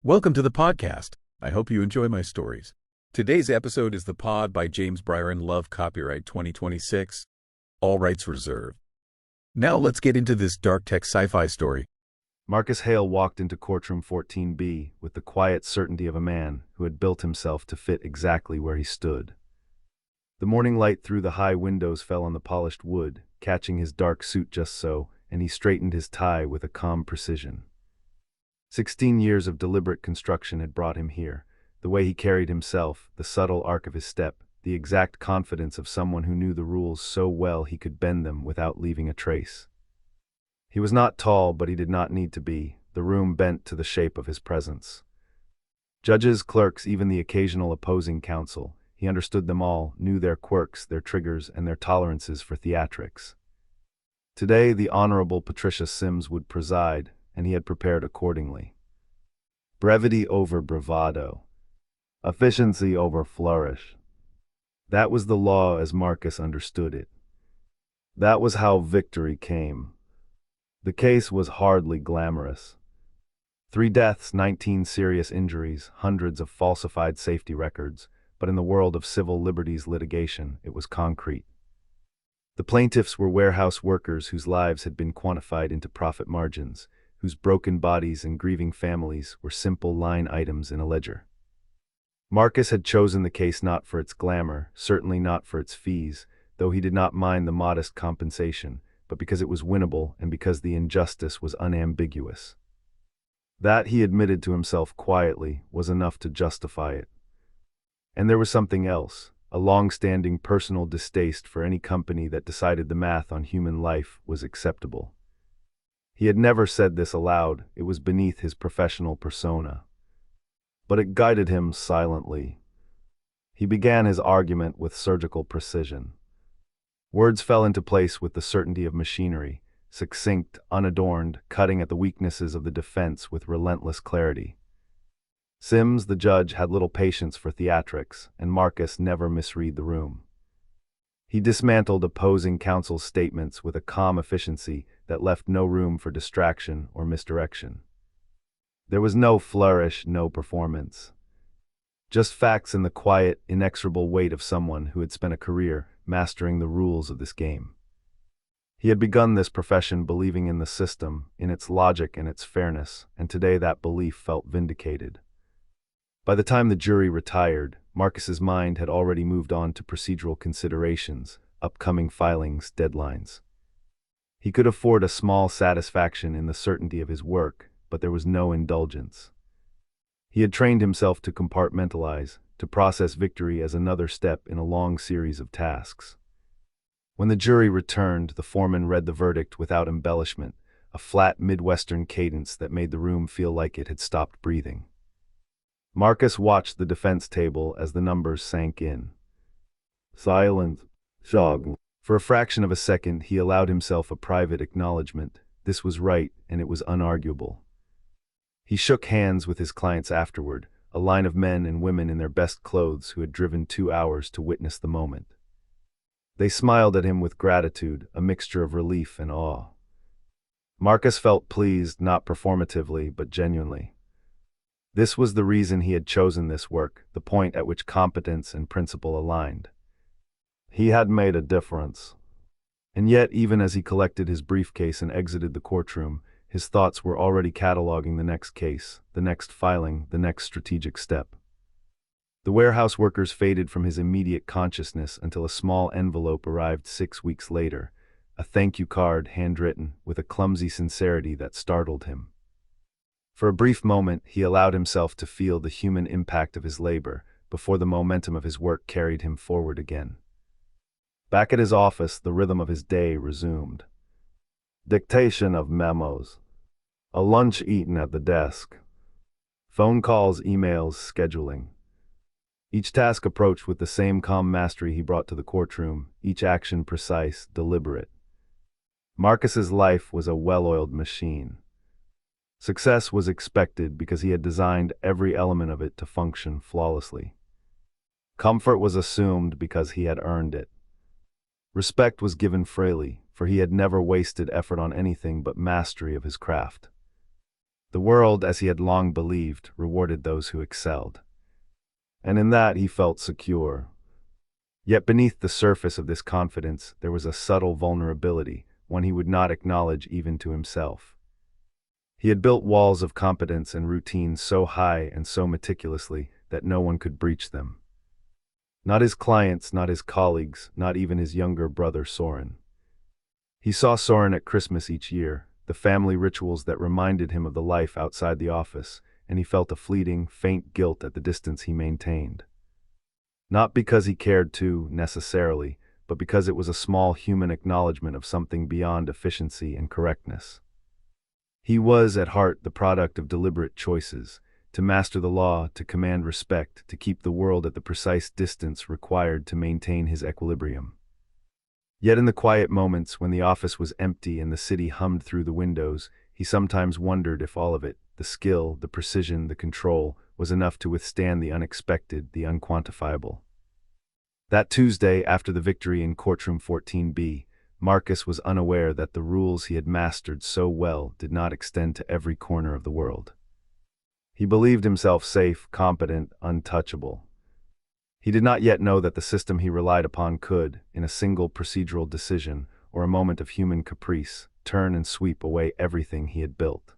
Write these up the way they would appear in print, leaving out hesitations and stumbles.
Welcome to the podcast. I hope you enjoy my stories. Today's episode is The Pod by James Bryan Love, copyright 2026. All rights reserved. Now let's get into this dark tech sci-fi story. Marcus Hale walked into courtroom 14B with the quiet certainty of a man who had built himself to fit exactly where he stood. The morning light through the high windows fell on the polished wood, catching his dark suit just so, and he straightened his tie with a calm precision. 16 years of deliberate construction had brought him here. The way he carried himself, the subtle arc of his step, the exact confidence of someone who knew the rules so well he could bend them without leaving a trace. He was not tall, but he did not need to be. The room bent to the shape of his presence. Judges, clerks, even the occasional opposing counsel, he understood them all, knew their quirks, their triggers, and their tolerances for theatrics. Today, the Honorable Patricia Sims would preside, and he had prepared accordingly. Brevity over bravado. Efficiency over flourish. That was the law as Marcus understood it. That was how victory came. The case was hardly glamorous. 3 deaths, 19 serious injuries, hundreds of falsified safety records, but in the world of civil liberties litigation, it was concrete. The plaintiffs were warehouse workers whose lives had been quantified into profit margins, whose broken bodies and grieving families were simple line items in a ledger. Marcus had chosen the case not for its glamour, certainly not for its fees, though he did not mind the modest compensation, but because it was winnable and because the injustice was unambiguous. That, he admitted to himself quietly, was enough to justify it. And there was something else, a long-standing personal distaste for any company that decided the math on human life was acceptable. He had never said this aloud, it was beneath his professional persona. But it guided him silently. He began his argument with surgical precision. Words fell into place with the certainty of machinery, succinct, unadorned, cutting at the weaknesses of the defense with relentless clarity. Sims, the judge, had little patience for theatrics, and Marcus never misread the room. He dismantled opposing counsel's statements with a calm efficiency that left no room for distraction or misdirection. There was no flourish, no performance. Just facts and the quiet, inexorable weight of someone who had spent a career mastering the rules of this game. He had begun this profession believing in the system, in its logic and its fairness, and today that belief felt vindicated. By the time the jury retired, Marcus's mind had already moved on to procedural considerations, upcoming filings, deadlines. He could afford a small satisfaction in the certainty of his work, but there was no indulgence. He had trained himself to compartmentalize, to process victory as another step in a long series of tasks. When the jury returned, the foreman read the verdict without embellishment, a flat Midwestern cadence that made the room feel like it had stopped breathing. Marcus watched the defense table as the numbers sank in. Silent. Shock. For a fraction of a second, he allowed himself a private acknowledgement. This was right, and it was unarguable. He shook hands with his clients afterward, a line of men and women in their best clothes who had driven 2 hours to witness the moment. They smiled at him with gratitude, a mixture of relief and awe. Marcus felt pleased, not performatively, but genuinely. This was the reason he had chosen this work, the point at which competence and principle aligned. He had made a difference. And yet, even as he collected his briefcase and exited the courtroom, his thoughts were already cataloging the next case, the next filing, the next strategic step. The warehouse workers faded from his immediate consciousness until a small envelope arrived 6 weeks later, a thank you card handwritten with a clumsy sincerity that startled him. For a brief moment, he allowed himself to feel the human impact of his labor before the momentum of his work carried him forward again. Back at his office, the rhythm of his day resumed. Dictation of memos. A lunch eaten at the desk. Phone calls, emails, scheduling. Each task approached with the same calm mastery he brought to the courtroom, each action precise, deliberate. Marcus's life was a well-oiled machine. Success was expected because he had designed every element of it to function flawlessly. Comfort was assumed because he had earned it. Respect was given freely, for he had never wasted effort on anything but mastery of his craft. The world, as he had long believed, rewarded those who excelled. And in that he felt secure. Yet beneath the surface of this confidence there was a subtle vulnerability, one he would not acknowledge even to himself. He had built walls of competence and routine so high and so meticulously that no one could breach them. Not his clients, not his colleagues, not even his younger brother Soren. He saw Soren at Christmas each year, the family rituals that reminded him of the life outside the office, and he felt a fleeting, faint guilt at the distance he maintained. Not because he cared to, necessarily, but because it was a small human acknowledgement of something beyond efficiency and correctness. He was, at heart, the product of deliberate choices, to master the law, to command respect, to keep the world at the precise distance required to maintain his equilibrium. Yet in the quiet moments when the office was empty and the city hummed through the windows, he sometimes wondered if all of it, the skill, the precision, the control, was enough to withstand the unexpected, the unquantifiable. That Tuesday, after the victory in courtroom 14B, Marcus was unaware that the rules he had mastered so well did not extend to every corner of the world. He believed himself safe, competent, untouchable. He did not yet know that the system he relied upon could, in a single procedural decision or a moment of human caprice, turn and sweep away everything he had built.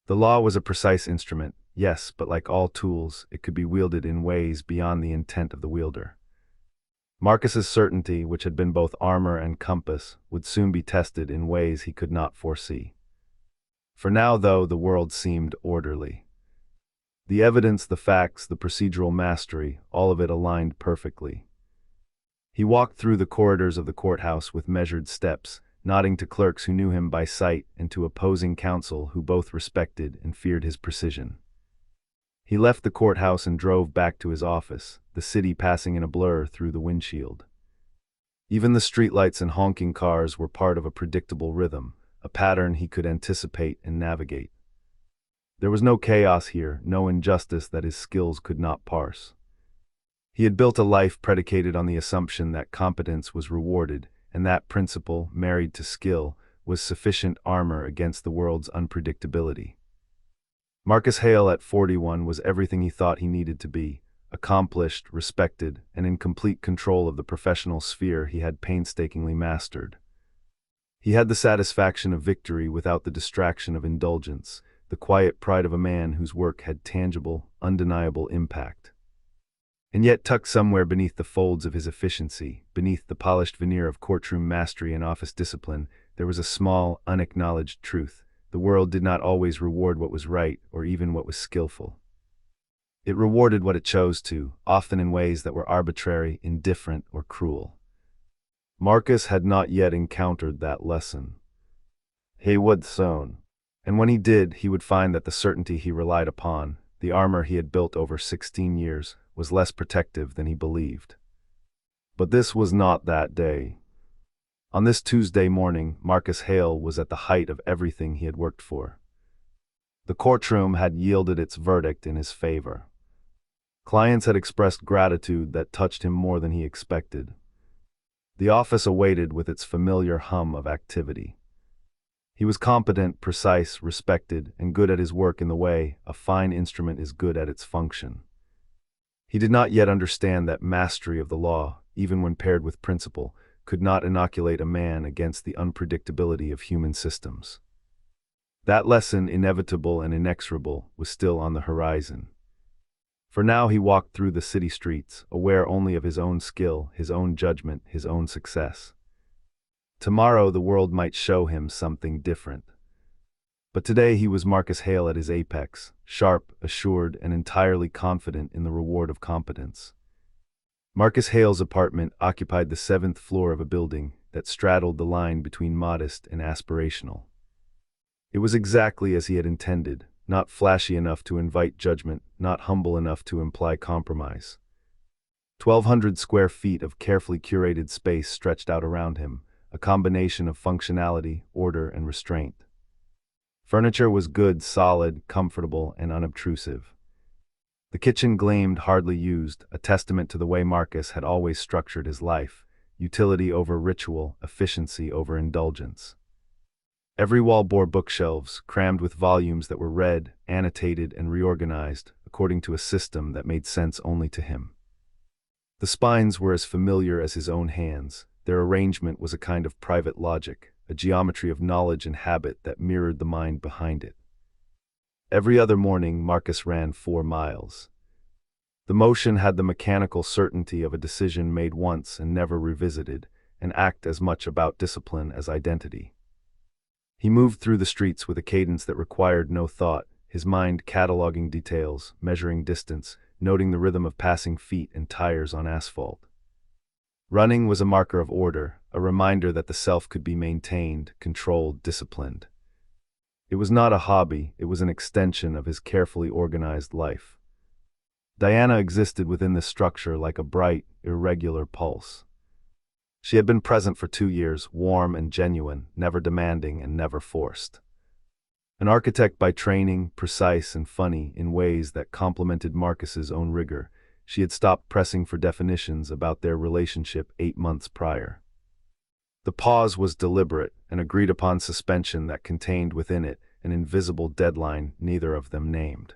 The law was a precise instrument, yes, but like all tools, it could be wielded in ways beyond the intent of the wielder. Marcus's certainty, which had been both armor and compass, would soon be tested in ways he could not foresee. For now, though, the world seemed orderly. The evidence, the facts, the procedural mastery, all of it aligned perfectly. He walked through the corridors of the courthouse with measured steps, nodding to clerks who knew him by sight and to opposing counsel who both respected and feared his precision. He left the courthouse and drove back to his office, the city passing in a blur through the windshield. Even the streetlights and honking cars were part of a predictable rhythm, a pattern he could anticipate and navigate. There was no chaos here, no injustice that his skills could not parse. He had built a life predicated on the assumption that competence was rewarded, and that principle, married to skill, was sufficient armor against the world's unpredictability. Marcus Hale at 41 was everything he thought he needed to be, accomplished, respected, and in complete control of the professional sphere he had painstakingly mastered. He had the satisfaction of victory without the distraction of indulgence, the quiet pride of a man whose work had tangible, undeniable impact. And yet, tucked somewhere beneath the folds of his efficiency, beneath the polished veneer of courtroom mastery and office discipline, there was a small, unacknowledged truth. The world did not always reward what was right or even what was skillful. It rewarded what it chose to, often in ways that were arbitrary, indifferent, or cruel. Marcus had not yet encountered that lesson. He would soon. And when he did, he would find that the certainty he relied upon, the armor he had built over 16 years, was less protective than he believed. But this was not that day. On this Tuesday morning, Marcus Hale was at the height of everything he had worked for. The courtroom had yielded its verdict in his favor. Clients had expressed gratitude that touched him more than he expected. The office awaited with its familiar hum of activity. He was competent, precise, respected, and good at his work in the way a fine instrument is good at its function. He did not yet understand that mastery of the law, even when paired with principle, could not inoculate a man against the unpredictability of human systems. That lesson, inevitable and inexorable, was still on the horizon. For now he walked through the city streets, aware only of his own skill, his own judgment, his own success. Tomorrow the world might show him something different. But today he was Marcus Hale at his apex, sharp, assured, and entirely confident in the reward of competence. Marcus Hale's apartment occupied the 7th floor of a building that straddled the line between modest and aspirational. It was exactly as he had intended, not flashy enough to invite judgment, not humble enough to imply compromise. 1,200 square feet of carefully curated space stretched out around him, a combination of functionality, order, and restraint. Furniture was good, solid, comfortable, and unobtrusive. The kitchen gleamed, hardly used, a testament to the way Marcus had always structured his life, utility over ritual, efficiency over indulgence. Every wall bore bookshelves, crammed with volumes that were read, annotated, and reorganized, according to a system that made sense only to him. The spines were as familiar as his own hands. Their arrangement was a kind of private logic, a geometry of knowledge and habit that mirrored the mind behind it. Every other morning, Marcus ran 4 miles. The motion had the mechanical certainty of a decision made once and never revisited, an act as much about discipline as identity. He moved through the streets with a cadence that required no thought, his mind cataloging details, measuring distance, noting the rhythm of passing feet and tires on asphalt. Running was a marker of order, a reminder that the self could be maintained, controlled, disciplined. It was not a hobby, it was an extension of his carefully organized life. Diana existed within this structure like a bright, irregular pulse. She had been present for 2 years, warm and genuine, never demanding and never forced. An architect by training, precise and funny in ways that complemented Marcus's own rigor, she had stopped pressing for definitions about their relationship 8 months prior. The pause was deliberate, an agreed-upon suspension that contained within it an invisible deadline neither of them named.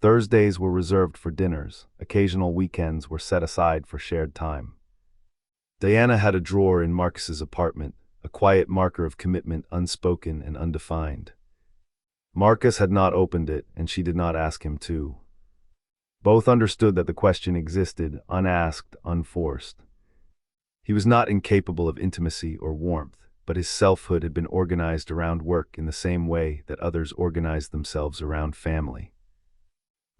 Thursdays were reserved for dinners, occasional weekends were set aside for shared time. Diana had a drawer in Marcus's apartment, a quiet marker of commitment unspoken and undefined. Marcus had not opened it, and she did not ask him to. Both understood that the question existed, unasked, unforced. He was not incapable of intimacy or warmth, but his selfhood had been organized around work in the same way that others organized themselves around family.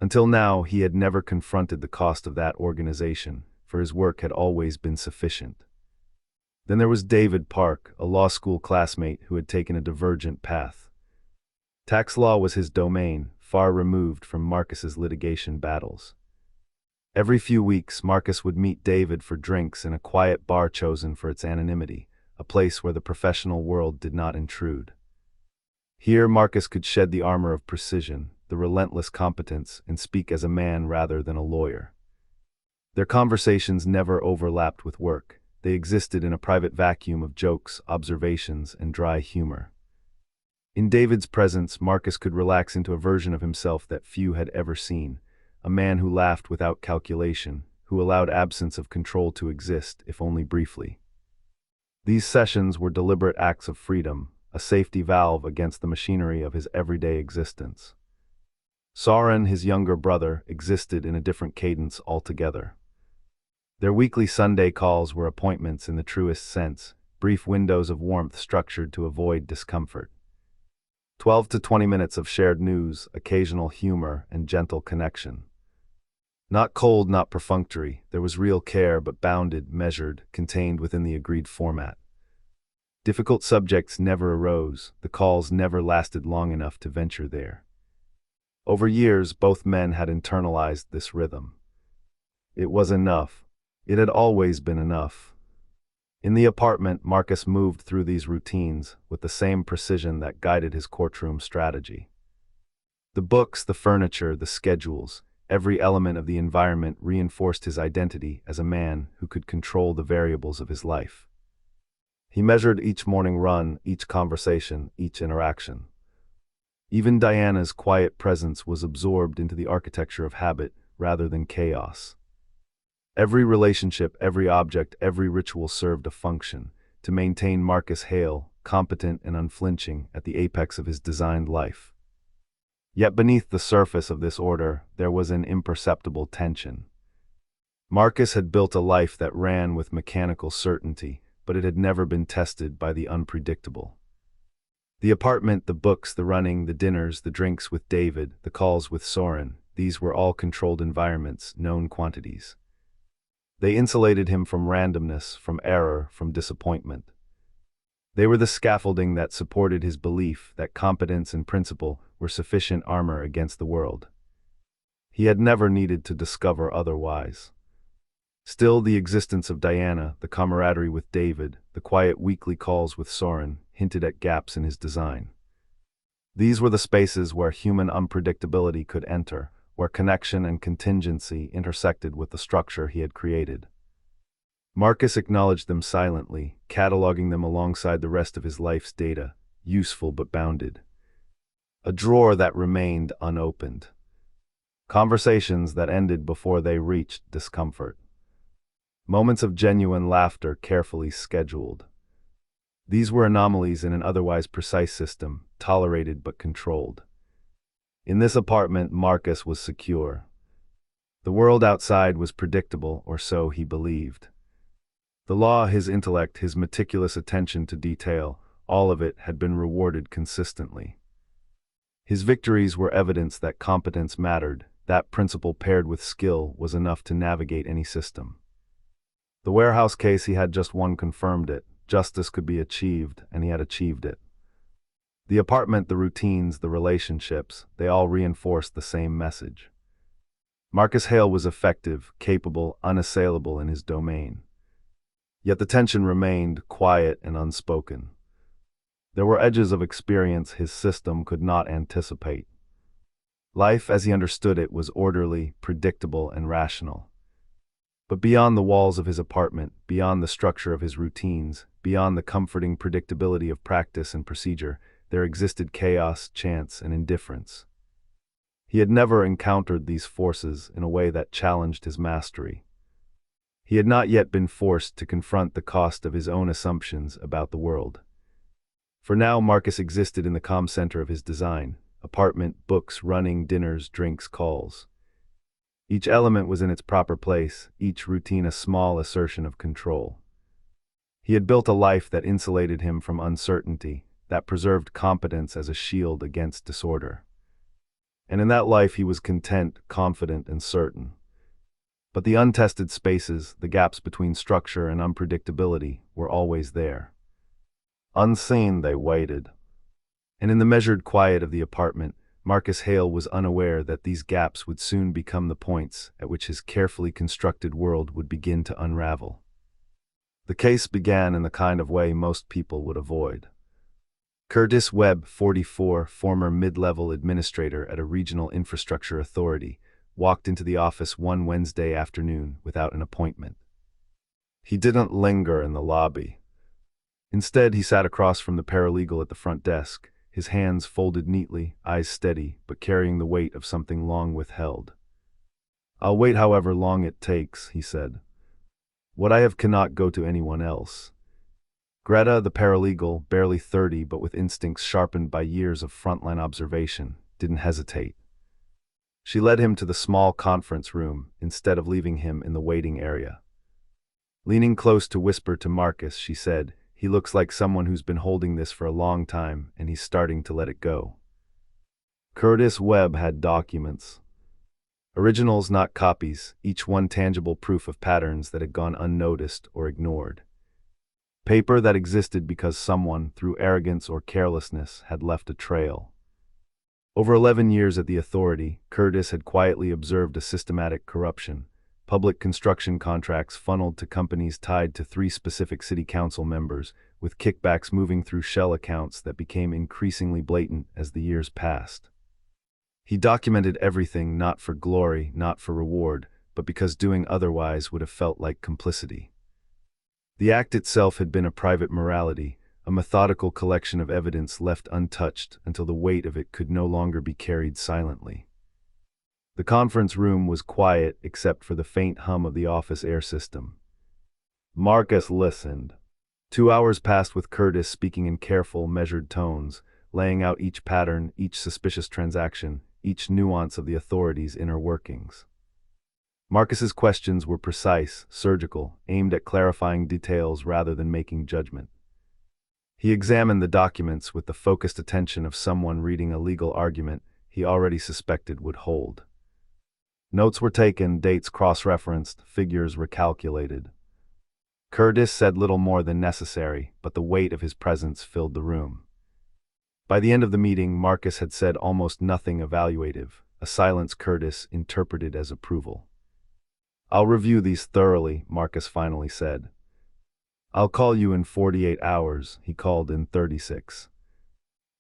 Until now, he had never confronted the cost of that organization, for his work had always been sufficient. Then there was David Park, a law school classmate who had taken a divergent path. Tax law was his domain, far removed from Marcus's litigation battles. Every few weeks, Marcus would meet David for drinks in a quiet bar chosen for its anonymity, a place where the professional world did not intrude. Here, Marcus could shed the armor of precision, the relentless competence, and speak as a man rather than a lawyer. Their conversations never overlapped with work. They existed in a private vacuum of jokes, observations, and dry humor. In David's presence, Marcus could relax into a version of himself that few had ever seen, a man who laughed without calculation, who allowed absence of control to exist, if only briefly. These sessions were deliberate acts of freedom, a safety valve against the machinery of his everyday existence. Soren, his younger brother, existed in a different cadence altogether. Their weekly Sunday calls were appointments in the truest sense, brief windows of warmth structured to avoid discomfort. 12 to 20 minutes of shared news, occasional humor, and gentle connection. Not cold, not perfunctory, there was real care but bounded, measured, contained within the agreed format. Difficult subjects never arose, the calls never lasted long enough to venture there. Over years, both men had internalized this rhythm. It was enough. It had always been enough. In the apartment, Marcus moved through these routines with the same precision that guided his courtroom strategy. The books, the furniture, the schedules, every element of the environment reinforced his identity as a man who could control the variables of his life. He measured each morning run, each conversation, each interaction. Even Diana's quiet presence was absorbed into the architecture of habit rather than chaos. Every relationship, every object, every ritual served a function to maintain Marcus hale, competent, and unflinching at the apex of his designed life. Yet beneath the surface of this order, there was an imperceptible tension. Marcus had built a life that ran with mechanical certainty, but it had never been tested by the unpredictable. The apartment, the books, the running, the dinners, the drinks with David, the calls with Soren, these were all controlled environments, known quantities. They insulated him from randomness, from error, from disappointment. They were the scaffolding that supported his belief that competence and principle were sufficient armor against the world. He had never needed to discover otherwise. Still, the existence of Diana, the camaraderie with David, the quiet weekly calls with Soren, hinted at gaps in his design. These were the spaces where human unpredictability could enter, where connection and contingency intersected with the structure he had created. Marcus acknowledged them silently, cataloging them alongside the rest of his life's data, useful but bounded. A drawer that remained unopened. Conversations that ended before they reached discomfort. Moments of genuine laughter carefully scheduled. These were anomalies in an otherwise precise system, tolerated but controlled. In this apartment, Marcus was secure. The world outside was predictable, or so he believed. The law, his intellect, his meticulous attention to detail, all of it had been rewarded consistently. His victories were evidence that competence mattered. That principle paired with skill was enough to navigate any system. The warehouse case he had just won confirmed it. Justice could be achieved, and he had achieved it. The apartment, the routines, the relationships, they all reinforced the same message. Marcus Hale was effective, capable, unassailable in his domain. Yet the tension remained, quiet and unspoken. There were edges of experience his system could not anticipate. Life, as he understood it, was orderly, predictable, and rational. But beyond the walls of his apartment, beyond the structure of his routines, beyond the comforting predictability of practice and procedure, there existed chaos, chance, and indifference. He had never encountered these forces in a way that challenged his mastery. He had not yet been forced to confront the cost of his own assumptions about the world. For now, Marcus existed in the calm center of his design: apartment, books, running, dinners, drinks, calls. Each element was in its proper place, each routine a small assertion of control. He had built a life that insulated him from uncertainty, that preserved competence as a shield against disorder. And in that life he was content, confident, and certain. But the untested spaces, the gaps between structure and unpredictability, were always there. Unseen, they waited. And in the measured quiet of the apartment, Marcus Hale was unaware that these gaps would soon become the points at which his carefully constructed world would begin to unravel. The case began in the kind of way most people would avoid. Curtis Webb, 44, former mid-level administrator at a regional infrastructure authority, walked into the office one Wednesday afternoon without an appointment. He didn't linger in the lobby. Instead, he sat across from the paralegal at the front desk, his hands folded neatly, eyes steady, but carrying the weight of something long withheld. "I'll wait however long it takes," he said. "What I have cannot go to anyone else." Greta, the paralegal, barely 30 but with instincts sharpened by years of frontline observation, didn't hesitate. She led him to the small conference room instead of leaving him in the waiting area. Leaning close to whisper to Marcus, she said, "He looks like someone who's been holding this for a long time, and he's starting to let it go." Curtis Webb had documents. Originals, not copies, each one tangible proof of patterns that had gone unnoticed or ignored. Paper that existed because someone, through arrogance or carelessness, had left a trail. Over 11 years at the authority, Curtis had quietly observed a systematic corruption. Public construction contracts funneled to companies tied to 3 specific city council members, with kickbacks moving through shell accounts that became increasingly blatant as the years passed. He documented everything, not for glory, not for reward, but because doing otherwise would have felt like complicity. The act itself had been a private morality, a methodical collection of evidence left untouched until the weight of it could no longer be carried silently. The conference room was quiet except for the faint hum of the office air system. Marcus listened. 2 hours passed with Curtis speaking in careful, measured tones, laying out each pattern, each suspicious transaction, each nuance of the authority's inner workings. Marcus's questions were precise, surgical, aimed at clarifying details rather than making judgment. He examined the documents with the focused attention of someone reading a legal argument he already suspected would hold. Notes were taken, dates cross-referenced, figures recalculated. Curtis said little more than necessary, but the weight of his presence filled the room. By the end of the meeting, Marcus had said almost nothing evaluative, a silence Curtis interpreted as approval. "I'll review these thoroughly," Marcus finally said. "I'll call you in 48 hours, he called in 36.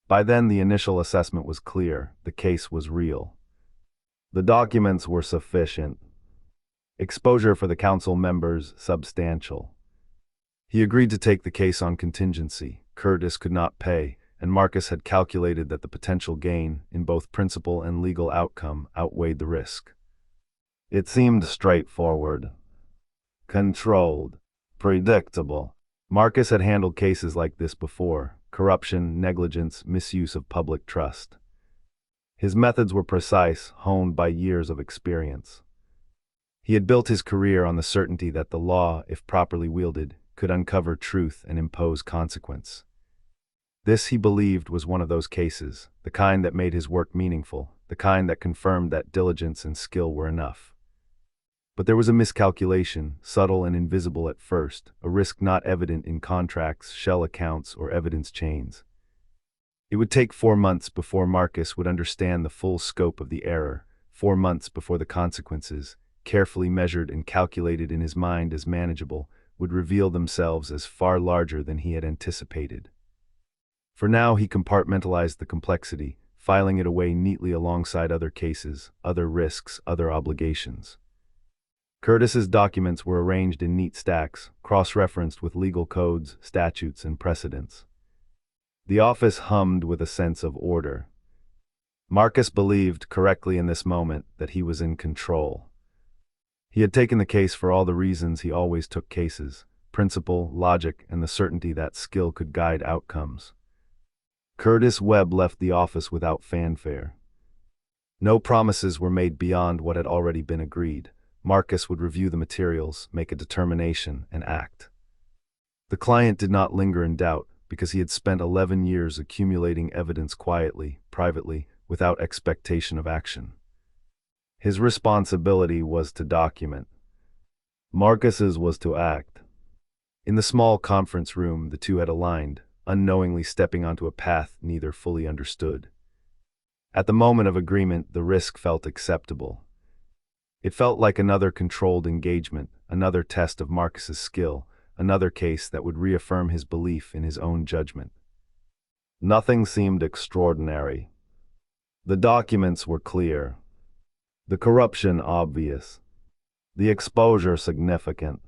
By then, the initial assessment was clear. The case was real. The documents were sufficient. Exposure for the council members substantial. He agreed to take the case on contingency. Curtis could not pay, and Marcus had calculated that the potential gain, in both principle and legal outcome, outweighed the risk. It seemed straightforward, controlled, predictable. Marcus had handled cases like this before: corruption, negligence, misuse of public trust. His methods were precise, honed by years of experience. He had built his career on the certainty that the law, if properly wielded, could uncover truth and impose consequence. This, he believed, was one of those cases, the kind that made his work meaningful, the kind that confirmed that diligence and skill were enough. But there was a miscalculation, subtle and invisible at first, a risk not evident in contracts, shell accounts, or evidence chains. It would take 4 months before Marcus would understand the full scope of the error, 4 months before the consequences, carefully measured and calculated in his mind as manageable, would reveal themselves as far larger than he had anticipated. For now he compartmentalized the complexity, filing it away neatly alongside other cases, other risks, other obligations. Curtis's documents were arranged in neat stacks, cross-referenced with legal codes, statutes, and precedents. The office hummed with a sense of order. Marcus believed, correctly in this moment, that he was in control. He had taken the case for all the reasons he always took cases: principle, logic, and the certainty that skill could guide outcomes. Curtis Webb left the office without fanfare. No promises were made beyond what had already been agreed. Marcus would review the materials, make a determination, and act. The client did not linger in doubt, because he had spent 11 years accumulating evidence quietly, privately, without expectation of action. His responsibility was to document. Marcus's was to act. In the small conference room, the two had aligned, unknowingly stepping onto a path neither fully understood. At the moment of agreement, the risk felt acceptable. It felt like another controlled engagement, another test of Marcus's skill, another case that would reaffirm his belief in his own judgment. Nothing seemed extraordinary. The documents were clear, the corruption obvious, the exposure significant.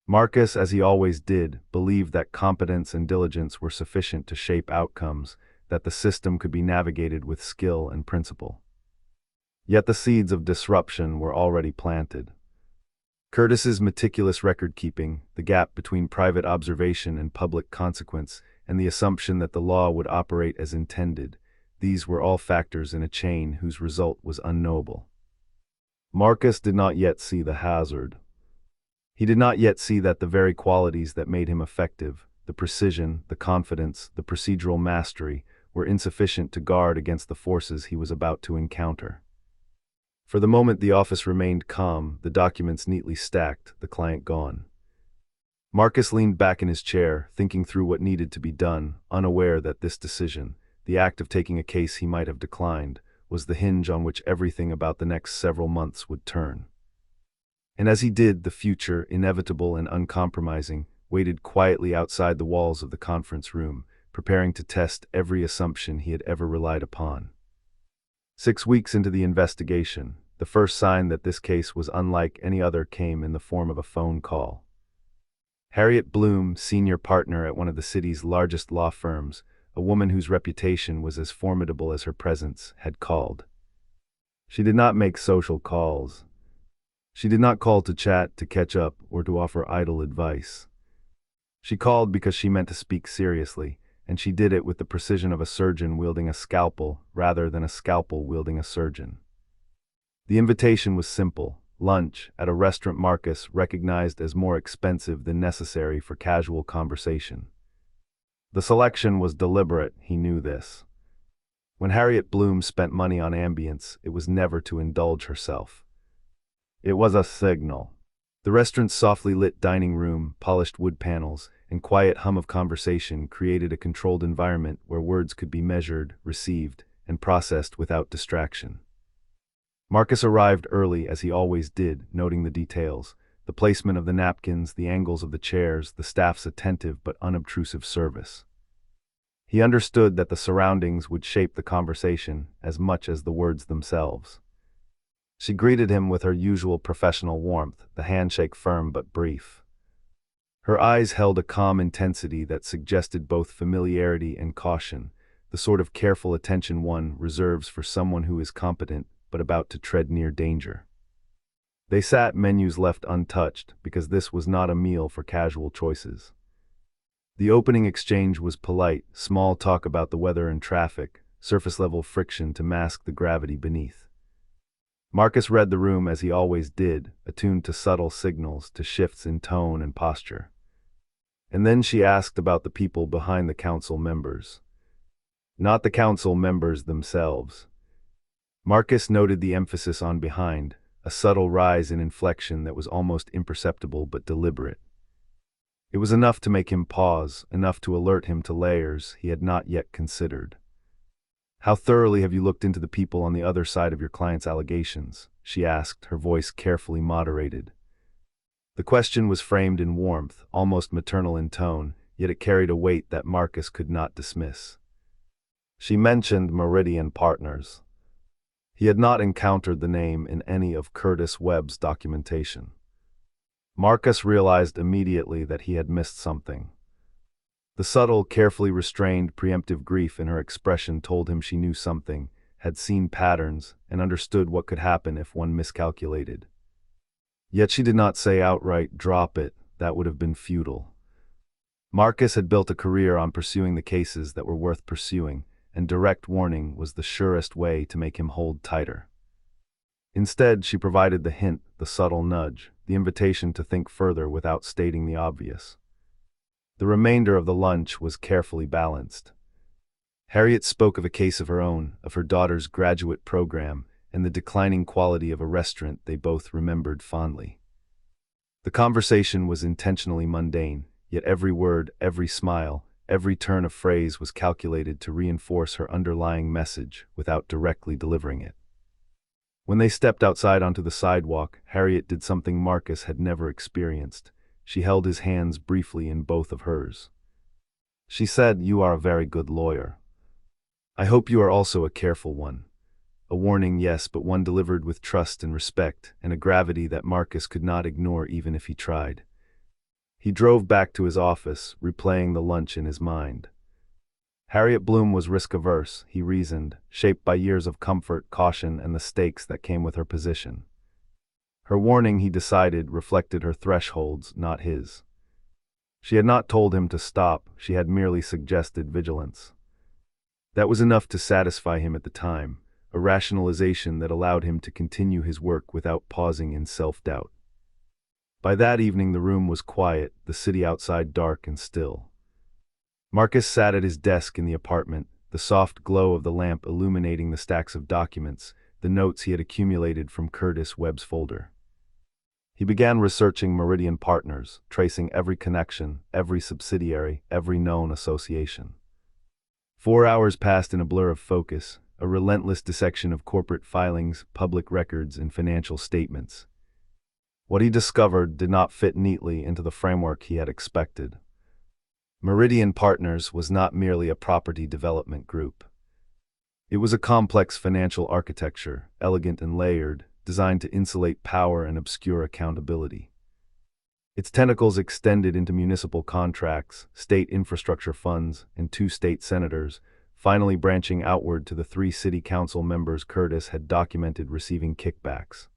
Marcus, as he always did, believed that competence and diligence were sufficient to shape outcomes, that the system could be navigated with skill and principle. Yet the seeds of disruption were already planted. Curtis's meticulous record-keeping, the gap between private observation and public consequence, and the assumption that the law would operate as intended, these were all factors in a chain whose result was unknowable. Marcus did not yet see the hazard. He did not yet see that the very qualities that made him effective, the precision, the confidence, the procedural mastery, were insufficient to guard against the forces he was about to encounter. For the moment the office remained calm, the documents neatly stacked, the client gone. Marcus leaned back in his chair, thinking through what needed to be done, unaware that this decision, the act of taking a case he might have declined, was the hinge on which everything about the next several months would turn. And as he did, the future, inevitable and uncompromising, waited quietly outside the walls of the conference room, preparing to test every assumption he had ever relied upon. 6 weeks into the investigation, the first sign that this case was unlike any other came in the form of a phone call. Harriet Bloom, senior partner at one of the city's largest law firms, a woman whose reputation was as formidable as her presence, had called. She did not make social calls. She did not call to chat, to catch up, or to offer idle advice. She called because she meant to speak seriously, and she did it with the precision of a surgeon wielding a scalpel rather than a scalpel wielding a surgeon. The invitation was simple: lunch at a restaurant Marcus recognized as more expensive than necessary for casual conversation. The selection was deliberate, he knew this. When Harriet Bloom spent money on ambience, it was never to indulge herself. It was a signal. The restaurant's softly lit dining room, polished wood panels, and quiet hum of conversation created a controlled environment where words could be measured, received, and processed without distraction. Marcus arrived early, as he always did, noting the details: the placement of the napkins, the angles of the chairs, the staff's attentive but unobtrusive service. He understood that the surroundings would shape the conversation as much as the words themselves. She greeted him with her usual professional warmth, the handshake firm but brief. Her eyes held a calm intensity that suggested both familiarity and caution, the sort of careful attention one reserves for someone who is competent but about to tread near danger. They sat menus left untouched because this was not a meal for casual choices. The opening exchange was polite, small talk about the weather and traffic, surface-level friction to mask the gravity beneath. Marcus read the room as he always did, attuned to subtle signals, to shifts in tone and posture. And then she asked about the people behind the council members. Not the council members themselves. Marcus noted the emphasis on behind, a subtle rise in inflection that was almost imperceptible but deliberate. It was enough to make him pause, enough to alert him to layers he had not yet considered. "How thoroughly have you looked into the people on the other side of your client's allegations?" she asked, her voice carefully moderated. The question was framed in warmth, almost maternal in tone, yet it carried a weight that Marcus could not dismiss. She mentioned Meridian Partners. He had not encountered the name in any of Curtis Webb's documentation. Marcus realized immediately that he had missed something. The subtle, carefully restrained, preemptive grief in her expression told him she knew something, had seen patterns, and understood what could happen if one miscalculated. Yet she did not say outright, "Drop it," that would have been futile. Marcus had built a career on pursuing the cases that were worth pursuing, and direct warning was the surest way to make him hold tighter. Instead, she provided the hint, the subtle nudge, the invitation to think further without stating the obvious. The remainder of the lunch was carefully balanced. Harriet spoke of a case of her own, of her daughter's graduate program, and the declining quality of a restaurant they both remembered fondly. The conversation was intentionally mundane, yet every word, every smile, every turn of phrase was calculated to reinforce her underlying message without directly delivering it. When they stepped outside onto the sidewalk, Harriet did something Marcus had never experienced. She held his hands briefly in both of hers. She said, "You are a very good lawyer. I hope you are also a careful one." A warning, yes, but one delivered with trust and respect, and a gravity that Marcus could not ignore even if he tried. He drove back to his office, replaying the lunch in his mind. Harriet Bloom was risk-averse, he reasoned, shaped by years of comfort, caution, and the stakes that came with her position. Her warning, he decided, reflected her thresholds, not his. She had not told him to stop, she had merely suggested vigilance. That was enough to satisfy him at the time, a rationalization that allowed him to continue his work without pausing in self-doubt. By that evening the room was quiet, the city outside dark and still. Marcus sat at his desk in the apartment, the soft glow of the lamp illuminating the stacks of documents, the notes he had accumulated from Curtis Webb's folder. He began researching Meridian Partners, tracing every connection, every subsidiary, every known association. 4 hours passed in a blur of focus, a relentless dissection of corporate filings, public records, and financial statements. What he discovered did not fit neatly into the framework he had expected. Meridian Partners was not merely a property development group. It was a complex financial architecture, elegant and layered, designed to insulate power and obscure accountability. Its tentacles extended into municipal contracts, state infrastructure funds, and 2 state senators, finally branching outward to the 3 city council members Curtis had documented receiving kickbacks.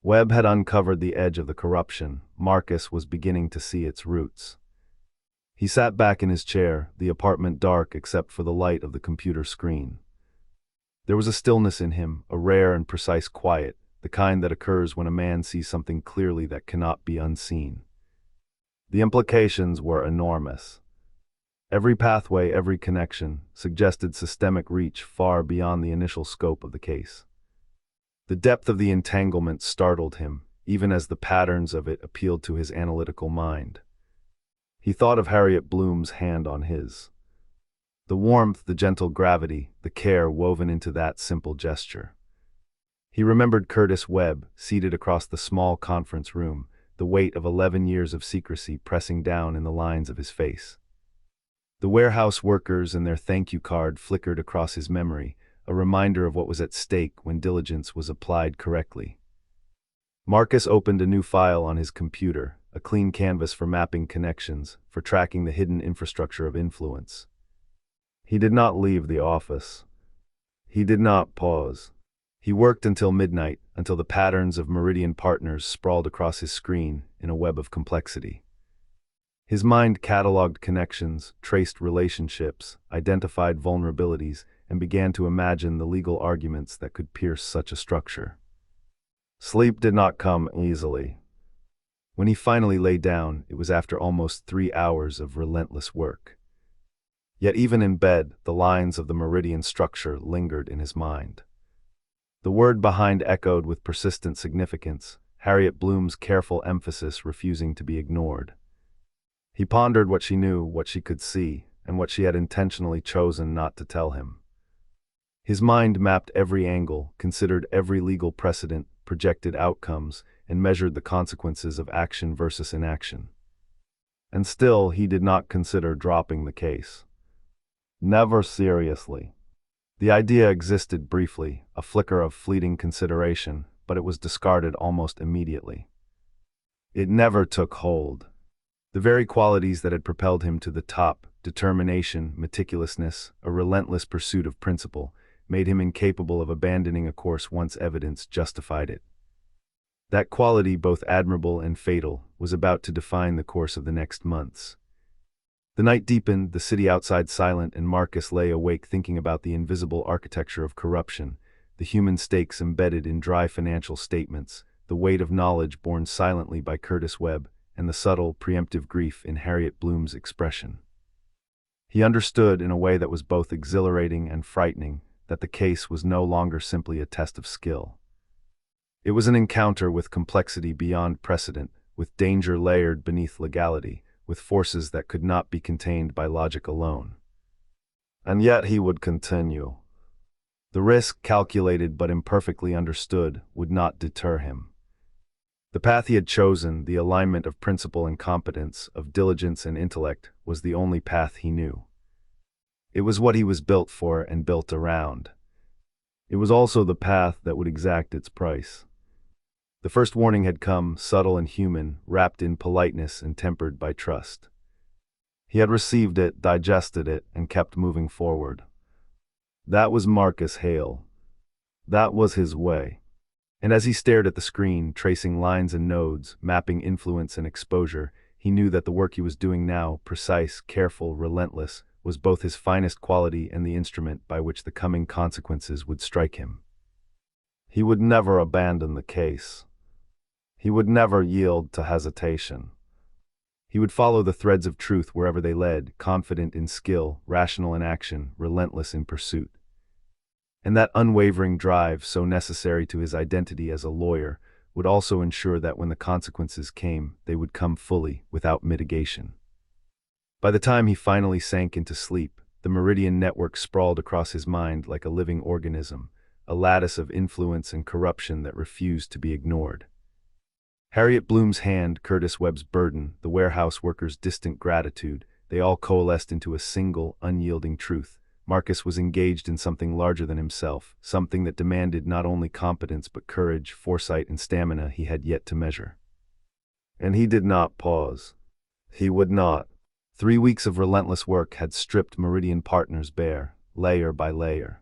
Webb had uncovered the edge of the corruption. Marcus was beginning to see its roots. He sat back in his chair, the apartment dark except for the light of the computer screen. There was a stillness in him, a rare and precise quiet, the kind that occurs when a man sees something clearly that cannot be unseen. The implications were enormous. Every pathway, every connection, suggested systemic reach far beyond the initial scope of the case. The depth of the entanglement startled him, even as the patterns of it appealed to his analytical mind. He thought of Harriet Bloom's hand on his. The warmth, the gentle gravity, the care woven into that simple gesture. He remembered Curtis Webb, seated across the small conference room, the weight of 11 years of secrecy pressing down in the lines of his face. The warehouse workers and their thank you card flickered across his memory, a reminder of what was at stake when diligence was applied correctly. Marcus opened a new file on his computer, a clean canvas for mapping connections, for tracking the hidden infrastructure of influence. He did not leave the office. He did not pause. He worked until midnight, until the patterns of Meridian partners sprawled across his screen in a web of complexity. His mind cataloged connections, traced relationships, identified vulnerabilities, and began to imagine the legal arguments that could pierce such a structure. Sleep did not come easily. When he finally lay down, it was after almost 3 hours of relentless work. Yet even in bed, the lines of the Meridian structure lingered in his mind. The word behind echoed with persistent significance, Harriet Bloom's careful emphasis refusing to be ignored. He pondered what she knew, what she could see, and what she had intentionally chosen not to tell him. His mind mapped every angle, considered every legal precedent, projected outcomes, and measured the consequences of action versus inaction. And still, he did not consider dropping the case. Never seriously. The idea existed briefly, a flicker of fleeting consideration, but it was discarded almost immediately. It never took hold. The very qualities that had propelled him to the top, determination, meticulousness, a relentless pursuit of principle, made him incapable of abandoning a course once evidence justified it. That quality, both admirable and fatal, was about to define the course of the next months. The night deepened, the city outside silent, and Marcus lay awake thinking about the invisible architecture of corruption, the human stakes embedded in dry financial statements, the weight of knowledge borne silently by Curtis Webb, and the subtle, preemptive grief in Harriet Bloom's expression. He understood, in a way that was both exhilarating and frightening, that the case was no longer simply a test of skill. It was an encounter with complexity beyond precedent, with danger layered beneath legality, with forces that could not be contained by logic alone. And yet he would continue. The risk, calculated but imperfectly understood, would not deter him. The path he had chosen, the alignment of principle and competence, of diligence and intellect, was the only path he knew. It was what he was built for and built around. It was also the path that would exact its price. The first warning had come, subtle and human, wrapped in politeness and tempered by trust. He had received it, digested it, and kept moving forward. That was Marcus Hale. That was his way. And as he stared at the screen, tracing lines and nodes, mapping influence and exposure, he knew that the work he was doing now, precise, careful, relentless, was both his finest quality and the instrument by which the coming consequences would strike him. He would never abandon the case. He would never yield to hesitation. He would follow the threads of truth wherever they led, confident in skill, rational in action, relentless in pursuit. And that unwavering drive, so necessary to his identity as a lawyer, would also ensure that when the consequences came, they would come fully, without mitigation. By the time he finally sank into sleep, the Meridian network sprawled across his mind like a living organism, a lattice of influence and corruption that refused to be ignored. Harriet Bloom's hand, Curtis Webb's burden, the warehouse worker's distant gratitude, they all coalesced into a single, unyielding truth. Marcus was engaged in something larger than himself, something that demanded not only competence but courage, foresight, and stamina he had yet to measure. And he did not pause. He would not. 3 weeks of relentless work had stripped Meridian partners bare, layer by layer.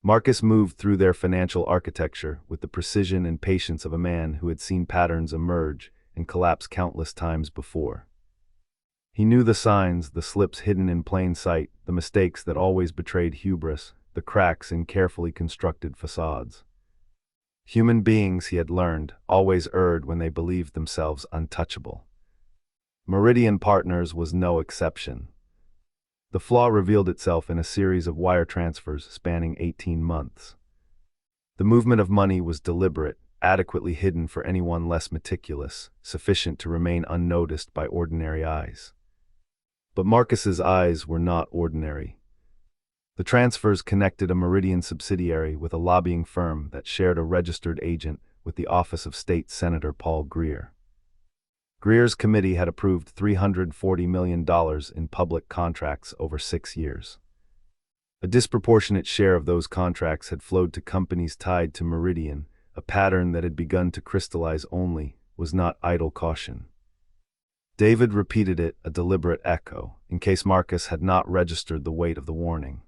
Marcus moved through their financial architecture with the precision and patience of a man who had seen patterns emerge and collapse countless times before. He knew the signs, the slips hidden in plain sight, the mistakes that always betrayed hubris, the cracks in carefully constructed facades. Human beings, he had learned, always erred when they believed themselves untouchable. Meridian Partners was no exception. The flaw revealed itself in a series of wire transfers spanning 18 months. The movement of money was deliberate, adequately hidden for anyone less meticulous, sufficient to remain unnoticed by ordinary eyes. But Marcus's eyes were not ordinary. The transfers connected a Meridian subsidiary with a lobbying firm that shared a registered agent with the office of State Senator Paul Greer. Greer's committee had approved $340 million in public contracts over 6 years. A disproportionate share of those contracts had flowed to companies tied to Meridian, a pattern that had begun to crystallize only, was not idle caution. David repeated it, a deliberate echo, in case Marcus had not registered the weight of the warning.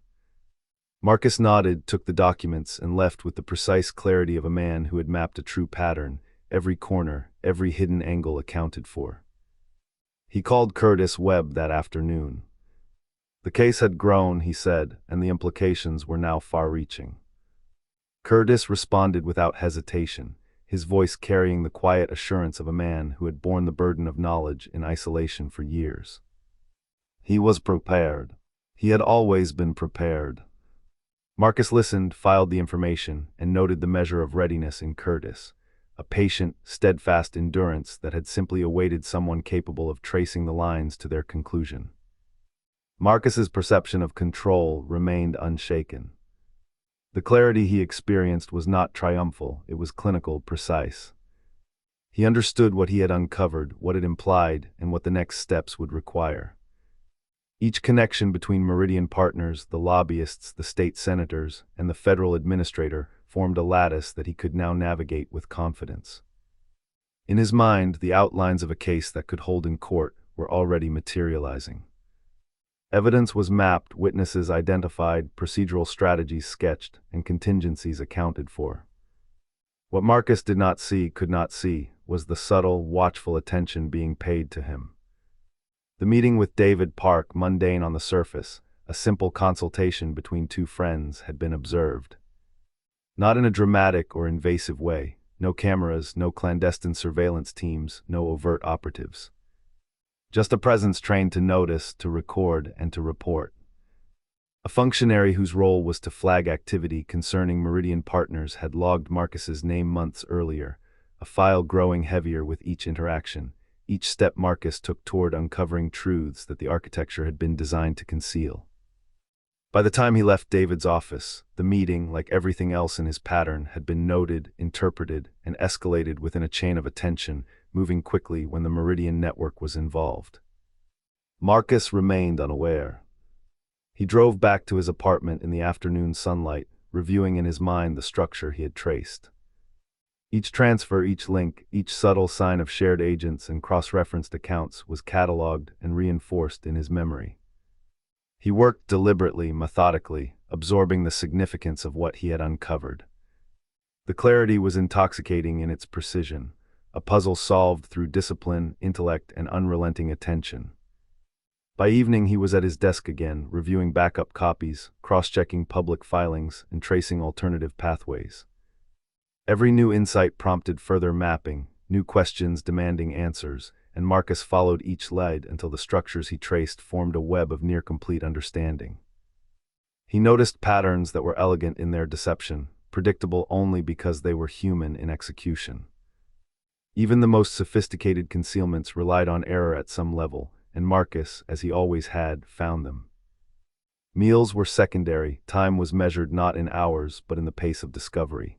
Marcus nodded, took the documents, and left with the precise clarity of a man who had mapped a true pattern, every corner, every hidden angle accounted for. He called Curtis Webb that afternoon. The case had grown, he said, and the implications were now far-reaching. Curtis responded without hesitation, his voice carrying the quiet assurance of a man who had borne the burden of knowledge in isolation for years. He was prepared. He had always been prepared. Marcus listened, filed the information, and noted the measure of readiness in Curtis, a patient, steadfast endurance that had simply awaited someone capable of tracing the lines to their conclusion. Marcus's perception of control remained unshaken. The clarity he experienced was not triumphal, it was clinical, precise. He understood what he had uncovered, what it implied, and what the next steps would require. Each connection between Meridian partners, the lobbyists, the state senators, and the federal administrator formed a lattice that he could now navigate with confidence. In his mind, the outlines of a case that could hold in court were already materializing. Evidence was mapped, witnesses identified, procedural strategies sketched, and contingencies accounted for. What Marcus did not see, could not see, was the subtle, watchful attention being paid to him. The meeting with David Park, mundane on the surface, a simple consultation between two friends, had been observed. Not in a dramatic or invasive way, no cameras, no clandestine surveillance teams, no overt operatives. Just a presence trained to notice, to record, and to report. A functionary whose role was to flag activity concerning Meridian partners had logged Marcus's name months earlier, a file growing heavier with each interaction, each step Marcus took toward uncovering truths that the architecture had been designed to conceal. By the time he left David's office, the meeting, like everything else in his pattern, had been noted, interpreted, and escalated within a chain of attention, moving quickly when the Meridian network was involved. Marcus remained unaware. He drove back to his apartment in the afternoon sunlight, reviewing in his mind the structure he had traced. Each transfer, each link, each subtle sign of shared agents and cross-referenced accounts was cataloged and reinforced in his memory. He worked deliberately, methodically, absorbing the significance of what he had uncovered. The clarity was intoxicating in its precision, a puzzle solved through discipline, intellect, and unrelenting attention. By evening he was at his desk again, reviewing backup copies, cross-checking public filings, and tracing alternative pathways. Every new insight prompted further mapping, new questions demanding answers, and Marcus followed each lead until the structures he traced formed a web of near-complete understanding. He noticed patterns that were elegant in their deception, predictable only because they were human in execution. Even the most sophisticated concealments relied on error at some level, and Marcus, as he always had, found them. Meals were secondary, time was measured not in hours but in the pace of discovery.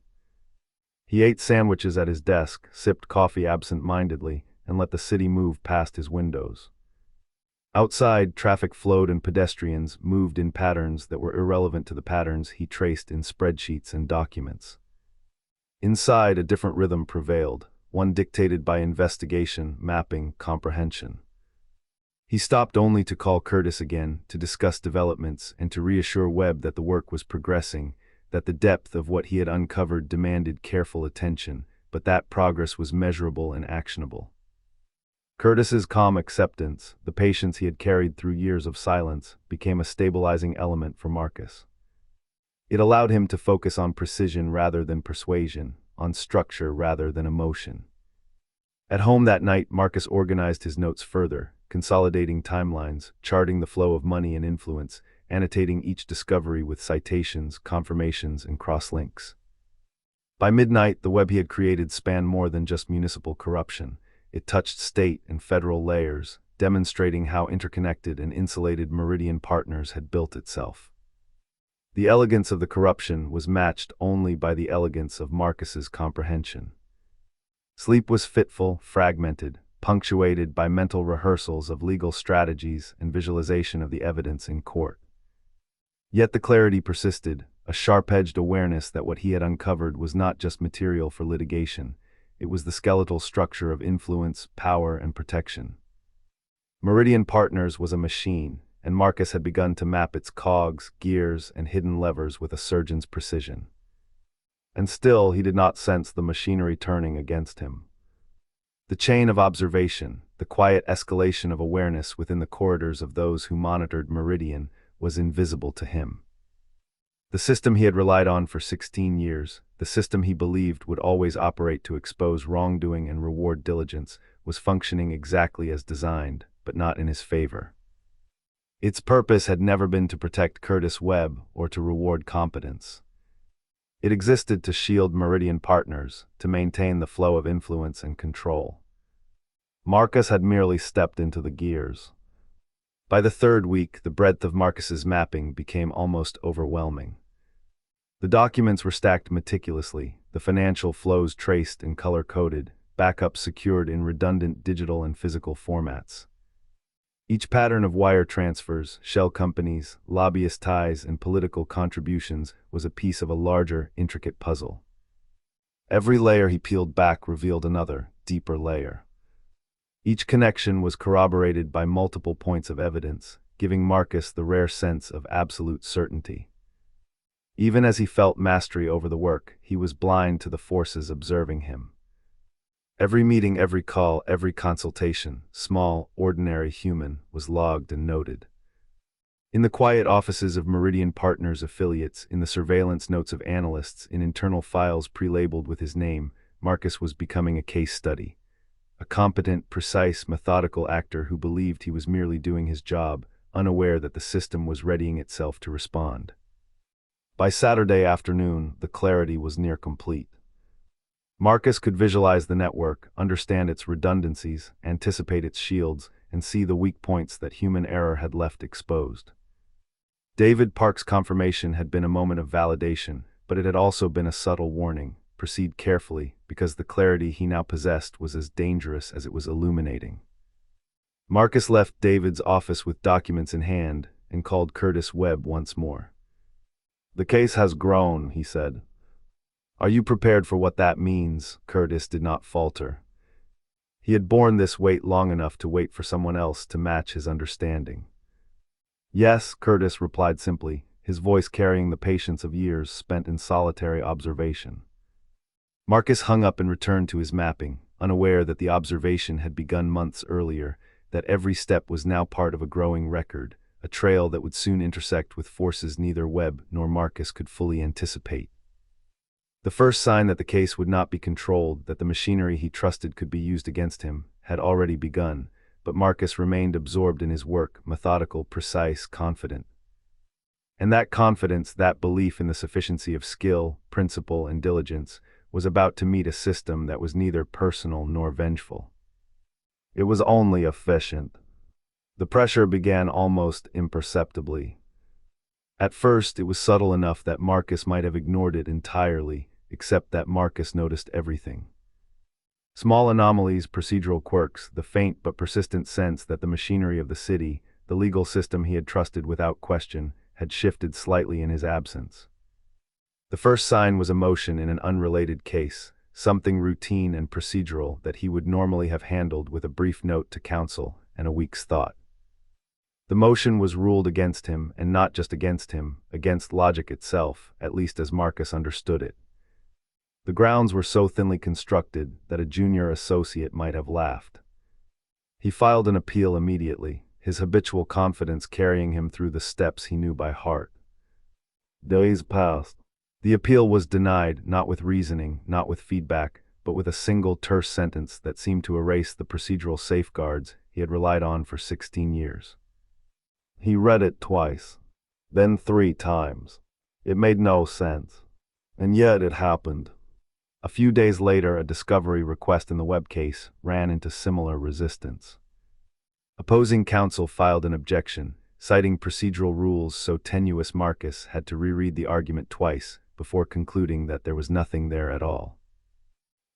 He ate sandwiches at his desk, sipped coffee absent-mindedly, and let the city move past his windows. Outside, traffic flowed and pedestrians moved in patterns that were irrelevant to the patterns he traced in spreadsheets and documents. Inside, a different rhythm prevailed, one dictated by investigation, mapping, comprehension. He stopped only to call Curtis again, to discuss developments, and to reassure Webb that the work was progressing, that the depth of what he had uncovered demanded careful attention, but that progress was measurable and actionable. Curtis's calm acceptance, the patience he had carried through years of silence, became a stabilizing element for Marcus. It allowed him to focus on precision rather than persuasion, on structure rather than emotion. At home that night, Marcus organized his notes further, consolidating timelines, charting the flow of money and influence, annotating each discovery with citations, confirmations, and cross-links. By midnight, the web he had created spanned more than just municipal corruption. It touched state and federal layers, demonstrating how interconnected and insulated Meridian partners had built itself. The elegance of the corruption was matched only by the elegance of Marcus's comprehension. Sleep was fitful, fragmented, punctuated by mental rehearsals of legal strategies and visualization of the evidence in court. Yet the clarity persisted, a sharp-edged awareness that what he had uncovered was not just material for litigation, it was the skeletal structure of influence, power, and protection. Meridian Partners was a machine, and Marcus had begun to map its cogs, gears, and hidden levers with a surgeon's precision. And still he did not sense the machinery turning against him. The chain of observation, the quiet escalation of awareness within the corridors of those who monitored Meridian, was invisible to him. The system he had relied on for 16 years, the system he believed would always operate to expose wrongdoing and reward diligence, was functioning exactly as designed, but not in his favor. Its purpose had never been to protect Curtis Webb or to reward competence. It existed to shield Meridian Partners, to maintain the flow of influence and control. Marcus had merely stepped into the gears. By the third week, the breadth of Marcus's mapping became almost overwhelming. The documents were stacked meticulously, the financial flows traced and color-coded, backups secured in redundant digital and physical formats. Each pattern of wire transfers, shell companies, lobbyist ties, and political contributions was a piece of a larger, intricate puzzle. Every layer he peeled back revealed another, deeper layer. Each connection was corroborated by multiple points of evidence, giving Marcus the rare sense of absolute certainty. Even as he felt mastery over the work, he was blind to the forces observing him. Every meeting, every call, every consultation, small, ordinary human, was logged and noted. In the quiet offices of Meridian Partners affiliates, in the surveillance notes of analysts, in internal files pre-labeled with his name, Marcus was becoming a case study. A competent, precise, methodical actor who believed he was merely doing his job, unaware that the system was readying itself to respond. By Saturday afternoon, the clarity was near complete. Marcus could visualize the network, understand its redundancies, anticipate its shields, and see the weak points that human error had left exposed. David Park's confirmation had been a moment of validation, but it had also been a subtle warning. Proceed carefully, because the clarity he now possessed was as dangerous as it was illuminating. Marcus left David's office with documents in hand and called Curtis Webb once more. "The case has grown," he said. "Are you prepared for what that means?" Curtis did not falter. He had borne this weight long enough to wait for someone else to match his understanding. "Yes," Curtis replied simply, his voice carrying the patience of years spent in solitary observation. Marcus hung up and returned to his mapping, unaware that the observation had begun months earlier, that every step was now part of a growing record, a trail that would soon intersect with forces neither Webb nor Marcus could fully anticipate. The first sign that the case would not be controlled, that the machinery he trusted could be used against him, had already begun, but Marcus remained absorbed in his work, methodical, precise, confident. And that confidence, that belief in the sufficiency of skill, principle, and diligence, was about to meet a system that was neither personal nor vengeful. It was only efficient. The pressure began almost imperceptibly. At first, it was subtle enough that Marcus might have ignored it entirely, except that Marcus noticed everything. Small anomalies, procedural quirks, the faint but persistent sense that the machinery of the city, the legal system he had trusted without question, had shifted slightly in his absence. The first sign was a motion in an unrelated case, something routine and procedural that he would normally have handled with a brief note to counsel and a week's thought. The motion was ruled against him, and not just against him, against logic itself, at least as Marcus understood it. The grounds were so thinly constructed that a junior associate might have laughed. He filed an appeal immediately, his habitual confidence carrying him through the steps he knew by heart. Days passed. The appeal was denied, not with reasoning, not with feedback, but with a single terse sentence that seemed to erase the procedural safeguards he had relied on for 16 years. He read it twice, then 3 times. It made no sense. And yet it happened. A few days later, a discovery request in the Webb case ran into similar resistance. Opposing counsel filed an objection, citing procedural rules so tenuous Marcus had to reread the argument twice before concluding that there was nothing there at all.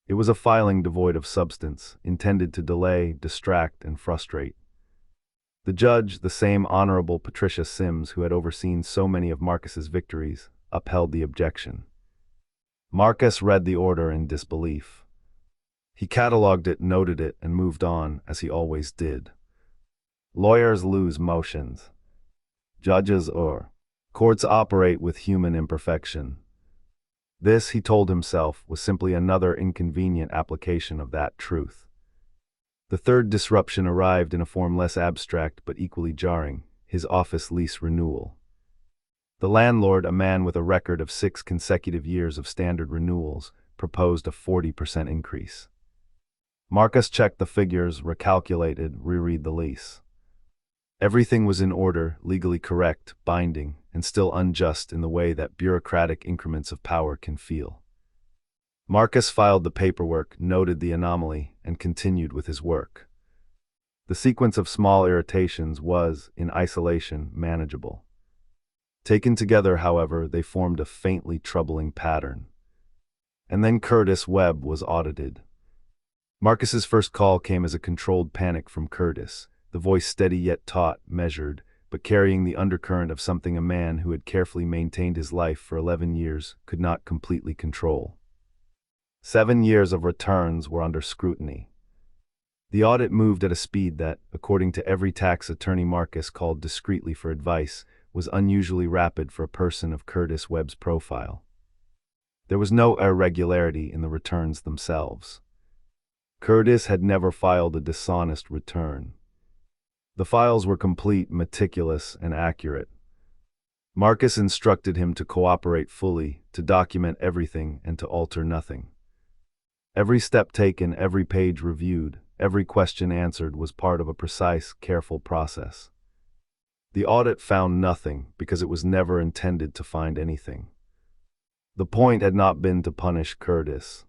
It was a filing devoid of substance, intended to delay, distract, and frustrate. The judge, the same Honorable Patricia Sims who had overseen so many of Marcus's victories, upheld the objection. Marcus read the order in disbelief. He catalogued it, noted it, and moved on, as he always did. Lawyers lose motions. Judges or courts operate with human imperfection. This, he told himself, was simply another inconvenient application of that truth. The third disruption arrived in a form less abstract but equally jarring: his office lease renewal. The landlord, a man with a record of 6 consecutive years of standard renewals, proposed a 40% increase. Marcus checked the figures, recalculated, reread the lease. Everything was in order, legally correct, binding, and still unjust in the way that bureaucratic increments of power can feel. Marcus filed the paperwork, noted the anomaly, and continued with his work. The sequence of small irritations was, in isolation, manageable. Taken together, however, they formed a faintly troubling pattern. And then Curtis Webb was audited. Marcus's first call came as a controlled panic from Curtis, the voice steady yet taut, measured, but carrying the undercurrent of something a man who had carefully maintained his life for 11 years could not completely control. 7 years of returns were under scrutiny. The audit moved at a speed that, according to every tax attorney Marcus called discreetly for advice, was unusually rapid for a person of Curtis Webb's profile. There was no irregularity in the returns themselves. Curtis had never filed a dishonest return. The files were complete, meticulous, and accurate. Marcus instructed him to cooperate fully, to document everything, and to alter nothing. Every step taken, every page reviewed, every question answered was part of a precise, careful process. The audit found nothing because it was never intended to find anything. The point had not been to punish Curtis.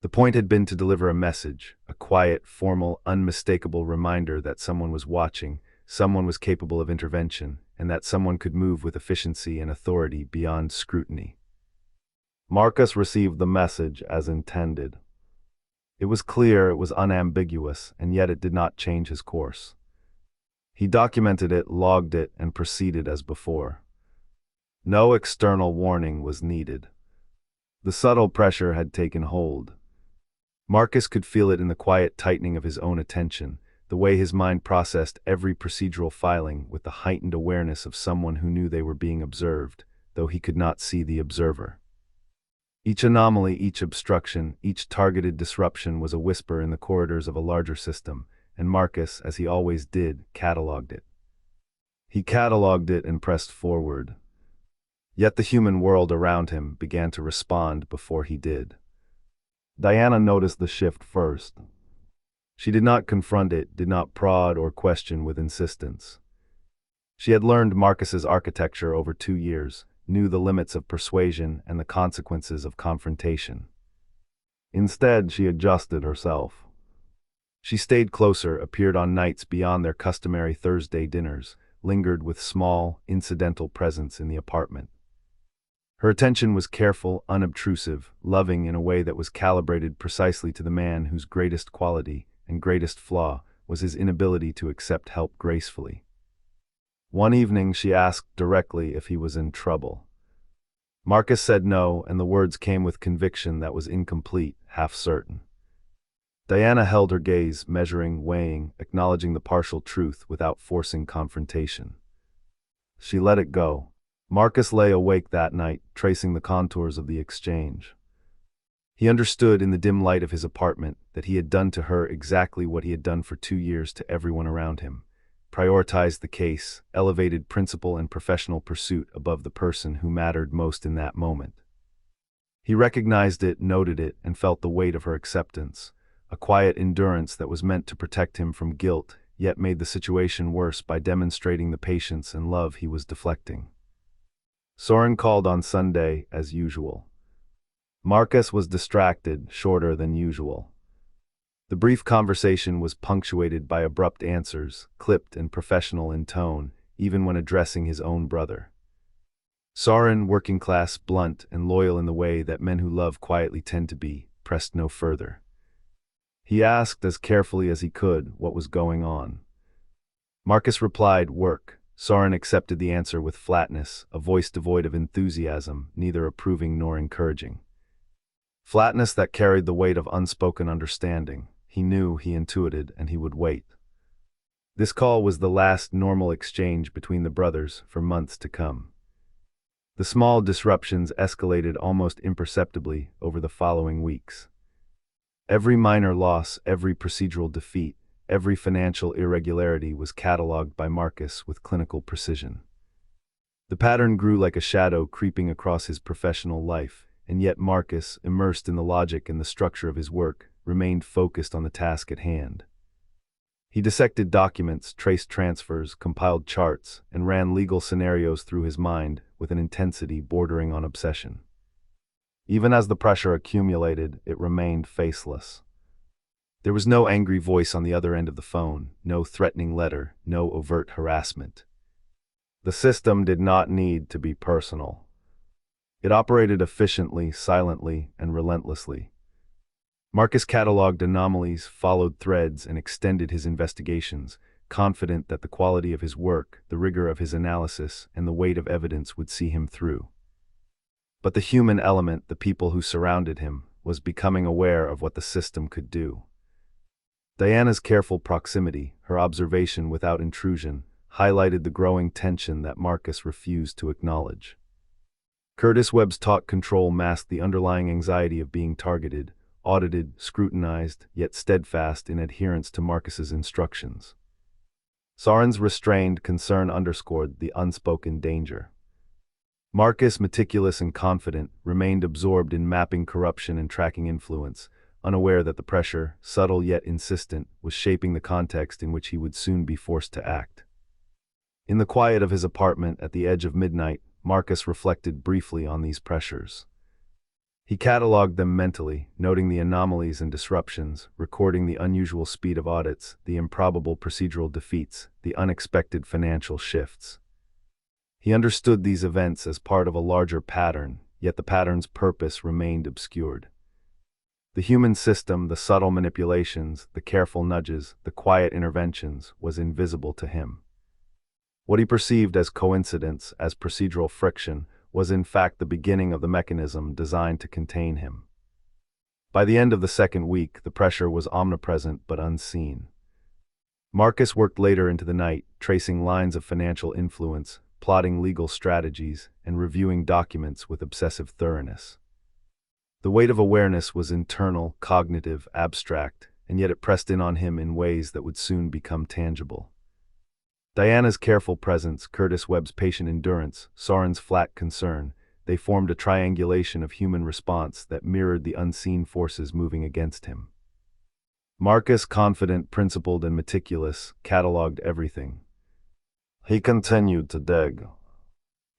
The point had been to deliver a message, a quiet, formal, unmistakable reminder that someone was watching, someone was capable of intervention, and that someone could move with efficiency and authority beyond scrutiny. Marcus received the message as intended. It was clear, it was unambiguous, and yet it did not change his course. He documented it, logged it, and proceeded as before. No external warning was needed. The subtle pressure had taken hold. Marcus could feel it in the quiet tightening of his own attention, the way his mind processed every procedural filing with the heightened awareness of someone who knew they were being observed, though he could not see the observer. Each anomaly, each obstruction, each targeted disruption was a whisper in the corridors of a larger system, and Marcus, as he always did, catalogued it. He catalogued it and pressed forward. Yet the human world around him began to respond before he did. Diana noticed the shift first. She did not confront it, did not prod or question with insistence. She had learned Marcus's architecture over 2 years, knew the limits of persuasion and the consequences of confrontation. Instead, she adjusted herself. She stayed closer, appeared on nights beyond their customary Thursday dinners, lingered with small, incidental presence in the apartment. Her attention was careful, unobtrusive, loving in a way that was calibrated precisely to the man whose greatest quality and greatest flaw was his inability to accept help gracefully. One evening she asked directly if he was in trouble. Marcus said no, and the words came with conviction that was incomplete, half certain. Diana held her gaze, measuring, weighing, acknowledging the partial truth without forcing confrontation. She let it go. Marcus lay awake that night, tracing the contours of the exchange. He understood in the dim light of his apartment that he had done to her exactly what he had done for 2 years to everyone around him: prioritized the case, elevated principle and professional pursuit above the person who mattered most in that moment. He recognized it, noted it, and felt the weight of her acceptance, a quiet endurance that was meant to protect him from guilt, yet made the situation worse by demonstrating the patience and love he was deflecting. Soren called on Sunday, as usual. Marcus was distracted, shorter than usual. The brief conversation was punctuated by abrupt answers, clipped and professional in tone, even when addressing his own brother. Soren, working class, blunt, and loyal in the way that men who love quietly tend to be, pressed no further. He asked as carefully as he could what was going on. Marcus replied, "Work." Soren accepted the answer with flatness, a voice devoid of enthusiasm, neither approving nor encouraging. Flatness that carried the weight of unspoken understanding. He knew, he intuited, and he would wait. This call was the last normal exchange between the brothers for months to come. The small disruptions escalated almost imperceptibly over the following weeks. Every minor loss, every procedural defeat, every financial irregularity was catalogued by Marcus with clinical precision. The pattern grew like a shadow creeping across his professional life, and yet Marcus, immersed in the logic and the structure of his work, remained focused on the task at hand. He dissected documents, traced transfers, compiled charts, and ran legal scenarios through his mind with an intensity bordering on obsession. Even as the pressure accumulated, it remained faceless. There was no angry voice on the other end of the phone, no threatening letter, no overt harassment. The system did not need to be personal. It operated efficiently, silently, and relentlessly. Marcus cataloged anomalies, followed threads, and extended his investigations, confident that the quality of his work, the rigor of his analysis, and the weight of evidence would see him through. But the human element, the people who surrounded him, was becoming aware of what the system could do. Diana's careful proximity, her observation without intrusion, highlighted the growing tension that Marcus refused to acknowledge. Curtis Webb's taut control masked the underlying anxiety of being targeted, audited, scrutinized, yet steadfast in adherence to Marcus's instructions. Soren's restrained concern underscored the unspoken danger. Marcus, meticulous and confident, remained absorbed in mapping corruption and tracking influence, unaware that the pressure, subtle yet insistent, was shaping the context in which he would soon be forced to act. In the quiet of his apartment at the edge of midnight, Marcus reflected briefly on these pressures. He cataloged them mentally, noting the anomalies and disruptions, recording the unusual speed of audits, the improbable procedural defeats, the unexpected financial shifts. He understood these events as part of a larger pattern, yet the pattern's purpose remained obscured. The human system, the subtle manipulations, the careful nudges, the quiet interventions, was invisible to him. What he perceived as coincidence, as procedural friction, was in fact the beginning of the mechanism designed to contain him. By the end of the second week, the pressure was omnipresent but unseen. Marcus worked later into the night, tracing lines of financial influence, plotting legal strategies, and reviewing documents with obsessive thoroughness. The weight of awareness was internal, cognitive, abstract, and yet it pressed in on him in ways that would soon become tangible. Diana's careful presence, Curtis Webb's patient endurance, Soren's flat concern, they formed a triangulation of human response that mirrored the unseen forces moving against him. Marcus, confident, principled, and meticulous, cataloged everything. He continued to dig.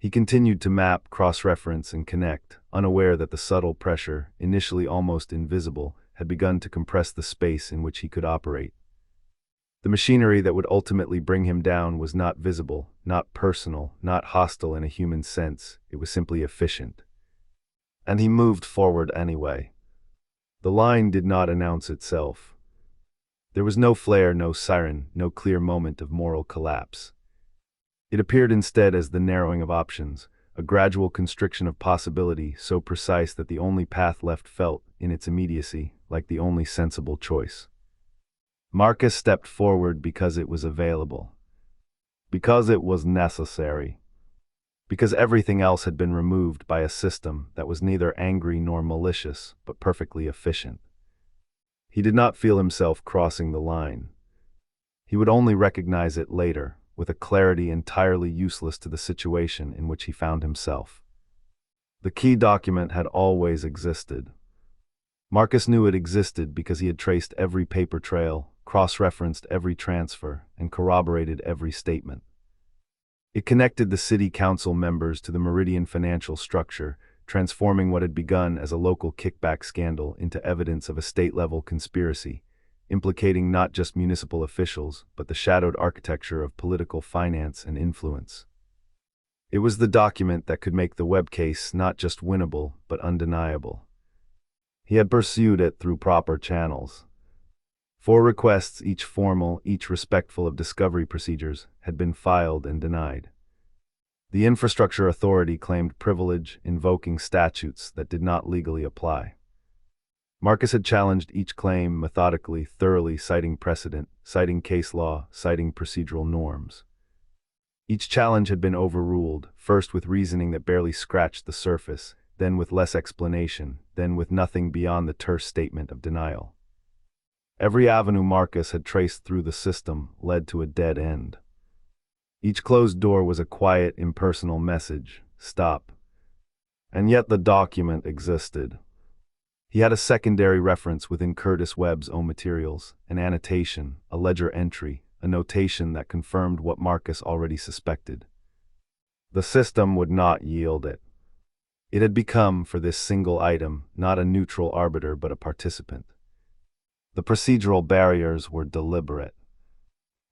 He continued to map, cross-reference, and connect, unaware that the subtle pressure, initially almost invisible, had begun to compress the space in which he could operate. The machinery that would ultimately bring him down was not visible, not personal, not hostile in a human sense. It was simply efficient. And he moved forward anyway. The line did not announce itself. There was no flare, no siren, no clear moment of moral collapse. It appeared instead as the narrowing of options, a gradual constriction of possibility so precise that the only path left felt, in its immediacy, like the only sensible choice. Marcus stepped forward because it was available. Because it was necessary. Because everything else had been removed by a system that was neither angry nor malicious, but perfectly efficient. He did not feel himself crossing the line. He would only recognize it later, with a clarity entirely useless to the situation in which he found himself. The key document had always existed. Marcus knew it existed because he had traced every paper trail, cross-referenced every transfer, and corroborated every statement. It connected the city council members to the Meridian financial structure, transforming what had begun as a local kickback scandal into evidence of a state-level conspiracy, implicating not just municipal officials, but the shadowed architecture of political finance and influence. It was the document that could make the Webb case not just winnable, but undeniable. He had pursued it through proper channels. 4 requests, each formal, each respectful of discovery procedures, had been filed and denied. The Infrastructure Authority claimed privilege, invoking statutes that did not legally apply. Marcus had challenged each claim methodically, thoroughly, citing precedent, citing case law, citing procedural norms. Each challenge had been overruled, first with reasoning that barely scratched the surface, then with less explanation, then with nothing beyond the terse statement of denial. Every avenue Marcus had traced through the system led to a dead end. Each closed door was a quiet, impersonal message: stop. And yet the document existed. He had a secondary reference within Curtis Webb's own materials, an annotation, a ledger entry, a notation that confirmed what Marcus already suspected. The system would not yield it. It had become, for this single item, not a neutral arbiter but a participant. The procedural barriers were deliberate.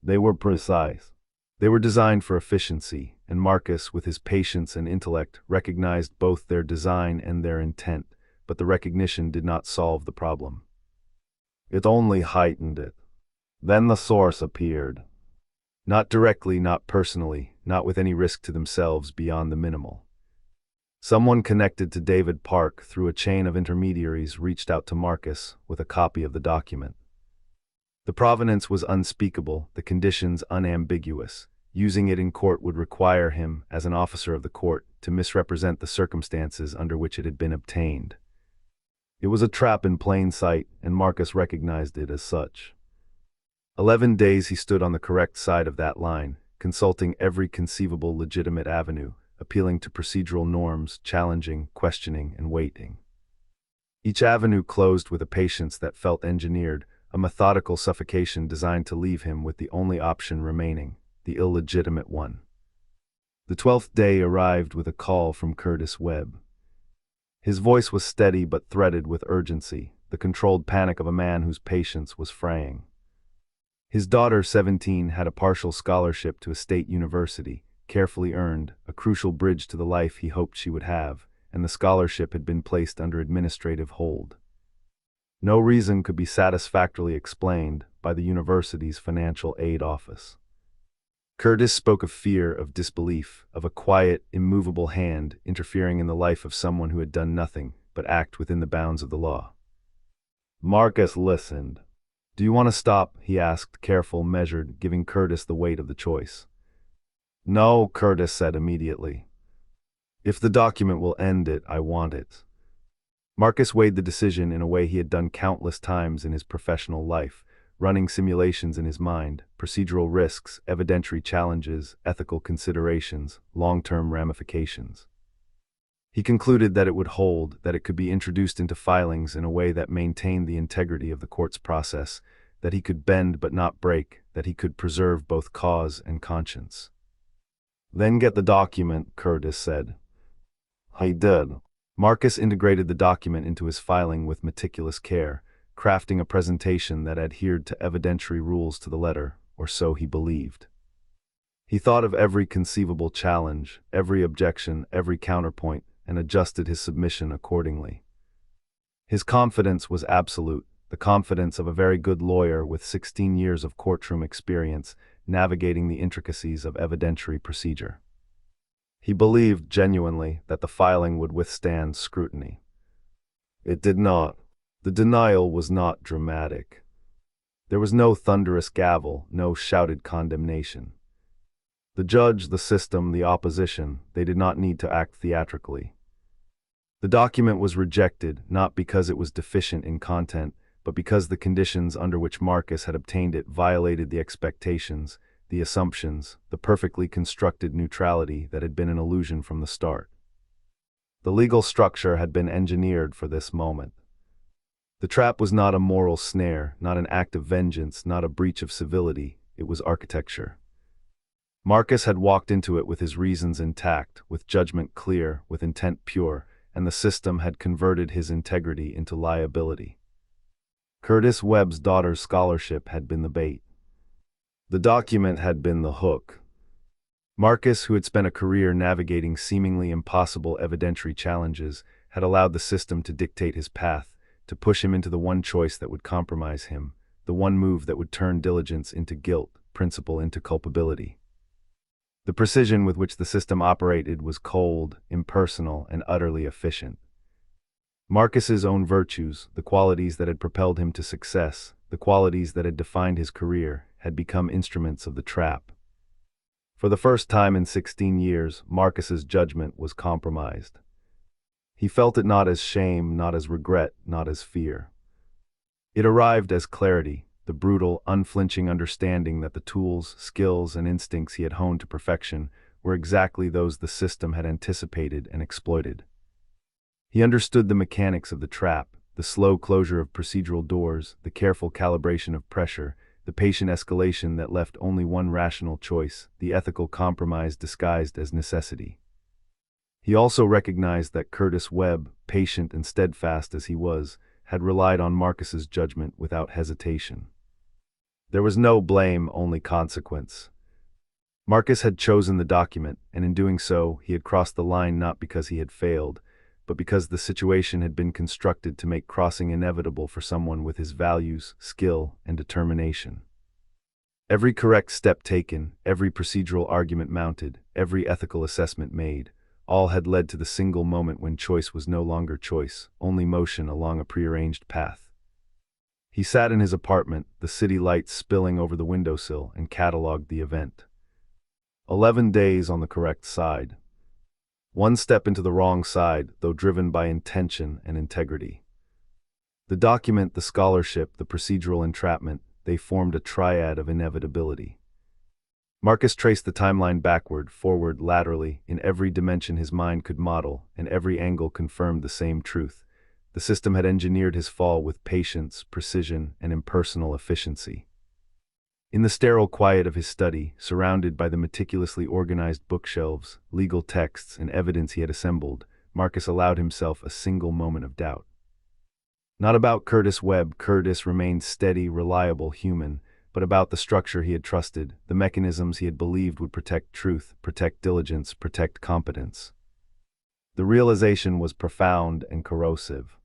They were precise. They were designed for efficiency, and Marcus, with his patience and intellect, recognized both their design and their intent, but the recognition did not solve the problem. It only heightened it. Then the source appeared. Not directly, not personally, not with any risk to themselves beyond the minimal. Someone connected to David Park through a chain of intermediaries reached out to Marcus with a copy of the document. The provenance was unspeakable, the conditions unambiguous. Using it in court would require him, as an officer of the court, to misrepresent the circumstances under which it had been obtained. It was a trap in plain sight, and Marcus recognized it as such. 11 days he stood on the correct side of that line, consulting every conceivable legitimate avenue, appealing to procedural norms, challenging, questioning, and waiting. Each avenue closed with a patience that felt engineered, a methodical suffocation designed to leave him with the only option remaining, the illegitimate one. The 12th day arrived with a call from Curtis Webb. His voice was steady but threaded with urgency, the controlled panic of a man whose patience was fraying. His daughter, 17, had a partial scholarship to a state university, carefully earned, a crucial bridge to the life he hoped she would have, and the scholarship had been placed under administrative hold. No reason could be satisfactorily explained by the university's financial aid office. Curtis spoke of fear, of disbelief, of a quiet, immovable hand interfering in the life of someone who had done nothing but act within the bounds of the law. Marcus listened. "Do you want to stop?" he asked, careful, measured, giving Curtis the weight of the choice. "No," Curtis said immediately. "If the document will end it, I want it." Marcus weighed the decision in a way he had done countless times in his professional life, running simulations in his mind, procedural risks, evidentiary challenges, ethical considerations, long-term ramifications. He concluded that it would hold, that it could be introduced into filings in a way that maintained the integrity of the court's process, that he could bend but not break, that he could preserve both cause and conscience. "Then get the document," Curtis said. "I did." Marcus integrated the document into his filing with meticulous care, crafting a presentation that adhered to evidentiary rules to the letter, or so he believed. He thought of every conceivable challenge, every objection, every counterpoint, and adjusted his submission accordingly. His confidence was absolute, the confidence of a very good lawyer with 16 years of courtroom experience, navigating the intricacies of evidentiary procedure. He believed genuinely that the filing would withstand scrutiny. It did not. The denial was not dramatic. There was no thunderous gavel, no shouted condemnation. The judge, the system, the opposition, they did not need to act theatrically. The document was rejected, not because it was deficient in content, but because the conditions under which Marcus had obtained it violated the expectations, the assumptions, the perfectly constructed neutrality that had been an illusion from the start. The legal structure had been engineered for this moment. The trap was not a moral snare, not an act of vengeance, not a breach of civility, it was architecture. Marcus had walked into it with his reasons intact, with judgment clear, with intent pure, and the system had converted his integrity into liability. Curtis Webb's daughter's scholarship had been the bait. The document had been the hook. Marcus, who had spent a career navigating seemingly impossible evidentiary challenges, had allowed the system to dictate his path, to push him into the one choice that would compromise him, the one move that would turn diligence into guilt, principle into culpability. The precision with which the system operated was cold, impersonal, and utterly efficient. Marcus's own virtues, the qualities that had propelled him to success, the qualities that had defined his career, had become instruments of the trap. For the first time in 16 years, Marcus's judgment was compromised. He felt it not as shame, not as regret, not as fear. It arrived as clarity, the brutal, unflinching understanding that the tools, skills, and instincts he had honed to perfection were exactly those the system had anticipated and exploited. He understood the mechanics of the trap, the slow closure of procedural doors, the careful calibration of pressure, the patient escalation that left only one rational choice, the ethical compromise disguised as necessity. He also recognized that Curtis Webb, patient and steadfast as he was, had relied on Marcus's judgment without hesitation. There was no blame, only consequence. Marcus had chosen the document, and in doing so, he had crossed the line not because he had failed, but because the situation had been constructed to make crossing inevitable for someone with his values, skill, and determination. Every correct step taken, every procedural argument mounted, every ethical assessment made, all had led to the single moment when choice was no longer choice, only motion along a prearranged path. He sat in his apartment, the city lights spilling over the windowsill, and catalogued the event. 11 days on the correct side. One step into the wrong side, though driven by intention and integrity. The document, the scholarship, the procedural entrapment, they formed a triad of inevitability. Marcus traced the timeline backward, forward, laterally, in every dimension his mind could model, and every angle confirmed the same truth. The system had engineered his fall with patience, precision, and impersonal efficiency. In the sterile quiet of his study, surrounded by the meticulously organized bookshelves, legal texts, and evidence he had assembled, Marcus allowed himself a single moment of doubt. Not about Curtis Webb. Curtis remained steady, reliable, human, but about the structure he had trusted, the mechanisms he had believed would protect truth, protect diligence, protect competence. The realization was profound and corrosive.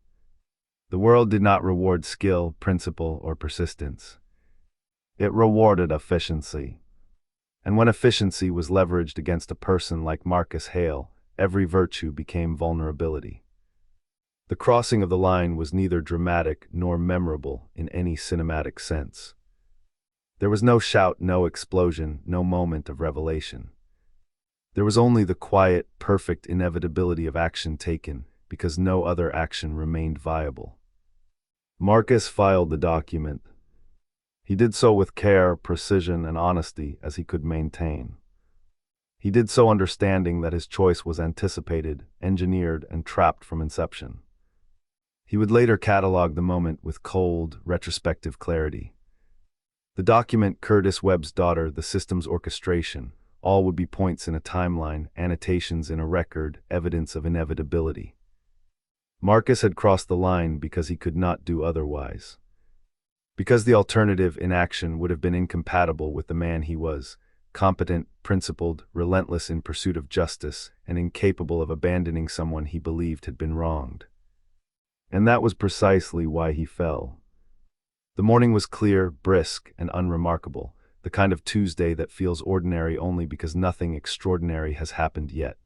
The world did not reward skill, principle, or persistence. It rewarded efficiency. And when efficiency was leveraged against a person like Marcus Hale, every virtue became vulnerability. The crossing of the line was neither dramatic nor memorable in any cinematic sense. There was no shout, no explosion, no moment of revelation. There was only the quiet, perfect inevitability of action taken because no other action remained viable. Marcus filed the document. He did so with care, precision, and honesty as he could maintain. He did so understanding that his choice was anticipated, engineered, and trapped from inception. He would later catalog the moment with cold, retrospective clarity. The document, Curtis Webb's daughter, the system's orchestration, all would be points in a timeline, annotations in a record, evidence of inevitability. Marcus had crossed the line because he could not do otherwise. Because the alternative, inaction, would have been incompatible with the man he was, competent, principled, relentless in pursuit of justice, and incapable of abandoning someone he believed had been wronged. And that was precisely why he fell. The morning was clear, brisk, and unremarkable, the kind of Tuesday that feels ordinary only because nothing extraordinary has happened yet.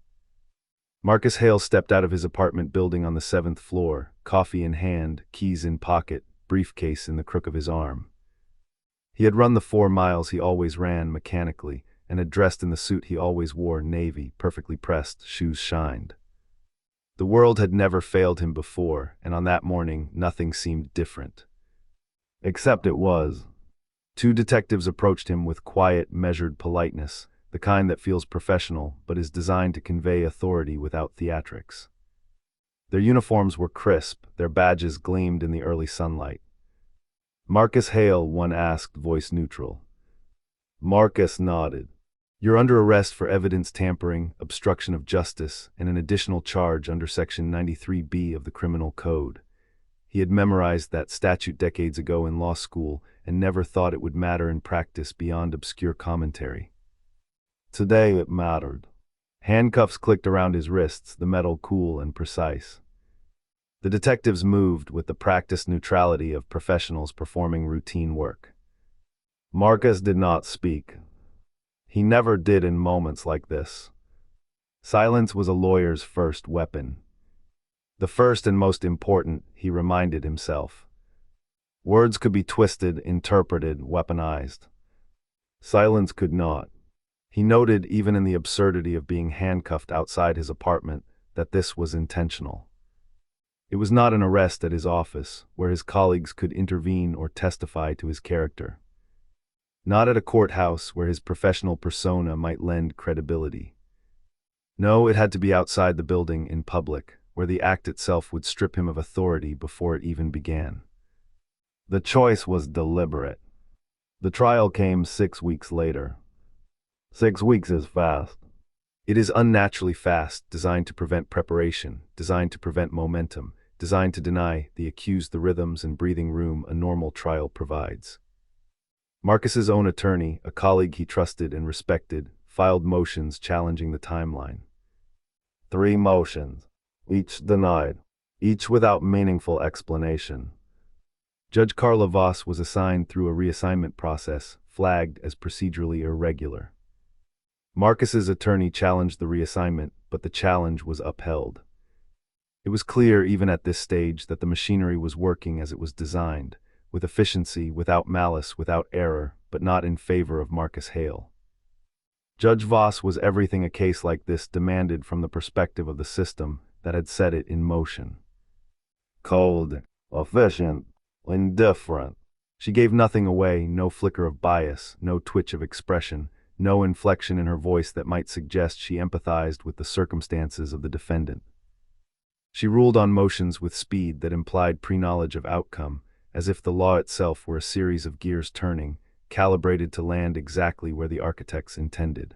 Marcus Hale stepped out of his apartment building on the 7th floor, coffee in hand, keys in pocket, briefcase in the crook of his arm. He had run the 4 miles he always ran mechanically, and had dressed in the suit he always wore, navy, perfectly pressed, shoes shined. The world had never failed him before, and on that morning nothing seemed different. Except it was. 2 detectives approached him with quiet, measured politeness, the kind that feels professional but is designed to convey authority without theatrics. Their uniforms were crisp, their badges gleamed in the early sunlight. "Marcus Hale," one asked, voice neutral. Marcus nodded. "You're under arrest for evidence tampering, obstruction of justice, and an additional charge under Section 93B of the Criminal Code." He had memorized that statute decades ago in law school and never thought it would matter in practice beyond obscure commentary. Today it mattered. Handcuffs clicked around his wrists, the metal cool and precise. The detectives moved with the practiced neutrality of professionals performing routine work. Marcus did not speak. He never did in moments like this. Silence was a lawyer's first weapon. The first and most important, he reminded himself. Words could be twisted, interpreted, weaponized. Silence could not. He noted, even in the absurdity of being handcuffed outside his apartment, that this was intentional. It was not an arrest at his office, where his colleagues could intervene or testify to his character. Not at a courthouse, where his professional persona might lend credibility. No, it had to be outside the building, in public, where the act itself would strip him of authority before it even began. The choice was deliberate. The trial came 6 weeks later. 6 weeks is fast. It is unnaturally fast, designed to prevent preparation, designed to prevent momentum, designed to deny the accused the rhythms and breathing room a normal trial provides. Marcus's own attorney, a colleague he trusted and respected, filed motions challenging the timeline. 3 motions, each denied, each without meaningful explanation. Judge Carla Voss was assigned through a reassignment process, flagged as procedurally irregular. Marcus's attorney challenged the reassignment, but the challenge was upheld. It was clear even at this stage that the machinery was working as it was designed, with efficiency, without malice, without error, but not in favor of Marcus Hale. Judge Voss was everything a case like this demanded from the perspective of the system that had set it in motion. Cold, efficient, indifferent. She gave nothing away, no flicker of bias, no twitch of expression, no inflection in her voice that might suggest she empathized with the circumstances of the defendant. She ruled on motions with speed that implied pre-knowledge of outcome, as if the law itself were a series of gears turning, calibrated to land exactly where the architects intended.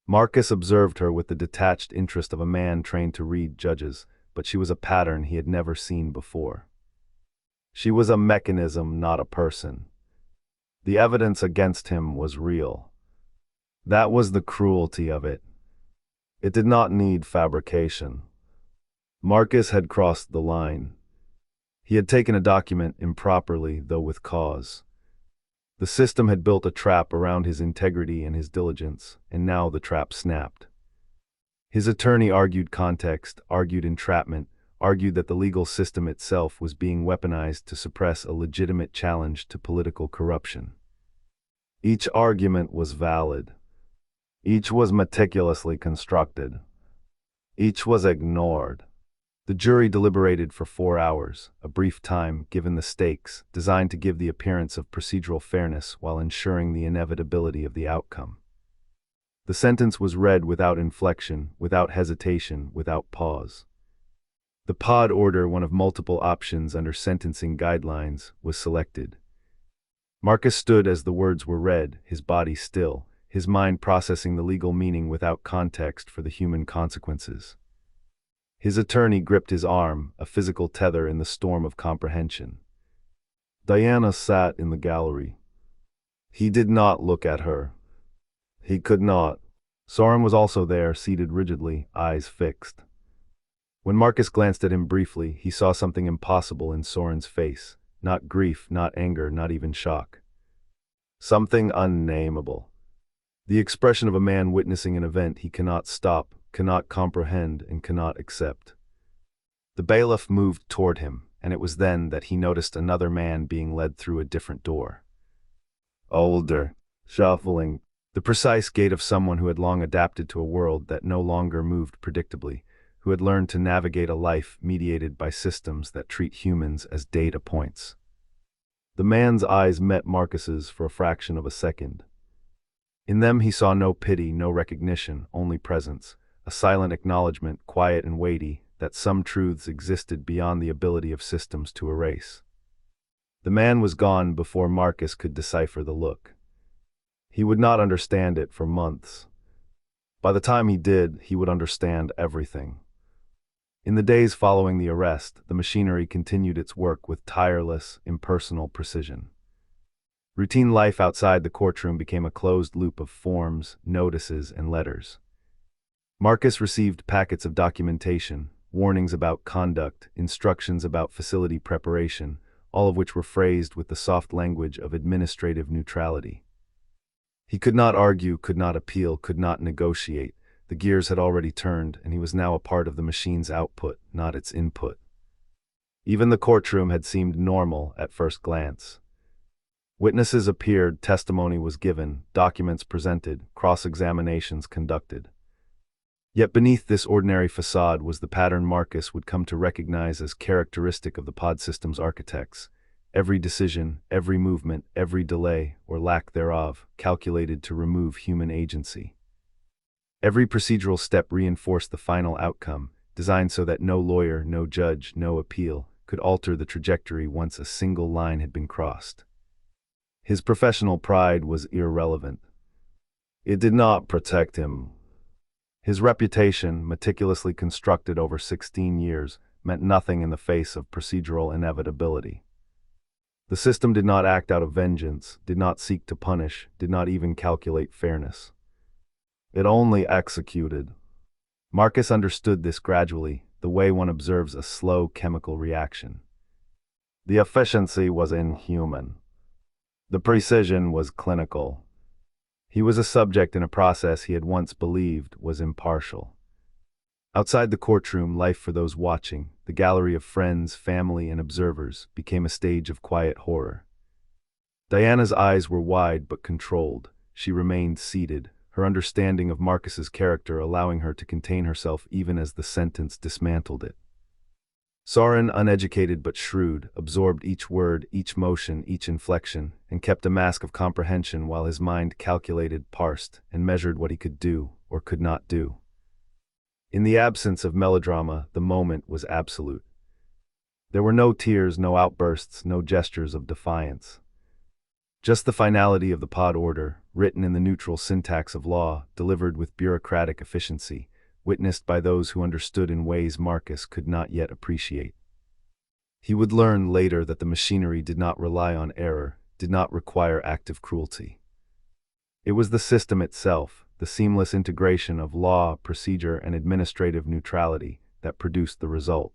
Marcus observed her with the detached interest of a man trained to read judges, but she was a pattern he had never seen before. She was a mechanism, not a person. The evidence against him was real. That was the cruelty of it. It did not need fabrication. Marcus had crossed the line. He had taken a document improperly, though with cause. The system had built a trap around his integrity and his diligence, and now the trap snapped. His attorney argued context, argued entrapment, argued that the legal system itself was being weaponized to suppress a legitimate challenge to political corruption. Each argument was valid. Each was meticulously constructed. Each was ignored. The jury deliberated for 4 hours, a brief time given the stakes, designed to give the appearance of procedural fairness while ensuring the inevitability of the outcome. The sentence was read without inflection, without hesitation, without pause. The pod order, one of multiple options under sentencing guidelines, was selected. Marcus stood as the words were read, his body still, his mind processing the legal meaning without context for the human consequences. His attorney gripped his arm, a physical tether in the storm of comprehension. Diana sat in the gallery. He did not look at her. He could not. Soren was also there, seated rigidly, eyes fixed. When Marcus glanced at him briefly, he saw something impossible in Soren's face. Not grief, not anger, not even shock. Something unnameable. The expression of a man witnessing an event he cannot stop, cannot comprehend, and cannot accept. The bailiff moved toward him, and it was then that he noticed another man being led through a different door. Older, shuffling, the precise gait of someone who had long adapted to a world that no longer moved predictably, who had learned to navigate a life mediated by systems that treat humans as data points. The man's eyes met Marcus's for a fraction of a second. In them he saw no pity, no recognition, only presence, a silent acknowledgement, quiet and weighty, that some truths existed beyond the ability of systems to erase. The man was gone before Marcus could decipher the look. He would not understand it for months. By the time he did, he would understand everything. In the days following the arrest, the machinery continued its work with tireless, impersonal precision. Routine life outside the courtroom became a closed loop of forms, notices, and letters. Marcus received packets of documentation, warnings about conduct, instructions about facility preparation, all of which were phrased with the soft language of administrative neutrality. He could not argue, could not appeal, could not negotiate. The gears had already turned, and he was now a part of the machine's output, not its input. Even the courtroom had seemed normal at first glance. Witnesses appeared, testimony was given, documents presented, cross-examinations conducted. Yet beneath this ordinary facade was the pattern Marcus would come to recognize as characteristic of the pod system's architects. Every decision, every movement, every delay, or lack thereof, calculated to remove human agency. Every procedural step reinforced the final outcome, designed so that no lawyer, no judge, no appeal could alter the trajectory once a single line had been crossed. His professional pride was irrelevant. It did not protect him. His reputation, meticulously constructed over 16 years, meant nothing in the face of procedural inevitability. The system did not act out of vengeance, did not seek to punish, did not even calculate fairness. It only executed. Marcus understood this gradually, the way one observes a slow chemical reaction. The efficiency was inhuman. The precision was clinical. He was a subject in a process he had once believed was impartial. Outside the courtroom, life for those watching, the gallery of friends, family, and observers, became a stage of quiet horror. Diana's eyes were wide but controlled. She remained seated, her understanding of Marcus's character allowing her to contain herself even as the sentence dismantled it. Soren, uneducated but shrewd, absorbed each word, each motion, each inflection, and kept a mask of comprehension while his mind calculated, parsed, and measured what he could do or could not do. In the absence of melodrama, the moment was absolute. There were no tears, no outbursts, no gestures of defiance. Just the finality of the pod order, written in the neutral syntax of law, delivered with bureaucratic efficiency, witnessed by those who understood in ways Marcus could not yet appreciate. He would learn later that the machinery did not rely on error, did not require active cruelty. It was the system itself, the seamless integration of law, procedure, and administrative neutrality, that produced the result.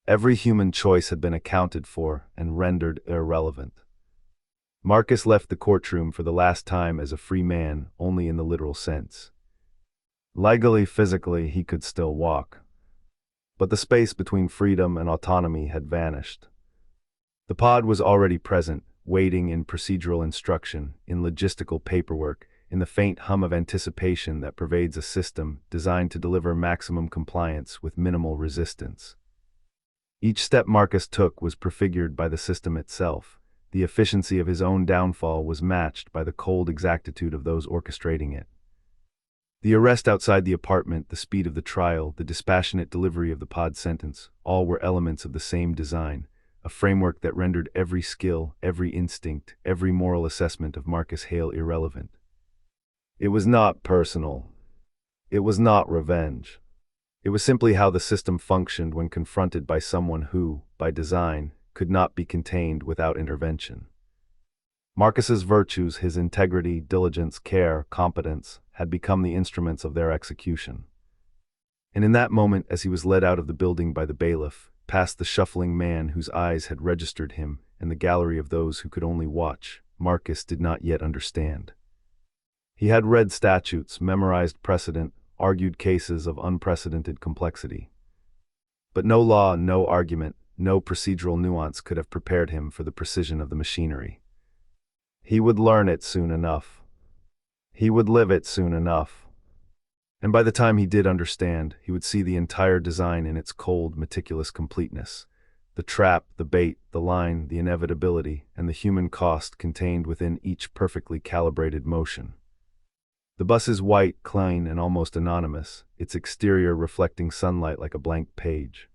Every human choice had been accounted for and rendered irrelevant. Marcus left the courtroom for the last time as a free man, only in the literal sense. Legally, physically, he could still walk. But the space between freedom and autonomy had vanished. The pod was already present, waiting in procedural instruction, in logistical paperwork, in the faint hum of anticipation that pervades a system designed to deliver maximum compliance with minimal resistance. Each step Marcus took was prefigured by the system itself. The efficiency of his own downfall was matched by the cold exactitude of those orchestrating it. The arrest outside the apartment, the speed of the trial, the dispassionate delivery of the pod sentence, all were elements of the same design, a framework that rendered every skill, every instinct, every moral assessment of Marcus Hale irrelevant. It was not personal. It was not revenge. It was simply how the system functioned when confronted by someone who, by design, could not be contained without intervention. Marcus's virtues, his integrity, diligence, care, competence, had become the instruments of their execution. And in that moment, as he was led out of the building by the bailiff, past the shuffling man whose eyes had registered him and the gallery of those who could only watch, Marcus did not yet understand. He had read statutes, memorized precedent, argued cases of unprecedented complexity. But no law, no argument, no procedural nuance could have prepared him for the precision of the machinery. He would learn it soon enough. He would live it soon enough. And by the time he did understand, he would see the entire design in its cold, meticulous completeness. The trap, the bait, the line, the inevitability, and the human cost contained within each perfectly calibrated motion. The bus is white, clean, and almost anonymous, its exterior reflecting sunlight like a blank page.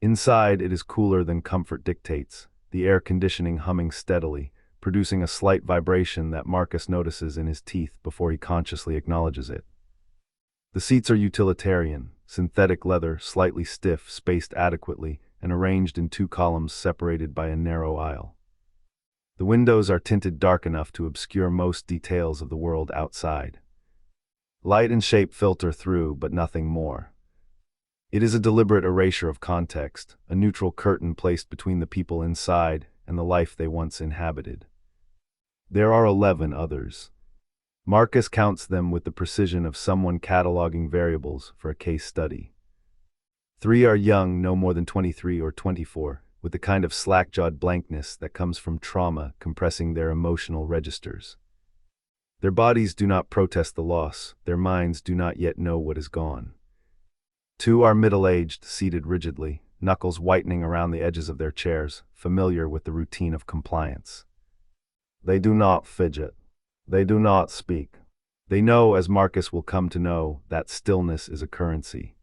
Inside, it is cooler than comfort dictates, the air conditioning humming steadily, producing a slight vibration that Marcus notices in his teeth before he consciously acknowledges it. The seats are utilitarian, synthetic leather, slightly stiff, spaced adequately, and arranged in two columns separated by a narrow aisle. The windows are tinted dark enough to obscure most details of the world outside. Light and shape filter through, but nothing more. It is a deliberate erasure of context, a neutral curtain placed between the people inside and the life they once inhabited. There are 11 others. Marcus counts them with the precision of someone cataloging variables for a case study. 3 are young, no more than 23 or 24, with the kind of slack-jawed blankness that comes from trauma compressing their emotional registers. Their bodies do not protest the loss, their minds do not yet know what is gone. 2 are middle-aged, seated rigidly, knuckles whitening around the edges of their chairs, familiar with the routine of compliance. They do not fidget. They do not speak. They know, as Marcus will come to know, that stillness is a currency.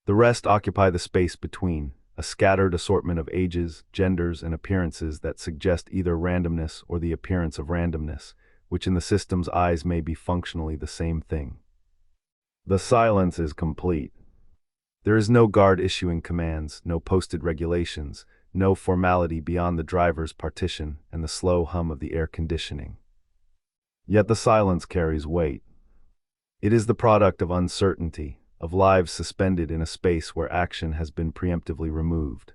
The rest occupy the space between, a scattered assortment of ages, genders, and appearances that suggest either randomness or the appearance of randomness, which in the system's eyes may be functionally the same thing. The silence is complete. There is no guard issuing commands, no posted regulations, no formality beyond the driver's partition and the slow hum of the air conditioning. Yet the silence carries weight. It is the product of uncertainty, of lives suspended in a space where action has been preemptively removed.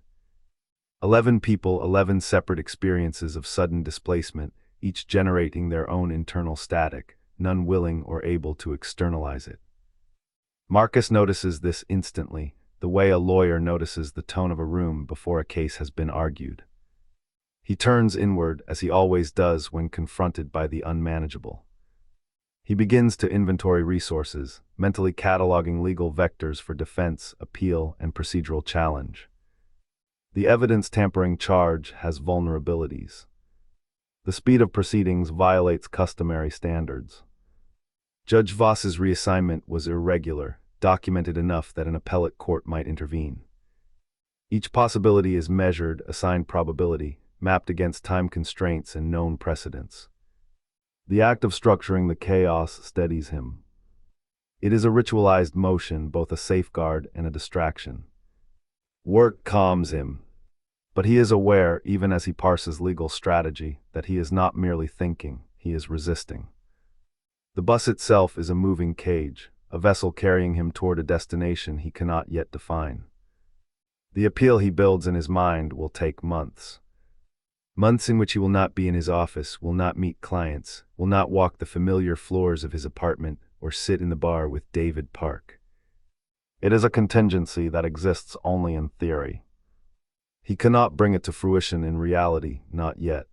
11 people, 11 separate experiences of sudden displacement, each generating their own internal static, none willing or able to externalize it. Marcus notices this instantly, the way a lawyer notices the tone of a room before a case has been argued. He turns inward, as he always does when confronted by the unmanageable. He begins to inventory resources, mentally cataloging legal vectors for defense, appeal, and procedural challenge. The evidence tampering charge has vulnerabilities. The speed of proceedings violates customary standards. Judge Voss's reassignment was irregular, documented enough that an appellate court might intervene. Each possibility is measured, assigned probability, mapped against time constraints and known precedents. The act of structuring the chaos steadies him. It is a ritualized motion, both a safeguard and a distraction. Work calms him, but he is aware, even as he parses legal strategy, that he is not merely thinking, he is resisting. The bus itself is a moving cage, a vessel carrying him toward a destination he cannot yet define. The appeal he builds in his mind will take months. Months in which he will not be in his office, will not meet clients, will not walk the familiar floors of his apartment, or sit in the bar with David Park. It is a contingency that exists only in theory. He cannot bring it to fruition in reality, not yet.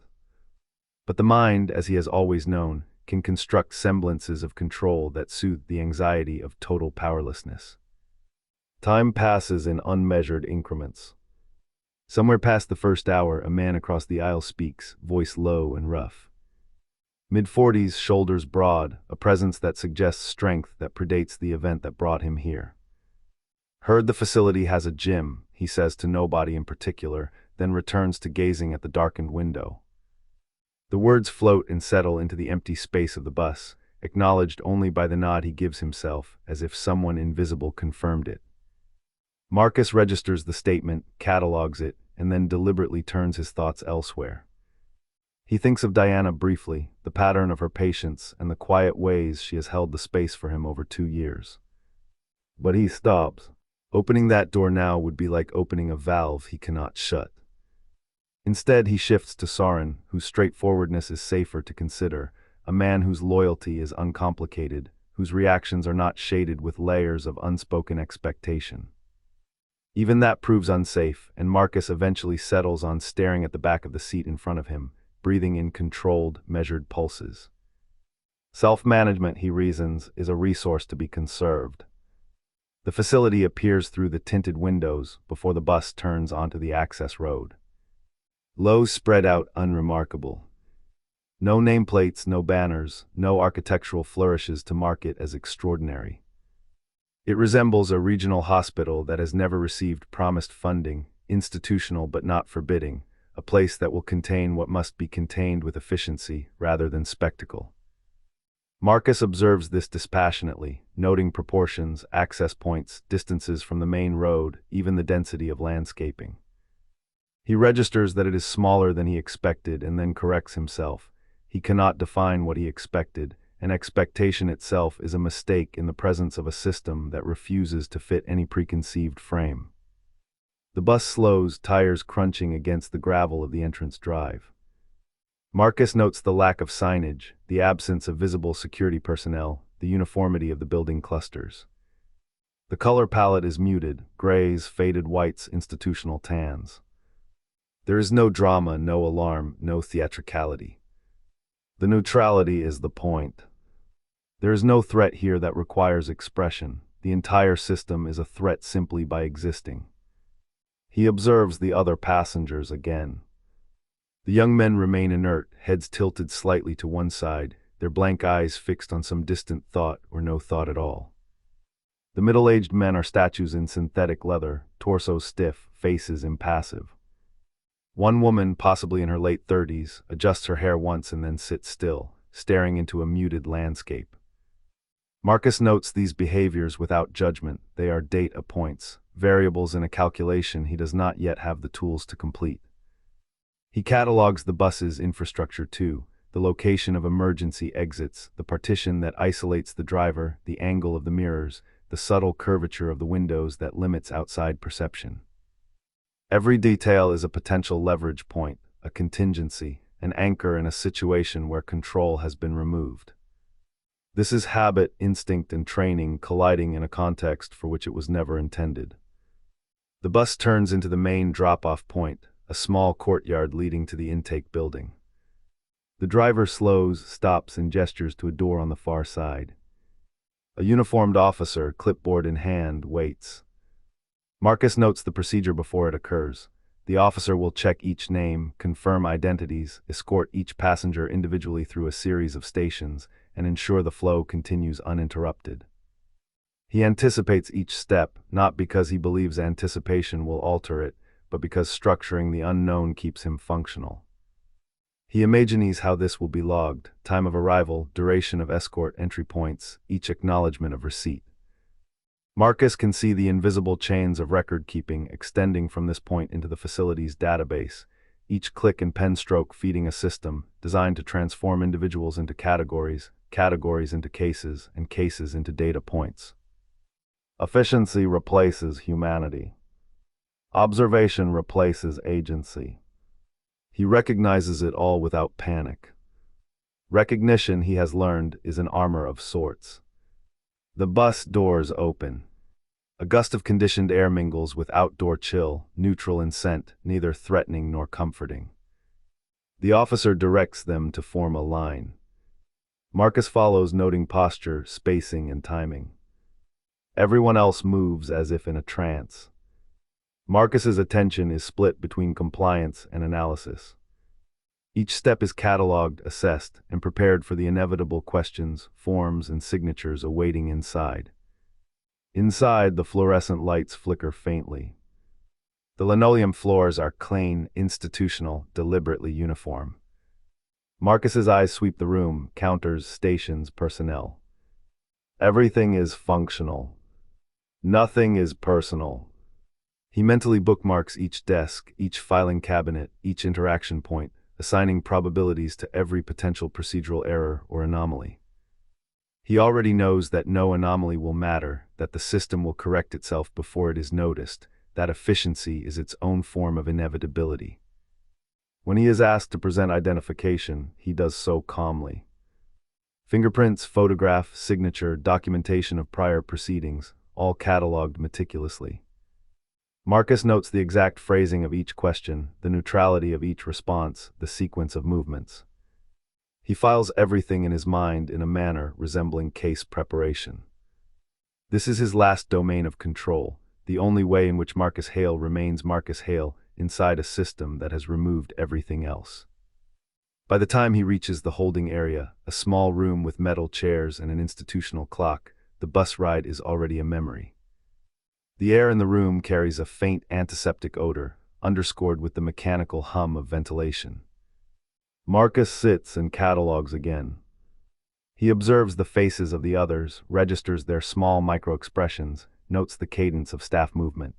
But the mind, as he has always known, can construct semblances of control that soothe the anxiety of total powerlessness. Time passes in unmeasured increments. Somewhere past the first hour, a man across the aisle speaks, voice low and rough. Mid-40s, shoulders broad, a presence that suggests strength that predates the event that brought him here. Heard the facility has a gym, he says to nobody in particular, then returns to gazing at the darkened window. The words float and settle into the empty space of the bus, acknowledged only by the nod he gives himself, as if someone invisible confirmed it. Marcus registers the statement, catalogs it, and then deliberately turns his thoughts elsewhere. He thinks of Diana briefly, the pattern of her patience, and the quiet ways she has held the space for him over 2 years. But he stops. Opening that door now would be like opening a valve he cannot shut. Instead, he shifts to Soren, whose straightforwardness is safer to consider, a man whose loyalty is uncomplicated, whose reactions are not shaded with layers of unspoken expectation. Even that proves unsafe, and Marcus eventually settles on staring at the back of the seat in front of him, breathing in controlled, measured pulses. Self-management, he reasons, is a resource to be conserved. The facility appears through the tinted windows before the bus turns onto the access road. Low, spread out, unremarkable. No nameplates, no banners, no architectural flourishes to mark it as extraordinary. It resembles a regional hospital that has never received promised funding, institutional but not forbidding, a place that will contain what must be contained with efficiency rather than spectacle. Marcus observes this dispassionately, noting proportions, access points, distances from the main road, even the density of landscaping. He registers that it is smaller than he expected and then corrects himself. He cannot define what he expected, and expectation itself is a mistake in the presence of a system that refuses to fit any preconceived frame. The bus slows, tires crunching against the gravel of the entrance drive. Marcus notes the lack of signage, the absence of visible security personnel, the uniformity of the building clusters. The color palette is muted, grays, faded whites, institutional tans. There is no drama, no alarm, no theatricality. The neutrality is the point. There is no threat here that requires expression. The entire system is a threat simply by existing. He observes the other passengers again. The young men remain inert, heads tilted slightly to one side, their blank eyes fixed on some distant thought or no thought at all. The middle-aged men are statues in synthetic leather, torsos stiff, faces impassive. One woman, possibly in her late 30s, adjusts her hair once and then sits still, staring into a muted landscape. Marcus notes these behaviors without judgment. They are data points, variables in a calculation he does not yet have the tools to complete. He catalogs the bus's infrastructure too, the location of emergency exits, the partition that isolates the driver, the angle of the mirrors, the subtle curvature of the windows that limits outside perception. Every detail is a potential leverage point, a contingency, an anchor in a situation where control has been removed. This is habit, instinct, and training colliding in a context for which it was never intended. The bus turns into the main drop-off point, a small courtyard leading to the intake building. The driver slows, stops, and gestures to a door on the far side. A uniformed officer, clipboard in hand, waits. Marcus notes the procedure before it occurs. The officer will check each name, confirm identities, escort each passenger individually through a series of stations, and ensure the flow continues uninterrupted. He anticipates each step, not because he believes anticipation will alter it, but because structuring the unknown keeps him functional. He imagines how this will be logged: time of arrival, duration of escort, entry points, each acknowledgement of receipt. Marcus can see the invisible chains of record-keeping extending from this point into the facility's database, each click and pen stroke feeding a system designed to transform individuals into categories, categories into cases, and cases into data points. Efficiency replaces humanity. Observation replaces agency. He recognizes it all without panic. Recognition, he has learned, is an armor of sorts. The bus doors open. A gust of conditioned air mingles with outdoor chill, neutral in scent, neither threatening nor comforting. The officer directs them to form a line. Marcus follows, noting posture, spacing, and timing. Everyone else moves as if in a trance. Marcus's attention is split between compliance and analysis. Each step is catalogued, assessed, and prepared for the inevitable questions, forms, and signatures awaiting inside. Inside, the fluorescent lights flicker faintly. The linoleum floors are clean, institutional, deliberately uniform. Marcus's eyes sweep the room, counters, stations, personnel. Everything is functional. Nothing is personal. He mentally bookmarks each desk, each filing cabinet, each interaction point, assigning probabilities to every potential procedural error or anomaly. He already knows that no anomaly will matter, that the system will correct itself before it is noticed, that efficiency is its own form of inevitability. When he is asked to present identification, he does so calmly. Fingerprints, photograph, signature, documentation of prior proceedings, all catalogued meticulously. Marcus notes the exact phrasing of each question, the neutrality of each response, the sequence of movements. He files everything in his mind in a manner resembling case preparation. This is his last domain of control, the only way in which Marcus Hale remains Marcus Hale inside a system that has removed everything else. By the time he reaches the holding area, a small room with metal chairs and an institutional clock, the bus ride is already a memory. The air in the room carries a faint antiseptic odor, underscored with the mechanical hum of ventilation. Marcus sits and catalogs again. He observes the faces of the others, registers their small micro-expressions, notes the cadence of staff movement.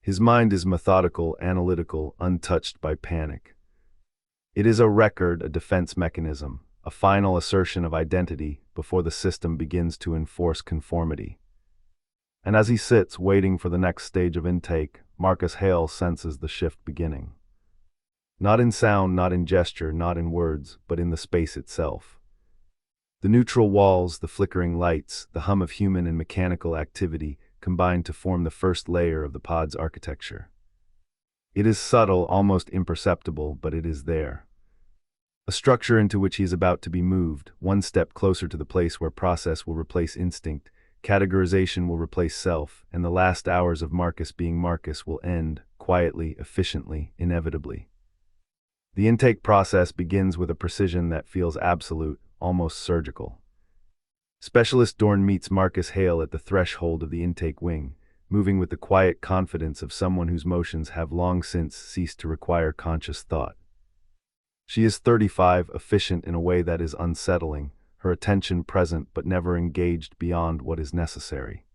His mind is methodical, analytical, untouched by panic. It is a record, a defense mechanism, a final assertion of identity before the system begins to enforce conformity. And as he sits, waiting for the next stage of intake, Marcus Hale senses the shift beginning. Not in sound, not in gesture, not in words, but in the space itself. The neutral walls, the flickering lights, the hum of human and mechanical activity combine to form the first layer of the pod's architecture. It is subtle, almost imperceptible, but it is there. A structure into which he is about to be moved, one step closer to the place where process will replace instinct, categorization will replace self, and the last hours of Marcus being Marcus will end, quietly, efficiently, inevitably. The intake process begins with a precision that feels absolute, almost surgical. Specialist Dorn meets Marcus Hale at the threshold of the intake wing, moving with the quiet confidence of someone whose motions have long since ceased to require conscious thought. She is 35, efficient in a way that is unsettling, her attention present but never engaged beyond what is necessary.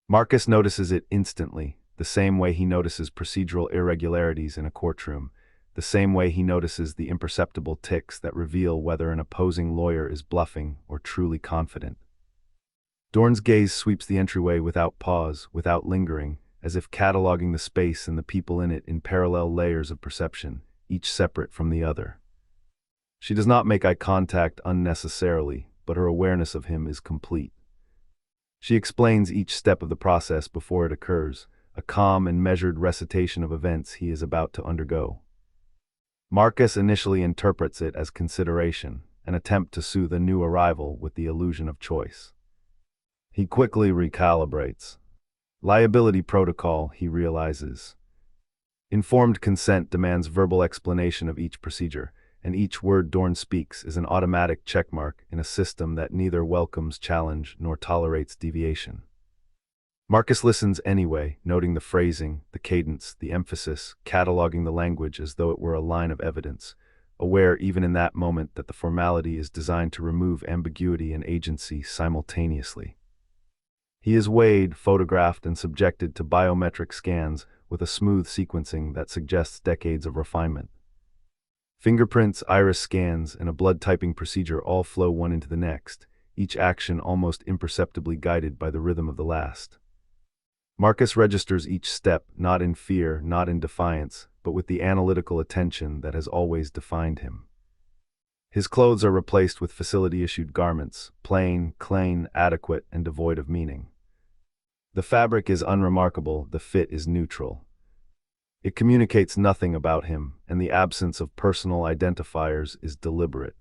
Marcus notices it instantly, the same way he notices procedural irregularities in a courtroom, the same way he notices the imperceptible tics that reveal whether an opposing lawyer is bluffing or truly confident. Dorn's gaze sweeps the entryway without pause, without lingering, as if cataloging the space and the people in it in parallel layers of perception, each separate from the other. She does not make eye contact unnecessarily, but her awareness of him is complete. She explains each step of the process before it occurs, a calm and measured recitation of events he is about to undergo. Marcus initially interprets it as consideration, an attempt to soothe a new arrival with the illusion of choice. He quickly recalibrates. Liability protocol, he realizes. Informed consent demands verbal explanation of each procedure, and each word Dorn speaks is an automatic checkmark in a system that neither welcomes challenge nor tolerates deviation. Marcus listens anyway, noting the phrasing, the cadence, the emphasis, cataloging the language as though it were a line of evidence, aware even in that moment that the formality is designed to remove ambiguity and agency simultaneously. He is weighed, photographed, and subjected to biometric scans with a smooth sequencing that suggests decades of refinement. Fingerprints, iris scans, and a blood typing procedure all flow one into the next, each action almost imperceptibly guided by the rhythm of the last. Marcus registers each step, not in fear, not in defiance, but with the analytical attention that has always defined him. His clothes are replaced with facility-issued garments, plain, clean, adequate, and devoid of meaning. The fabric is unremarkable, the fit is neutral. It communicates nothing about him, and the absence of personal identifiers is deliberate.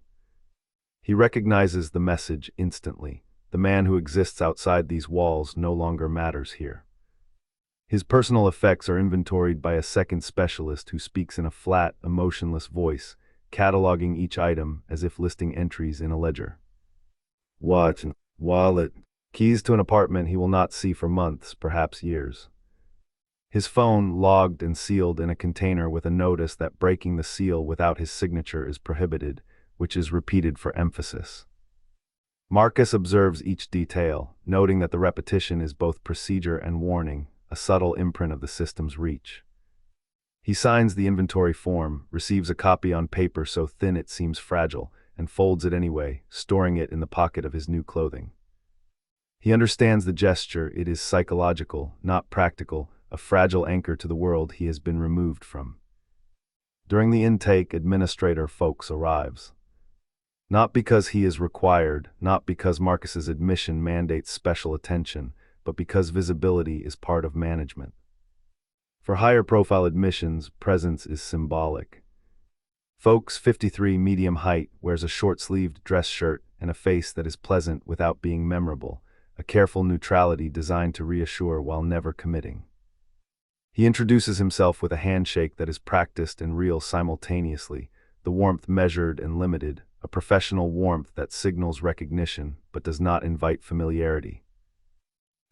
He recognizes the message instantly. The man who exists outside these walls no longer matters here. His personal effects are inventoried by a second specialist who speaks in a flat, emotionless voice, cataloging each item as if listing entries in a ledger. Watch, wallet, keys to an apartment he will not see for months, perhaps years. His phone logged and sealed in a container with a notice that breaking the seal without his signature is prohibited, which is repeated for emphasis. Marcus observes each detail, noting that the repetition is both procedure and warning, a subtle imprint of the system's reach. He signs the inventory form, receives a copy on paper so thin it seems fragile, and folds it anyway, storing it in the pocket of his new clothing. He understands the gesture. It is psychological, not practical, a fragile anchor to the world he has been removed from. During the intake, Administrator Folks arrives. Not because he is required, not because Marcus's admission mandates special attention, but because visibility is part of management. For higher-profile admissions, presence is symbolic. Folks, 53, medium height, wears a short-sleeved dress shirt and a face that is pleasant without being memorable, a careful neutrality designed to reassure while never committing. He introduces himself with a handshake that is practiced and real simultaneously, the warmth measured and limited, a professional warmth that signals recognition but does not invite familiarity.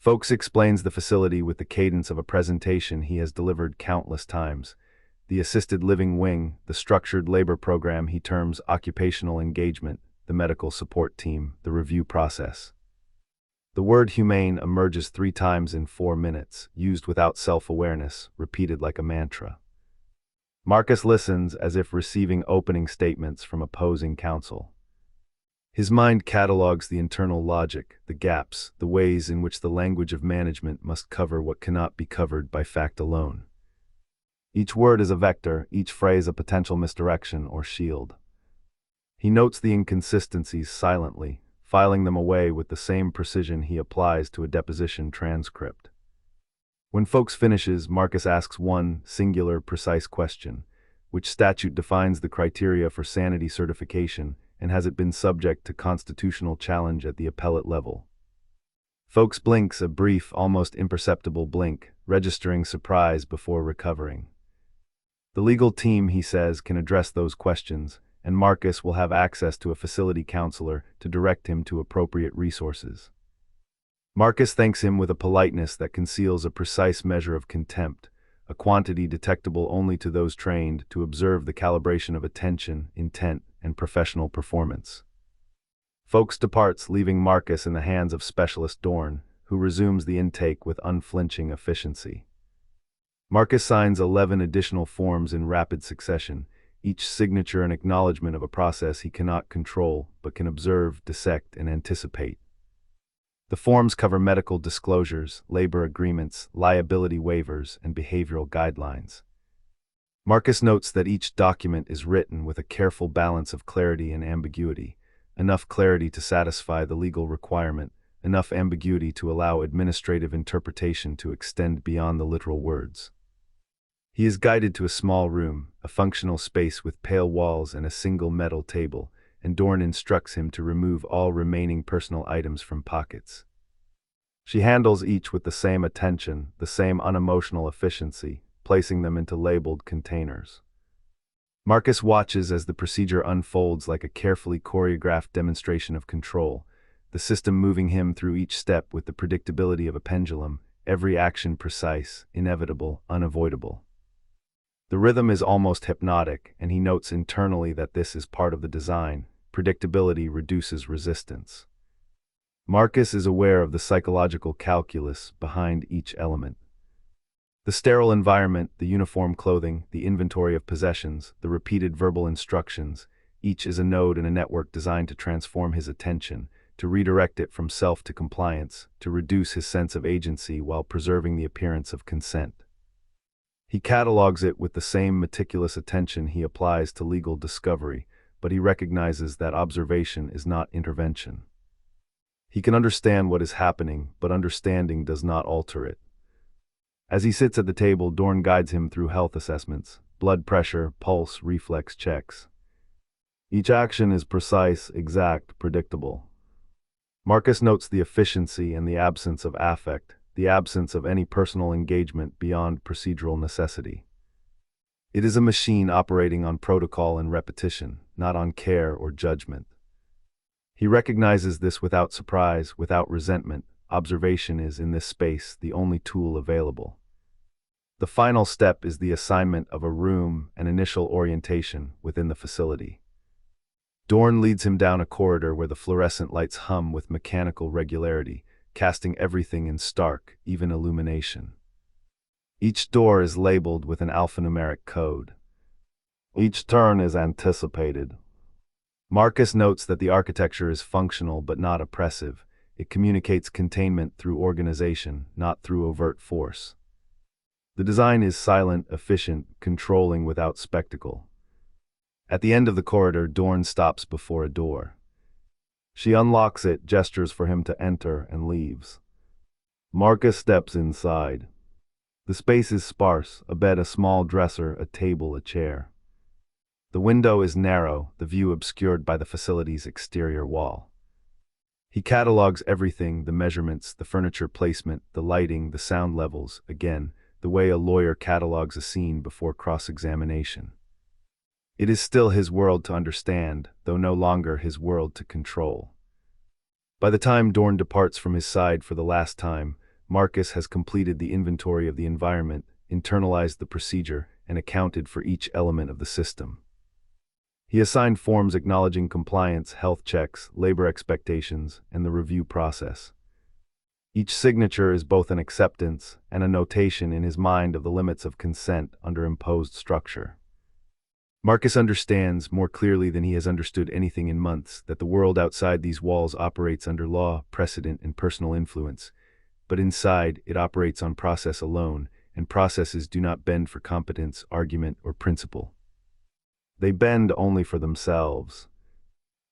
Folks explains the facility with the cadence of a presentation he has delivered countless times. The assisted living wing, the structured labor program he terms occupational engagement, the medical support team, the review process. The word humane emerges 3 times in 4 minutes, used without self-awareness, repeated like a mantra. Marcus listens as if receiving opening statements from opposing counsel. His mind catalogs the internal logic, the gaps, the ways in which the language of management must cover what cannot be covered by fact alone. Each word is a vector, each phrase a potential misdirection or shield. He notes the inconsistencies silently, filing them away with the same precision he applies to a deposition transcript. When Folks finishes, Marcus asks one singular, precise question: which statute defines the criteria for sanity certification, and has it been subject to constitutional challenge at the appellate level? Folks blinks a brief, almost imperceptible blink, registering surprise before recovering. The legal team, he says, can address those questions, and Marcus will have access to a facility counselor to direct him to appropriate resources. Marcus thanks him with a politeness that conceals a precise measure of contempt, a quantity detectable only to those trained to observe the calibration of attention, intent, and professional performance. Folks departs, leaving Marcus in the hands of Specialist Dorn, who resumes the intake with unflinching efficiency. Marcus signs 11 additional forms in rapid succession, each signature an acknowledgement of a process he cannot control but can observe, dissect, and anticipate. The forms cover medical disclosures, labor agreements, liability waivers, and behavioral guidelines. Marcus notes that each document is written with a careful balance of clarity and ambiguity, enough clarity to satisfy the legal requirement, enough ambiguity to allow administrative interpretation to extend beyond the literal words. He is guided to a small room, a functional space with pale walls and a single metal table, and Dorn instructs him to remove all remaining personal items from pockets. She handles each with the same attention, the same unemotional efficiency, placing them into labeled containers. Marcus watches as the procedure unfolds like a carefully choreographed demonstration of control, the system moving him through each step with the predictability of a pendulum, every action precise, inevitable, unavoidable. The rhythm is almost hypnotic, and he notes internally that this is part of the design. Predictability reduces resistance. Marcus is aware of the psychological calculus behind each element. The sterile environment, the uniform clothing, the inventory of possessions, the repeated verbal instructions, each is a node in a network designed to transform his attention, to redirect it from self to compliance, to reduce his sense of agency while preserving the appearance of consent. He catalogs it with the same meticulous attention he applies to legal discovery, but he recognizes that observation is not intervention. He can understand what is happening, but understanding does not alter it. As he sits at the table, Dorn guides him through health assessments, blood pressure, pulse, reflex checks. Each action is precise, exact, predictable. Marcus notes the efficiency and the absence of affect, the absence of any personal engagement beyond procedural necessity. It is a machine operating on protocol and repetition, not on care or judgment. He recognizes this without surprise, without resentment. Observation is, in this space, the only tool available. The final step is the assignment of a room and initial orientation within the facility. Dorn leads him down a corridor where the fluorescent lights hum with mechanical regularity, casting everything in stark, even illumination. Each door is labeled with an alphanumeric code. Each turn is anticipated. Marcus notes that the architecture is functional but not oppressive. It communicates containment through organization, not through overt force. The design is silent, efficient, controlling without spectacle. At the end of the corridor, Dorn stops before a door. She unlocks it, gestures for him to enter, and leaves. Marcus steps inside. The space is sparse: a bed, a small dresser, a table, a chair. The window is narrow, the view obscured by the facility's exterior wall. He catalogs everything: the measurements, the furniture placement, the lighting, the sound levels, again, the way a lawyer catalogs a scene before cross-examination. It is still his world to understand, though no longer his world to control. By the time Dorn departs from his side for the last time, Marcus has completed the inventory of the environment, internalized the procedure, and accounted for each element of the system. He assigned forms acknowledging compliance, health checks, labor expectations, and the review process. Each signature is both an acceptance and a notation in his mind of the limits of consent under imposed structure. Marcus understands, more clearly than he has understood anything in months, that the world outside these walls operates under law, precedent, and personal influence, but inside it operates on process alone, and processes do not bend for competence, argument, or principle. They bend only for themselves.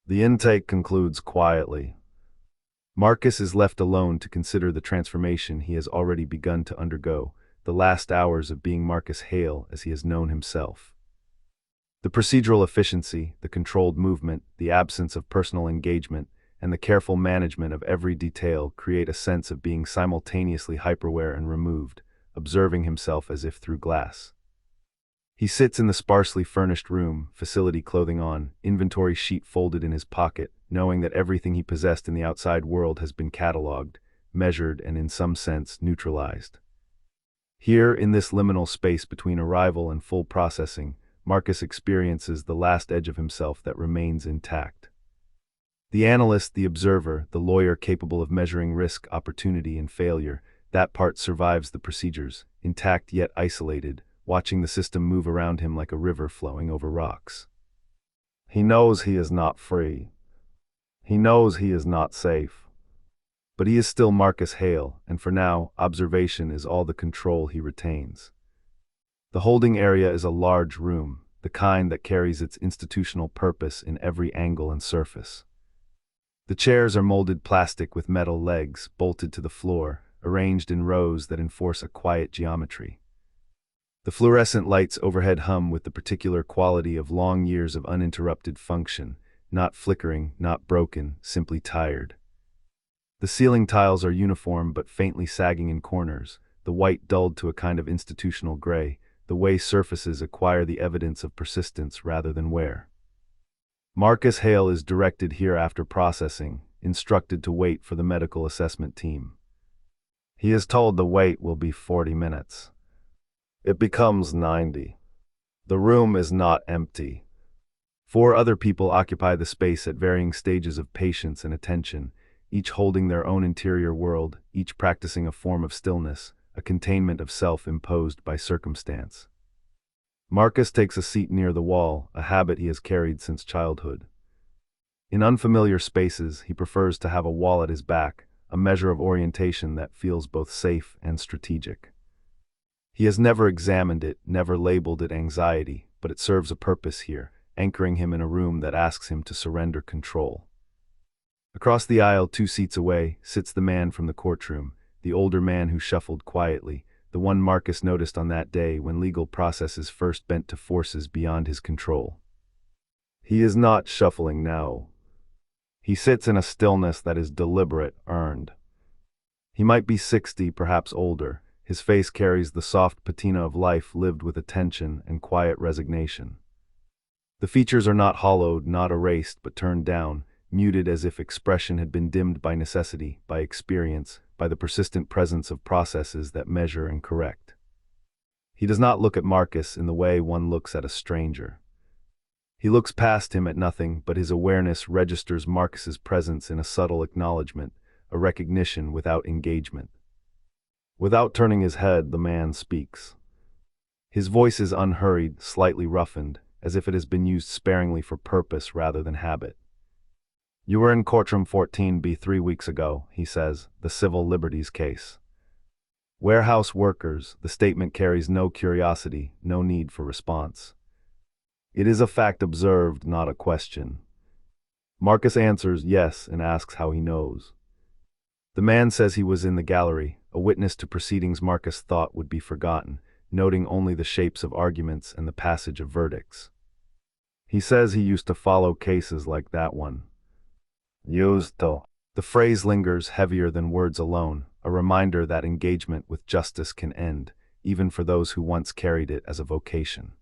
The intake concludes quietly. Marcus is left alone to consider the transformation he has already begun to undergo, the last hours of being Marcus Hale as he has known himself. The procedural efficiency, the controlled movement, the absence of personal engagement, and the careful management of every detail create a sense of being simultaneously hyperaware and removed, observing himself as if through glass. He sits in the sparsely furnished room, facility clothing on, inventory sheet folded in his pocket, knowing that everything he possessed in the outside world has been catalogued, measured, and in some sense neutralized. Here, in this liminal space between arrival and full processing, Marcus experiences the last edge of himself that remains intact. The analyst, the observer, the lawyer capable of measuring risk, opportunity, and failure, that part survives the procedures, intact yet isolated, watching the system move around him like a river flowing over rocks. He knows he is not free. He knows he is not safe. But he is still Marcus Hale, and for now, observation is all the control he retains. The holding area is a large room, the kind that carries its institutional purpose in every angle and surface. The chairs are molded plastic with metal legs, bolted to the floor, arranged in rows that enforce a quiet geometry. The fluorescent lights overhead hum with the particular quality of long years of uninterrupted function, not flickering, not broken, simply tired. The ceiling tiles are uniform but faintly sagging in corners, the white dulled to a kind of institutional gray, the way surfaces acquire the evidence of persistence rather than wear. Marcus Hale is directed here after processing, instructed to wait for the medical assessment team. He is told the wait will be 40 minutes. It becomes 90. The room is not empty. 4 other people occupy the space at varying stages of patience and attention, each holding their own interior world, each practicing a form of stillness, a containment of self imposed by circumstance. Marcus takes a seat near the wall, a habit he has carried since childhood. In unfamiliar spaces, he prefers to have a wall at his back, a measure of orientation that feels both safe and strategic. He has never examined it, never labeled it anxiety, but it serves a purpose here, anchoring him in a room that asks him to surrender control. Across the aisle, 2 seats away, sits the man from the courtroom, the older man who shuffled quietly, the one Marcus noticed on that day when legal processes first bent to forces beyond his control. He is not shuffling now. He sits in a stillness that is deliberate, earned. He might be 60, perhaps older. His face carries the soft patina of life lived with attention and quiet resignation. The features are not hollowed, not erased, but turned down, muted as if expression had been dimmed by necessity, by experience, by the persistent presence of processes that measure and correct. He does not look at Marcus in the way one looks at a stranger. He looks past him at nothing, but his awareness registers Marcus's presence in a subtle acknowledgement, a recognition without engagement. Without turning his head, the man speaks. His voice is unhurried, slightly roughened, as if it has been used sparingly for purpose rather than habit. You were in courtroom 14B 3 weeks ago, he says, the civil liberties case. Warehouse workers, the statement carries no curiosity, no need for response. It is a fact observed, not a question. Marcus answers yes and asks how he knows. The man says he was in the gallery, a witness to proceedings Marcus thought would be forgotten, noting only the shapes of arguments and the passage of verdicts. He says he used to follow cases like that one. Used to. The phrase lingers heavier than words alone, a reminder that engagement with justice can end, even for those who once carried it as a vocation.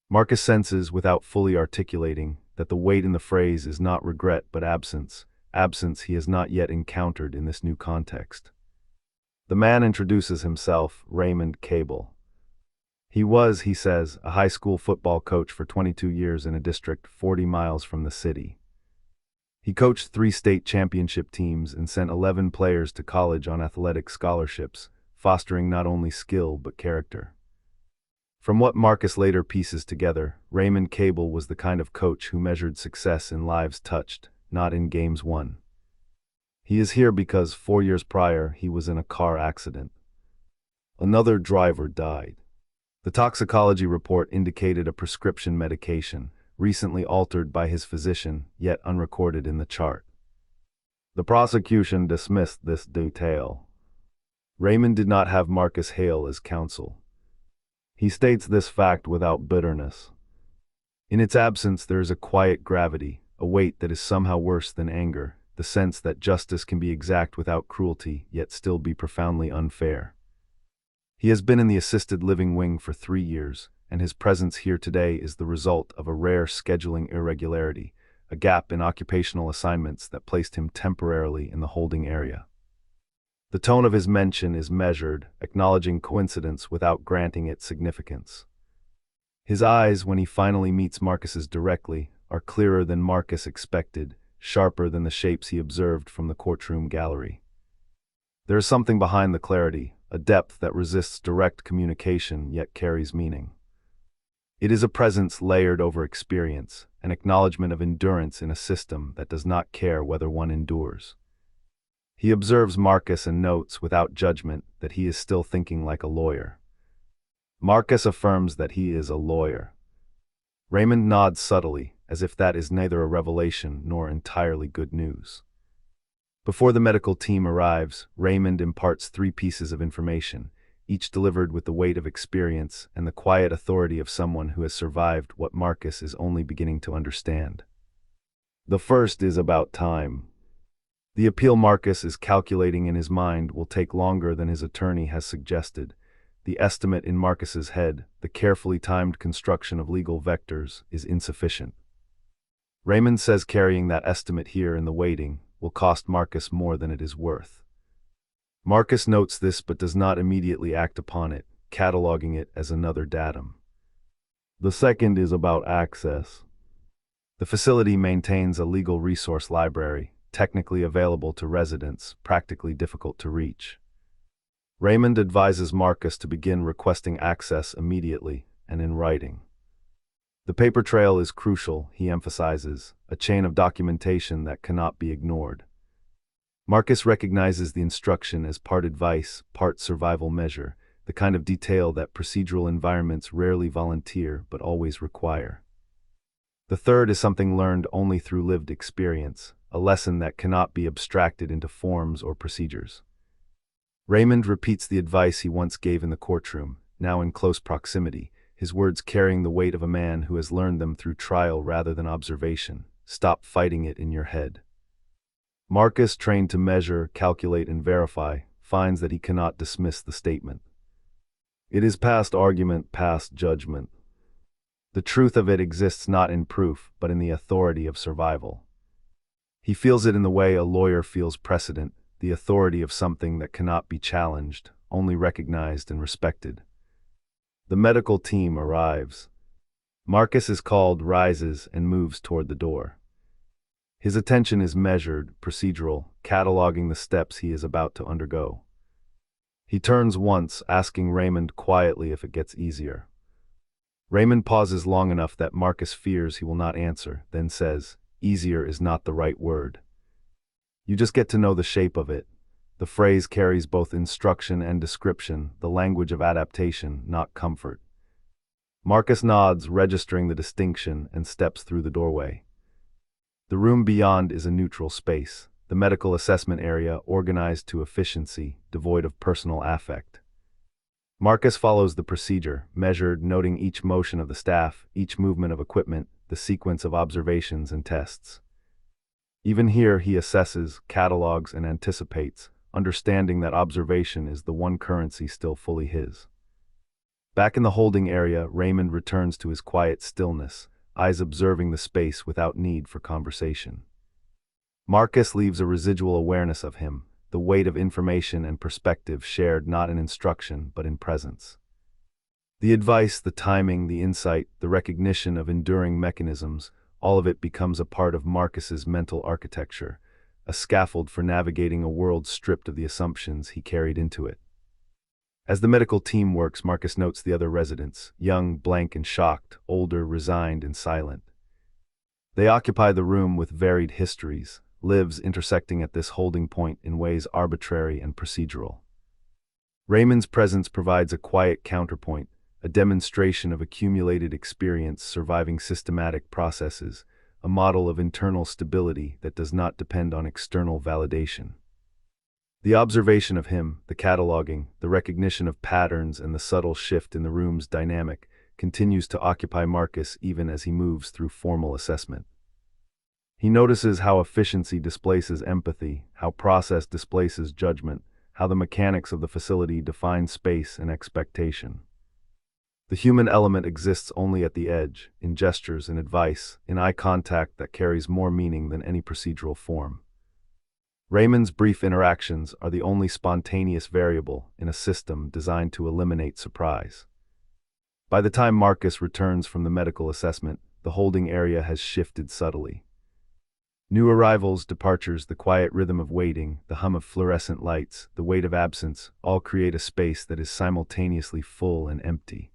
Marcus senses, without fully articulating, that the weight in the phrase is not regret but absence, absence he has not yet encountered in this new context. The man introduces himself, Raymond Cable. He was, he says, a high school football coach for 22 years in a district 40 miles from the city. He coached 3 state championship teams and sent 11 players to college on athletic scholarships, fostering not only skill but character. From what Marcus later pieces together, Raymond Cable was the kind of coach who measured success in lives touched, not in games won. He is here because 4 years prior he was in a car accident. Another driver died. The toxicology report indicated a prescription medication, recently altered by his physician, yet unrecorded in the chart. The prosecution dismissed this detail. Raymond did not have Marcus Hale as counsel. He states this fact without bitterness. In its absence, there is a quiet gravity, a weight that is somehow worse than anger, the sense that justice can be exact without cruelty, yet still be profoundly unfair. He has been in the assisted living wing for 3 years, and his presence here today is the result of a rare scheduling irregularity, a gap in occupational assignments that placed him temporarily in the holding area. The tone of his mention is measured, acknowledging coincidence without granting it significance. His eyes, when he finally meets Marcus's directly, are clearer than Marcus expected, sharper than the shapes he observed from the courtroom gallery. There is something behind the clarity, a depth that resists direct communication yet carries meaning. It is a presence layered over experience, an acknowledgement of endurance in a system that does not care whether one endures. He observes Marcus and notes, without judgment, that he is still thinking like a lawyer. Marcus affirms that he is a lawyer. Raymond nods subtly, as if that is neither a revelation nor entirely good news. Before the medical team arrives, Raymond imparts 3 pieces of information, each delivered with the weight of experience and the quiet authority of someone who has survived what Marcus is only beginning to understand. The first is about time. The appeal Marcus is calculating in his mind will take longer than his attorney has suggested. The estimate in Marcus's head, the carefully timed construction of legal vectors, is insufficient. Raymond says carrying that estimate here in the waiting will cost Marcus more than it is worth. Marcus notes this but does not immediately act upon it, cataloging it as another datum. The second is about access. The facility maintains a legal resource library, technically available to residents, practically difficult to reach. Raymond advises Marcus to begin requesting access immediately and in writing. The paper trail is crucial, he emphasizes, a chain of documentation that cannot be ignored. Marcus recognizes the instruction as part advice, part survival measure, the kind of detail that procedural environments rarely volunteer but always require. The third is something learned only through lived experience, a lesson that cannot be abstracted into forms or procedures. Raymond repeats the advice he once gave in the courtroom, now in close proximity, his words carrying the weight of a man who has learned them through trial rather than observation. Stop fighting it in your head. Marcus, trained to measure, calculate, and verify, finds that he cannot dismiss the statement. It is past argument, past judgment. The truth of it exists not in proof, but in the authority of survival. He feels it in the way a lawyer feels precedent, the authority of something that cannot be challenged, only recognized and respected. The medical team arrives. Marcus is called, rises, and moves toward the door. His attention is measured, procedural, cataloging the steps he is about to undergo. He turns once, asking Raymond quietly if it gets easier. Raymond pauses long enough that Marcus fears he will not answer, then says, "Easier is not the right word. You just get to know the shape of it." The phrase carries both instruction and description, the language of adaptation, not comfort. Marcus nods, registering the distinction, and steps through the doorway. The room beyond is a neutral space, the medical assessment area organized to efficiency, devoid of personal affect. Marcus follows the procedure, measured, noting each motion of the staff, each movement of equipment, the sequence of observations and tests. Even here he assesses, catalogs, and anticipates, understanding that observation is the one currency still fully his. Back in the holding area, Raymond returns to his quiet stillness, eyes observing the space without need for conversation. Marcus leaves a residual awareness of him, the weight of information and perspective shared not in instruction but in presence. The advice, the timing, the insight, the recognition of enduring mechanisms, all of it becomes a part of Marcus's mental architecture, a scaffold for navigating a world stripped of the assumptions he carried into it. As the medical team works, Marcus notes the other residents, young, blank, and shocked, older, resigned, and silent. They occupy the room with varied histories, lives intersecting at this holding point in ways arbitrary and procedural. Raymond's presence provides a quiet counterpoint, a demonstration of accumulated experience surviving systematic processes, a model of internal stability that does not depend on external validation. The observation of him, the cataloging, the recognition of patterns and the subtle shift in the room's dynamic continues to occupy Marcus even as he moves through formal assessment. He notices how efficiency displaces empathy, how process displaces judgment, how the mechanics of the facility define space and expectation. The human element exists only at the edge, in gestures and advice, in eye contact that carries more meaning than any procedural form. Raymond's brief interactions are the only spontaneous variable in a system designed to eliminate surprise. By the time Marcus returns from the medical assessment, the holding area has shifted subtly. New arrivals, departures, the quiet rhythm of waiting, the hum of fluorescent lights, the weight of absence, all create a space that is simultaneously full and empty.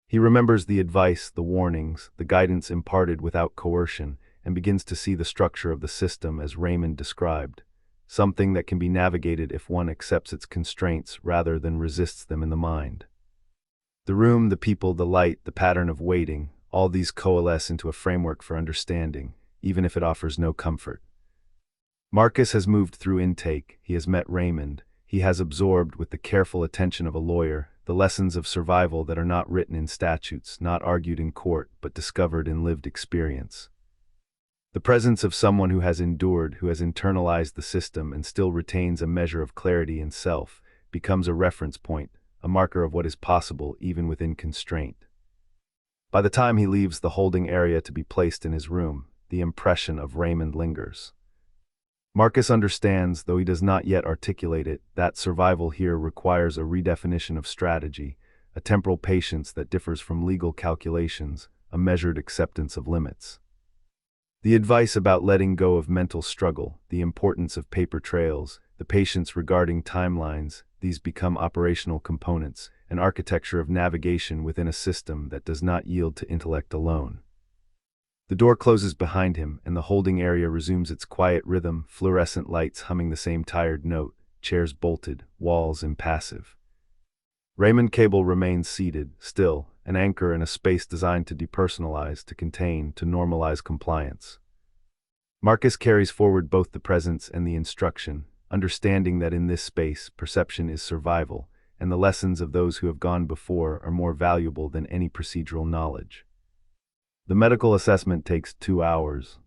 He remembers the advice, the warnings, the guidance imparted without coercion, and begins to see the structure of the system as Raymond described, something that can be navigated if one accepts its constraints rather than resists them in the mind. The room, the people, the light, the pattern of waiting, all these coalesce into a framework for understanding, even if it offers no comfort. Marcus has moved through intake, he has met Raymond, he has absorbed, with the careful attention of a lawyer, the lessons of survival that are not written in statutes, not argued in court, but discovered in lived experience. The presence of someone who has endured, who has internalized the system and still retains a measure of clarity in self, becomes a reference point, a marker of what is possible even within constraint. By the time he leaves the holding area to be placed in his room, the impression of Raymond lingers. Marcus understands, though he does not yet articulate it, that survival here requires a redefinition of strategy, a temporal patience that differs from legal calculations, a measured acceptance of limits. The advice about letting go of mental struggle, the importance of paper trails, the patience regarding timelines, these become operational components, an architecture of navigation within a system that does not yield to intellect alone. The door closes behind him, and the holding area resumes its quiet rhythm, fluorescent lights humming the same tired note, chairs bolted, walls impassive. Raymond Cable remains seated, still, an anchor in a space designed to depersonalize, to contain, to normalize compliance. Marcus carries forward both the presence and the instruction, understanding that in this space, perception is survival, and the lessons of those who have gone before are more valuable than any procedural knowledge. The medical assessment takes 2 hours.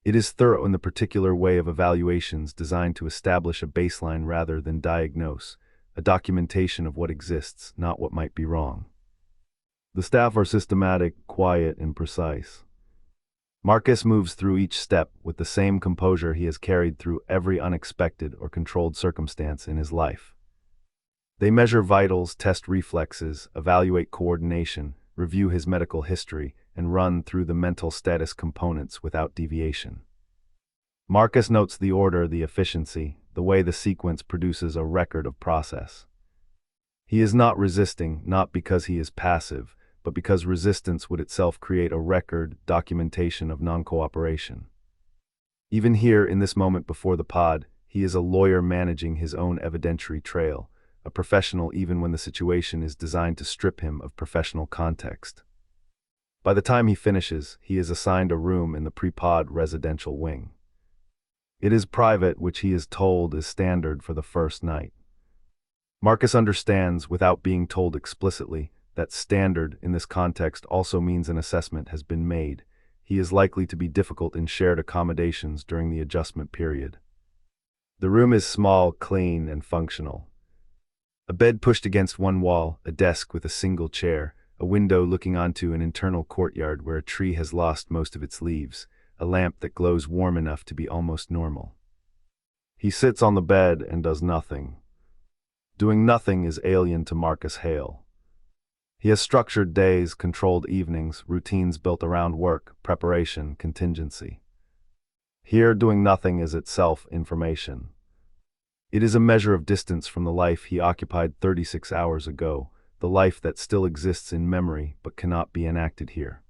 It is thorough in the particular way of evaluations designed to establish a baseline rather than diagnose, a documentation of what exists, not what might be wrong. The staff are systematic, quiet, and precise. Marcus moves through each step with the same composure he has carried through every unexpected or controlled circumstance in his life. They measure vitals, test reflexes, evaluate coordination, review his medical history, and run through the mental status components without deviation. Marcus notes the order, the efficiency, the way the sequence produces a record of process. He is not resisting, not because he is passive, but because resistance would itself create a record, documentation of non-cooperation. Even here, in this moment before the pod, he is a lawyer managing his own evidentiary trail, a professional even when the situation is designed to strip him of professional context. By the time he finishes, he is assigned a room in the pre-pod residential wing. It is private, which he is told is standard for the first night. Marcus understands, without being told explicitly, that standard in this context also means an assessment has been made. He is likely to be difficult in shared accommodations during the adjustment period. The room is small, clean, and functional. A bed pushed against one wall, a desk with a single chair, a window looking onto an internal courtyard where a tree has lost most of its leaves, a lamp that glows warm enough to be almost normal. He sits on the bed and does nothing. Doing nothing is alien to Marcus Hale. He has structured days, controlled evenings, routines built around work, preparation, contingency. Here, doing nothing is itself information. It is a measure of distance from the life he occupied 36 hours ago, the life that still exists in memory but cannot be enacted here.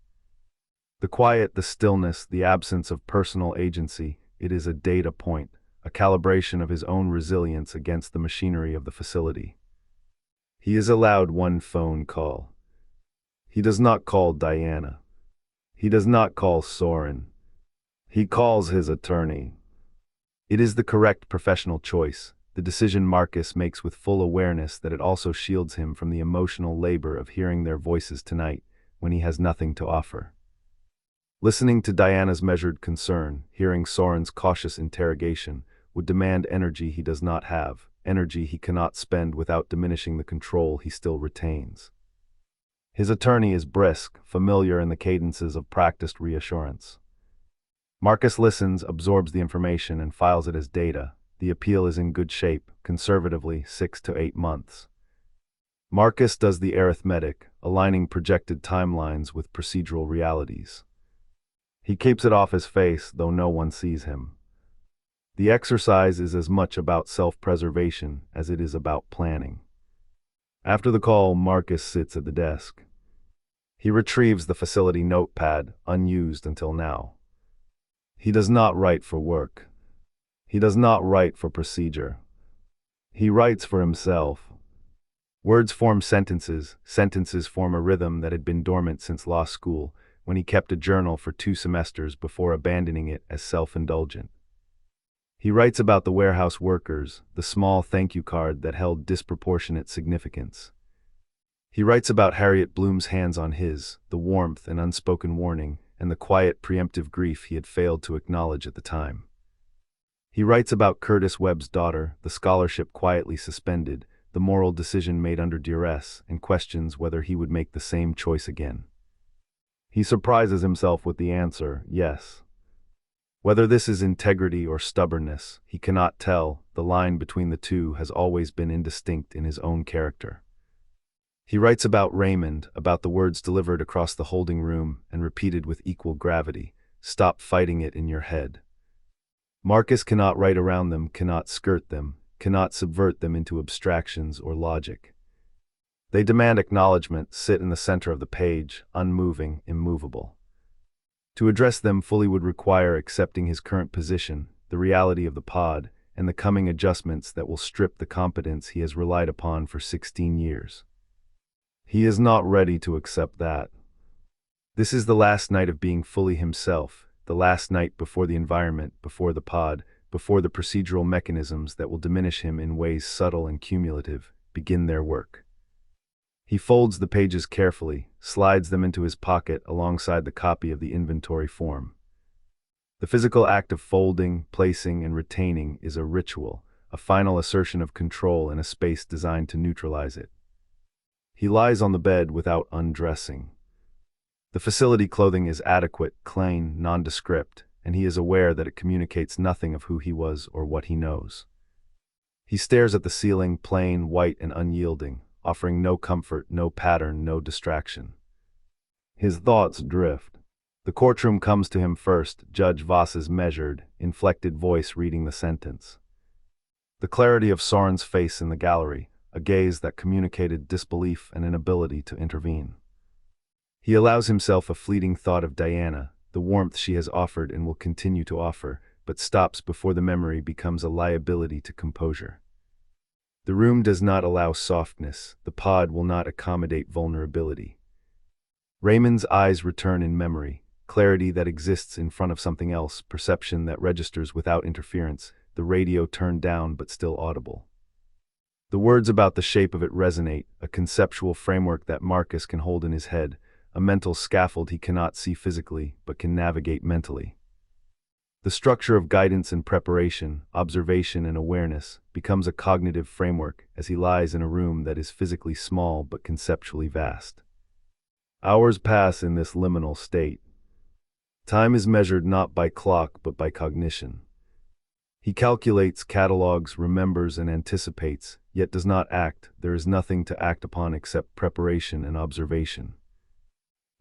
The quiet, the stillness, the absence of personal agency, it is a data point, a calibration of his own resilience against the machinery of the facility. He is allowed one phone call. He does not call Diana. He does not call Soren. He calls his attorney. It is the correct professional choice, the decision Marcus makes with full awareness that it also shields him from the emotional labor of hearing their voices tonight when he has nothing to offer. Listening to Diana's measured concern, hearing Soren's cautious interrogation, would demand energy he does not have, energy he cannot spend without diminishing the control he still retains. His attorney is brisk, familiar in the cadences of practiced reassurance. Marcus listens, absorbs the information, and files it as data. The appeal is in good shape, conservatively 6 to 8 months. Marcus does the arithmetic, aligning projected timelines with procedural realities. He keeps it off his face, though no one sees him. The exercise is as much about self-preservation as it is about planning. After the call, Marcus sits at the desk. He retrieves the facility notepad, unused until now. He does not write for work. He does not write for procedure. He writes for himself. Words form sentences, sentences form a rhythm that had been dormant since law school, when he kept a journal for 2 semesters before abandoning it as self-indulgent. He writes about the warehouse workers, the small thank you card that held disproportionate significance. He writes about Harriet Bloom's hands on his, the warmth and unspoken warning, and the quiet preemptive grief he had failed to acknowledge at the time. He writes about Curtis Webb's daughter, the scholarship quietly suspended, the moral decision made under duress, and questions whether he would make the same choice again. He surprises himself with the answer, yes. Whether this is integrity or stubbornness, he cannot tell. The line between the two has always been indistinct in his own character. He writes about Raymond, about the words delivered across the holding room and repeated with equal gravity, "Stop fighting it in your head." Marcus cannot write around them, cannot skirt them, cannot subvert them into abstractions or logic. They demand acknowledgement, sit in the center of the page, unmoving, immovable. To address them fully would require accepting his current position, the reality of the pod, and the coming adjustments that will strip the competence he has relied upon for 16 years. He is not ready to accept that. This is the last night of being fully himself, the last night before the environment, before the pod, before the procedural mechanisms that will diminish him in ways subtle and cumulative, begin their work. He folds the pages carefully, slides them into his pocket alongside the copy of the inventory form. The physical act of folding, placing, and retaining is a ritual, a final assertion of control in a space designed to neutralize it. He lies on the bed without undressing. The facility clothing is adequate, clean, nondescript, and he is aware that it communicates nothing of who he was or what he knows. He stares at the ceiling, plain, white, and unyielding, offering no comfort, no pattern, no distraction. His thoughts drift. The courtroom comes to him first, Judge Voss's measured, inflected voice reading the sentence. The clarity of Soren's face in the gallery, a gaze that communicated disbelief and inability to intervene. He allows himself a fleeting thought of Diana, the warmth she has offered and will continue to offer, but stops before the memory becomes a liability to composure. The room does not allow softness, the pod will not accommodate vulnerability. Raymond's eyes return in memory, clarity that exists in front of something else, perception that registers without interference, the radio turned down but still audible. The words about the shape of it resonate, a conceptual framework that Marcus can hold in his head, a mental scaffold he cannot see physically but can navigate mentally. The structure of guidance and preparation, observation and awareness, becomes a cognitive framework as he lies in a room that is physically small but conceptually vast. Hours pass in this liminal state. Time is measured not by clock but by cognition. He calculates, catalogs, remembers, and anticipates, yet does not act. There is nothing to act upon except preparation and observation.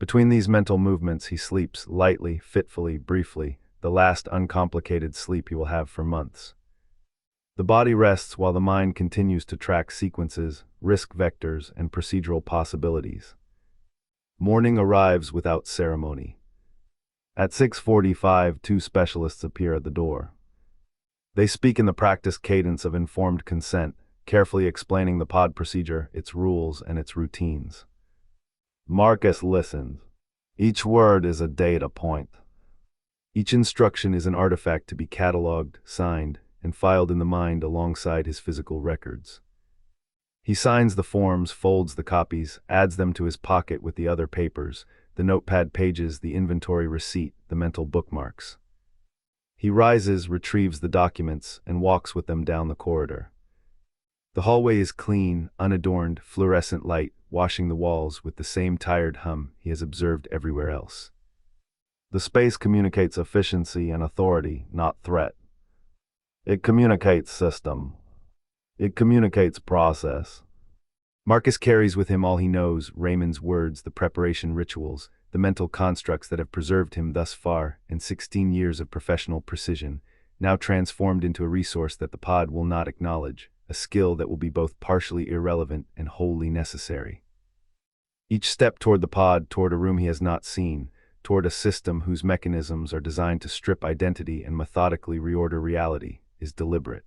Between these mental movements he sleeps, lightly, fitfully, briefly, the last uncomplicated sleep he will have for months. The body rests while the mind continues to track sequences, risk vectors, and procedural possibilities. Morning arrives without ceremony. At 6:45, 2 specialists appear at the door. They speak in the practiced cadence of informed consent, carefully explaining the pod procedure, its rules, and its routines. Marcus listens. Each word is a data point. Each instruction is an artifact to be cataloged, signed, and filed in the mind alongside his physical records. He signs the forms, folds the copies, adds them to his pocket with the other papers, the notepad pages, the inventory receipt, the mental bookmarks. He rises, retrieves the documents, and walks with them down the corridor. The hallway is clean, unadorned, fluorescent light, washing the walls with the same tired hum he has observed everywhere else. The space communicates efficiency and authority, not threat. It communicates system. It communicates process. Marcus carries with him all he knows, Raymond's words, the preparation rituals, the mental constructs that have preserved him thus far in 16 years of professional precision, now transformed into a resource that the pod will not acknowledge, a skill that will be both partially irrelevant and wholly necessary. Each step toward the pod, toward a room he has not seen, toward a system whose mechanisms are designed to strip identity and methodically reorder reality, is deliberate.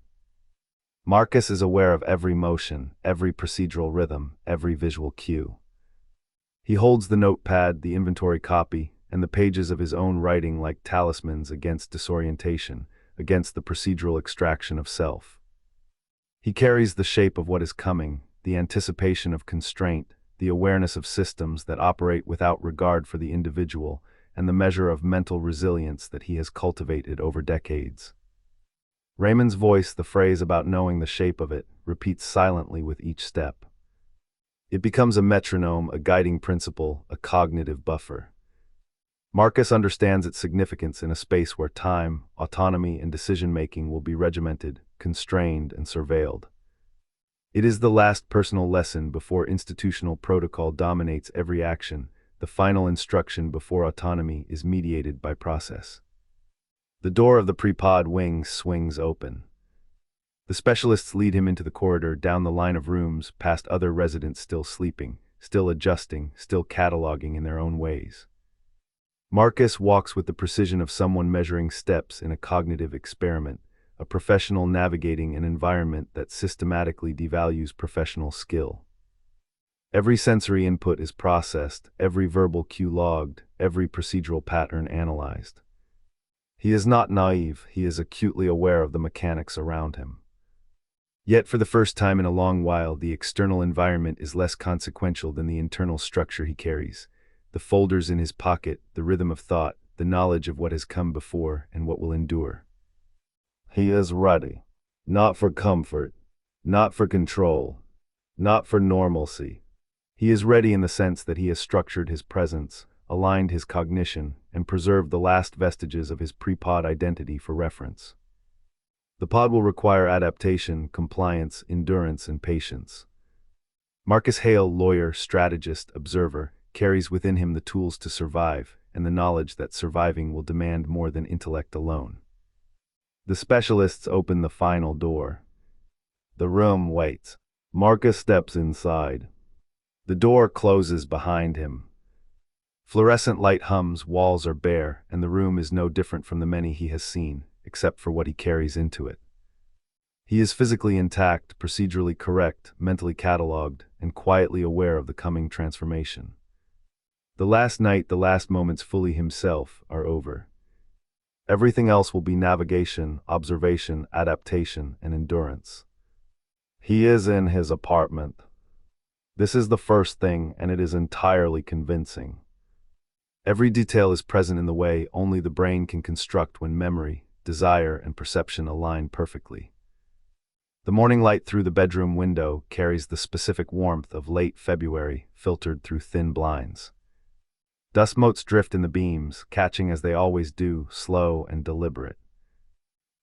Marcus is aware of every motion, every procedural rhythm, every visual cue. He holds the notepad, the inventory copy, and the pages of his own writing like talismans against disorientation, against the procedural extraction of self. He carries the shape of what is coming, the anticipation of constraint, the awareness of systems that operate without regard for the individual, and the measure of mental resilience that he has cultivated over decades. Raymond's voice, the phrase about knowing the shape of it, repeats silently with each step. It becomes a metronome, a guiding principle, a cognitive buffer. Marcus understands its significance in a space where time, autonomy, and decision-making will be regimented, constrained, and surveilled. It is the last personal lesson before institutional protocol dominates every action, the final instruction before autonomy is mediated by process. The door of the pre-pod wing swings open. The specialists lead him into the corridor, down the line of rooms, past other residents still sleeping, still adjusting, still cataloging in their own ways. Marcus walks with the precision of someone measuring steps in a cognitive experiment, a professional navigating an environment that systematically devalues professional skill. Every sensory input is processed, every verbal cue logged, every procedural pattern analyzed. He is not naive, he is acutely aware of the mechanics around him. Yet for the first time in a long while, the external environment is less consequential than the internal structure he carries. The folders in his pocket, the rhythm of thought, the knowledge of what has come before and what will endure. He is ready. Not for comfort, not for control, not for normalcy. He is ready in the sense that he has structured his presence, aligned his cognition, and preserved the last vestiges of his pre-pod identity for reference. The pod will require adaptation, compliance, endurance, and patience. Marcus Hale, lawyer, strategist, observer, carries within him the tools to survive, and the knowledge that surviving will demand more than intellect alone. The specialists open the final door. The room waits. Marcus steps inside. The door closes behind him. Fluorescent light hums, walls are bare, and the room is no different from the many he has seen, except for what he carries into it. He is physically intact, procedurally correct, mentally cataloged, and quietly aware of the coming transformation. The last night, the last moments fully himself, are over. Everything else will be navigation, observation, adaptation, and endurance. He is in his apartment. This is the first thing, and it is entirely convincing. Every detail is present in the way only the brain can construct when memory, desire, and perception align perfectly. The morning light through the bedroom window carries the specific warmth of late February, filtered through thin blinds. Dust motes drift in the beams, catching as they always do, slow and deliberate.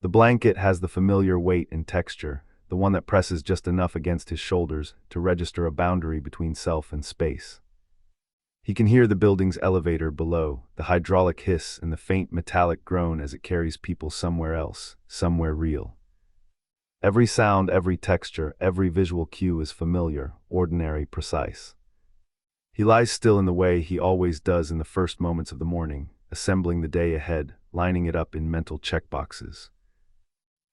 The blanket has the familiar weight and texture, the one that presses just enough against his shoulders to register a boundary between self and space. He can hear the building's elevator below, the hydraulic hiss and the faint metallic groan as it carries people somewhere else, somewhere real. Every sound, every texture, every visual cue is familiar, ordinary, precise. He lies still in the way he always does in the first moments of the morning, assembling the day ahead, lining it up in mental checkboxes.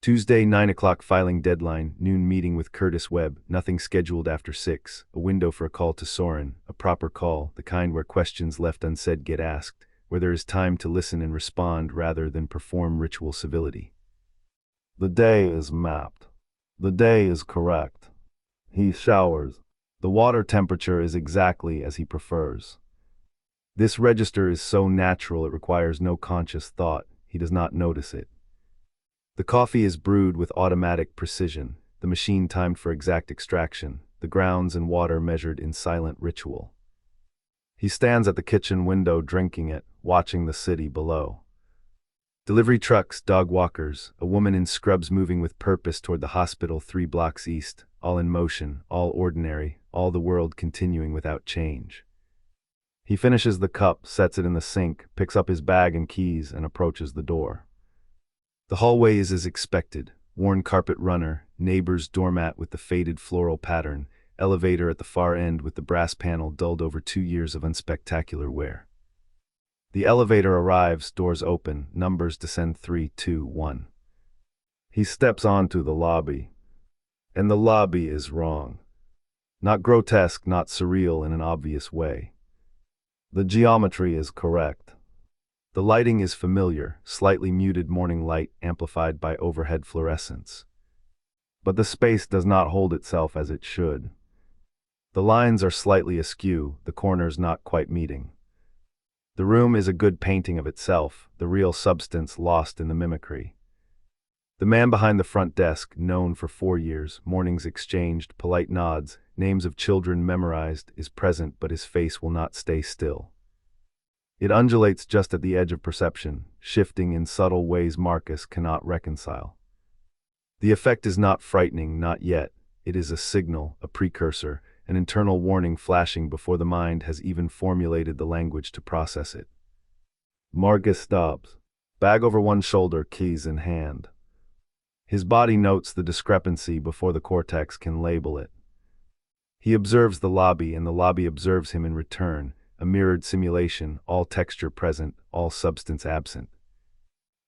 Tuesday, 9 o'clock filing deadline, noon meeting with Curtis Webb, nothing scheduled after 6, a window for a call to Soren, a proper call, the kind where questions left unsaid get asked, where there is time to listen and respond rather than perform ritual civility. The day is mapped. The day is correct. He showers. The water temperature is exactly as he prefers. This register is so natural it requires no conscious thought. He does not notice it. The coffee is brewed with automatic precision, the machine timed for exact extraction, the grounds and water measured in silent ritual. He stands at the kitchen window drinking it, watching the city below. Delivery trucks, dog walkers, a woman in scrubs moving with purpose toward the hospital 3 blocks east, all in motion, all ordinary, all the world continuing without change. He finishes the cup, sets it in the sink, picks up his bag and keys, and approaches the door. The hallway is as expected, worn carpet runner, neighbor's doormat with the faded floral pattern, elevator at the far end with the brass panel dulled over 2 years of unspectacular wear. The elevator arrives, doors open, numbers descend 3, 2, 1. He steps onto the lobby. And the lobby is wrong. Not grotesque, not surreal in an obvious way. The geometry is correct. The lighting is familiar, slightly muted morning light amplified by overhead fluorescence. But the space does not hold itself as it should. The lines are slightly askew, the corners not quite meeting. The room is a good painting of itself, the real substance lost in the mimicry. The man behind the front desk, known for 4 years, mornings exchanged, polite nods, names of children memorized, is present, but his face will not stay still. It undulates just at the edge of perception, shifting in subtle ways Marcus cannot reconcile. The effect is not frightening, not yet. It is a signal, a precursor, an internal warning flashing before the mind has even formulated the language to process it. Marcus stops, bag over one shoulder, keys in hand. His body notes the discrepancy before the cortex can label it. He observes the lobby, and the lobby observes him in return, a mirrored simulation, all texture present, all substance absent.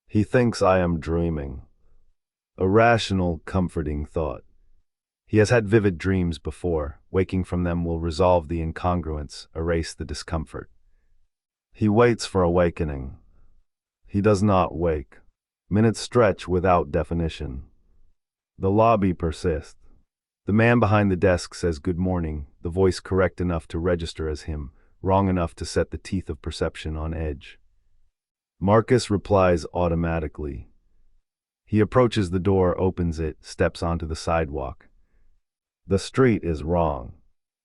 He thinks I am dreaming. A rational, comforting thought. He has had vivid dreams before. Waking from them will resolve the incongruence, erase the discomfort. He waits for awakening. He does not wake. Minutes stretch without definition. The lobby persists. The man behind the desk says good morning, the voice correct enough to register as him, wrong enough to set the teeth of perception on edge. Marcus replies automatically. He approaches the door, opens it, steps onto the sidewalk. The street is wrong.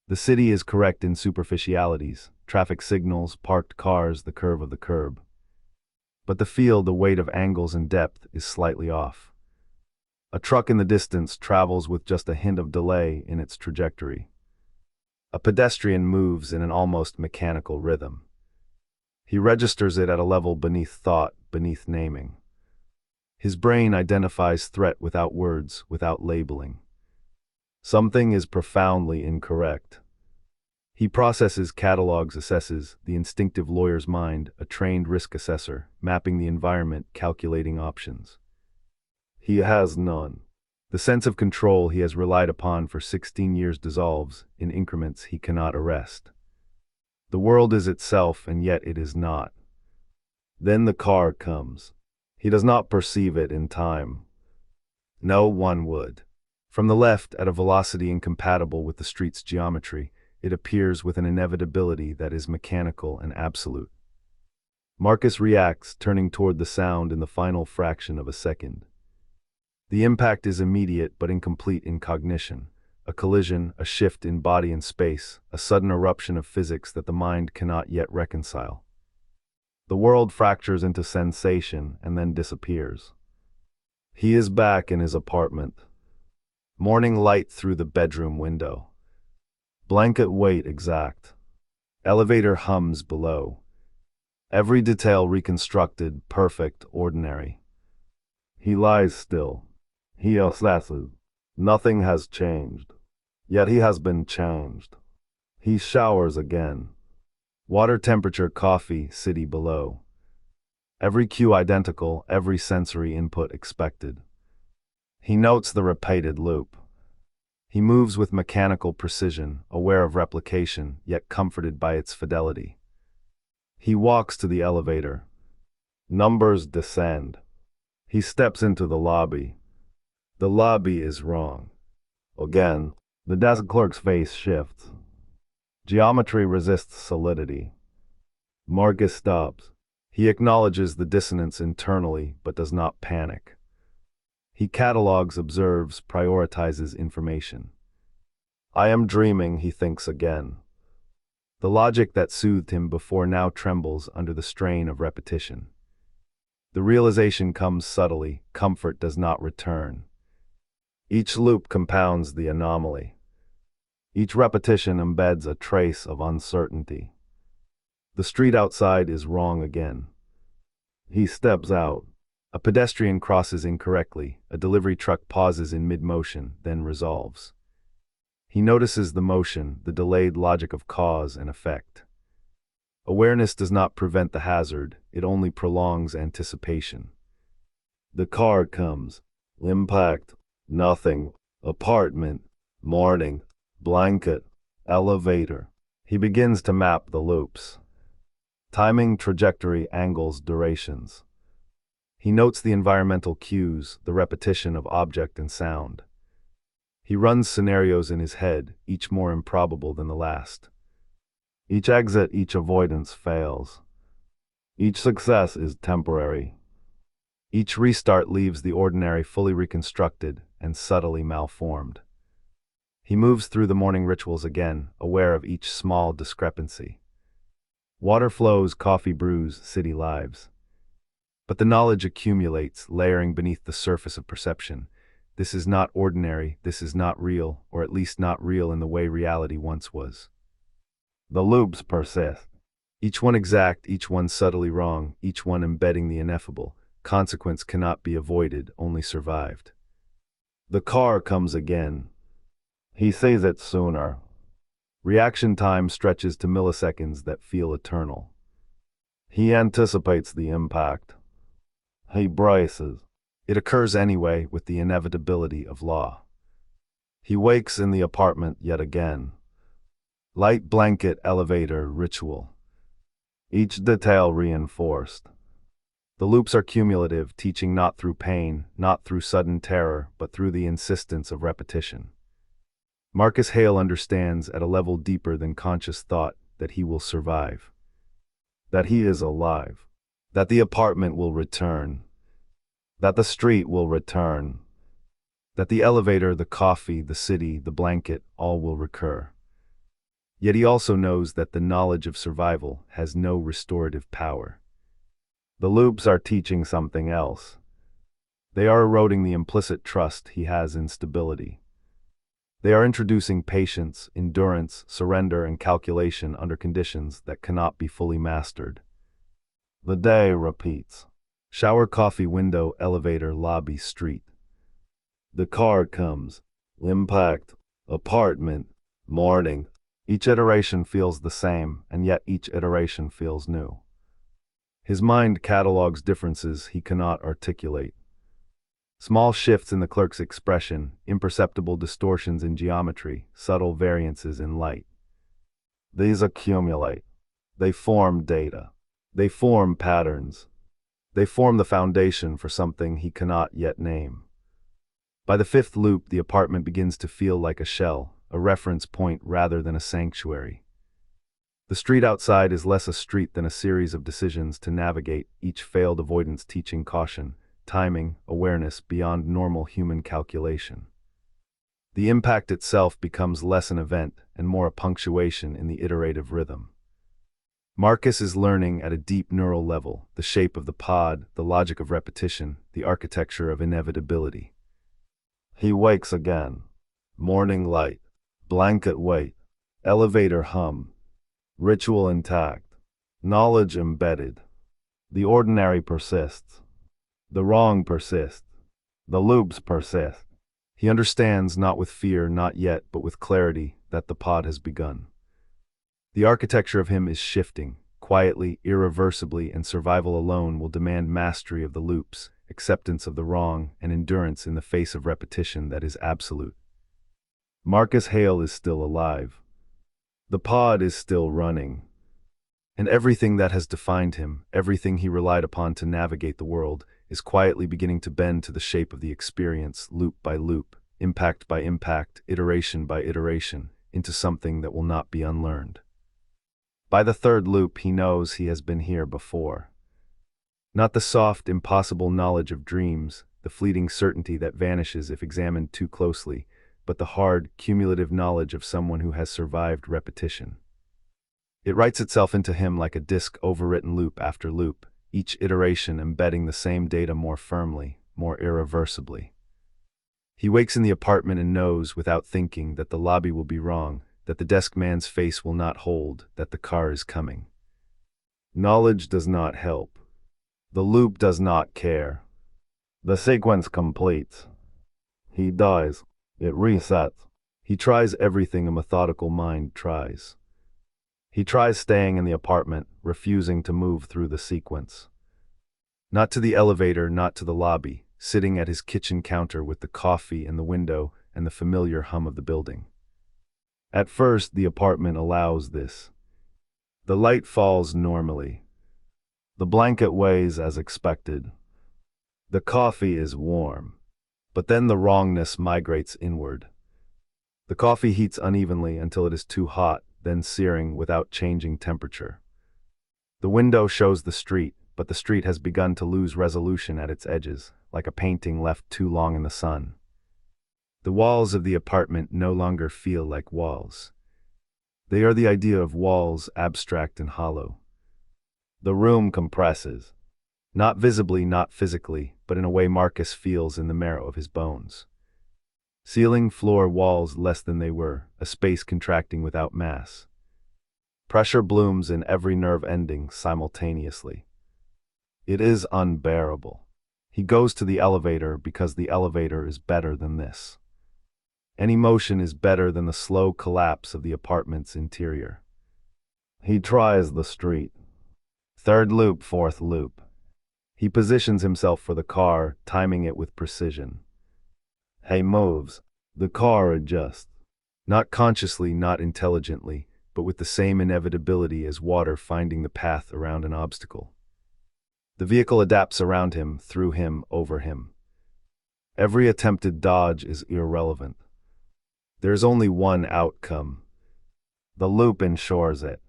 The city is correct in superficialities, traffic signals, parked cars, the curve of the curb. But the feel, the weight of angles and depth is slightly off. A truck in the distance travels with just a hint of delay in its trajectory. A pedestrian moves in an almost mechanical rhythm. He registers it at a level beneath thought, beneath naming. His brain identifies threat without words, without labeling. Something is profoundly incorrect. He processes, catalogs, assesses, the instinctive lawyer's mind, a trained risk assessor, mapping the environment, calculating options. He has none. The sense of control he has relied upon for 16 years dissolves in increments he cannot arrest. The world is itself, and yet it is not. Then the car comes. He does not perceive it in time. No one would. From the left, at a velocity incompatible with the street's geometry, it appears with an inevitability that is mechanical and absolute. Marcus reacts, turning toward the sound in the final fraction of a second. The impact is immediate but incomplete in cognition, a collision, a shift in body and space, a sudden eruption of physics that the mind cannot yet reconcile. The world fractures into sensation and then disappears. He is back in his apartment. Morning light through the bedroom window. Blanket weight exact. Elevator hums below. Every detail reconstructed, perfect, ordinary. He lies still. He assesses. Nothing has changed. Yet he has been changed. He showers again. Water temperature, coffee, city below. Every cue identical, every sensory input expected. He notes the repeated loop. He moves with mechanical precision, aware of replication, yet comforted by its fidelity. He walks to the elevator. Numbers descend. He steps into the lobby. The lobby is wrong. Again, the desk clerk's face shifts. Geometry resists solidity. Marcus stops. He acknowledges the dissonance internally, but does not panic. He catalogs, observes, prioritizes information. I am dreaming, he thinks again. The logic that soothed him before now trembles under the strain of repetition. The realization comes subtly, comfort does not return. Each loop compounds the anomaly. Each repetition embeds a trace of uncertainty. The street outside is wrong again. He steps out. A pedestrian crosses incorrectly, a delivery truck pauses in mid-motion, then resolves. He notices the motion, the delayed logic of cause and effect. Awareness does not prevent the hazard, it only prolongs anticipation. The car comes. Impact. Nothing. Apartment. Morning. Blanket. Elevator. He begins to map the loops. Timing, trajectory, angles, durations. He notes the environmental cues, the repetition of object and sound. He runs scenarios in his head, each more improbable than the last. Each exit, each avoidance fails. Each success is temporary. Each restart leaves the ordinary fully reconstructed and subtly malformed. He moves through the morning rituals again, aware of each small discrepancy. Water flows, coffee brews, city lives. But the knowledge accumulates, layering beneath the surface of perception. This is not ordinary, this is not real, or at least not real in the way reality once was. The loops persist. Each one exact, each one subtly wrong, each one embedding the ineffable. Consequence cannot be avoided, only survived. The car comes again. He sees it sooner. Reaction time stretches to milliseconds that feel eternal. He anticipates the impact. He braces. It occurs anyway with the inevitability of law. He wakes in the apartment yet again. Light, blanket, elevator, ritual. Each detail reinforced. The loops are cumulative, teaching not through pain, not through sudden terror, but through the insistence of repetition. Marcus Hale understands at a level deeper than conscious thought that he will survive. That he is alive. That the apartment will return. That the street will return. That the elevator, the coffee, the city, the blanket, all will recur. Yet he also knows that the knowledge of survival has no restorative power. The loops are teaching something else. They are eroding the implicit trust he has in stability. They are introducing patience, endurance, surrender, and calculation under conditions that cannot be fully mastered. The day repeats. Shower, coffee, window, elevator, lobby, street. The car comes. Impact. Apartment. Morning. Each iteration feels the same, and yet each iteration feels new. His mind catalogs differences he cannot articulate. Small shifts in the clerk's expression, imperceptible distortions in geometry, subtle variances in light. These accumulate. They form data. They form patterns. They form the foundation for something he cannot yet name. By the fifth loop, the apartment begins to feel like a shell, a reference point rather than a sanctuary. The street outside is less a street than a series of decisions to navigate, each failed avoidance teaching caution, timing, awareness beyond normal human calculation. The impact itself becomes less an event and more a punctuation in the iterative rhythm. Marcus is learning at a deep neural level, the shape of the pod, the logic of repetition, the architecture of inevitability. He wakes again. Morning light. Blanket weight. Elevator hum. Ritual intact. Knowledge embedded. The ordinary persists. The wrong persists. The loops persist. He understands, not with fear, not yet, but with clarity, that the pod has begun. The architecture of him is shifting, quietly, irreversibly, and survival alone will demand mastery of the loops, acceptance of the wrong, and endurance in the face of repetition that is absolute. Marcus Hale is still alive. The pod is still running. And everything that has defined him, everything he relied upon to navigate the world, is quietly beginning to bend to the shape of the experience, loop by loop, impact by impact, iteration by iteration, into something that will not be unlearned. By the third loop, he knows he has been here before. Not the soft, impossible knowledge of dreams, the fleeting certainty that vanishes if examined too closely, but the hard, cumulative knowledge of someone who has survived repetition. It writes itself into him like a disk overwritten loop after loop, each iteration embedding the same data more firmly, more irreversibly. He wakes in the apartment and knows, without thinking, that the lobby will be wrong, that the desk man's face will not hold, that the car is coming. Knowledge does not help. The loop does not care. The sequence completes. He dies. It resets. He tries everything a methodical mind tries. He tries staying in the apartment, refusing to move through the sequence. Not to the elevator, not to the lobby, sitting at his kitchen counter with the coffee and the window and the familiar hum of the building. At first, the apartment allows this. The light falls normally. The blanket weighs as expected. The coffee is warm. But then the wrongness migrates inward. The coffee heats unevenly until it is too hot, then searing without changing temperature. The window shows the street, but the street has begun to lose resolution at its edges, like a painting left too long in the sun. The walls of the apartment no longer feel like walls. They are the idea of walls, abstract and hollow. The room compresses. Not visibly, not physically, but in a way Marcus feels in the marrow of his bones. Ceiling, floor, walls less than they were, a space contracting without mass. Pressure blooms in every nerve ending simultaneously. It is unbearable. He goes to the elevator because the elevator is better than this. Any motion is better than the slow collapse of the apartment's interior. He tries the street. Third loop, fourth loop. He positions himself for the car, timing it with precision. He moves. The car adjusts. Not consciously, not intelligently, but with the same inevitability as water finding the path around an obstacle. The vehicle adapts around him, through him, over him. Every attempted dodge is irrelevant. There is only one outcome. The loop ensures it.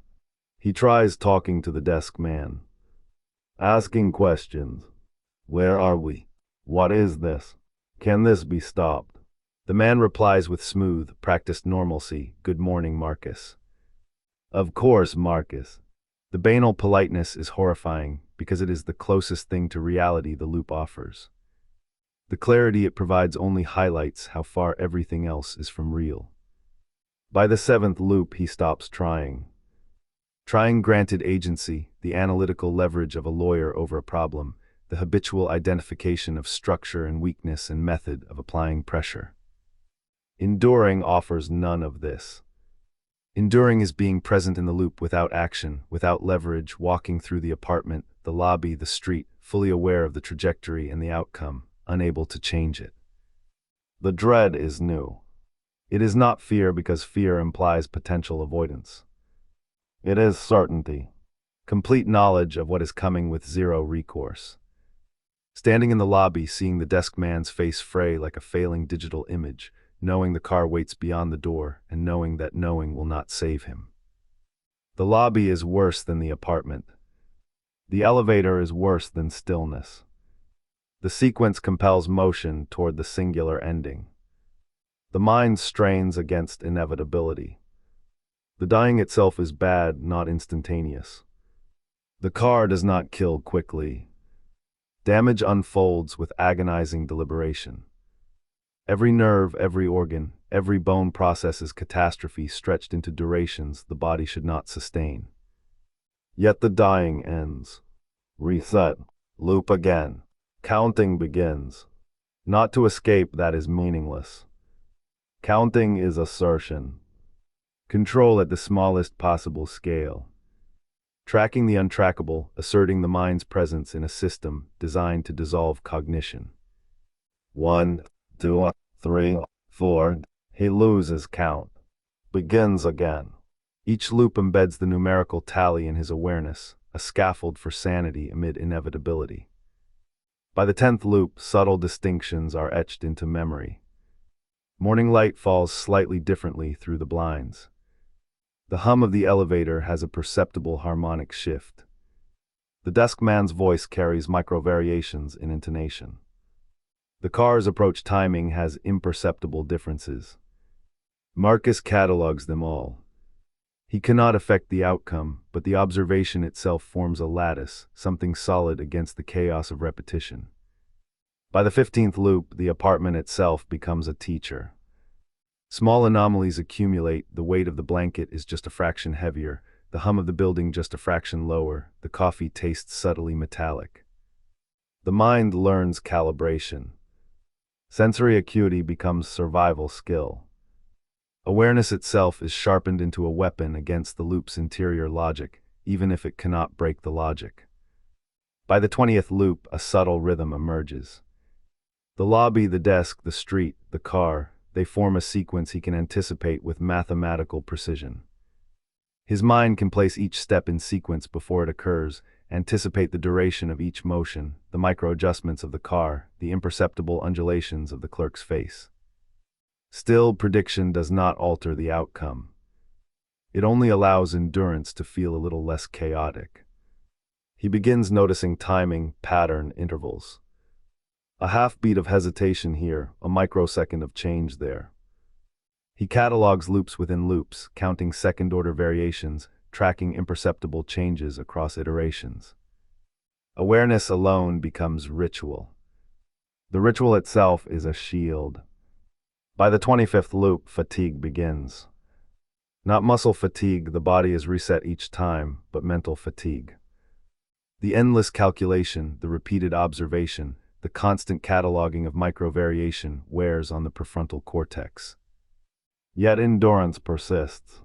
He tries talking to the desk man. Asking questions. Where are we? What is this? Can this be stopped? The man replies with smooth, practiced normalcy, "Good morning, Marcus." Of course, Marcus. The banal politeness is horrifying because it is the closest thing to reality the loop offers. The clarity it provides only highlights how far everything else is from real. By the seventh loop, he stops trying. Trying granted agency, the analytical leverage of a lawyer over a problem, the habitual identification of structure and weakness and method of applying pressure. Enduring offers none of this. Enduring is being present in the loop without action, without leverage, walking through the apartment, the lobby, the street, fully aware of the trajectory and the outcome, unable to change it. The dread is new. It is not fear because fear implies potential avoidance. It is certainty. Complete knowledge of what is coming with zero recourse. Standing in the lobby, seeing the desk man's face fray like a failing digital image, knowing the car waits beyond the door, and knowing that knowing will not save him. The lobby is worse than the apartment. The elevator is worse than stillness. The sequence compels motion toward the singular ending. The mind strains against inevitability. The dying itself is bad, not instantaneous. The car does not kill quickly. Damage unfolds with agonizing deliberation. Every nerve, every organ, every bone processes catastrophe stretched into durations the body should not sustain. Yet the dying ends. Reset. Loop again. Counting begins. Not to escape, that is meaningless. Counting is assertion. Control at the smallest possible scale. tracking the untrackable, asserting the mind's presence in a system designed to dissolve cognition. 1, 2, 3, 4. He loses count. Begins again. Each loop embeds the numerical tally in his awareness, a scaffold for sanity amid inevitability. By the 10th loop, subtle distinctions are etched into memory. Morning light falls slightly differently through the blinds. The hum of the elevator has a perceptible harmonic shift. The desk man's voice carries micro-variations in intonation. The car's approach timing has imperceptible differences. Marcus catalogs them all. He cannot affect the outcome, but the observation itself forms a lattice, something solid against the chaos of repetition. By the 15th loop, the apartment itself becomes a teacher. Small anomalies accumulate, the weight of the blanket is just a fraction heavier, the hum of the building just a fraction lower, the coffee tastes subtly metallic. The mind learns calibration. Sensory acuity becomes survival skill. Awareness itself is sharpened into a weapon against the loop's interior logic, even if it cannot break the logic. By the 20th loop, a subtle rhythm emerges. The lobby, the desk, the street, the car, they form a sequence he can anticipate with mathematical precision. His mind can place each step in sequence before it occurs, anticipate the duration of each motion, the micro-adjustments of the car, the imperceptible undulations of the clerk's face. Still, prediction does not alter the outcome. It only allows endurance to feel a little less chaotic. He begins noticing timing, pattern, intervals. A half-beat of hesitation here, a microsecond of change there. He catalogs loops within loops, counting second-order variations, tracking imperceptible changes across iterations. Awareness alone becomes ritual. The ritual itself is a shield. By the 25th loop, fatigue begins. Not muscle fatigue, the body is reset each time, but mental fatigue. The endless calculation, the repeated observation, the constant cataloging of micro-variation wears on the prefrontal cortex. Yet endurance persists.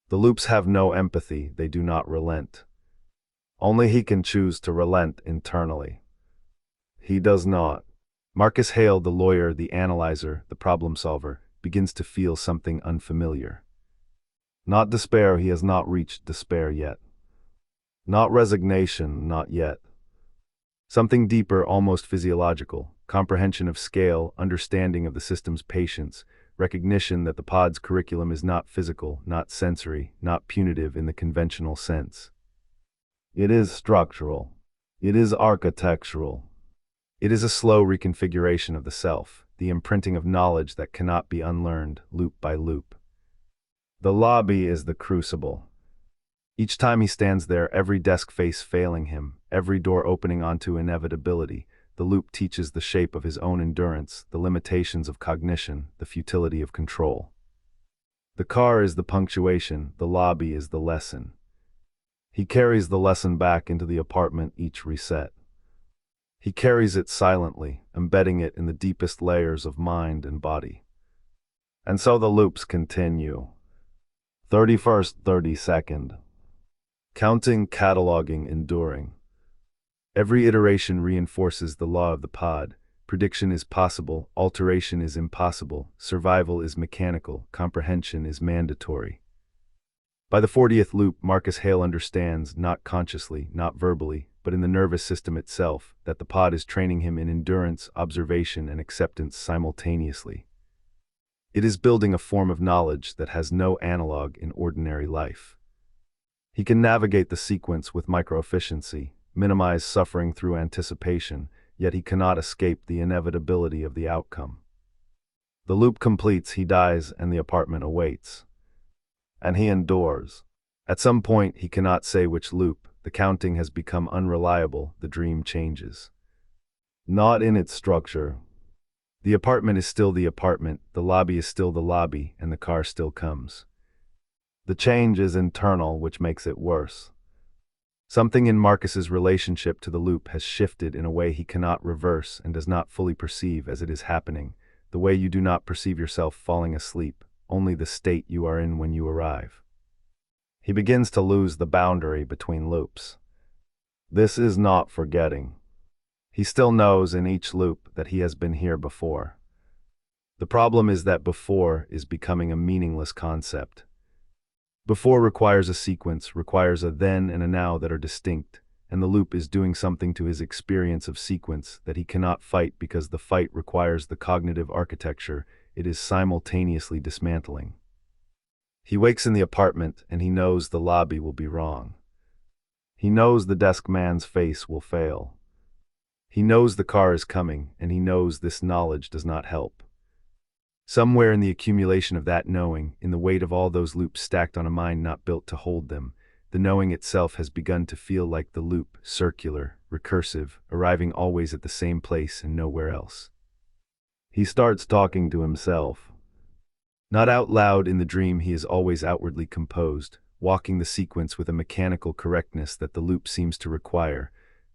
The loops have no empathy, they do not relent. Only he can choose to relent internally. He does not. Marcus Hale, the lawyer, the analyzer, the problem solver, begins to feel something unfamiliar. Not despair, he has not reached despair yet. Not resignation, not yet. Something deeper, almost physiological, comprehension of scale, understanding of the system's patience, recognition that the pod's curriculum is not physical, not sensory, not punitive in the conventional sense. It is structural. It is architectural. It is a slow reconfiguration of the self, the imprinting of knowledge that cannot be unlearned, loop by loop. The lobby is the crucible. Each time he stands there, every desk face failing him, every door opening onto inevitability, the loop teaches the shape of his own endurance, the limitations of cognition, the futility of control. The car is the punctuation, the lobby is the lesson. He carries the lesson back into the apartment each reset. He carries it silently, embedding it in the deepest layers of mind and body. And so the loops continue. 31st, 32nd. Counting, cataloging, enduring. Every iteration reinforces the law of the pod. Prediction is possible, alteration is impossible, survival is mechanical, comprehension is mandatory. By the 40th loop, Marcus Hale understands, not consciously, not verbally, but in the nervous system itself, that the pod is training him in endurance, observation, and acceptance simultaneously. It is building a form of knowledge that has no analog in ordinary life. He can navigate the sequence with micro-efficiency, minimize suffering through anticipation, yet he cannot escape the inevitability of the outcome. The loop completes, he dies, and the apartment awaits. And he endures. At some point, he cannot say which loop, the counting has become unreliable, the dream changes. Not in its structure. The apartment is still the apartment, the lobby is still the lobby, and the car still comes. The change is internal, which makes it worse. Something in Marcus's relationship to the loop has shifted in a way he cannot reverse and does not fully perceive as it is happening, the way you do not perceive yourself falling asleep, only the state you are in when you arrive. He begins to lose the boundary between loops. This is not forgetting. He still knows in each loop that he has been here before. The problem is that before is becoming a meaningless concept. Before requires a sequence, requires a then and a now that are distinct, and the loop is doing something to his experience of sequence that he cannot fight because the fight requires the cognitive architecture it is simultaneously dismantling. He wakes in the apartment and he knows the lobby will be wrong. He knows the desk man's face will fail. He knows the car is coming, and he knows this knowledge does not help. Somewhere in the accumulation of that knowing, in the weight of all those loops stacked on a mind not built to hold them, the knowing itself has begun to feel like the loop, circular, recursive, arriving always at the same place and nowhere else. He starts talking to himself. Not out loud in the dream, he is always outwardly composed, walking the sequence with a mechanical correctness that the loop seems to require,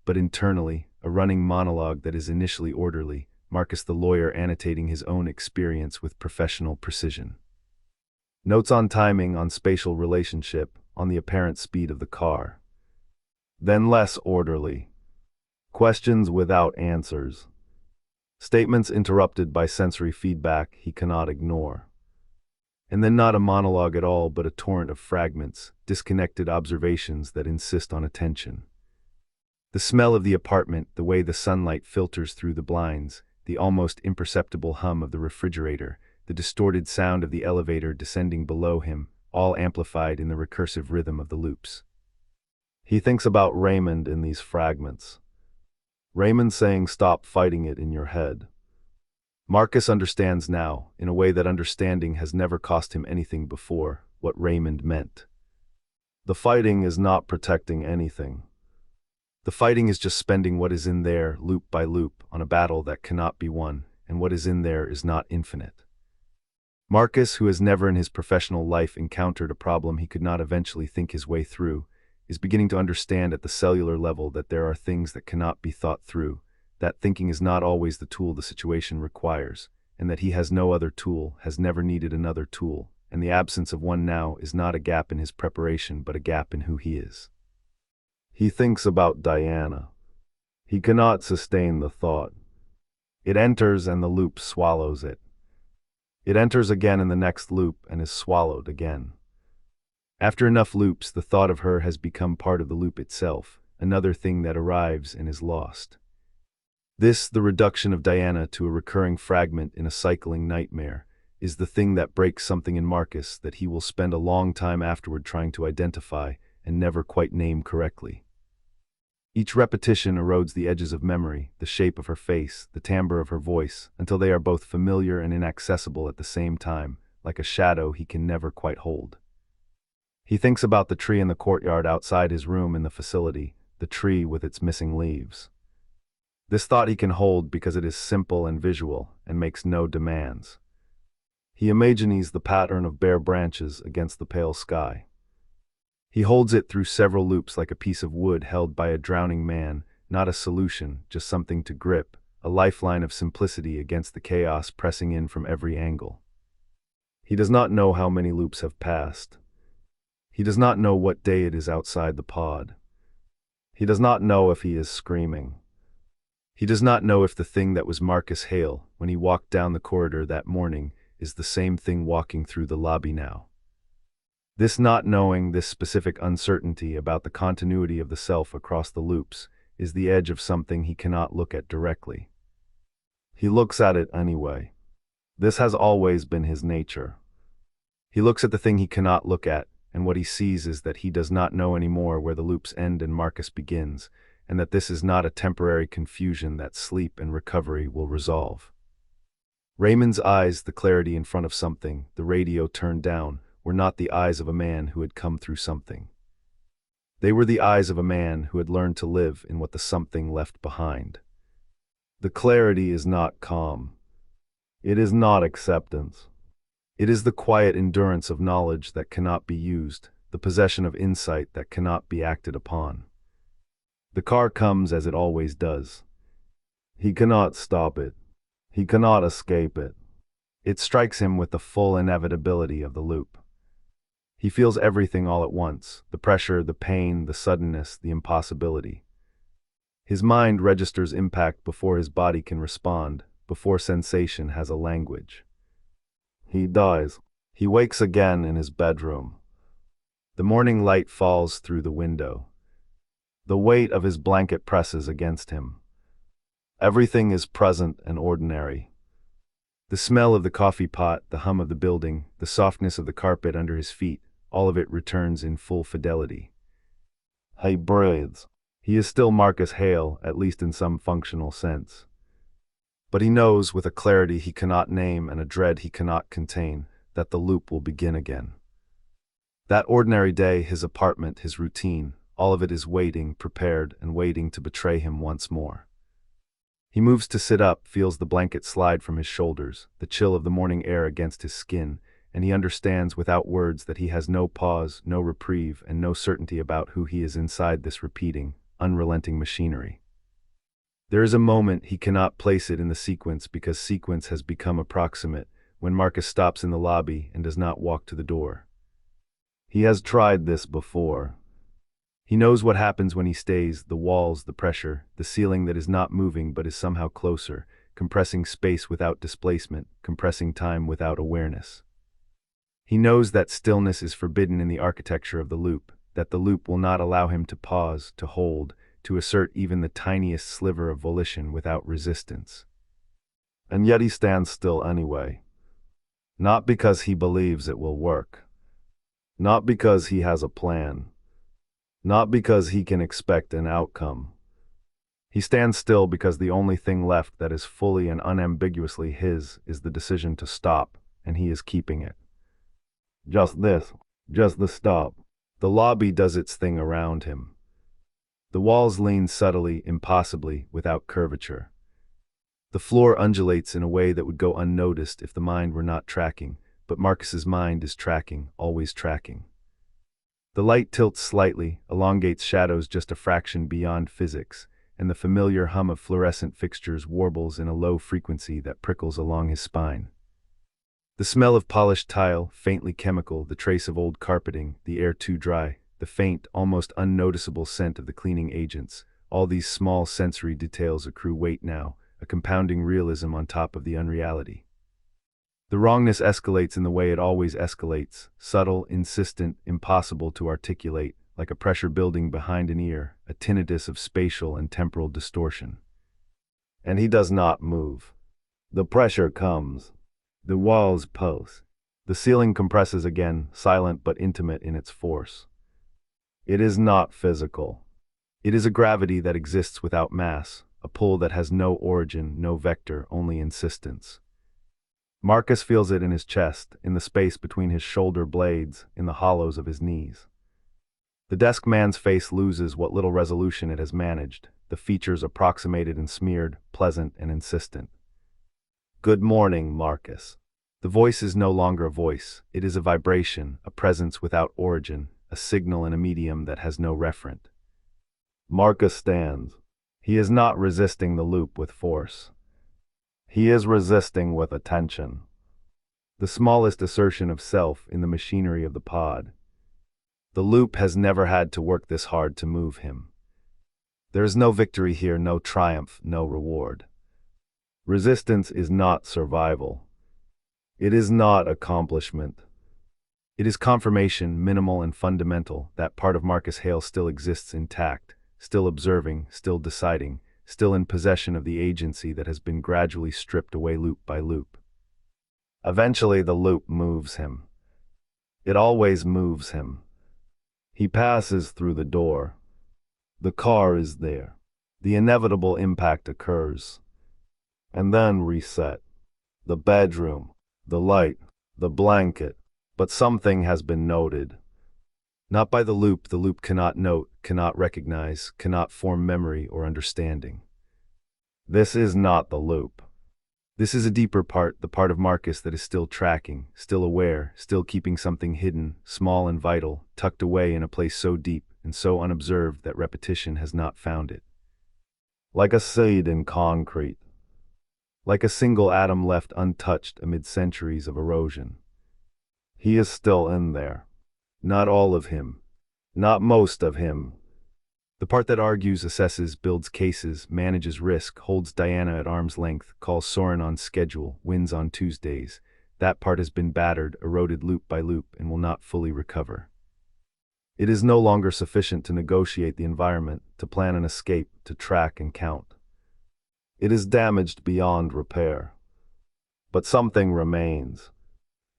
but internally, a running monologue that is initially orderly, Marcus the lawyer annotating his own experience with professional precision. Notes on timing, on spatial relationship, on the apparent speed of the car. Then less orderly. Questions without answers. Statements interrupted by sensory feedback he cannot ignore. And then not a monologue at all, but a torrent of fragments, disconnected observations that insist on attention. The smell of the apartment, the way the sunlight filters through the blinds, the almost imperceptible hum of the refrigerator, the distorted sound of the elevator descending below him, all amplified in the recursive rhythm of the loops. He thinks about Raymond in these fragments. Raymond saying, "Stop fighting it in your head." Marcus understands now, in a way that understanding has never cost him anything before, what Raymond meant. The fighting is not protecting anything. The fighting is just spending what is in there, loop by loop, on a battle that cannot be won, and what is in there is not infinite. Marcus, who has never in his professional life encountered a problem he could not eventually think his way through, is beginning to understand at the cellular level that there are things that cannot be thought through, that thinking is not always the tool the situation requires, and that he has no other tool, has never needed another tool, and the absence of one now is not a gap in his preparation but a gap in who he is. He thinks about Diana. He cannot sustain the thought. It enters and the loop swallows it. It enters again in the next loop and is swallowed again. After enough loops, the thought of her has become part of the loop itself, another thing that arrives and is lost. This, the reduction of Diana to a recurring fragment in a cycling nightmare, is the thing that breaks something in Marcus that he will spend a long time afterward trying to identify and never quite name correctly. Each repetition erodes the edges of memory, the shape of her face, the timbre of her voice, until they are both familiar and inaccessible at the same time, like a shadow he can never quite hold. He thinks about the tree in the courtyard outside his room in the facility, the tree with its missing leaves. This thought he can hold because it is simple and visual and makes no demands. He imagines the pattern of bare branches against the pale sky. He holds it through several loops like a piece of wood held by a drowning man, not a solution, just something to grip, a lifeline of simplicity against the chaos pressing in from every angle. He does not know how many loops have passed. He does not know what day it is outside the pod. He does not know if he is screaming. He does not know if the thing that was Marcus Hale when he walked down the corridor that morning is the same thing walking through the lobby now. This not knowing, this specific uncertainty about the continuity of the self across the loops, is the edge of something he cannot look at directly. He looks at it anyway. This has always been his nature. He looks at the thing he cannot look at, and what he sees is that he does not know anymore where the loops end and Marcus begins, and that this is not a temporary confusion that sleep and recovery will resolve. Raymond's eyes, the clarity in front of something, the radio turned down, were not the eyes of a man who had come through something. They were the eyes of a man who had learned to live in what the something left behind. The clarity is not calm. It is not acceptance. It is the quiet endurance of knowledge that cannot be used, the possession of insight that cannot be acted upon. The car comes as it always does. He cannot stop it. He cannot escape it. It strikes him with the full inevitability of the loop. He feels everything all at once: the pressure, the pain, the suddenness, the impossibility. His mind registers impact before his body can respond, before sensation has a language. He dies. He wakes again in his bedroom. The morning light falls through the window. The weight of his blanket presses against him. Everything is present and ordinary. The smell of the coffee pot, the hum of the building, the softness of the carpet under his feet, all of it returns in full fidelity. He breathes. He is still Marcus Hale, at least in some functional sense. But he knows, with a clarity he cannot name and a dread he cannot contain, that the loop will begin again. That ordinary day, his apartment, his routine, all of it is waiting, prepared, and waiting to betray him once more. He moves to sit up, feels the blanket slide from his shoulders, the chill of the morning air against his skin, and he understands without words that he has no pause, no reprieve, and no certainty about who he is inside this repeating, unrelenting machinery. There is a moment, he cannot place it in the sequence because sequence has become approximate, when Marcus stops in the lobby and does not walk to the door. He has tried this before. He knows what happens when he stays: the walls, the pressure, the ceiling that is not moving but is somehow closer, compressing space without displacement, compressing time without awareness. He knows that stillness is forbidden in the architecture of the loop, that the loop will not allow him to pause, to hold, to assert even the tiniest sliver of volition without resistance. And yet he stands still anyway. Not because he believes it will work. Not because he has a plan. Not because he can expect an outcome. He stands still because the only thing left that is fully and unambiguously his is the decision to stop, and he is keeping it. Just this, just the stop. The lobby does its thing around him. The walls lean subtly, impossibly, without curvature. The floor undulates in a way that would go unnoticed if the mind were not tracking, but Marcus's mind is tracking, always tracking. The light tilts slightly, elongates shadows just a fraction beyond physics, and the familiar hum of fluorescent fixtures warbles in a low frequency that prickles along his spine. The smell of polished tile, faintly chemical, the trace of old carpeting, the air too dry, the faint, almost unnoticeable scent of the cleaning agents, all these small sensory details accrue weight now, a compounding realism on top of the unreality. The wrongness escalates in the way it always escalates, subtle, insistent, impossible to articulate, like a pressure building behind an ear, a tinnitus of spatial and temporal distortion. And he does not move. The pressure comes. The walls pulse. The ceiling compresses again, silent but intimate in its force. It is not physical. It is a gravity that exists without mass, a pull that has no origin, no vector, only insistence. Marcus feels it in his chest, in the space between his shoulder blades, in the hollows of his knees. The desk man's face loses what little resolution it has managed, the features approximated and smeared, pleasant and insistent. Good morning, Marcus. The voice is no longer a voice, it is a vibration, a presence without origin, a signal in a medium that has no referent. Marcus stands. He is not resisting the loop with force. He is resisting with attention. The smallest assertion of self in the machinery of the pod. The loop has never had to work this hard to move him. There is no victory here, no triumph, no reward. Resistance is not survival. It is not accomplishment. It is confirmation, minimal and fundamental, that part of Marcus Hale still exists intact, still observing, still deciding, still in possession of the agency that has been gradually stripped away loop by loop. Eventually the loop moves him. It always moves him. He passes through the door. The car is there. The inevitable impact occurs. And then reset. The bedroom, the light, the blanket. But something has been noted. Not by the loop cannot note, cannot recognize, cannot form memory or understanding. This is not the loop. This is a deeper part, the part of Marcus that is still tracking, still aware, still keeping something hidden, small and vital, tucked away in a place so deep and so unobserved that repetition has not found it. Like a seed in concrete. Like a single atom left untouched amid centuries of erosion. He is still in there. Not all of him. Not most of him. The part that argues, assesses, builds cases, manages risk, holds Diana at arm's length, calls Soren on schedule, wins on Tuesdays. That part has been battered, eroded loop by loop, and will not fully recover. It is no longer sufficient to negotiate the environment, to plan an escape, to track and count. It is damaged beyond repair. But something remains.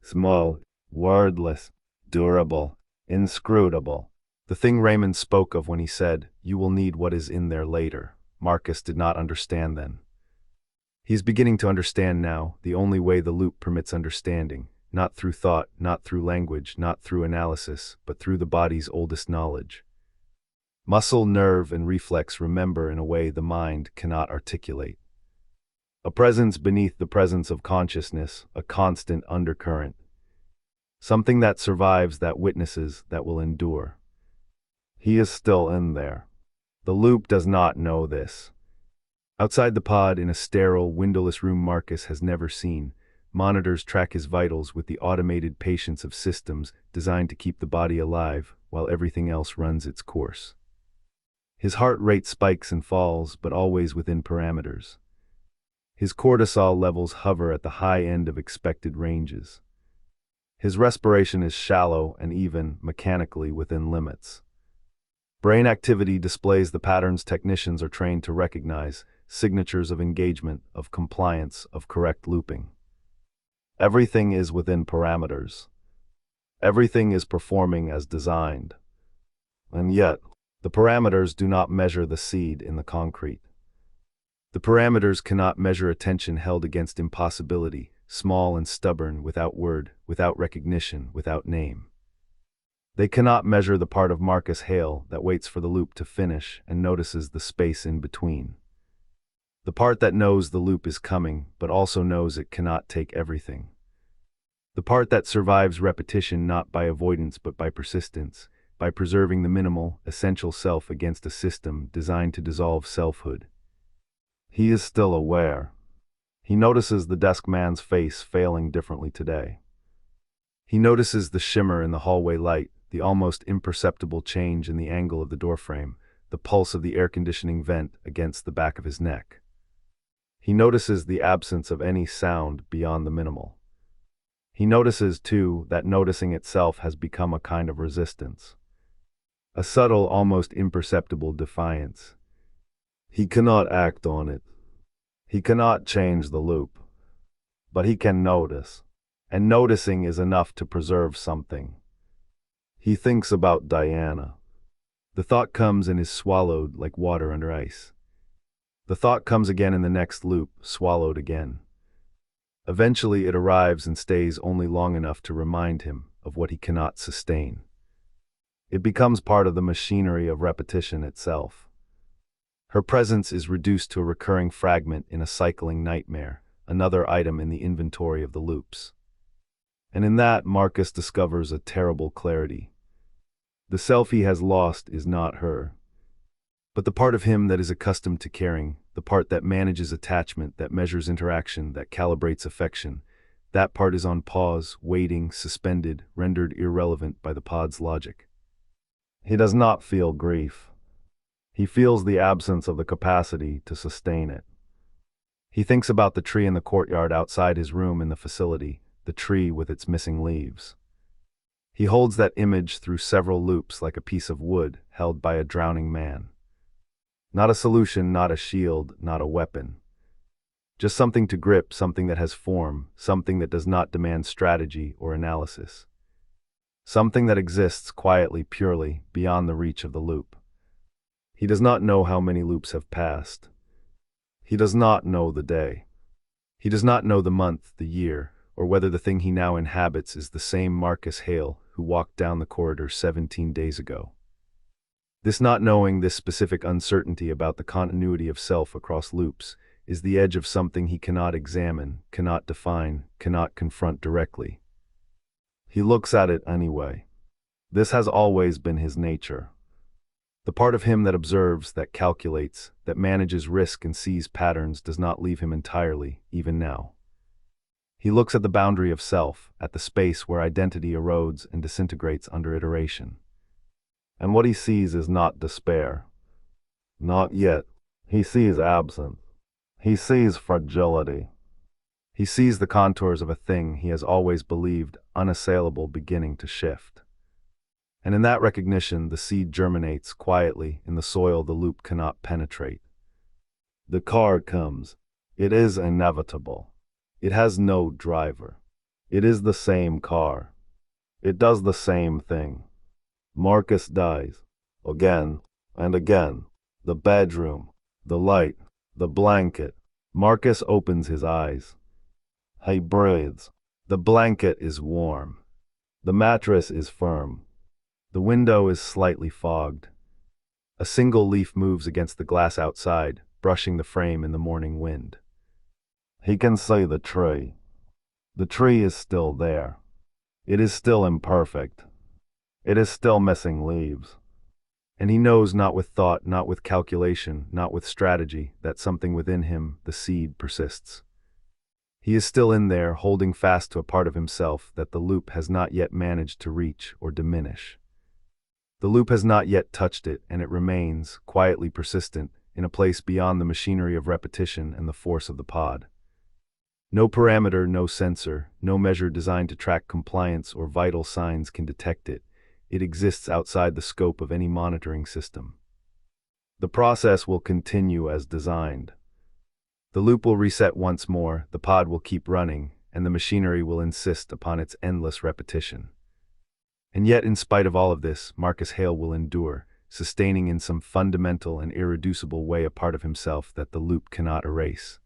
Small, wordless, durable, inscrutable. The thing Raymond spoke of when he said, "You will need what is in there later." Marcus did not understand then. He is beginning to understand now, the only way the loop permits understanding, not through thought, not through language, not through analysis, but through the body's oldest knowledge. Muscle, nerve, and reflex remember in a way the mind cannot articulate. A presence beneath the presence of consciousness, a constant undercurrent. Something that survives, that witnesses, that will endure. He is still in there. The loop does not know this. Outside the pod, in a sterile, windowless room Marcus has never seen, monitors track his vitals with the automated patience of systems designed to keep the body alive while everything else runs its course. His heart rate spikes and falls, but always within parameters. His cortisol levels hover at the high end of expected ranges. His respiration is shallow and even, mechanically, within limits. Brain activity displays the patterns technicians are trained to recognize, signatures of engagement, of compliance, of correct looping. Everything is within parameters. Everything is performing as designed. And yet, the parameters do not measure the seed in the concrete. The parameters cannot measure attention held against impossibility, small and stubborn, without word, without recognition, without name. They cannot measure the part of Marcus Hale that waits for the loop to finish and notices the space in between. The part that knows the loop is coming, but also knows it cannot take everything. The part that survives repetition not by avoidance but by persistence, by preserving the minimal, essential self against a system designed to dissolve selfhood. He is still aware. He notices the desk man's face failing differently today. He notices the shimmer in the hallway light, the almost imperceptible change in the angle of the doorframe, the pulse of the air conditioning vent against the back of his neck. He notices the absence of any sound beyond the minimal. He notices, too, that noticing itself has become a kind of resistance. A subtle, almost imperceptible defiance. He cannot act on it. He cannot change the loop. But he can notice. And noticing is enough to preserve something. He thinks about Diana. The thought comes and is swallowed like water under ice. The thought comes again in the next loop, swallowed again. Eventually it arrives and stays only long enough to remind him of what he cannot sustain. It becomes part of the machinery of repetition itself. Her presence is reduced to a recurring fragment in a cycling nightmare, another item in the inventory of the loops. And in that, Marcus discovers a terrible clarity. The self he has lost is not her. But the part of him that is accustomed to caring, the part that manages attachment, that measures interaction, that calibrates affection, that part is on pause, waiting, suspended, rendered irrelevant by the pod's logic. He does not feel grief. He feels the absence of the capacity to sustain it. He thinks about the tree in the courtyard outside his room in the facility, the tree with its missing leaves. He holds that image through several loops like a piece of wood held by a drowning man. Not a solution, not a shield, not a weapon. Just something to grip, something that has form, something that does not demand strategy or analysis. Something that exists quietly, purely, beyond the reach of the loop. He does not know how many loops have passed. He does not know the day. He does not know the month, the year, or whether the thing he now inhabits is the same Marcus Hale who walked down the corridor 17 days ago. This not knowing, this specific uncertainty about the continuity of self across loops, is the edge of something he cannot examine, cannot define, cannot confront directly. He looks at it anyway. This has always been his nature. The part of him that observes, that calculates, that manages risk and sees patterns does not leave him entirely, even now. He looks at the boundary of self, at the space where identity erodes and disintegrates under iteration. And what he sees is not despair. Not yet. He sees absence. He sees fragility. He sees the contours of a thing he has always believed unassailable beginning to shift. And in that recognition, the seed germinates quietly in the soil the loop cannot penetrate. The car comes. It is inevitable. It has no driver. It is the same car. It does the same thing. Marcus dies. Again and again. The bedroom. The light. The blanket. Marcus opens his eyes. He breathes. The blanket is warm. The mattress is firm. The window is slightly fogged. A single leaf moves against the glass outside, brushing the frame in the morning wind. He can see the tree. The tree is still there. It is still imperfect. It is still missing leaves. And he knows, not with thought, not with calculation, not with strategy, that something within him, the seed, persists. He is still in there, holding fast to a part of himself that the loop has not yet managed to reach or diminish. The loop has not yet touched it, and it remains, quietly persistent, in a place beyond the machinery of repetition and the force of the pod. No parameter, no sensor, no measure designed to track compliance or vital signs can detect it. It exists outside the scope of any monitoring system. The process will continue as designed. The loop will reset once more, the pod will keep running, and the machinery will insist upon its endless repetition. And yet, in spite of all of this, Marcus Hale will endure, sustaining in some fundamental and irreducible way a part of himself that the loop cannot erase.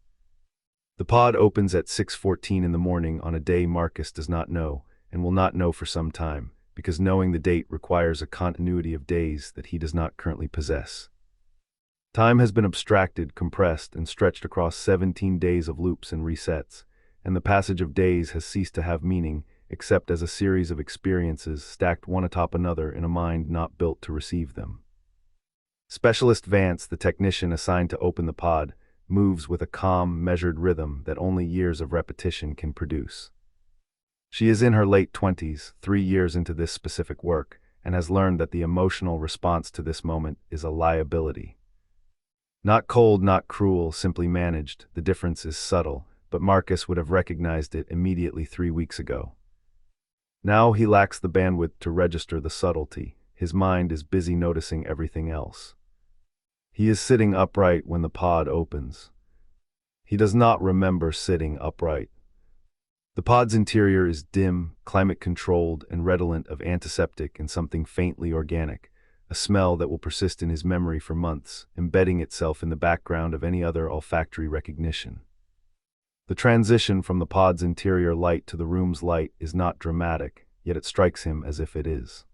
The pod opens at 6:14 in the morning on a day Marcus does not know, and will not know for some time, because knowing the date requires a continuity of days that he does not currently possess. Time has been abstracted, compressed, and stretched across 17 days of loops and resets, and the passage of days has ceased to have meaning, except as a series of experiences stacked one atop another in a mind not built to receive them. Specialist Vance, the technician assigned to open the pod, moves with a calm, measured rhythm that only years of repetition can produce. She is in her late 20s, 3 years into this specific work, and has learned that the emotional response to this moment is a liability. Not cold, not cruel, simply managed. The difference is subtle, but Marcus would have recognized it immediately 3 weeks ago. Now he lacks the bandwidth to register the subtlety. His mind is busy noticing everything else. He is sitting upright when the pod opens. He does not remember sitting upright. The pod's interior is dim, climate-controlled, and redolent of antiseptic and something faintly organic, a smell that will persist in his memory for months, embedding itself in the background of any other olfactory recognition. The transition from the pod's interior light to the room's light is not dramatic, yet it strikes him as if it is.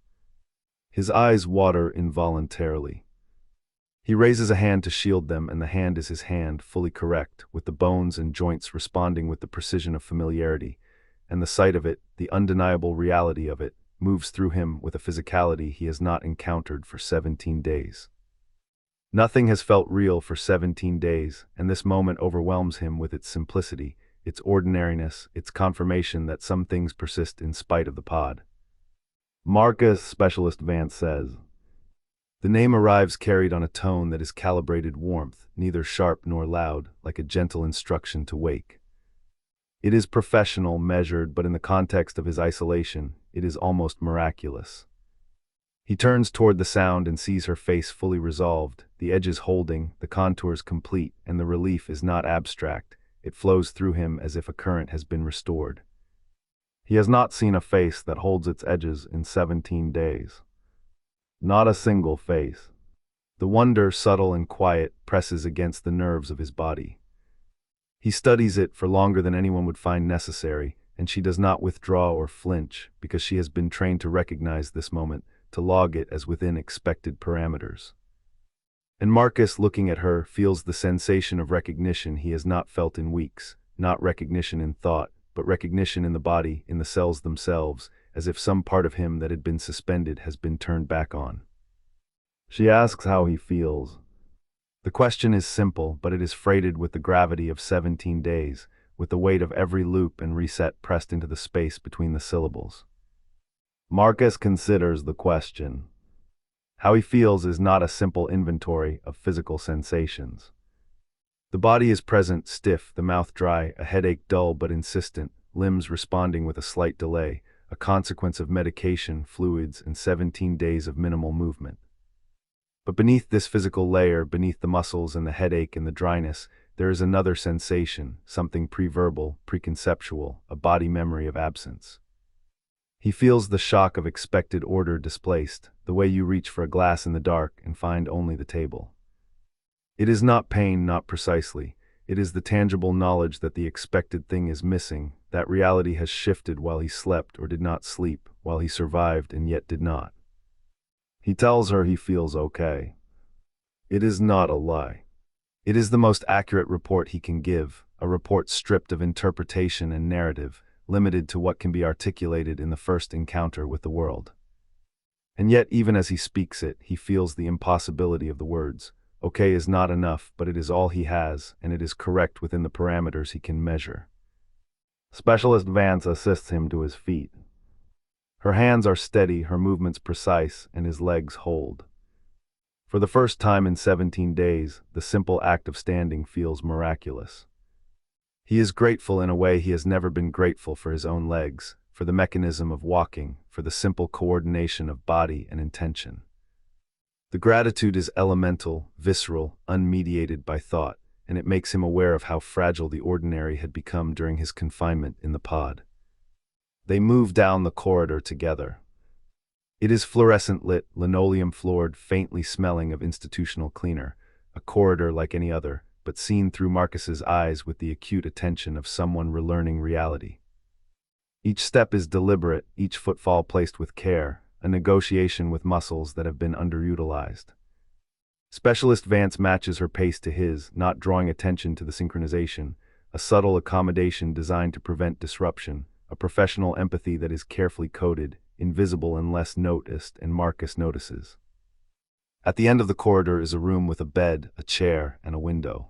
His eyes water involuntarily. He raises a hand to shield them, and the hand is his hand, fully correct, with the bones and joints responding with the precision of familiarity, and the sight of it, the undeniable reality of it, moves through him with a physicality he has not encountered for 17 days. Nothing has felt real for 17 days, and this moment overwhelms him with its simplicity, its ordinariness, its confirmation that some things persist in spite of the pod. Marcus, Specialist Vance says. The name arrives carried on a tone that is calibrated warmth, neither sharp nor loud, like a gentle instruction to wake. It is professional, measured, but in the context of his isolation, it is almost miraculous. He turns toward the sound and sees her face fully resolved, the edges holding, the contours complete, and the relief is not abstract. It flows through him as if a current has been restored. He has not seen a face that holds its edges in 17 days. Not a single face. The wonder, subtle and quiet, presses against the nerves of his body. He studies it for longer than anyone would find necessary, and she does not withdraw or flinch, because she has been trained to recognize this moment, to log it as within expected parameters. And Marcus, looking at her, feels the sensation of recognition he has not felt in weeks, not recognition in thought, but recognition in the body, in the cells themselves, as if some part of him that had been suspended has been turned back on. She asks how he feels. The question is simple, but it is freighted with the gravity of 17 days, with the weight of every loop and reset pressed into the space between the syllables. Marcus considers the question. How he feels is not a simple inventory of physical sensations. The body is present, stiff, the mouth dry, a headache dull but insistent, limbs responding with a slight delay, a consequence of medication, fluids, and 17 days of minimal movement. But beneath this physical layer, beneath the muscles and the headache and the dryness, there is another sensation, something pre-verbal, preconceptual, a body memory of absence. He feels the shock of expected order displaced, the way you reach for a glass in the dark and find only the table. It is not pain, not precisely. It is the tangible knowledge that the expected thing is missing, that reality has shifted while he slept or did not sleep, while he survived and yet did not. He tells her he feels okay. It is not a lie. It is the most accurate report he can give, a report stripped of interpretation and narrative, limited to what can be articulated in the first encounter with the world. And yet, even as he speaks it, he feels the impossibility of the words. Okay is not enough, but it is all he has, and it is correct within the parameters he can measure. Specialist Vance assists him to his feet. Her hands are steady, her movements precise, and his legs hold. For the first time in 17 days, the simple act of standing feels miraculous. He is grateful in a way he has never been grateful for his own legs, for the mechanism of walking, for the simple coordination of body and intention. The gratitude is elemental, visceral, unmediated by thought, and it makes him aware of how fragile the ordinary had become during his confinement in the pod. They move down the corridor together. It is fluorescent lit, linoleum-floored, faintly smelling of institutional cleaner, a corridor like any other, but seen through Marcus's eyes with the acute attention of someone relearning reality. Each step is deliberate, each footfall placed with care, a negotiation with muscles that have been underutilized. Specialist Vance matches her pace to his, not drawing attention to the synchronization, a subtle accommodation designed to prevent disruption, a professional empathy that is carefully coded, invisible unless noticed, and Marcus notices. At the end of the corridor is a room with a bed, a chair, and a window.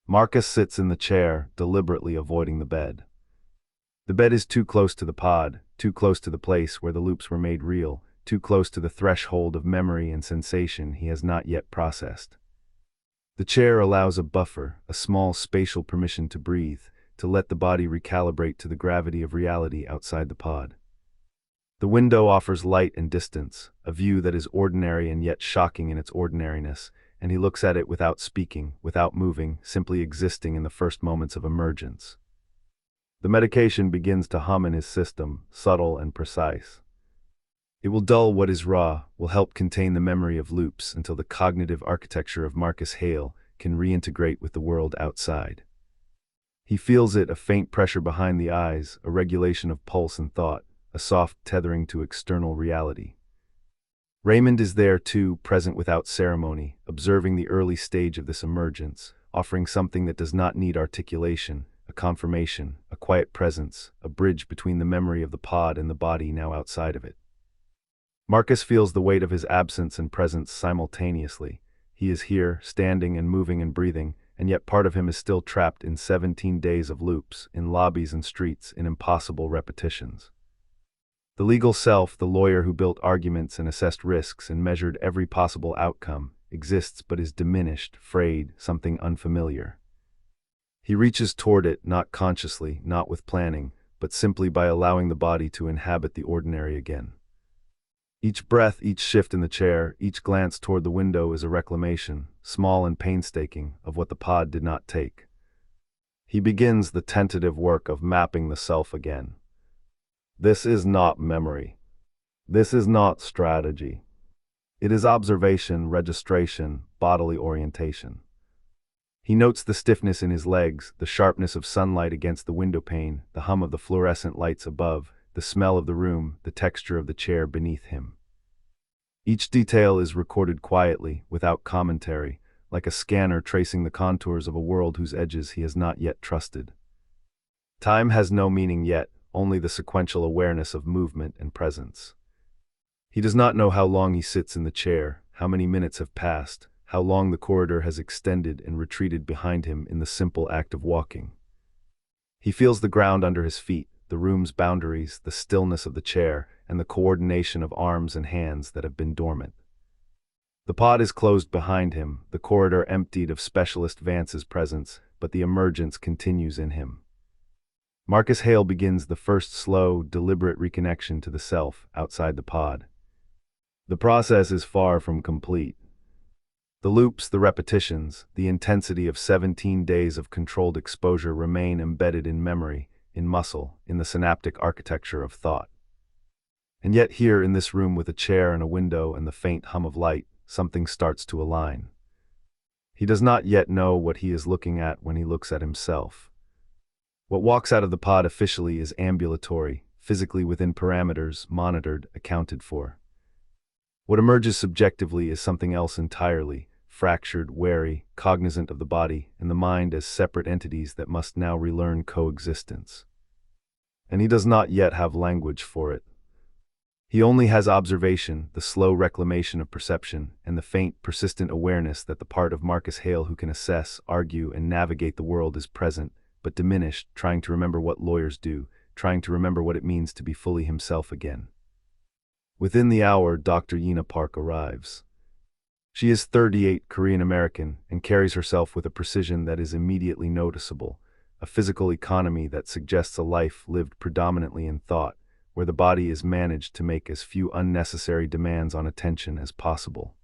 Marcus sits in the chair, deliberately avoiding the bed. The bed is too close to the pod, too close to the place where the loops were made real, too close to the threshold of memory and sensation he has not yet processed. The chair allows a buffer, a small spatial permission to breathe, to let the body recalibrate to the gravity of reality outside the pod. The window offers light and distance, a view that is ordinary and yet shocking in its ordinariness, and he looks at it without speaking, without moving, simply existing in the first moments of emergence. The medication begins to hum in his system, subtle and precise. It will dull what is raw, will help contain the memory of loops until the cognitive architecture of Marcus Hale can reintegrate with the world outside. He feels it, a faint pressure behind the eyes, a regulation of pulse and thought, a soft tethering to external reality. Raymond is there too, present without ceremony, observing the early stage of this emergence, offering something that does not need articulation, a confirmation, a quiet presence, a bridge between the memory of the pod and the body now outside of it. Marcus feels the weight of his absence and presence simultaneously. He is here, standing and moving and breathing, and yet part of him is still trapped in 17 days of loops, in lobbies and streets, in impossible repetitions. The legal self, the lawyer who built arguments and assessed risks and measured every possible outcome, exists but is diminished, frayed, something unfamiliar. He reaches toward it, not consciously, not with planning, but simply by allowing the body to inhabit the ordinary again. Each breath, each shift in the chair, each glance toward the window is a reclamation, small and painstaking, of what the pod did not take. He begins the tentative work of mapping the self again. This is not memory. This is not strategy. It is observation, registration, bodily orientation. He notes the stiffness in his legs, the sharpness of sunlight against the window pane, the hum of the fluorescent lights above, the smell of the room, the texture of the chair beneath him. Each detail is recorded quietly, without commentary, like a scanner tracing the contours of a world whose edges he has not yet trusted. Time has no meaning yet, only the sequential awareness of movement and presence. He does not know how long he sits in the chair, how many minutes have passed, how long the corridor has extended and retreated behind him in the simple act of walking. He feels the ground under his feet, the room's boundaries, the stillness of the chair, and the coordination of arms and hands that have been dormant. The pod is closed behind him, the corridor emptied of Specialist Vance's presence, but the emergence continues in him. Marcus Hale begins the first slow, deliberate reconnection to the self outside the pod. The process is far from complete. The loops, the repetitions, the intensity of 17 days of controlled exposure remain embedded in memory, in muscle, in the synaptic architecture of thought. And yet here in this room with a chair and a window and the faint hum of light, something starts to align. He does not yet know what he is looking at when he looks at himself. What walks out of the pod officially is ambulatory, physically within parameters, monitored, accounted for. What emerges subjectively is something else entirely, fractured, wary, cognizant of the body and the mind as separate entities that must now relearn coexistence. And he does not yet have language for it. He only has observation, the slow reclamation of perception, and the faint, persistent awareness that the part of Marcus Hale who can assess, argue, and navigate the world is present, but diminished, trying to remember what lawyers do, trying to remember what it means to be fully himself again. Within the hour, Dr. Yina Park arrives. She is 38, Korean-American, and carries herself with a precision that is immediately noticeable, a physical economy that suggests a life lived predominantly in thought, where the body is managed to make as few unnecessary demands on attention as possible.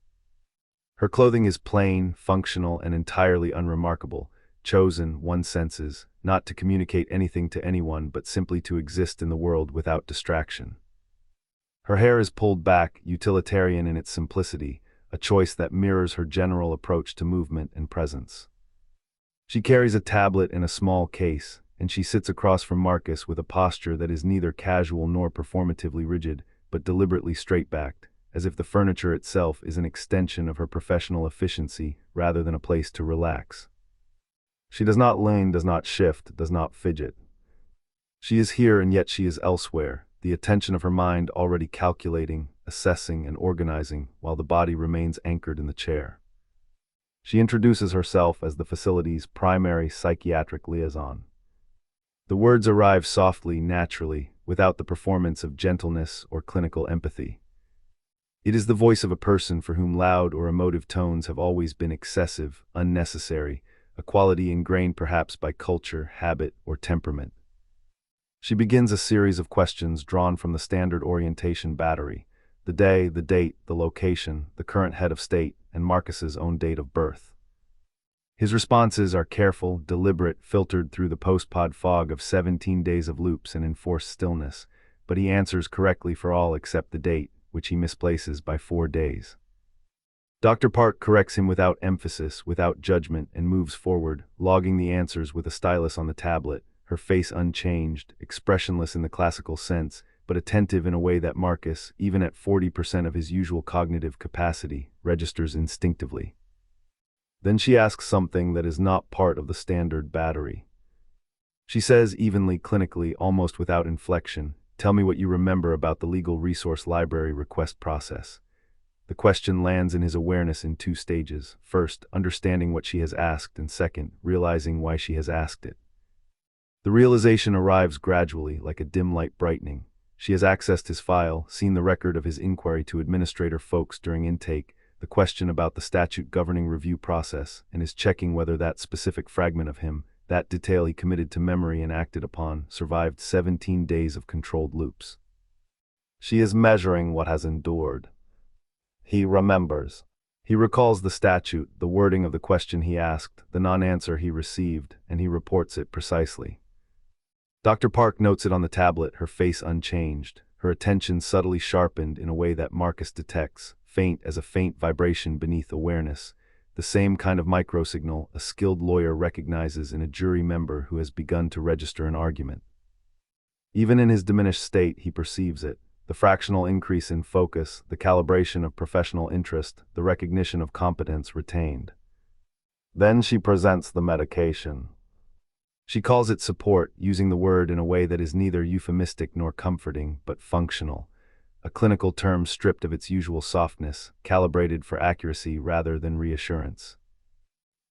Her clothing is plain, functional, and entirely unremarkable, chosen, one senses, not to communicate anything to anyone but simply to exist in the world without distraction. Her hair is pulled back, utilitarian in its simplicity, a choice that mirrors her general approach to movement and presence. She carries a tablet in a small case, and she sits across from Marcus with a posture that is neither casual nor performatively rigid, but deliberately straight-backed, as if the furniture itself is an extension of her professional efficiency rather than a place to relax. She does not lean, does not shift, does not fidget. She is here and yet she is elsewhere, the attention of her mind already calculating, assessing, and organizing, while the body remains anchored in the chair. She introduces herself as the facility's primary psychiatric liaison. The words arrive softly, naturally, without the performance of gentleness or clinical empathy. It is the voice of a person for whom loud or emotive tones have always been excessive, unnecessary, a quality ingrained perhaps by culture, habit, or temperament. She begins a series of questions drawn from the standard orientation battery: the day, the date, the location, the current head of state, and Marcus's own date of birth. His responses are careful, deliberate, filtered through the post-pod fog of 17 days of loops and enforced stillness, but he answers correctly for all except the date, which he misplaces by 4 days. Dr. Park corrects him without emphasis, without judgment, and moves forward, logging the answers with a stylus on the tablet, her face unchanged, expressionless in the classical sense, but attentive in a way that Marcus, even at 40% of his usual cognitive capacity, registers instinctively. Then she asks something that is not part of the standard battery. She says evenly, clinically, almost without inflection, "Tell me what you remember about the legal resource library request process." The question lands in his awareness in 2 stages. First, understanding what she has asked, and second, realizing why she has asked it. The realization arrives gradually, like a dim light brightening. She has accessed his file, seen the record of his inquiry to administrator folks during intake, the question about the statute governing review process, and is checking whether that specific fragment of him, that detail he committed to memory and acted upon, survived 17 days of controlled loops. She is measuring what has endured. He remembers. He recalls the statute, the wording of the question he asked, the non-answer he received, and he reports it precisely. Dr. Park notes it on the tablet, her face unchanged, her attention subtly sharpened in a way that Marcus detects, faint as a faint vibration beneath awareness, the same kind of microsignal a skilled lawyer recognizes in a jury member who has begun to register an argument. Even in his diminished state, he perceives it, the fractional increase in focus, the calibration of professional interest, the recognition of competence retained. Then she presents the medication. She calls it support, using the word in a way that is neither euphemistic nor comforting, but functional, a clinical term stripped of its usual softness, calibrated for accuracy rather than reassurance.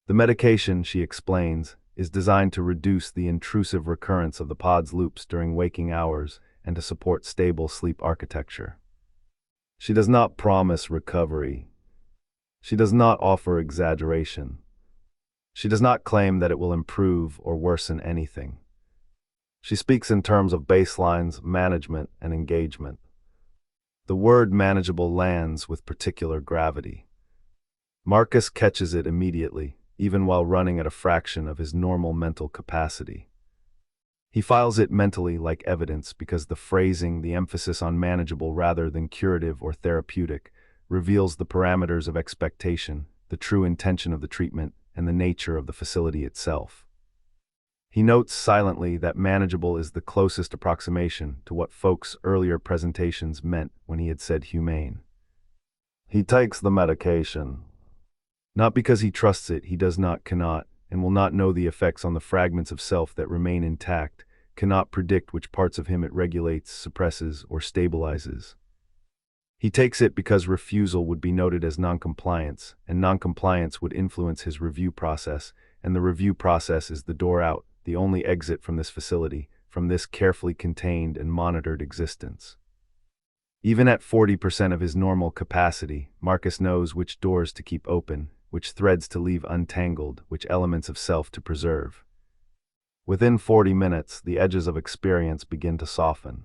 The medication, she explains, is designed to reduce the intrusive recurrence of the pod's loops during waking hours and to support stable sleep architecture. She does not promise recovery. She does not offer exaggeration. She does not claim that it will improve or worsen anything. She speaks in terms of baselines, management, and engagement. The word manageable lands with particular gravity. Marcus catches it immediately, even while running at a fraction of his normal mental capacity. He files it mentally like evidence because the phrasing, the emphasis on manageable rather than curative or therapeutic, reveals the parameters of expectation, the true intention of the treatment, and the nature of the facility itself. He notes silently that manageable is the closest approximation to what folks' earlier presentations meant when he had said humane. He takes the medication. Not because he trusts it, he does not, cannot, and will not know the effects on the fragments of self that remain intact, cannot predict which parts of him it regulates, suppresses, or stabilizes. He takes it because refusal would be noted as noncompliance, and noncompliance would influence his review process, and the review process is the door out, the only exit from this facility, from this carefully contained and monitored existence. Even at 40% of his normal capacity, Marcus knows which doors to keep open, which threads to leave untangled, which elements of self to preserve. Within 40 minutes, the edges of experience begin to soften.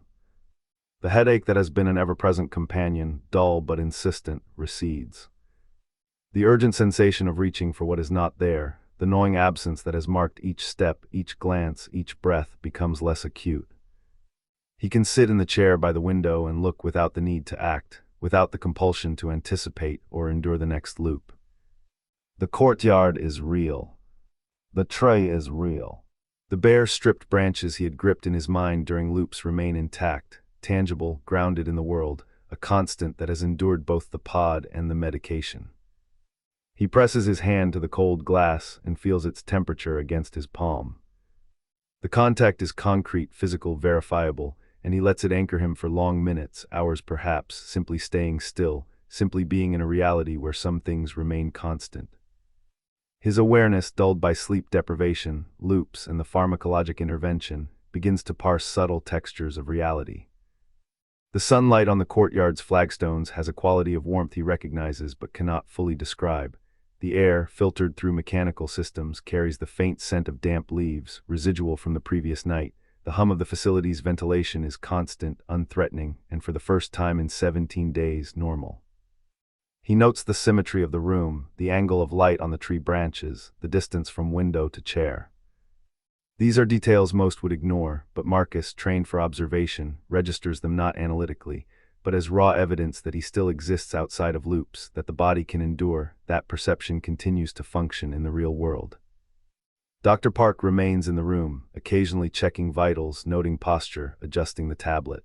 The headache that has been an ever-present companion, dull but insistent, recedes. The urgent sensation of reaching for what is not there, the gnawing absence that has marked each step, each glance, each breath, becomes less acute. He can sit in the chair by the window and look without the need to act, without the compulsion to anticipate or endure the next loop. The courtyard is real. The tray is real. The bare, stripped branches he had gripped in his mind during loops remain intact, tangible, grounded in the world, a constant that has endured both the pod and the medication. He presses his hand to the cold glass and feels its temperature against his palm. The contact is concrete, physical, verifiable, and he lets it anchor him for long minutes, hours perhaps, simply staying still, simply being in a reality where some things remain constant. His awareness, dulled by sleep deprivation, loops, and the pharmacologic intervention, begins to parse subtle textures of reality. The sunlight on the courtyard's flagstones has a quality of warmth he recognizes but cannot fully describe. The air, filtered through mechanical systems, carries the faint scent of damp leaves, residual from the previous night. The hum of the facility's ventilation is constant, unthreatening, and for the first time in 17 days, normal. He notes the symmetry of the room, the angle of light on the tree branches, the distance from window to chair. These are details most would ignore, but Marcus, trained for observation, registers them not analytically, but as raw evidence that he still exists outside of loops, that the body can endure, that perception continues to function in the real world. Dr. Park remains in the room, occasionally checking vitals, noting posture, adjusting the tablet.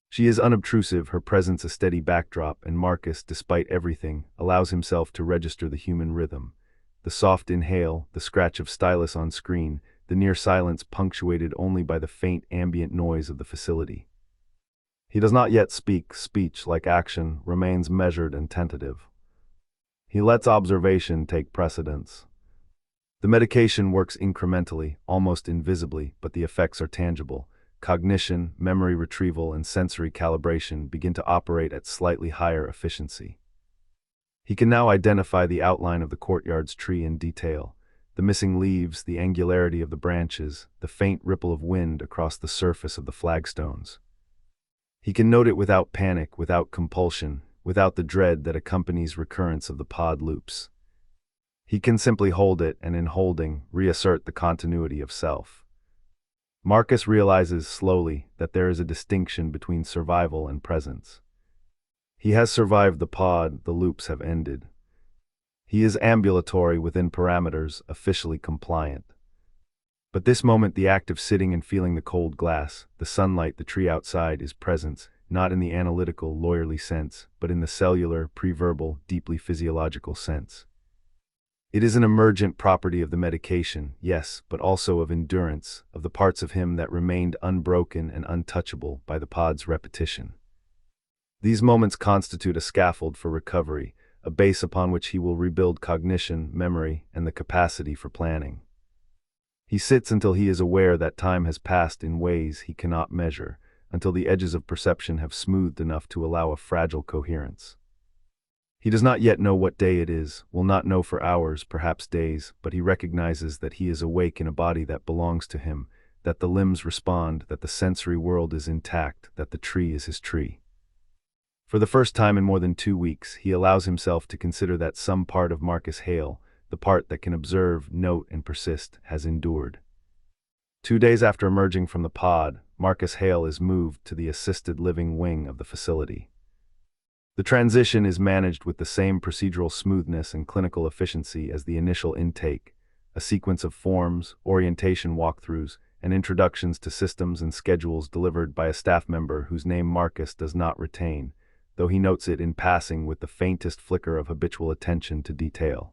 She is unobtrusive, her presence a steady backdrop, and Marcus, despite everything, allows himself to register the human rhythm. The soft inhale, the scratch of stylus on screen, the near silence punctuated only by the faint ambient noise of the facility. He does not yet speak. Speech, like action, remains measured and tentative. He lets observation take precedence. The medication works incrementally, almost invisibly, but the effects are tangible. Cognition, memory retrieval, and sensory calibration begin to operate at slightly higher efficiency. He can now identify the outline of the courtyard's tree in detail. The missing leaves, the angularity of the branches, the faint ripple of wind across the surface of the flagstones. He can note it without panic, without compulsion, without the dread that accompanies recurrence of the pod loops. He can simply hold it and in holding, reassert the continuity of self. Marcus realizes slowly that there is a distinction between survival and presence. He has survived the pod, the loops have ended. He is ambulatory within parameters, officially compliant. But this moment, the act of sitting and feeling the cold glass, the sunlight, the tree outside, is presence, not in the analytical, lawyerly sense, but in the cellular, pre-verbal, deeply physiological sense. It is an emergent property of the medication, yes, but also of endurance, of the parts of him that remained unbroken and untouchable by the pod's repetition. These moments constitute a scaffold for recovery, a base upon which he will rebuild cognition, memory, and the capacity for planning. He sits until he is aware that time has passed in ways he cannot measure, until the edges of perception have smoothed enough to allow a fragile coherence. He does not yet know what day it is, will not know for hours, perhaps days, but he recognizes that he is awake in a body that belongs to him, that the limbs respond, that the sensory world is intact, that the tree is his tree. For the first time in more than 2 weeks, he allows himself to consider that some part of Marcus Hale, the part that can observe, note, and persist, has endured. 2 days after emerging from the pod, Marcus Hale is moved to the assisted living wing of the facility. The transition is managed with the same procedural smoothness and clinical efficiency as the initial intake, a sequence of forms, orientation walkthroughs, and introductions to systems and schedules delivered by a staff member whose name Marcus does not retain, though he notes it in passing with the faintest flicker of habitual attention to detail.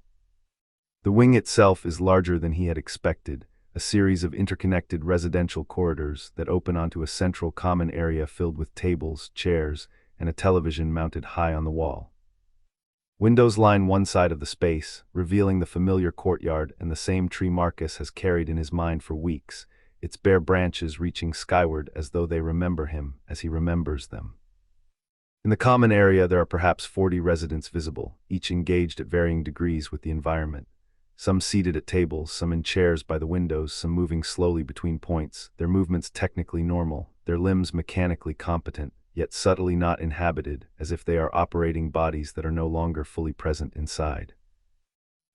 The wing itself is larger than he had expected, a series of interconnected residential corridors that open onto a central common area filled with tables, chairs, and a television mounted high on the wall. Windows line one side of the space, revealing the familiar courtyard and the same tree Marcus has carried in his mind for weeks, its bare branches reaching skyward as though they remember him as he remembers them. In the common area there are perhaps 40 residents visible, each engaged at varying degrees with the environment. Some seated at tables, some in chairs by the windows, some moving slowly between points, their movements technically normal, their limbs mechanically competent, yet subtly not inhabited, as if they are operating bodies that are no longer fully present inside.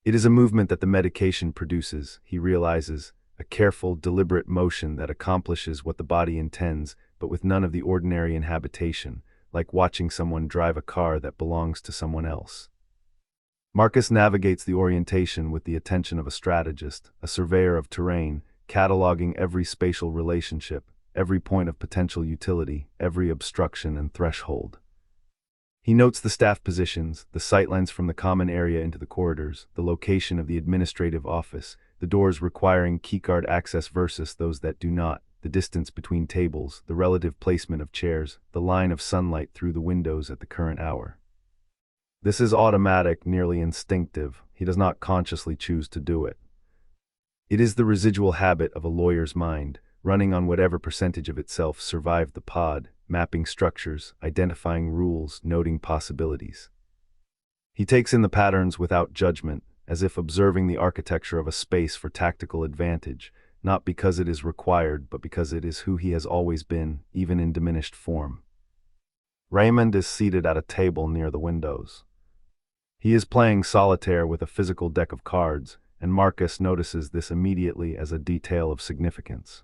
It is a movement that the medication produces, he realizes, a careful, deliberate motion that accomplishes what the body intends, but with none of the ordinary inhabitation, like watching someone drive a car that belongs to someone else. Marcus navigates the orientation with the attention of a strategist, a surveyor of terrain, cataloging every spatial relationship, every point of potential utility, every obstruction and threshold. He notes the staff positions, the sightlines from the common area into the corridors, the location of the administrative office, the doors requiring keycard access versus those that do not, the distance between tables, the relative placement of chairs, the line of sunlight through the windows at the current hour. This is automatic, nearly instinctive. He does not consciously choose to do it. It is the residual habit of a lawyer's mind, running on whatever percentage of itself survived the pod, mapping structures, identifying rules, noting possibilities. He takes in the patterns without judgment, as if observing the architecture of a space for tactical advantage, not because it is required, but because it is who he has always been, even in diminished form. Raymond is seated at a table near the windows. He is playing solitaire with a physical deck of cards, and Marcus notices this immediately as a detail of significance.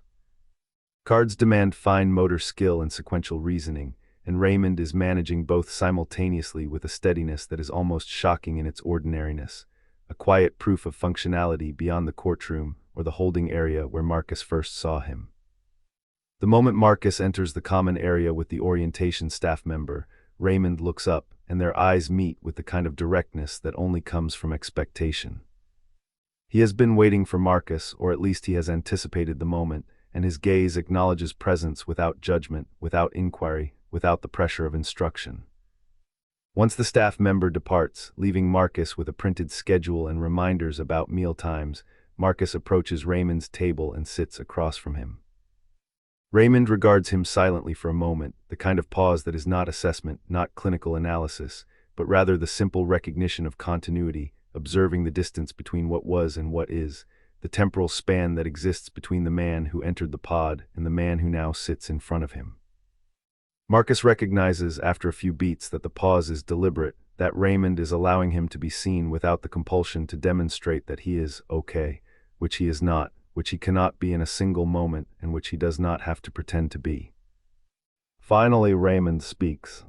Cards demand fine motor skill and sequential reasoning, and Raymond is managing both simultaneously with a steadiness that is almost shocking in its ordinariness, a quiet proof of functionality beyond the courtroom or the holding area where Marcus first saw him. The moment Marcus enters the common area with the orientation staff member, Raymond looks up, and their eyes meet with the kind of directness that only comes from expectation. He has been waiting for Marcus, or at least he has anticipated the moment, and his gaze acknowledges presence without judgment, without inquiry, without the pressure of instruction. Once the staff member departs, leaving Marcus with a printed schedule and reminders about meal times, Marcus approaches Raymond's table and sits across from him. Raymond regards him silently for a moment, the kind of pause that is not assessment, not clinical analysis, but rather the simple recognition of continuity, observing the distance between what was and what is, the temporal span that exists between the man who entered the pod and the man who now sits in front of him. Marcus recognizes after a few beats that the pause is deliberate, that Raymond is allowing him to be seen without the compulsion to demonstrate that he is okay, which he is not, which he cannot be in a single moment, and which he does not have to pretend to be. Finally, Raymond speaks.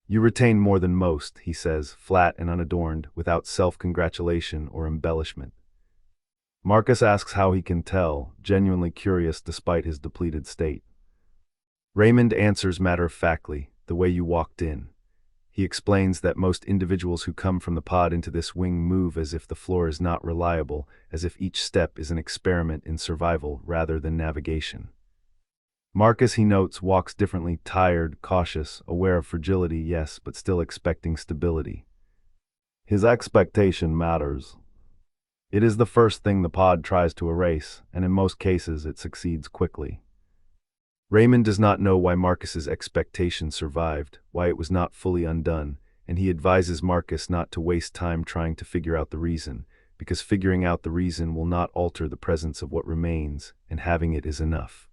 "You retain more than most," he says, flat and unadorned, without self-congratulation or embellishment. Marcus asks how he can tell, genuinely curious despite his depleted state. Raymond answers matter-of-factly, "The way you walked in." He explains that most individuals who come from the pod into this wing move as if the floor is not reliable, as if each step is an experiment in survival rather than navigation. Marcus, he notes, walks differently, tired, cautious, aware of fragility, yes, but still expecting stability. His expectation matters. It is the first thing the pod tries to erase, and in most cases it succeeds quickly. Raymond does not know why Marcus's expectation survived, why it was not fully undone, and he advises Marcus not to waste time trying to figure out the reason, because figuring out the reason will not alter the presence of what remains, and having it is enough.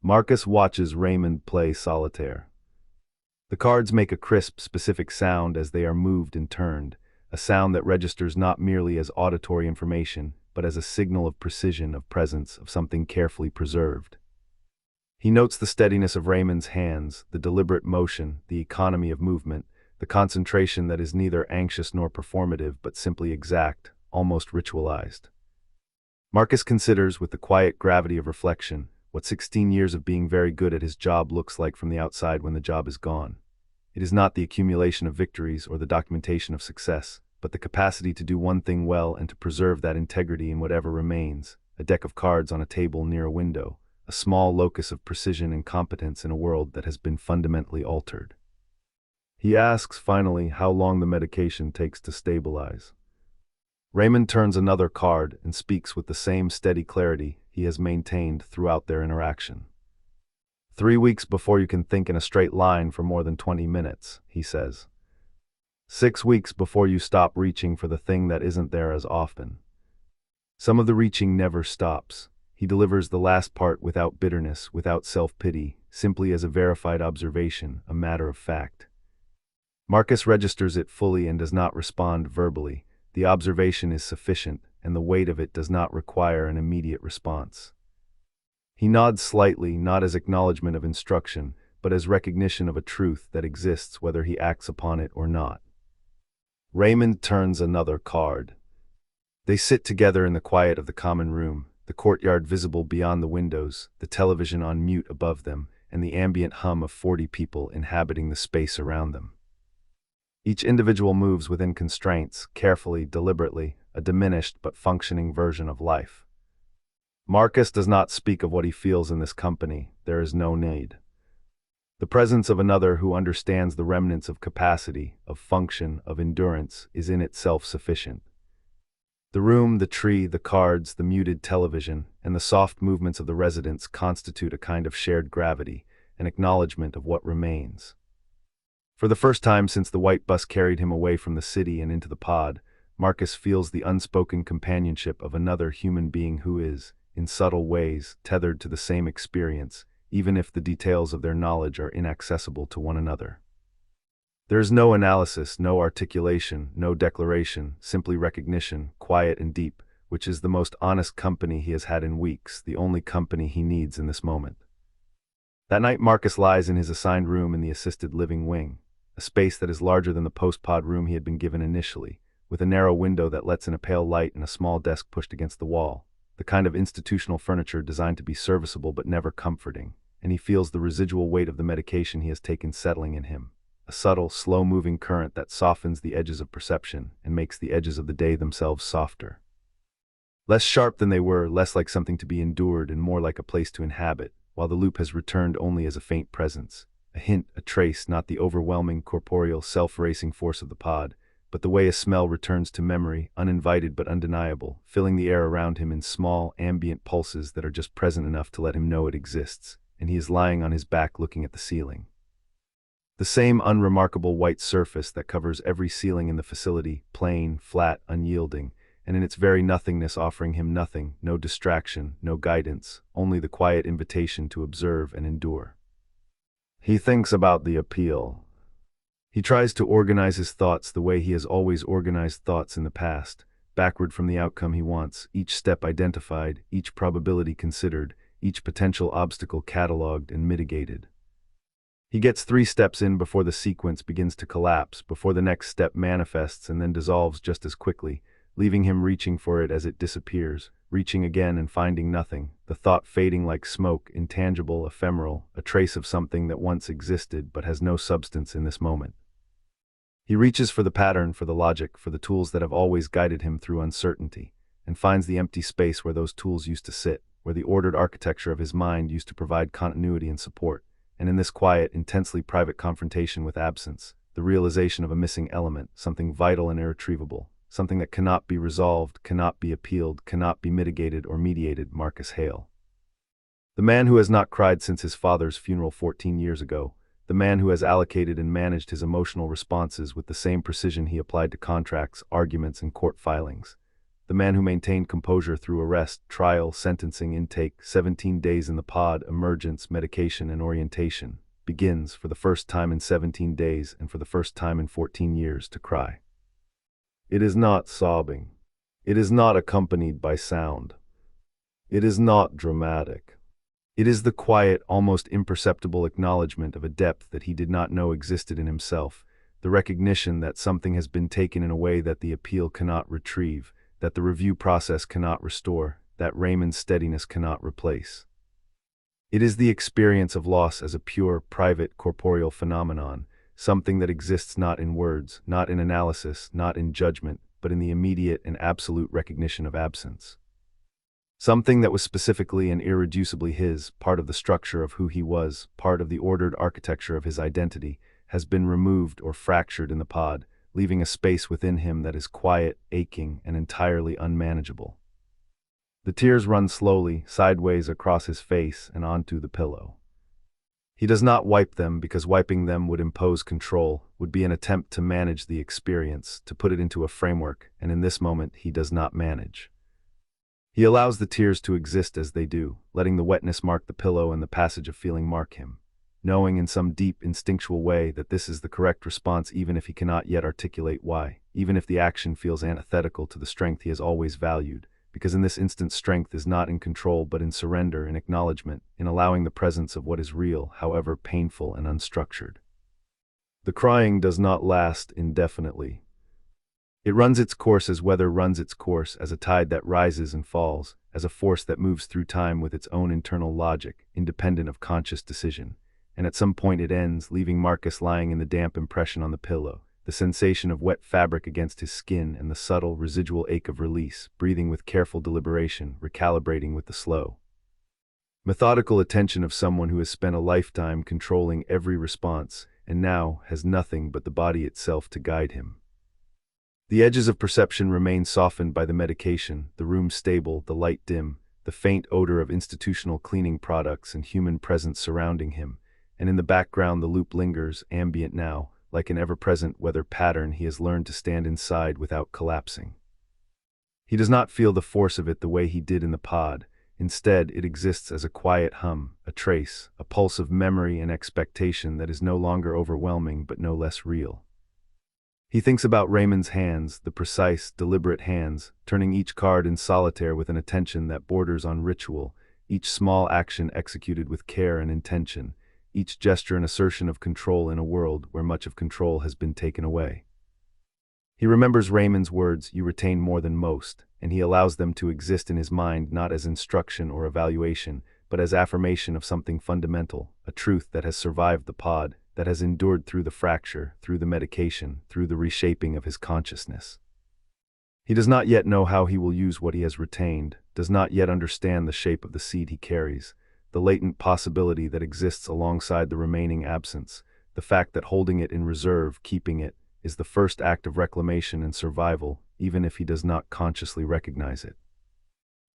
Marcus watches Raymond play solitaire. The cards make a crisp, specific sound as they are moved and turned, a sound that registers not merely as auditory information, but as a signal of precision, of presence, of something carefully preserved. He notes the steadiness of Raymond's hands, the deliberate motion, the economy of movement, the concentration that is neither anxious nor performative but simply exact, almost ritualized. Marcus considers, with the quiet gravity of reflection, what 16 years of being very good at his job looks like from the outside when the job is gone. It is not the accumulation of victories or the documentation of success, but the capacity to do one thing well and to preserve that integrity in whatever remains, a deck of cards on a table near a window, a small locus of precision and competence in a world that has been fundamentally altered. He asks, finally, how long the medication takes to stabilize. Raymond turns another card and speaks with the same steady clarity he has maintained throughout their interaction. 3 weeks before you can think in a straight line for more than 20 minutes, he says. 6 weeks before you stop reaching for the thing that isn't there as often. Some of the reaching never stops. He delivers the last part without bitterness, without self-pity, simply as a verified observation, a matter of fact. Marcus registers it fully and does not respond verbally. The observation is sufficient, and the weight of it does not require an immediate response. He nods slightly, not as acknowledgement of instruction, but as recognition of a truth that exists whether he acts upon it or not. Raymond turns another card. They sit together in the quiet of the common room, the courtyard visible beyond the windows, the television on mute above them, and the ambient hum of 40 people inhabiting the space around them. Each individual moves within constraints, carefully, deliberately, a diminished but functioning version of life. Marcus does not speak of what he feels in this company. There is no need. The presence of another who understands the remnants of capacity, of function, of endurance, is in itself sufficient. The room, the tree, the cards, the muted television, and the soft movements of the residents constitute a kind of shared gravity, an acknowledgement of what remains. For the first time since the white bus carried him away from the city and into the pod, Marcus feels the unspoken companionship of another human being who is, in subtle ways, tethered to the same experience, even if the details of their knowledge are inaccessible to one another. There is no analysis, no articulation, no declaration, simply recognition, quiet and deep, which is the most honest company he has had in weeks, the only company he needs in this moment. That night Marcus lies in his assigned room in the assisted living wing, a space that is larger than the post-pod room he had been given initially, with a narrow window that lets in a pale light and a small desk pushed against the wall, the kind of institutional furniture designed to be serviceable but never comforting, and he feels the residual weight of the medication he has taken settling in him. A subtle, slow-moving current that softens the edges of perception and makes the edges of the day themselves softer. Less sharp than they were, less like something to be endured and more like a place to inhabit, while the loop has returned only as a faint presence, a hint, a trace, not the overwhelming, corporeal, self-erasing force of the pod, but the way a smell returns to memory, uninvited but undeniable, filling the air around him in small, ambient pulses that are just present enough to let him know it exists, and he is lying on his back looking at the ceiling. The same unremarkable white surface that covers every ceiling in the facility, plain, flat, unyielding, and in its very nothingness offering him nothing, no distraction, no guidance, only the quiet invitation to observe and endure. He thinks about the appeal. He tries to organize his thoughts the way he has always organized thoughts in the past, backward from the outcome he wants, each step identified, each probability considered, each potential obstacle catalogued and mitigated. He gets 3 steps in before the sequence begins to collapse, before the next step manifests and then dissolves just as quickly, leaving him reaching for it as it disappears, reaching again and finding nothing, the thought fading like smoke, intangible, ephemeral, a trace of something that once existed but has no substance in this moment. He reaches for the pattern, for the logic, for the tools that have always guided him through uncertainty, and finds the empty space where those tools used to sit, where the ordered architecture of his mind used to provide continuity and support. And in this quiet, intensely private confrontation with absence, the realization of a missing element, something vital and irretrievable, something that cannot be resolved, cannot be appealed, cannot be mitigated or mediated. Marcus Hale. The man who has not cried since his father's funeral 14 years ago, the man who has allocated and managed his emotional responses with the same precision he applied to contracts, arguments, and court filings. The man who maintained composure through arrest, trial, sentencing, intake, 17 days in the pod, emergence, medication, and orientation, begins, for the first time in 17 days and for the first time in 14 years, to cry. It is not sobbing. It is not accompanied by sound. It is not dramatic. It is the quiet, almost imperceptible acknowledgement of a depth that he did not know existed in himself, the recognition that something has been taken in a way that the appeal cannot retrieve, that the review process cannot restore, that Raymond's steadiness cannot replace. It is the experience of loss as a pure, private, corporeal phenomenon, something that exists not in words, not in analysis, not in judgment, but in the immediate and absolute recognition of absence. Something that was specifically and irreducibly his, part of the structure of who he was, part of the ordered architecture of his identity, has been removed or fractured in the pod, leaving a space within him that is quiet, aching, and entirely unmanageable. The tears run slowly, sideways across his face and onto the pillow. He does not wipe them because wiping them would impose control, would be an attempt to manage the experience, to put it into a framework, and in this moment he does not manage. He allows the tears to exist as they do, letting the wetness mark the pillow and the passage of feeling mark him, knowing in some deep, instinctual way that this is the correct response even if he cannot yet articulate why, even if the action feels antithetical to the strength he has always valued, because in this instant strength is not in control but in surrender, in acknowledgement, in allowing the presence of what is real, however painful and unstructured. The crying does not last indefinitely. It runs its course as weather runs its course, as a tide that rises and falls, as a force that moves through time with its own internal logic, independent of conscious decision. And at some point it ends, leaving Marcus lying in the damp impression on the pillow, the sensation of wet fabric against his skin and the subtle, residual ache of release, breathing with careful deliberation, recalibrating with the slow, methodical attention of someone who has spent a lifetime controlling every response, and now has nothing but the body itself to guide him. The edges of perception remain softened by the medication, the room stable, the light dim, the faint odor of institutional cleaning products and human presence surrounding him, and in the background the loop lingers, ambient now, like an ever-present weather pattern he has learned to stand inside without collapsing. He does not feel the force of it the way he did in the pod. Instead, it exists as a quiet hum, a trace, a pulse of memory and expectation that is no longer overwhelming but no less real. He thinks about Raymond's hands, the precise, deliberate hands, turning each card in solitaire with an attention that borders on ritual, each small action executed with care and intention, each gesture an assertion of control in a world where much of control has been taken away. He remembers Raymond's words, "You retain more than most," and he allows them to exist in his mind not as instruction or evaluation, but as affirmation of something fundamental, a truth that has survived the pod, that has endured through the fracture, through the medication, through the reshaping of his consciousness. He does not yet know how he will use what he has retained, does not yet understand the shape of the seed he carries, the latent possibility that exists alongside the remaining absence, the fact that holding it in reserve, keeping it, is the first act of reclamation and survival, even if he does not consciously recognize it.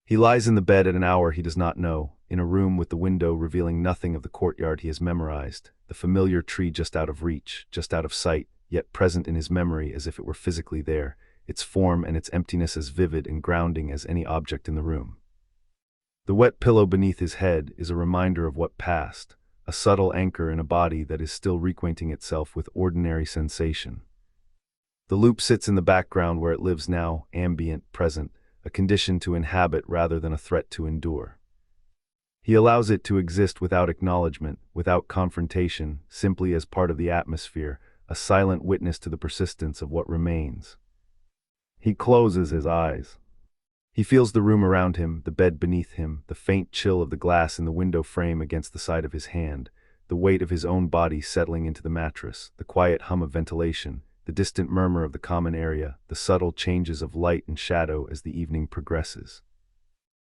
He lies in the bed at an hour he does not know, in a room with the window revealing nothing of the courtyard he has memorized, the familiar tree just out of reach, just out of sight, yet present in his memory as if it were physically there, its form and its emptiness as vivid and grounding as any object in the room. The wet pillow beneath his head is a reminder of what passed, a subtle anchor in a body that is still reacquainting itself with ordinary sensation. The loop sits in the background where it lives now, ambient, present, a condition to inhabit rather than a threat to endure. He allows it to exist without acknowledgement, without confrontation, simply as part of the atmosphere, a silent witness to the persistence of what remains. He closes his eyes. He feels the room around him, the bed beneath him, the faint chill of the glass in the window frame against the side of his hand, the weight of his own body settling into the mattress, the quiet hum of ventilation, the distant murmur of the common area, the subtle changes of light and shadow as the evening progresses.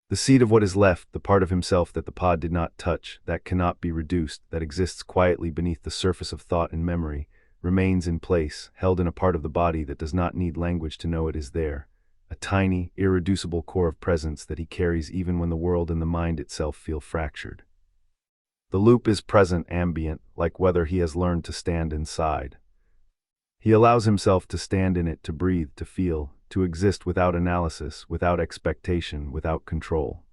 The seed of what is left, the part of himself that the pod did not touch, that cannot be reduced, that exists quietly beneath the surface of thought and memory, remains in place, held in a part of the body that does not need language to know it is there. A tiny, irreducible core of presence that he carries even when the world and the mind itself feel fractured. The loop is present, ambient, like whether he has learned to stand inside. He allows himself to stand in it, to breathe, to feel, to exist without analysis, without expectation, without control.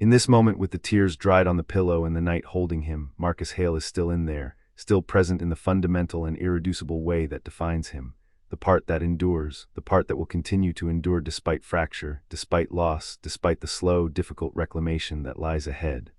In this moment, with the tears dried on the pillow and the night holding him, Marcus Hale is still in there, still present in the fundamental and irreducible way that defines him, the part that endures, the part that will continue to endure despite fracture, despite loss, despite the slow, difficult reclamation that lies ahead.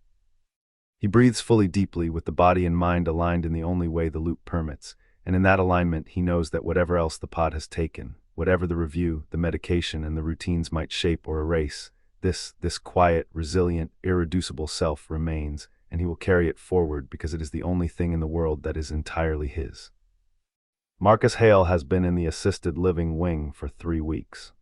He breathes fully, deeply, with the body and mind aligned in the only way the loop permits, and in that alignment he knows that whatever else the pod has taken, whatever the review, the medication, and the routines might shape or erase, this quiet, resilient, irreducible self remains, and he will carry it forward because it is the only thing in the world that is entirely his. Marcus Hale has been in the assisted living wing for 3 weeks.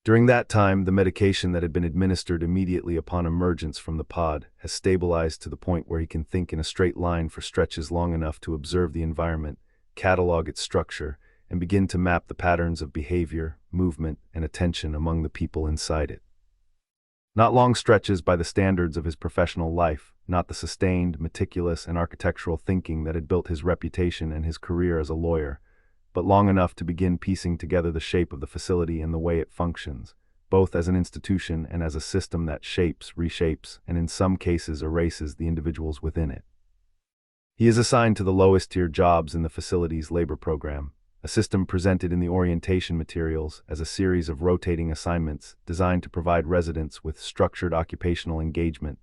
During that time, the medication that had been administered immediately upon emergence from the pod has stabilized to the point where he can think in a straight line for stretches long enough to observe the environment, catalog its structure, and begin to map the patterns of behavior, movement, and attention among the people inside it. Not long stretches by the standards of his professional life, not the sustained, meticulous, and architectural thinking that had built his reputation and his career as a lawyer, but long enough to begin piecing together the shape of the facility and the way it functions, both as an institution and as a system that shapes, reshapes, and in some cases erases the individuals within it. He is assigned to the lowest tier jobs in the facility's labor program, a system presented in the orientation materials as a series of rotating assignments designed to provide residents with structured occupational engagement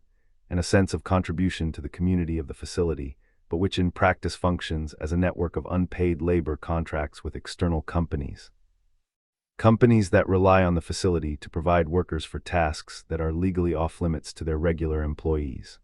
and a sense of contribution to the community of the facility, but which in practice functions as a network of unpaid labor contracts with external companies. Companies that rely on the facility to provide workers for tasks that are legally off-limits to their regular employees.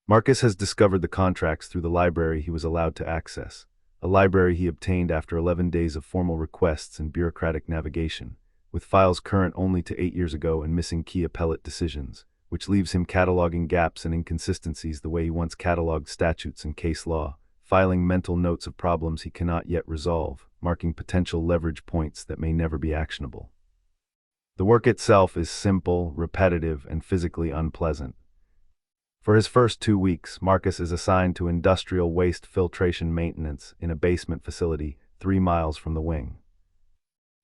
Marcus has discovered the contracts through the library he was allowed to access, a library he obtained after 11 days of formal requests and bureaucratic navigation, with files current only to 8 years ago and missing key appellate decisions, which leaves him cataloging gaps and inconsistencies the way he once cataloged statutes and case law, filing mental notes of problems he cannot yet resolve, marking potential leverage points that may never be actionable. The work itself is simple, repetitive, and physically unpleasant. For his first 2 weeks, Marcus is assigned to industrial waste filtration maintenance in a basement facility 3 miles from the wing.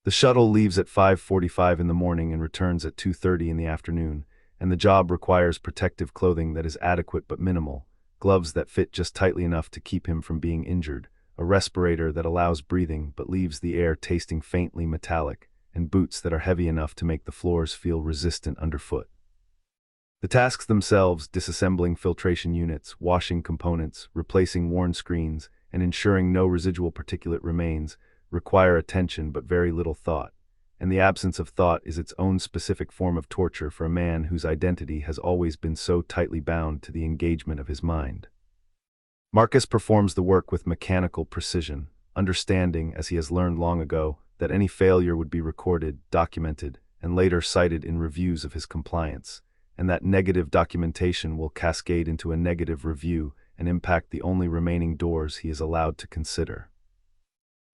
The shuttle leaves at 5:45 in the morning and returns at 2:30 in the afternoon, and the job requires protective clothing that is adequate but minimal, gloves that fit just tightly enough to keep him from being injured, a respirator that allows breathing but leaves the air tasting faintly metallic, and boots that are heavy enough to make the floors feel resistant underfoot. The tasks themselves, disassembling filtration units, washing components, replacing worn screens, and ensuring no residual particulate remains, require attention but very little thought, and the absence of thought is its own specific form of torture for a man whose identity has always been so tightly bound to the engagement of his mind. Marcus performs the work with mechanical precision, understanding, as he has learned long ago, that any failure would be recorded, documented, and later cited in reviews of his compliance, and that negative documentation will cascade into a negative review and impact the only remaining doors he is allowed to consider.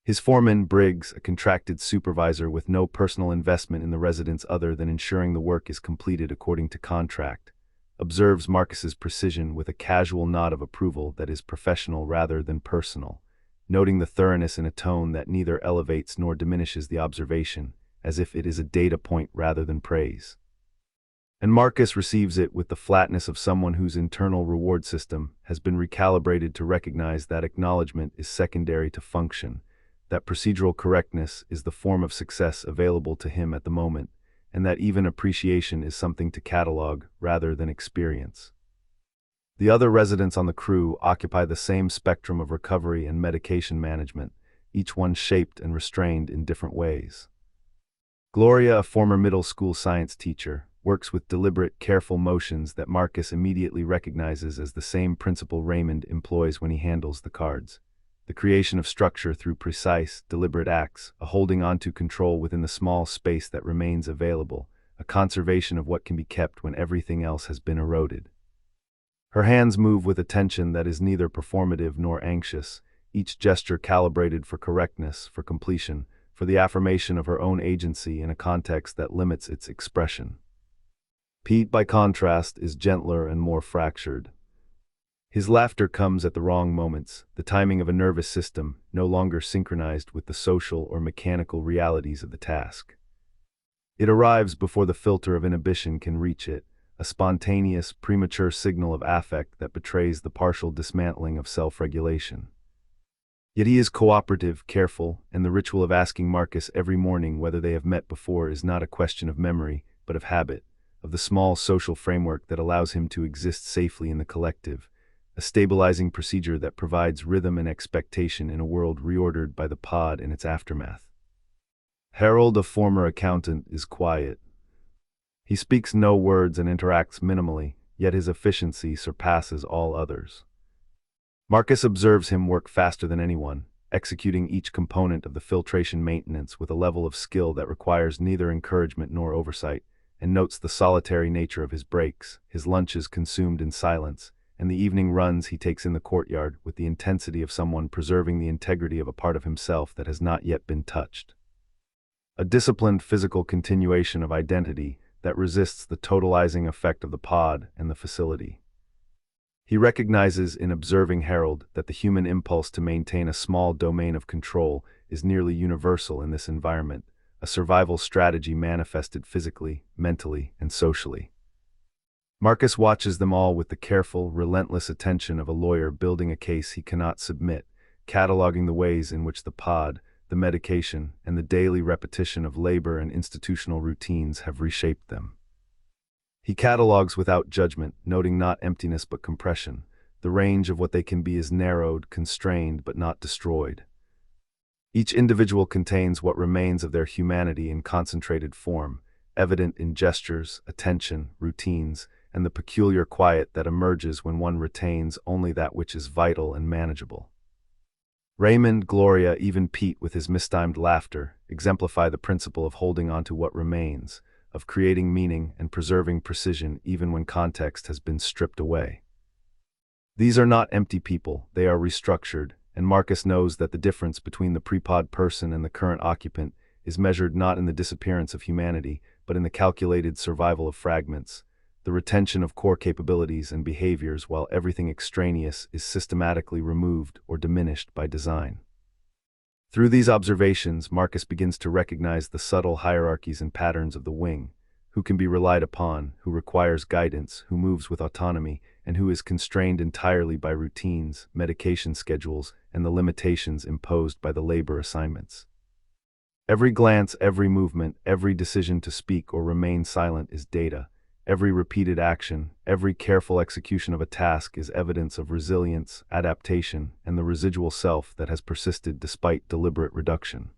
His foreman, Briggs, a contracted supervisor with no personal investment in the residents other than ensuring the work is completed according to contract, observes Marcus's precision with a casual nod of approval that is professional rather than personal, noting the thoroughness in a tone that neither elevates nor diminishes the observation, as if it is a data point rather than praise. And Marcus receives it with the flatness of someone whose internal reward system has been recalibrated to recognize that acknowledgement is secondary to function, that procedural correctness is the form of success available to him at the moment, and that even appreciation is something to catalog rather than experience. The other residents on the crew occupy the same spectrum of recovery and medication management, each one shaped and restrained in different ways. Gloria, a former middle school science teacher, works with deliberate, careful motions that Marcus immediately recognizes as the same principle Raymond employs when he handles the cards. The creation of structure through precise, deliberate acts, a holding onto control within the small space that remains available, a conservation of what can be kept when everything else has been eroded. Her hands move with attention that is neither performative nor anxious, each gesture calibrated for correctness, for completion, for the affirmation of her own agency in a context that limits its expression. Pete, by contrast, is gentler and more fractured. His laughter comes at the wrong moments, the timing of a nervous system no longer synchronized with the social or mechanical realities of the task. It arrives before the filter of inhibition can reach it, a spontaneous, premature signal of affect that betrays the partial dismantling of self-regulation. Yet he is cooperative, careful, and the ritual of asking Marcus every morning whether they have met before is not a question of memory, but of habit, of the small social framework that allows him to exist safely in the collective, a stabilizing procedure that provides rhythm and expectation in a world reordered by the pod and its aftermath. Harold, a former accountant, is quiet. He speaks no words and interacts minimally, yet his efficiency surpasses all others. Marcus observes him work faster than anyone, executing each component of the filtration maintenance with a level of skill that requires neither encouragement nor oversight, and notes the solitary nature of his breaks, his lunches consumed in silence, and the evening runs he takes in the courtyard with the intensity of someone preserving the integrity of a part of himself that has not yet been touched. A disciplined physical continuation of identity that resists the totalizing effect of the pod and the facility. He recognizes in observing Harold that the human impulse to maintain a small domain of control is nearly universal in this environment, a survival strategy manifested physically, mentally, and socially. Marcus watches them all with the careful, relentless attention of a lawyer building a case he cannot submit, cataloging the ways in which the pod, the medication, and the daily repetition of labor and institutional routines have reshaped them. He catalogs without judgment, noting not emptiness but compression. The range of what they can be is narrowed, constrained, but not destroyed. Each individual contains what remains of their humanity in concentrated form, evident in gestures, attention, routines, and the peculiar quiet that emerges when one retains only that which is vital and manageable. Raymond, Gloria, even Pete with his mistimed laughter, exemplify the principle of holding on to what remains, of creating meaning and preserving precision even when context has been stripped away. These are not empty people, they are restructured, and Marcus knows that the difference between the pre-pod person and the current occupant is measured not in the disappearance of humanity, but in the calculated survival of fragments, the retention of core capabilities and behaviors while everything extraneous is systematically removed or diminished by design. Through these observations, Marcus begins to recognize the subtle hierarchies and patterns of the wing, who can be relied upon, who requires guidance, who moves with autonomy, and who is constrained entirely by routines, medication schedules, and the limitations imposed by the labor assignments. Every glance, every movement, every decision to speak or remain silent is data. Every repeated action, every careful execution of a task is evidence of resilience, adaptation, and the residual self that has persisted despite deliberate reduction.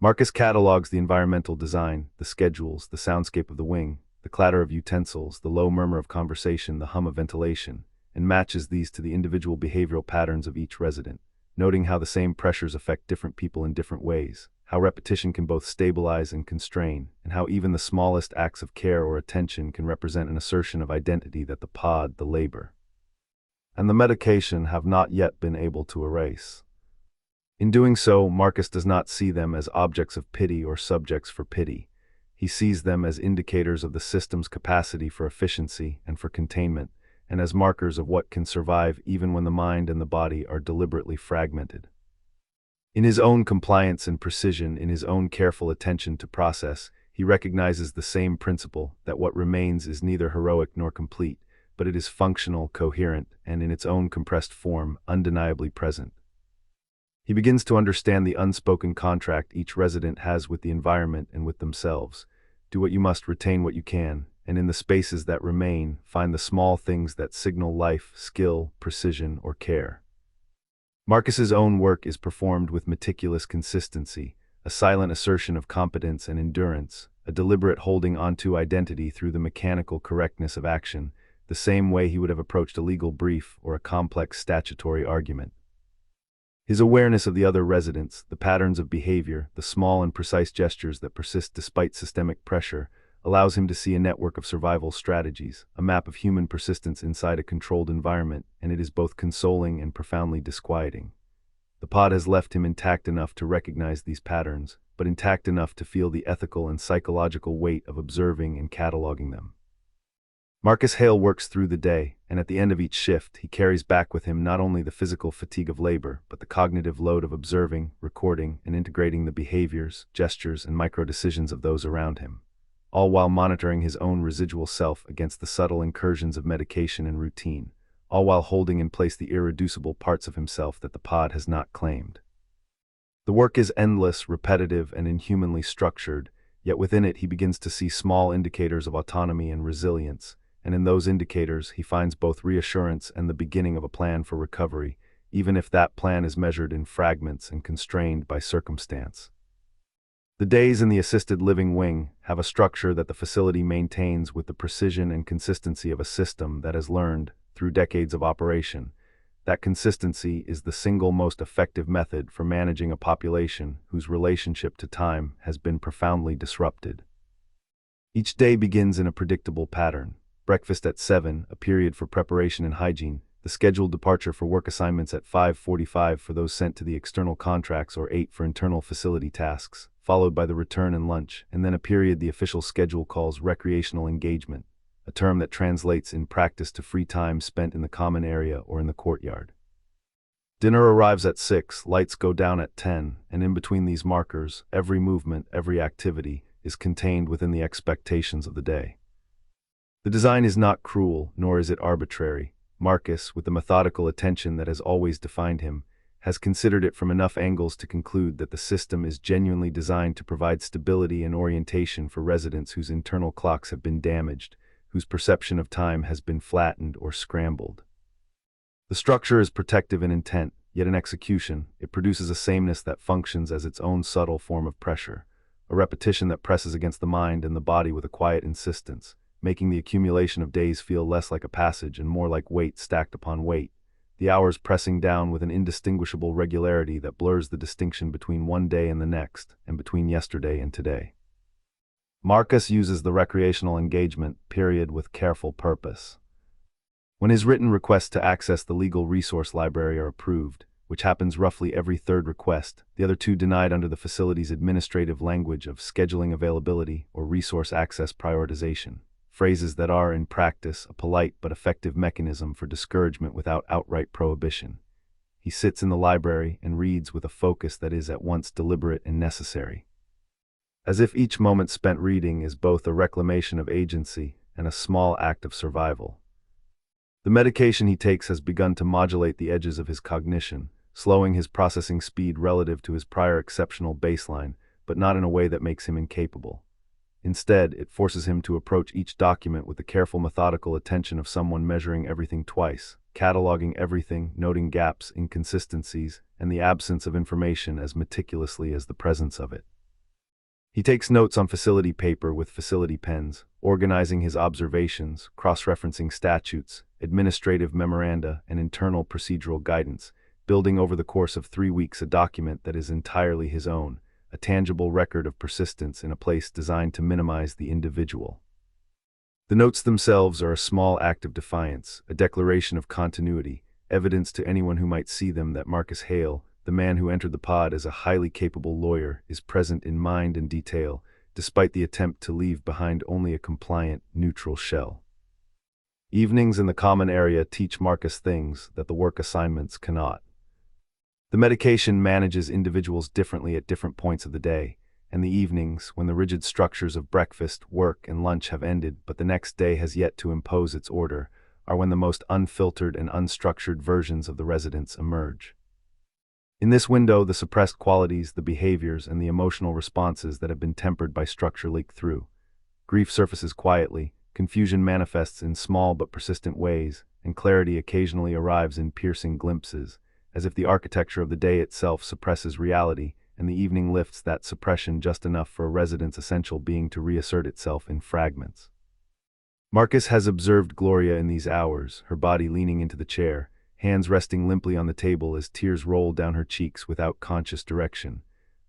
Marcus catalogs the environmental design, the schedules, the soundscape of the wing, the clatter of utensils, the low murmur of conversation, the hum of ventilation, and matches these to the individual behavioral patterns of each resident, noting how the same pressures affect different people in different ways, how repetition can both stabilize and constrain, and how even the smallest acts of care or attention can represent an assertion of identity that the pod, the labor, and the medication have not yet been able to erase. In doing so, Marcus does not see them as objects of pity or subjects for pity. He sees them as indicators of the system's capacity for efficiency and for containment, and as markers of what can survive even when the mind and the body are deliberately fragmented. In his own compliance and precision, in his own careful attention to process, he recognizes the same principle that what remains is neither heroic nor complete, but it is functional, coherent, and in its own compressed form, undeniably present. He begins to understand the unspoken contract each resident has with the environment and with themselves. Do what you must, retain what you can, and in the spaces that remain, find the small things that signal life, skill, precision, or care. Marcus's own work is performed with meticulous consistency, a silent assertion of competence and endurance, a deliberate holding onto identity through the mechanical correctness of action, the same way he would have approached a legal brief or a complex statutory argument. His awareness of the other residents, the patterns of behavior, the small and precise gestures that persist despite systemic pressure, allows him to see a network of survival strategies, a map of human persistence inside a controlled environment, and it is both consoling and profoundly disquieting. The pod has left him intact enough to recognize these patterns, but intact enough to feel the ethical and psychological weight of observing and cataloging them. Marcus Hale works through the day, and at the end of each shift, he carries back with him not only the physical fatigue of labor, but the cognitive load of observing, recording, and integrating the behaviors, gestures, and micro-decisions of those around him, all while monitoring his own residual self against the subtle incursions of medication and routine, all while holding in place the irreducible parts of himself that the pod has not claimed. The work is endless, repetitive, and inhumanly structured, yet within it he begins to see small indicators of autonomy and resilience, and in those indicators he finds both reassurance and the beginning of a plan for recovery, even if that plan is measured in fragments and constrained by circumstance. The days in the assisted living wing have a structure that the facility maintains with the precision and consistency of a system that has learned, through decades of operation, that consistency is the single most effective method for managing a population whose relationship to time has been profoundly disrupted. Each day begins in a predictable pattern. Breakfast at 7, a period for preparation and hygiene, the scheduled departure for work assignments at 5:45 for those sent to the external contracts or 8 for internal facility tasks, followed by the return and lunch, and then a period the official schedule calls recreational engagement, a term that translates in practice to free time spent in the common area or in the courtyard. Dinner arrives at 6, lights go down at 10, and in between these markers, every movement, every activity, is contained within the expectations of the day. The design is not cruel, nor is it arbitrary. Marcus, with the methodical attention that has always defined him, has considered it from enough angles to conclude that the system is genuinely designed to provide stability and orientation for residents whose internal clocks have been damaged, whose perception of time has been flattened or scrambled. The structure is protective in intent, yet in execution, it produces a sameness that functions as its own subtle form of pressure, a repetition that presses against the mind and the body with a quiet insistence, making the accumulation of days feel less like a passage and more like weight stacked upon weight, the hours pressing down with an indistinguishable regularity that blurs the distinction between one day and the next, and between yesterday and today. Marcus uses the recreational engagement period with careful purpose. When his written requests to access the legal resource library are approved, which happens roughly every third request, the other two denied under the facility's administrative language of scheduling availability or resource access prioritization, phrases that are, in practice, a polite but effective mechanism for discouragement without outright prohibition. He sits in the library and reads with a focus that is at once deliberate and necessary, as if each moment spent reading is both a reclamation of agency and a small act of survival. The medication he takes has begun to modulate the edges of his cognition, slowing his processing speed relative to his prior exceptional baseline, but not in a way that makes him incapable. Instead, it forces him to approach each document with the careful, methodical attention of someone measuring everything twice, cataloging everything, noting gaps, inconsistencies, and the absence of information as meticulously as the presence of it. He takes notes on facility paper with facility pens, organizing his observations, cross-referencing statutes, administrative memoranda, and internal procedural guidance, building over the course of 3 weeks a document that is entirely his own, a tangible record of persistence in a place designed to minimize the individual. The notes themselves are a small act of defiance, a declaration of continuity, evidence to anyone who might see them that Marcus Hale, the man who entered the pod as a highly capable lawyer, is present in mind and detail, despite the attempt to leave behind only a compliant, neutral shell. Evenings in the common area teach Marcus things that the work assignments cannot. The medication manages individuals differently at different points of the day, and the evenings, when the rigid structures of breakfast, work, and lunch have ended but the next day has yet to impose its order, are when the most unfiltered and unstructured versions of the residents emerge. In this window, the suppressed qualities, the behaviors, and the emotional responses that have been tempered by structure leak through. Grief surfaces quietly, confusion manifests in small but persistent ways, and clarity occasionally arrives in piercing glimpses, as if the architecture of the day itself suppresses reality, and the evening lifts that suppression just enough for a resident's essential being to reassert itself in fragments. Marcus has observed Gloria in these hours, her body leaning into the chair, hands resting limply on the table as tears roll down her cheeks without conscious direction,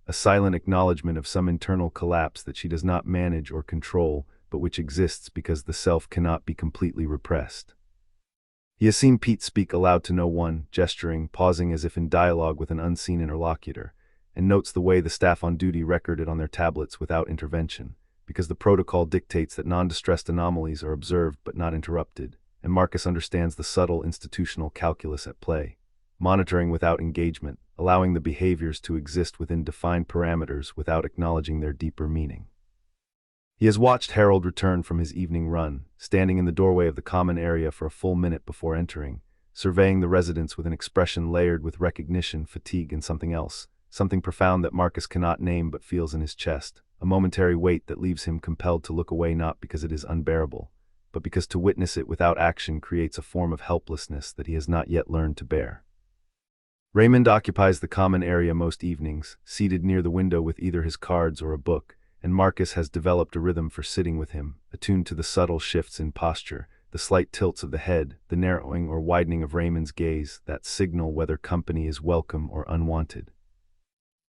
a silent acknowledgement of some internal collapse that she does not manage or control, but which exists because the self cannot be completely repressed. He has seen Pete speak aloud to no one, gesturing, pausing as if in dialogue with an unseen interlocutor, and notes the way the staff on duty record it on their tablets without intervention, because the protocol dictates that non-distressed anomalies are observed but not interrupted, and Marcus understands the subtle institutional calculus at play. Monitoring without engagement, allowing the behaviors to exist within defined parameters without acknowledging their deeper meaning. He has watched Harold return from his evening run, standing in the doorway of the common area for a full minute before entering, surveying the residence with an expression layered with recognition, fatigue, and something else, something profound that Marcus cannot name but feels in his chest, a momentary weight that leaves him compelled to look away not because it is unbearable, but because to witness it without action creates a form of helplessness that he has not yet learned to bear. Raymond occupies the common area most evenings, seated near the window with either his cards or a book, and Marcus has developed a rhythm for sitting with him, attuned to the subtle shifts in posture, the slight tilts of the head, the narrowing or widening of Raymond's gaze that signal whether company is welcome or unwanted.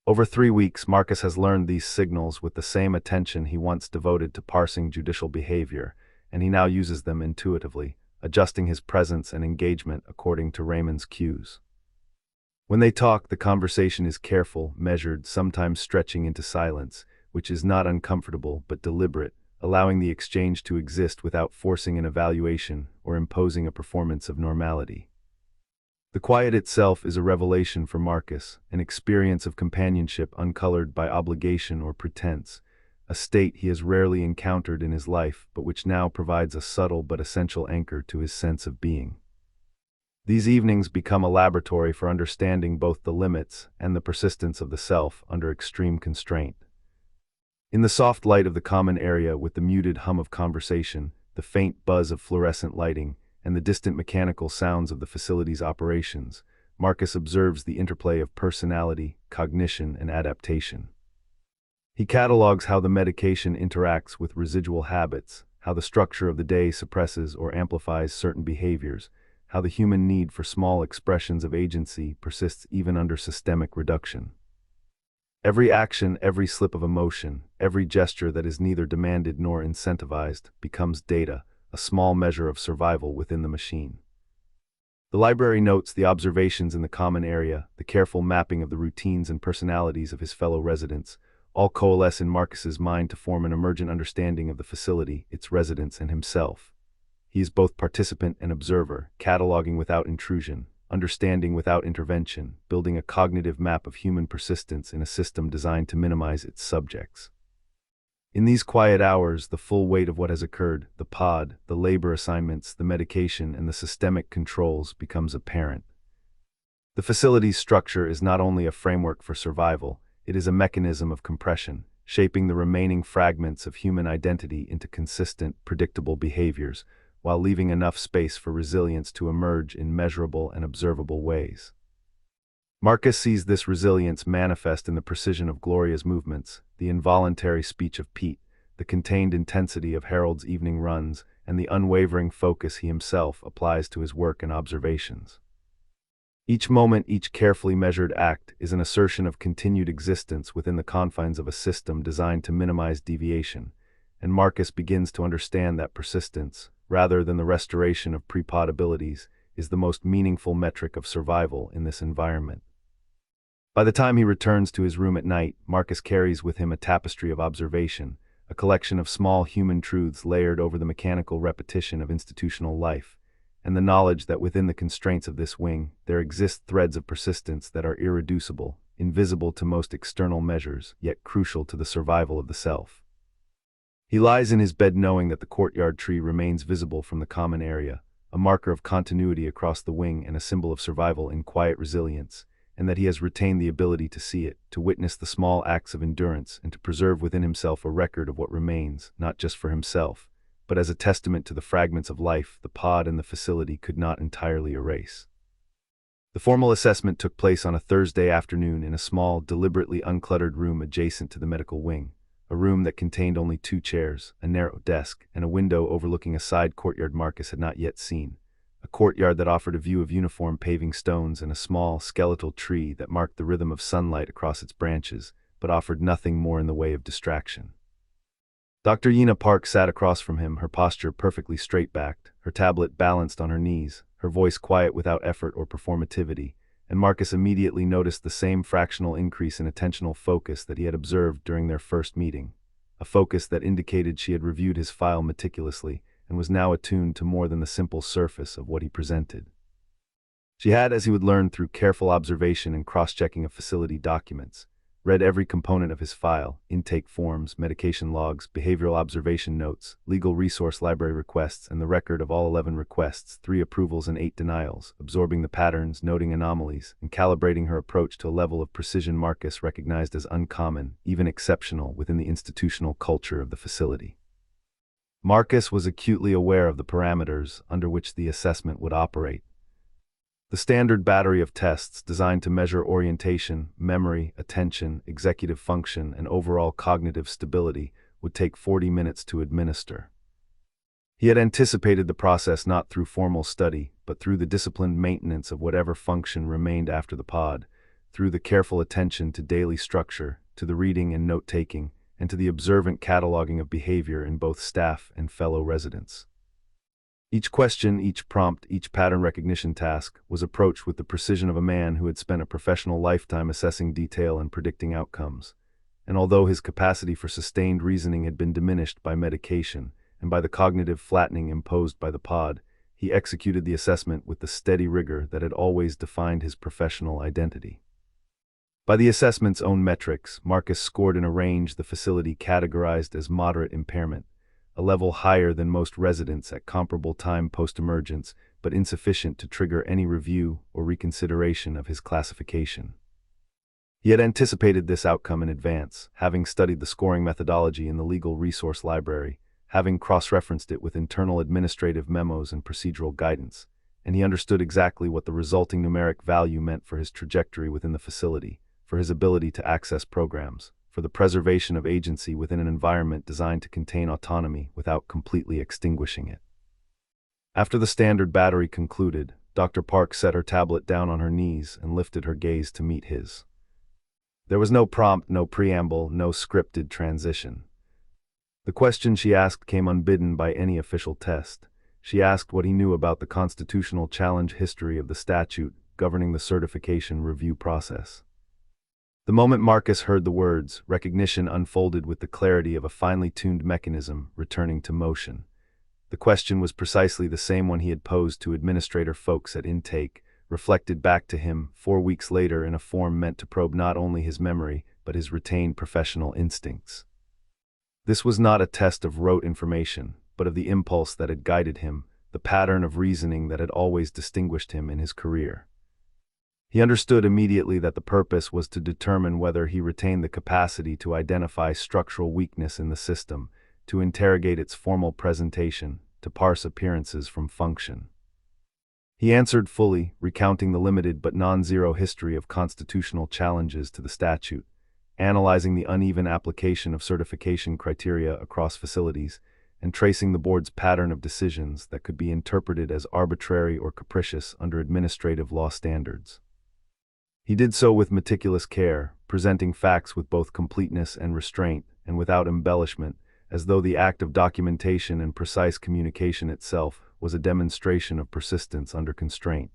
Over 3 weeks, Marcus has learned these signals with the same attention he once devoted to parsing judicial behavior, and he now uses them intuitively, adjusting his presence and engagement according to Raymond's cues. When they talk, the conversation is careful, measured, sometimes stretching into silence, which is not uncomfortable but deliberate, allowing the exchange to exist without forcing an evaluation or imposing a performance of normality. The quiet itself is a revelation for Marcus, an experience of companionship uncolored by obligation or pretense, a state he has rarely encountered in his life but which now provides a subtle but essential anchor to his sense of being. These evenings become a laboratory for understanding both the limits and the persistence of the self under extreme constraint. In the soft light of the common area with the muted hum of conversation, the faint buzz of fluorescent lighting, and the distant mechanical sounds of the facility's operations, Marcus observes the interplay of personality, cognition, and adaptation. He catalogs how the medication interacts with residual habits, how the structure of the day suppresses or amplifies certain behaviors, how the human need for small expressions of agency persists even under systemic reduction. Every action, every slip of emotion, every gesture that is neither demanded nor incentivized becomes data, a small measure of survival within the machine. The library notes the observations in the common area, the careful mapping of the routines and personalities of his fellow residents, all coalesce in Marcus's mind to form an emergent understanding of the facility, its residents, and himself. He is both participant and observer, cataloging without intrusion, understanding without intervention, building a cognitive map of human persistence in a system designed to minimize its subjects. In these quiet hours, the full weight of what has occurred, the pod, the labor assignments, the medication, and the systemic controls becomes apparent. The facility's structure is not only a framework for survival, it is a mechanism of compression, shaping the remaining fragments of human identity into consistent, predictable behaviors, while leaving enough space for resilience to emerge in measurable and observable ways. Marcus sees this resilience manifest in the precision of Gloria's movements, the involuntary speech of Pete, the contained intensity of Harold's evening runs, and the unwavering focus he himself applies to his work and observations. Each moment, each carefully measured act is an assertion of continued existence within the confines of a system designed to minimize deviation, and Marcus begins to understand that persistence, rather than the restoration of pre-pod abilities, is the most meaningful metric of survival in this environment. By the time he returns to his room at night, Marcus carries with him a tapestry of observation, a collection of small human truths layered over the mechanical repetition of institutional life, and the knowledge that within the constraints of this wing, there exist threads of persistence that are irreducible, invisible to most external measures, yet crucial to the survival of the self. He lies in his bed knowing that the courtyard tree remains visible from the common area, a marker of continuity across the wing and a symbol of survival in quiet resilience, and that he has retained the ability to see it, to witness the small acts of endurance, and to preserve within himself a record of what remains, not just for himself, but as a testament to the fragments of life the pod and the facility could not entirely erase. The formal assessment took place on a Thursday afternoon in a small, deliberately uncluttered room adjacent to the medical wing, a room that contained only 2 chairs, a narrow desk, and a window overlooking a side courtyard Marcus had not yet seen, a courtyard that offered a view of uniform paving stones and a small, skeletal tree that marked the rhythm of sunlight across its branches, but offered nothing more in the way of distraction. Dr. Yina Park sat across from him, her posture perfectly straight-backed, her tablet balanced on her knees, her voice quiet without effort or performativity, and Marcus immediately noticed the same fractional increase in attentional focus that he had observed during their first meeting, a focus that indicated she had reviewed his file meticulously and was now attuned to more than the simple surface of what he presented. She had, as he would learn through careful observation and cross-checking of facility documents, read every component of his file: intake forms, medication logs, behavioral observation notes, legal resource library requests, and the record of all 11 requests, 3 approvals and 8 denials, absorbing the patterns, noting anomalies, and calibrating her approach to a level of precision Marcus recognized as uncommon, even exceptional, within the institutional culture of the facility. Marcus was acutely aware of the parameters under which the assessment would operate. The standard battery of tests designed to measure orientation, memory, attention, executive function, and overall cognitive stability would take 40 minutes to administer. He had anticipated the process not through formal study, but through the disciplined maintenance of whatever function remained after the pod, through the careful attention to daily structure, to the reading and note-taking, and to the observant cataloging of behavior in both staff and fellow residents. Each question, each prompt, each pattern recognition task was approached with the precision of a man who had spent a professional lifetime assessing detail and predicting outcomes. And although his capacity for sustained reasoning had been diminished by medication and by the cognitive flattening imposed by the pod, he executed the assessment with the steady rigor that had always defined his professional identity. By the assessment's own metrics, Marcus scored in a range the facility categorized as moderate impairment, a level higher than most residents at comparable time post-emergence, but insufficient to trigger any review or reconsideration of his classification. He had anticipated this outcome in advance, having studied the scoring methodology in the legal resource library, having cross-referenced it with internal administrative memos and procedural guidance, and he understood exactly what the resulting numeric value meant for his trajectory within the facility, for his ability to access programs, for the preservation of agency within an environment designed to contain autonomy without completely extinguishing it. After the standard battery concluded, Dr. Park set her tablet down on her knees and lifted her gaze to meet his. There was no prompt, no preamble, no scripted transition. The question she asked came unbidden by any official test. She asked what he knew about the constitutional challenge history of the statute governing the certification review process. The moment Marcus heard the words, recognition unfolded with the clarity of a finely tuned mechanism returning to motion. The question was precisely the same one he had posed to administrator folks at intake, reflected back to him 4 weeks later in a form meant to probe not only his memory, but his retained professional instincts. This was not a test of rote information, but of the impulse that had guided him, the pattern of reasoning that had always distinguished him in his career. He understood immediately that the purpose was to determine whether he retained the capacity to identify structural weakness in the system, to interrogate its formal presentation, to parse appearances from function. He answered fully, recounting the limited but non-zero history of constitutional challenges to the statute, analyzing the uneven application of certification criteria across facilities, and tracing the board's pattern of decisions that could be interpreted as arbitrary or capricious under administrative law standards. He did so with meticulous care, presenting facts with both completeness and restraint, and without embellishment, as though the act of documentation and precise communication itself was a demonstration of persistence under constraint.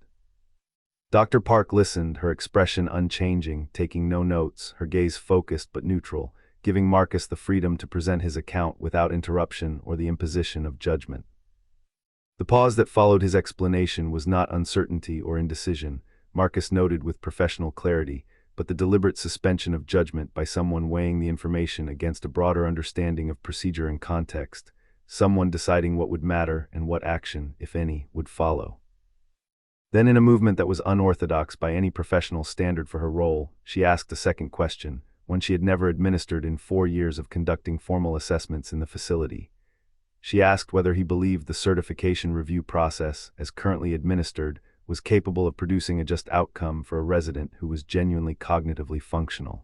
Dr. Park listened, her expression unchanging, taking no notes, her gaze focused but neutral, giving Marcus the freedom to present his account without interruption or the imposition of judgment. The pause that followed his explanation was not uncertainty or indecision, Marcus noted with professional clarity, but the deliberate suspension of judgment by someone weighing the information against a broader understanding of procedure and context, someone deciding what would matter and what action, if any, would follow. Then, in a movement that was unorthodox by any professional standard for her role, she asked a second question, one she had never administered in 4 years of conducting formal assessments in the facility. She asked whether he believed the certification review process, as currently administered, was capable of producing a just outcome for a resident who was genuinely cognitively functional.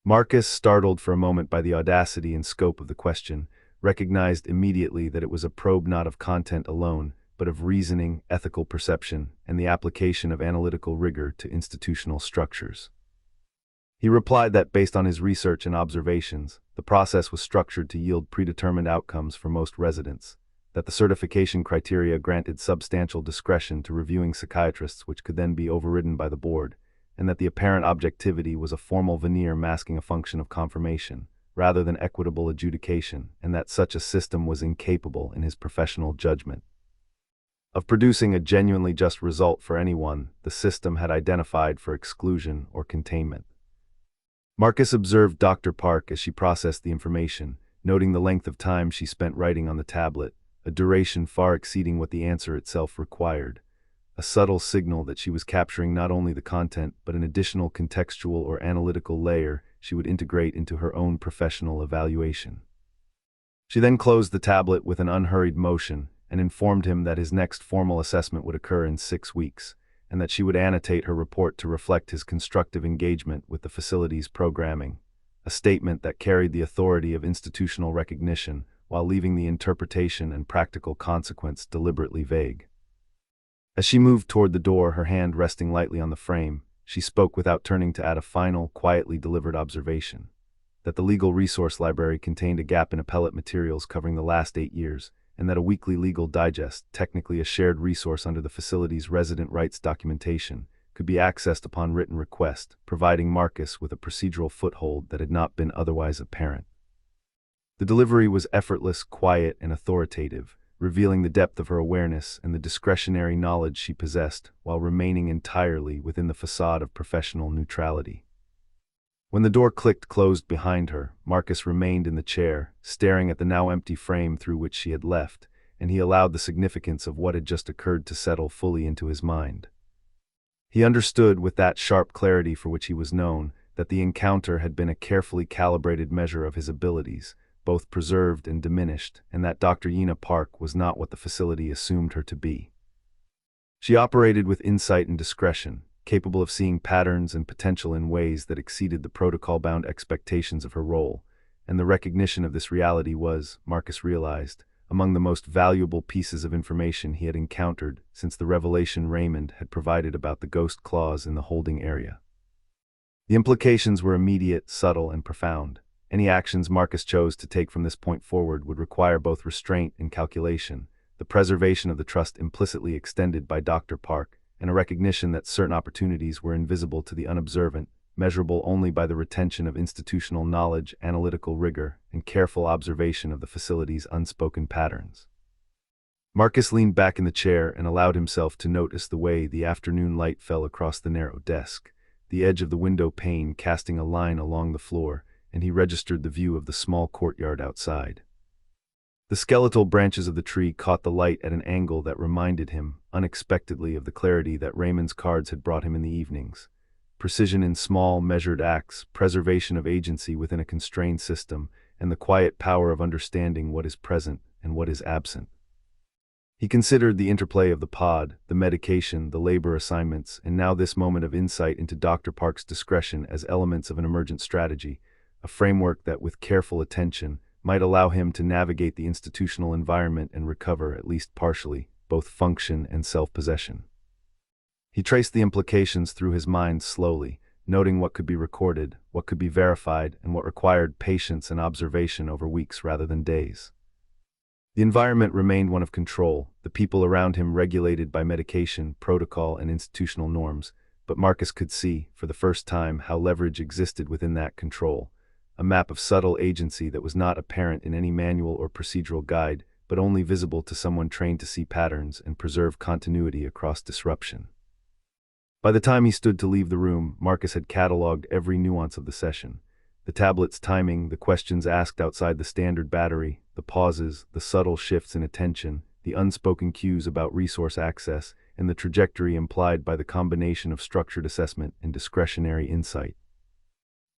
Marcus, startled for a moment by the audacity and scope of the question, recognized immediately that it was a probe not of content alone, but of reasoning, ethical perception, and the application of analytical rigor to institutional structures. He replied that based on his research and observations, The process was structured to yield predetermined outcomes for most residents, that the certification criteria granted substantial discretion to reviewing psychiatrists which could then be overridden by the board, and that the apparent objectivity was a formal veneer masking a function of confirmation, rather than equitable adjudication, and that such a system was incapable, in his professional judgment, of producing a genuinely just result for anyone the system had identified for exclusion or containment. Marcus observed Dr. Park as she processed the information, noting the length of time she spent writing on the tablet, a duration far exceeding what the answer itself required, a subtle signal that she was capturing not only the content but an additional contextual or analytical layer she would integrate into her own professional evaluation. She then closed the tablet with an unhurried motion and informed him that his next formal assessment would occur in 6 weeks, and that she would annotate her report to reflect his constructive engagement with the facility's programming, a statement that carried the authority of institutional recognition while leaving the interpretation and practical consequence deliberately vague. As she moved toward the door, her hand resting lightly on the frame, she spoke without turning to add a final, quietly delivered observation: that the legal resource library contained a gap in appellate materials covering the last 8 years, and that a weekly legal digest, technically a shared resource under the facility's resident rights documentation, could be accessed upon written request, providing Marcus with a procedural foothold that had not been otherwise apparent. The delivery was effortless, quiet, and authoritative, revealing the depth of her awareness and the discretionary knowledge she possessed while remaining entirely within the facade of professional neutrality. When the door clicked closed behind her, Marcus remained in the chair, staring at the now empty frame through which she had left, and he allowed the significance of what had just occurred to settle fully into his mind. He understood, with that sharp clarity for which he was known, that the encounter had been a carefully calibrated measure of his abilities, both preserved and diminished, and that Dr. Yina Park was not what the facility assumed her to be. She operated with insight and discretion, capable of seeing patterns and potential in ways that exceeded the protocol-bound expectations of her role, and the recognition of this reality was, Marcus realized, among the most valuable pieces of information he had encountered since the revelation Raymond had provided about the ghost claws in the holding area. The implications were immediate, subtle, and profound. Any actions Marcus chose to take from this point forward would require both restraint and calculation, the preservation of the trust implicitly extended by Dr. Park, and a recognition that certain opportunities were invisible to the unobservant, measurable only by the retention of institutional knowledge, analytical rigor, and careful observation of the facility's unspoken patterns. Marcus leaned back in the chair and allowed himself to notice the way the afternoon light fell across the narrow desk, the edge of the window pane casting a line along the floor, and he registered the view of the small courtyard outside. The skeletal branches of the tree caught the light at an angle that reminded him, unexpectedly, of the clarity that Raymond's cards had brought him in the evenings. Precision in small, measured acts, preservation of agency within a constrained system, and the quiet power of understanding what is present and what is absent. He considered the interplay of the pod, the medication, the labor assignments, and now this moment of insight into Dr. Park's discretion as elements of an emergent strategy, a framework that, with careful attention, might allow him to navigate the institutional environment and recover, at least partially, both function and self-possession. He traced the implications through his mind slowly, noting what could be recorded, what could be verified, and what required patience and observation over weeks rather than days. The environment remained one of control, the people around him regulated by medication, protocol, and institutional norms, but Marcus could see, for the first time, how leverage existed within that control. A map of subtle agency that was not apparent in any manual or procedural guide, but only visible to someone trained to see patterns and preserve continuity across disruption. By the time he stood to leave the room, Marcus had cataloged every nuance of the session. The tablet's timing, the questions asked outside the standard battery, the pauses, the subtle shifts in attention, the unspoken cues about resource access, and the trajectory implied by the combination of structured assessment and discretionary insight.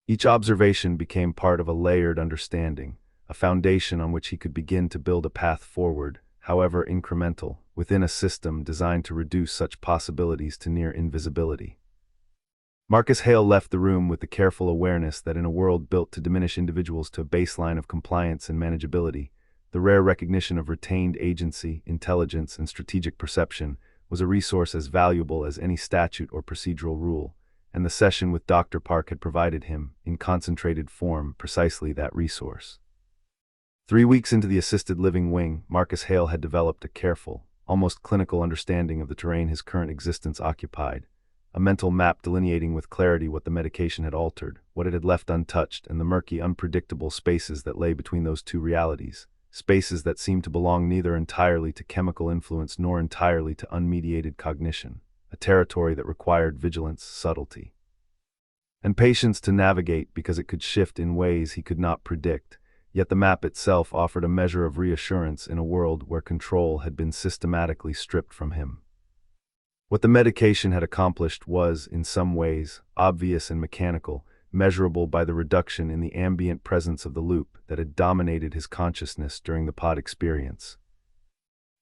Each observation became part of a layered understanding, a foundation on which he could begin to build a path forward, however incremental, within a system designed to reduce such possibilities to near invisibility. Marcus Hale left the room with the careful awareness that in a world built to diminish individuals to a baseline of compliance and manageability, the rare recognition of retained agency, intelligence, and strategic perception was a resource as valuable as any statute or procedural rule, and the session with Dr. Park had provided him, in concentrated form, precisely that resource. 3 weeks into the assisted living wing, Marcus Hale had developed a careful, almost clinical understanding of the terrain his current existence occupied, a mental map delineating with clarity what the medication had altered, what it had left untouched, and the murky, unpredictable spaces that lay between those two realities, spaces that seemed to belong neither entirely to chemical influence nor entirely to unmediated cognition, a territory that required vigilance, subtlety, and patience to navigate because it could shift in ways he could not predict. Yet the map itself offered a measure of reassurance in a world where control had been systematically stripped from him. What the medication had accomplished was, in some ways, obvious and mechanical, measurable by the reduction in the ambient presence of the loop that had dominated his consciousness during the pod experience.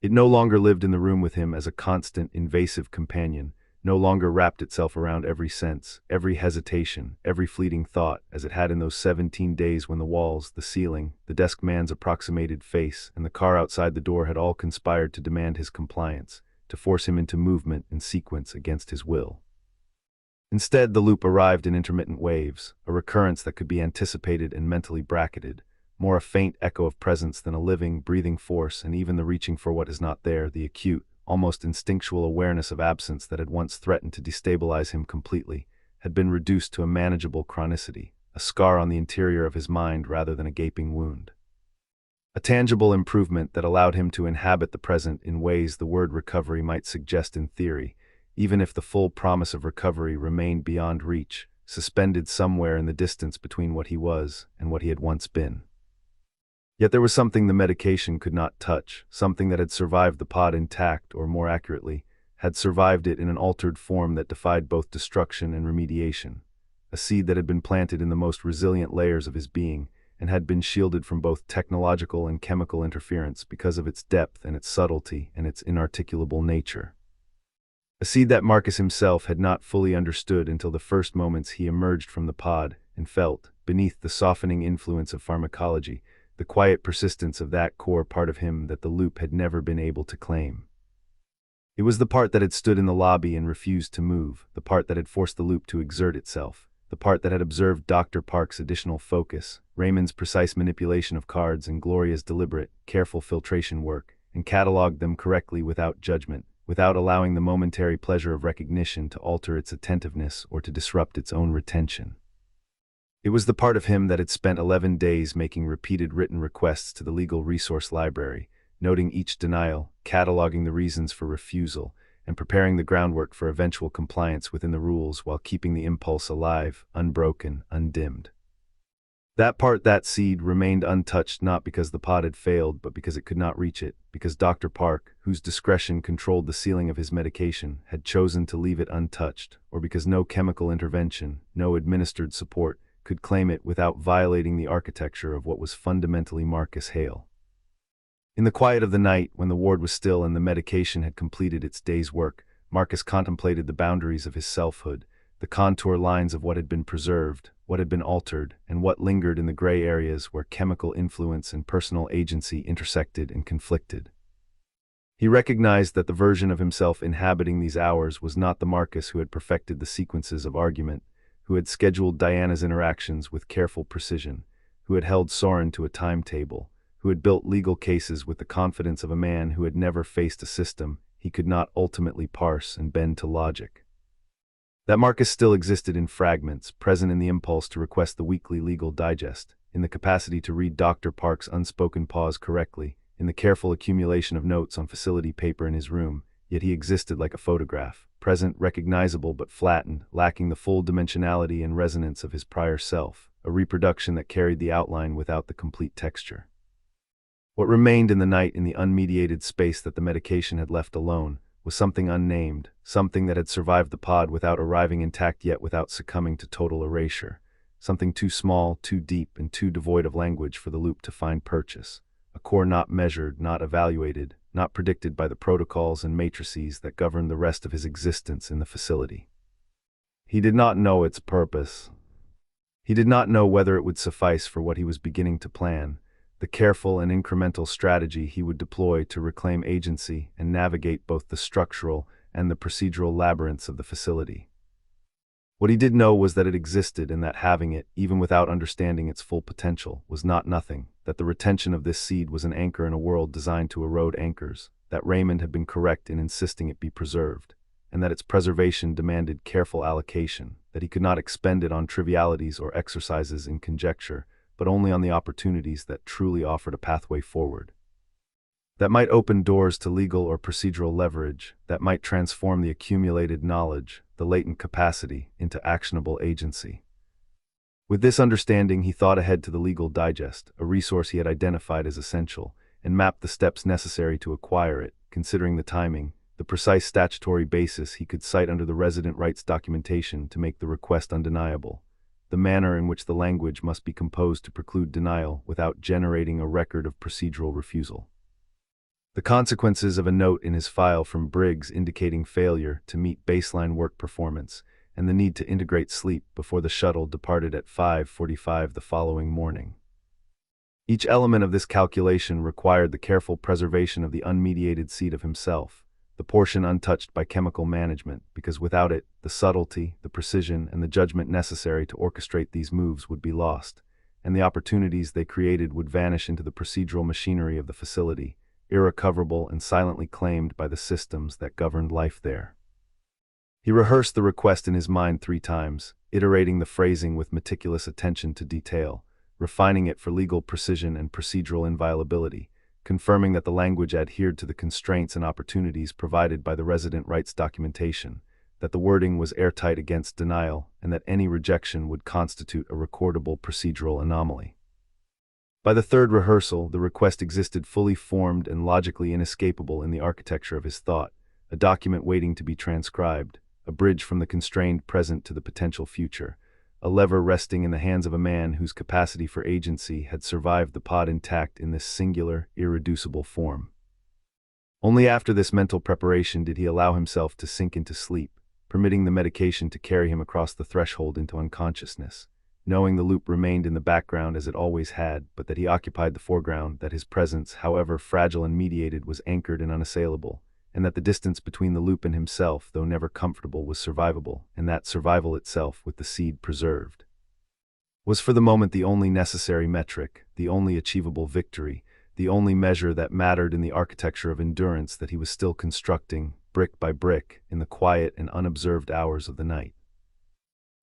It no longer lived in the room with him as a constant, invasive companion, no longer wrapped itself around every sense, every hesitation, every fleeting thought, as it had in those 17 days when the walls, the ceiling, the desk man's approximated face, and the car outside the door had all conspired to demand his compliance, to force him into movement and sequence against his will. Instead, the loop arrived in intermittent waves, a recurrence that could be anticipated and mentally bracketed, more a faint echo of presence than a living, breathing force, and even the reaching for what is not there, the acute, almost instinctual awareness of absence that had once threatened to destabilize him completely, had been reduced to a manageable chronicity, a scar on the interior of his mind rather than a gaping wound. A tangible improvement that allowed him to inhabit the present in ways the word recovery might suggest in theory, even if the full promise of recovery remained beyond reach, suspended somewhere in the distance between what he was and what he had once been. Yet there was something the medication could not touch, something that had survived the pod intact, or more accurately, had survived it in an altered form that defied both destruction and remediation, a seed that had been planted in the most resilient layers of his being, and had been shielded from both technological and chemical interference because of its depth and its subtlety and its inarticulable nature. A seed that Marcus himself had not fully understood until the first moments he emerged from the pod and felt, beneath the softening influence of pharmacology, the quiet persistence of that core part of him that the loop had never been able to claim. It was the part that had stood in the lobby and refused to move, the part that had forced the loop to exert itself, the part that had observed Dr. Park's additional focus, Raymond's precise manipulation of cards, and Gloria's deliberate, careful filtration work, and catalogued them correctly without judgment, without allowing the momentary pleasure of recognition to alter its attentiveness or to disrupt its own retention. It was the part of him that had spent 11 days making repeated written requests to the Legal Resource Library, noting each denial, cataloging the reasons for refusal, and preparing the groundwork for eventual compliance within the rules while keeping the impulse alive, unbroken, undimmed. That part, that seed, remained untouched not because the pod had failed, but because it could not reach it, because Dr. Park, whose discretion controlled the ceiling of his medication, had chosen to leave it untouched, or because no chemical intervention, no administered support, could claim it without violating the architecture of what was fundamentally Marcus Hale. In the quiet of the night, when the ward was still and the medication had completed its day's work, Marcus contemplated the boundaries of his selfhood, the contour lines of what had been preserved, what had been altered, and what lingered in the gray areas where chemical influence and personal agency intersected and conflicted. He recognized that the version of himself inhabiting these hours was not the Marcus who had perfected the sequences of argument, who had scheduled Diana's interactions with careful precision, who had held Soren to a timetable, who had built legal cases with the confidence of a man who had never faced a system he could not ultimately parse and bend to logic. That Marcus still existed in fragments, present in the impulse to request the weekly legal digest, in the capacity to read Dr. Park's unspoken pause correctly, in the careful accumulation of notes on facility paper in his room, yet he existed like a photograph, present, recognizable but flattened, lacking the full dimensionality and resonance of his prior self, a reproduction that carried the outline without the complete texture. What remained in the night, in the unmediated space that the medication had left alone, was something unnamed, something that had survived the pod without arriving intact yet without succumbing to total erasure, something too small, too deep, and too devoid of language for the loop to find purchase, a core not measured, not evaluated, not predicted by the protocols and matrices that governed the rest of his existence in the facility. He did not know its purpose. He did not know whether it would suffice for what he was beginning to plan, the careful and incremental strategy he would deploy to reclaim agency and navigate both the structural and the procedural labyrinths of the facility. What he did know was that it existed and that having it, even without understanding its full potential, was not nothing, that the retention of this seed was an anchor in a world designed to erode anchors, that Raymond had been correct in insisting it be preserved, and that its preservation demanded careful allocation, that he could not expend it on trivialities or exercises in conjecture, but only on the opportunities that truly offered a pathway forward. That might open doors to legal or procedural leverage, that might transform the accumulated knowledge, the latent capacity, into actionable agency. With this understanding, he thought ahead to the legal digest, a resource he had identified as essential, and mapped the steps necessary to acquire it, considering the timing, the precise statutory basis he could cite under the resident rights documentation to make the request undeniable, the manner in which the language must be composed to preclude denial without generating a record of procedural refusal. The consequences of a note in his file from Briggs indicating failure to meet baseline work performance, and the need to integrate sleep before the shuttle departed at 5:45 the following morning. Each element of this calculation required the careful preservation of the unmediated seed of himself, the portion untouched by chemical management, because without it, the subtlety, the precision, and the judgment necessary to orchestrate these moves would be lost, and the opportunities they created would vanish into the procedural machinery of the facility, irrecoverable and silently claimed by the systems that governed life there. He rehearsed the request in his mind 3 times, iterating the phrasing with meticulous attention to detail, refining it for legal precision and procedural inviolability, confirming that the language adhered to the constraints and opportunities provided by the resident rights documentation, that the wording was airtight against denial, and that any rejection would constitute a recordable procedural anomaly. By the 3rd rehearsal, the request existed fully formed and logically inescapable in the architecture of his thought, a document waiting to be transcribed, a bridge from the constrained present to the potential future, a lever resting in the hands of a man whose capacity for agency had survived the pod intact in this singular, irreducible form. Only after this mental preparation did he allow himself to sink into sleep, permitting the medication to carry him across the threshold into unconsciousness, knowing the loop remained in the background as it always had, but that he occupied the foreground, that his presence, however fragile and mediated, was anchored and unassailable, and that the distance between the loop and himself, though never comfortable, was survivable, and that survival itself, with the seed preserved, was for the moment the only necessary metric, the only achievable victory, the only measure that mattered in the architecture of endurance that he was still constructing, brick by brick, in the quiet and unobserved hours of the night.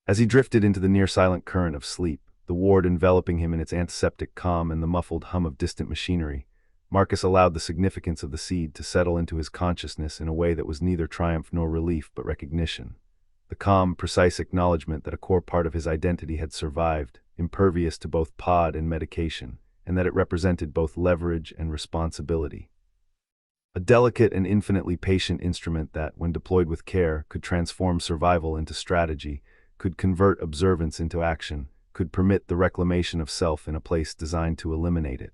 As he drifted into the near-silent current of sleep, the ward enveloping him in its antiseptic calm and the muffled hum of distant machinery, Marcus allowed the significance of the seed to settle into his consciousness in a way that was neither triumph nor relief but recognition. The calm, precise acknowledgement that a core part of his identity had survived, impervious to both pod and medication, and that it represented both leverage and responsibility. A delicate and infinitely patient instrument that, when deployed with care, could transform survival into strategy, could convert observance into action, could permit the reclamation of self in a place designed to eliminate it.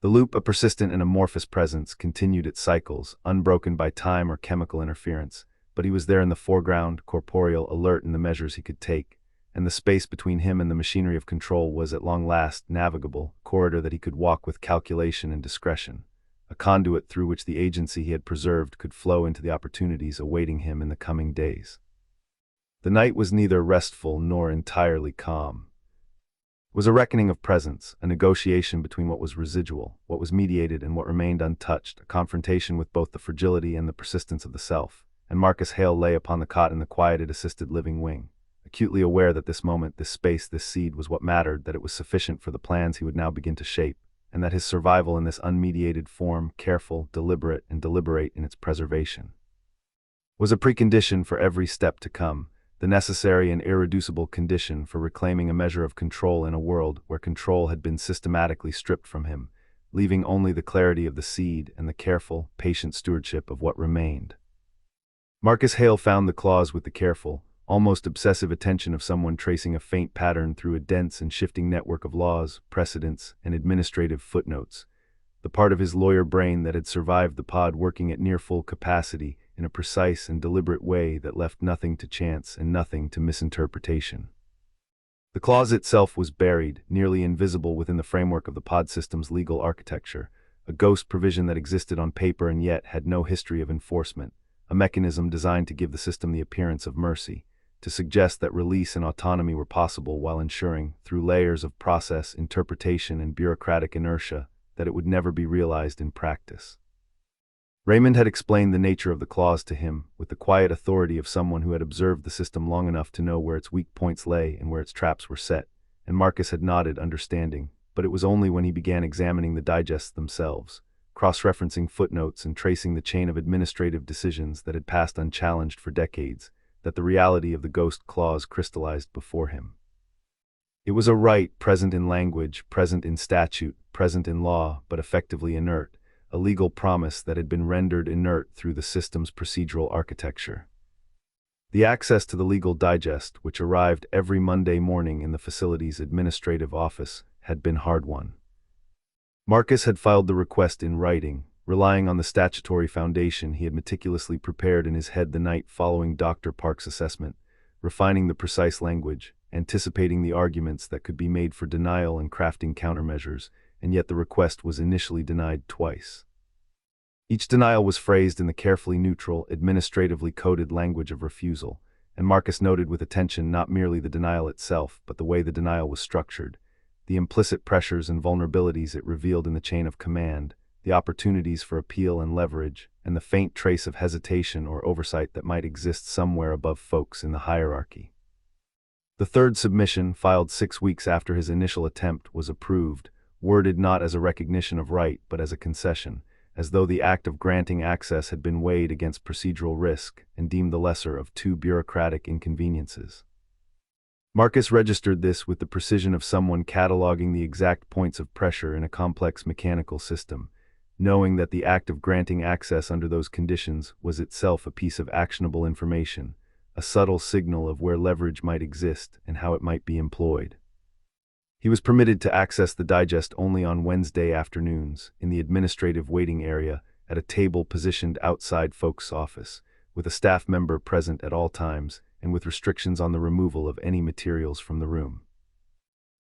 The loop, a persistent and amorphous presence, continued its cycles, unbroken by time or chemical interference, but he was there in the foreground, corporeal, alert in the measures he could take, and the space between him and the machinery of control was at long last navigable, a corridor that he could walk with calculation and discretion, a conduit through which the agency he had preserved could flow into the opportunities awaiting him in the coming days. The night was neither restful nor entirely calm. It was a reckoning of presence, a negotiation between what was residual, what was mediated, and what remained untouched, a confrontation with both the fragility and the persistence of the self, and Marcus Hale lay upon the cot in the quieted assisted living wing, acutely aware that this moment, this space, this seed was what mattered, that it was sufficient for the plans he would now begin to shape, and that his survival in this unmediated form, careful, deliberate, and deliberate in its preservation, was a precondition for every step to come, the necessary and irreducible condition for reclaiming a measure of control in a world where control had been systematically stripped from him, leaving only the clarity of the seed and the careful, patient stewardship of what remained. Marcus Hale found the clause with the careful, almost obsessive attention of someone tracing a faint pattern through a dense and shifting network of laws, precedents, and administrative footnotes, the part of his lawyer brain that had survived the pod working at near full capacity in a precise and deliberate way that left nothing to chance and nothing to misinterpretation. The clause itself was buried, nearly invisible within the framework of the pod system's legal architecture, a ghost provision that existed on paper and yet had no history of enforcement, a mechanism designed to give the system the appearance of mercy, to suggest that release and autonomy were possible while ensuring, through layers of process, interpretation, and bureaucratic inertia, that it would never be realized in practice. Raymond had explained the nature of the clause to him, with the quiet authority of someone who had observed the system long enough to know where its weak points lay and where its traps were set, and Marcus had nodded, understanding, but it was only when he began examining the digests themselves, cross-referencing footnotes and tracing the chain of administrative decisions that had passed unchallenged for decades, that the reality of the ghost clause crystallized before him. It was a right present in language, present in statute, present in law, but effectively inert, a legal promise that had been rendered inert through the system's procedural architecture. The access to the legal digest, which arrived every Monday morning in the facility's administrative office, had been hard-won. Marcus had filed the request in writing, relying on the statutory foundation he had meticulously prepared in his head the night following Dr. Park's assessment, refining the precise language, anticipating the arguments that could be made for denial and crafting countermeasures, and yet the request was initially denied twice. Each denial was phrased in the carefully neutral, administratively coded language of refusal, and Marcus noted with attention not merely the denial itself, but the way the denial was structured, the implicit pressures and vulnerabilities it revealed in the chain of command, the opportunities for appeal and leverage, and the faint trace of hesitation or oversight that might exist somewhere above folks in the hierarchy. The third submission, filed 6 weeks after his initial attempt, was approved, worded not as a recognition of right but as a concession, as though the act of granting access had been weighed against procedural risk and deemed the lesser of two bureaucratic inconveniences. Marcus registered this with the precision of someone cataloging the exact points of pressure in a complex mechanical system, knowing that the act of granting access under those conditions was itself a piece of actionable information, a subtle signal of where leverage might exist and how it might be employed. He was permitted to access the digest only on Wednesday afternoons, in the administrative waiting area, at a table positioned outside Folk's office, with a staff member present at all times, and with restrictions on the removal of any materials from the room.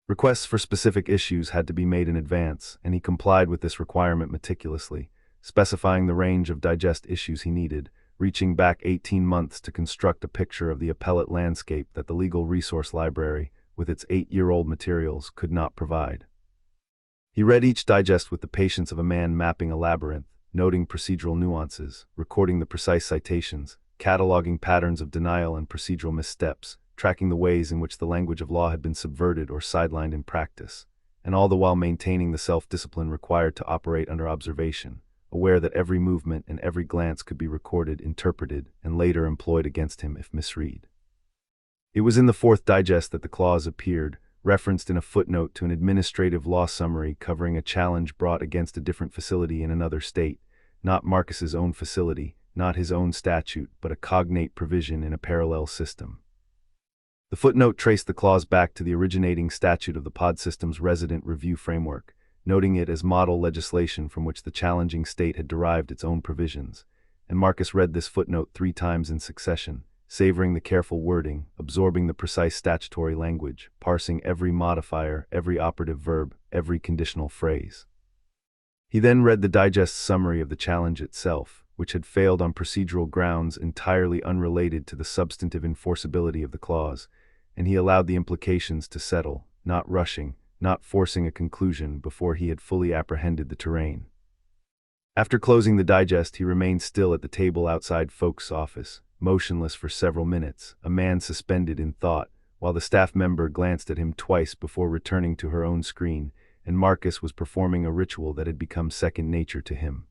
Requests for specific issues had to be made in advance, and he complied with this requirement meticulously, specifying the range of digest issues he needed, reaching back 18 months to construct a picture of the appellate landscape that the Legal Resource Library, with its 8-year-old materials, could not provide. He read each digest with the patience of a man mapping a labyrinth, noting procedural nuances, recording the precise citations, cataloging patterns of denial and procedural missteps, tracking the ways in which the language of law had been subverted or sidelined in practice, and all the while maintaining the self-discipline required to operate under observation, aware that every movement and every glance could be recorded, interpreted, and later employed against him if misread. It was in the fourth digest that the clause appeared, referenced in a footnote to an administrative law summary covering a challenge brought against a different facility in another state, not Marcus's own facility, not his own statute, but a cognate provision in a parallel system. The footnote traced the clause back to the originating statute of the pod system's resident review framework, noting it as model legislation from which the challenging state had derived its own provisions, and Marcus read this footnote 3 times in succession, savoring the careful wording, absorbing the precise statutory language, parsing every modifier, every operative verb, every conditional phrase. He then read the digest summary of the challenge itself, which had failed on procedural grounds entirely unrelated to the substantive enforceability of the clause, and he allowed the implications to settle, not rushing, not forcing a conclusion before he had fully apprehended the terrain. After closing the digest, he remained still at the table outside Folk's office, motionless for several minutes, a man suspended in thought, while the staff member glanced at him twice before returning to her own screen, and Marcus was performing a ritual that had become second nature to him.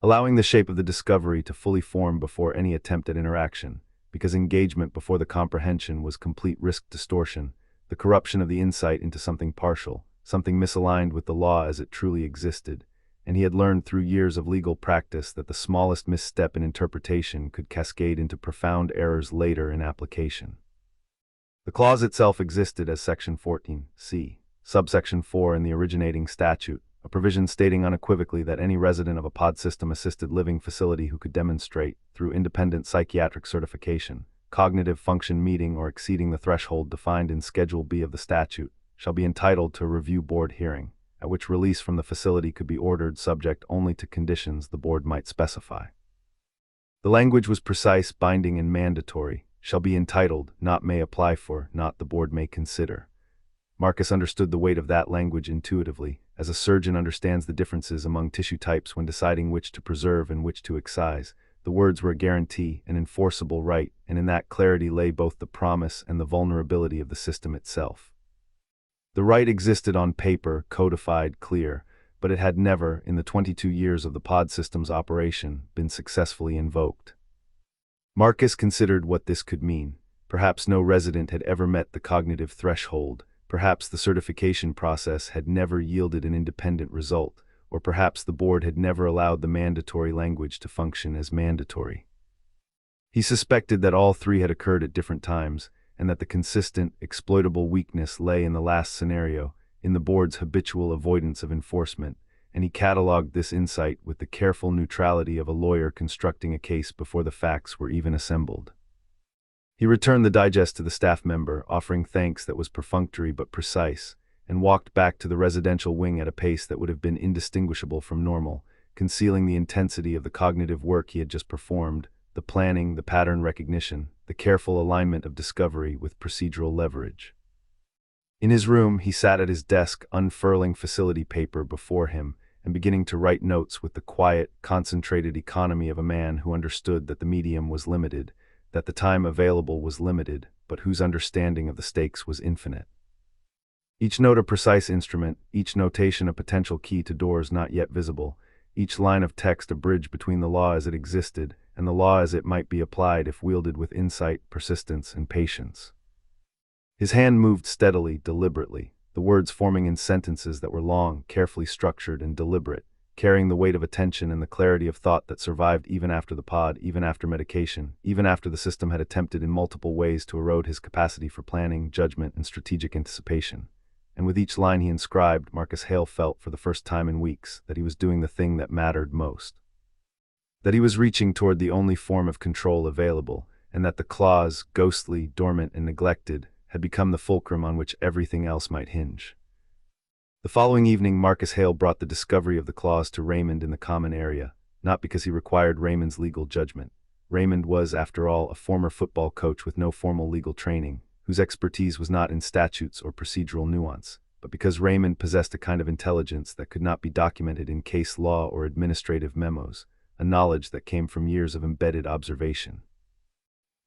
Allowing the shape of the discovery to fully form before any attempt at interaction, because engagement before the comprehension was complete risk distortion, the corruption of the insight into something partial, something misaligned with the law as it truly existed, and he had learned through years of legal practice that the smallest misstep in interpretation could cascade into profound errors later in application. The clause itself existed as Section 14(c), subsection 4 in the originating statute, a provision stating unequivocally that any resident of a pod system assisted living facility who could demonstrate, through independent psychiatric certification, cognitive function meeting or exceeding the threshold defined in Schedule B of the statute, shall be entitled to a review board hearing, at which release from the facility could be ordered subject only to conditions the board might specify. The language was precise, binding, and mandatory, shall be entitled, not may apply for, not the board may consider. Marcus understood the weight of that language intuitively, as a surgeon understands the differences among tissue types when deciding which to preserve and which to excise. The words were a guarantee, an enforceable right, and in that clarity lay both the promise and the vulnerability of the system itself. The right existed on paper, codified, clear, but it had never, in the 22 years of the pod system's operation, been successfully invoked. Marcus considered what this could mean. Perhaps no resident had ever met the cognitive threshold. Perhaps the certification process had never yielded an independent result, or perhaps the board had never allowed the mandatory language to function as mandatory. He suspected that all three had occurred at different times, and that the consistent, exploitable weakness lay in the last scenario, in the board's habitual avoidance of enforcement, and he catalogued this insight with the careful neutrality of a lawyer constructing a case before the facts were even assembled. He returned the digest to the staff member, offering thanks that was perfunctory but precise, and walked back to the residential wing at a pace that would have been indistinguishable from normal, concealing the intensity of the cognitive work he had just performed, the planning, the pattern recognition, the careful alignment of discovery with procedural leverage. In his room, he sat at his desk, unfurling facility paper before him, and beginning to write notes with the quiet, concentrated economy of a man who understood that the medium was limited, that the time available was limited, but whose understanding of the stakes was infinite. Each note a precise instrument, each notation a potential key to doors not yet visible, each line of text a bridge between the law as it existed and the law as it might be applied if wielded with insight, persistence, and patience. His hand moved steadily, deliberately, the words forming in sentences that were long, carefully structured, and deliberate, carrying the weight of attention and the clarity of thought that survived even after the pod, even after medication, even after the system had attempted in multiple ways to erode his capacity for planning, judgment, and strategic anticipation. And with each line he inscribed, Marcus Hale felt for the first time in weeks that he was doing the thing that mattered most. That he was reaching toward the only form of control available, and that the clause, ghostly, dormant, and neglected, had become the fulcrum on which everything else might hinge. The following evening, Marcus Hale brought the discovery of the clause to Raymond in the common area, not because he required Raymond's legal judgment. Raymond was, after all, a former football coach with no formal legal training, whose expertise was not in statutes or procedural nuance, but because Raymond possessed a kind of intelligence that could not be documented in case law or administrative memos, a knowledge that came from years of embedded observation.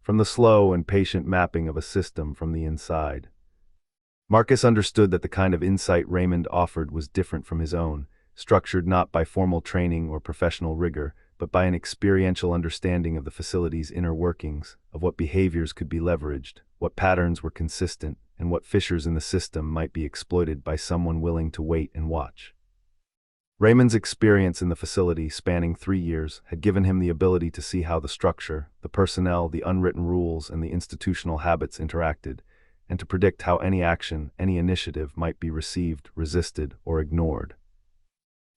From the slow and patient mapping of a system from the inside. Marcus understood that the kind of insight Raymond offered was different from his own, structured not by formal training or professional rigor, but by an experiential understanding of the facility's inner workings, of what behaviors could be leveraged, what patterns were consistent, and what fissures in the system might be exploited by someone willing to wait and watch. Raymond's experience in the facility, spanning 3 years, had given him the ability to see how the structure, the personnel, the unwritten rules, and the institutional habits interacted, and to predict how any action, any initiative might be received, resisted, or ignored.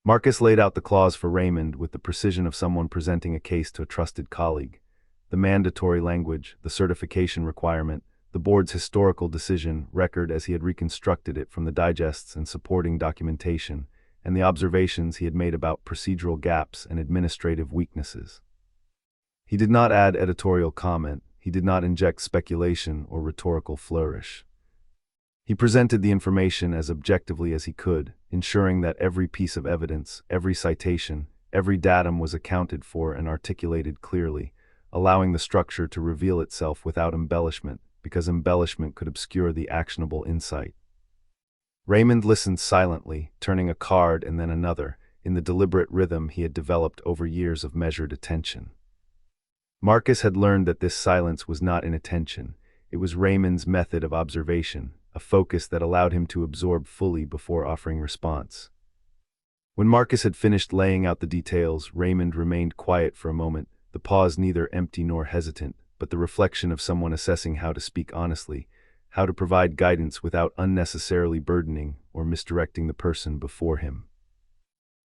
Marcus laid out the clause for Raymond with the precision of someone presenting a case to a trusted colleague. The mandatory language, the certification requirement, the board's historical decision record as he had reconstructed it from the digests and supporting documentation, and the observations he had made about procedural gaps and administrative weaknesses. He did not add editorial comment, he did not inject speculation or rhetorical flourish. He presented the information as objectively as he could, ensuring that every piece of evidence, every citation, every datum was accounted for and articulated clearly, allowing the structure to reveal itself without embellishment, because embellishment could obscure the actionable insight. Raymond listened silently, turning a card and then another, in the deliberate rhythm he had developed over years of measured attention. Marcus had learned that this silence was not inattention, it was Raymond's method of observation, a focus that allowed him to absorb fully before offering response. When Marcus had finished laying out the details, Raymond remained quiet for a moment, the pause neither empty nor hesitant, but the reflection of someone assessing how to speak honestly, how to provide guidance without unnecessarily burdening or misdirecting the person before him.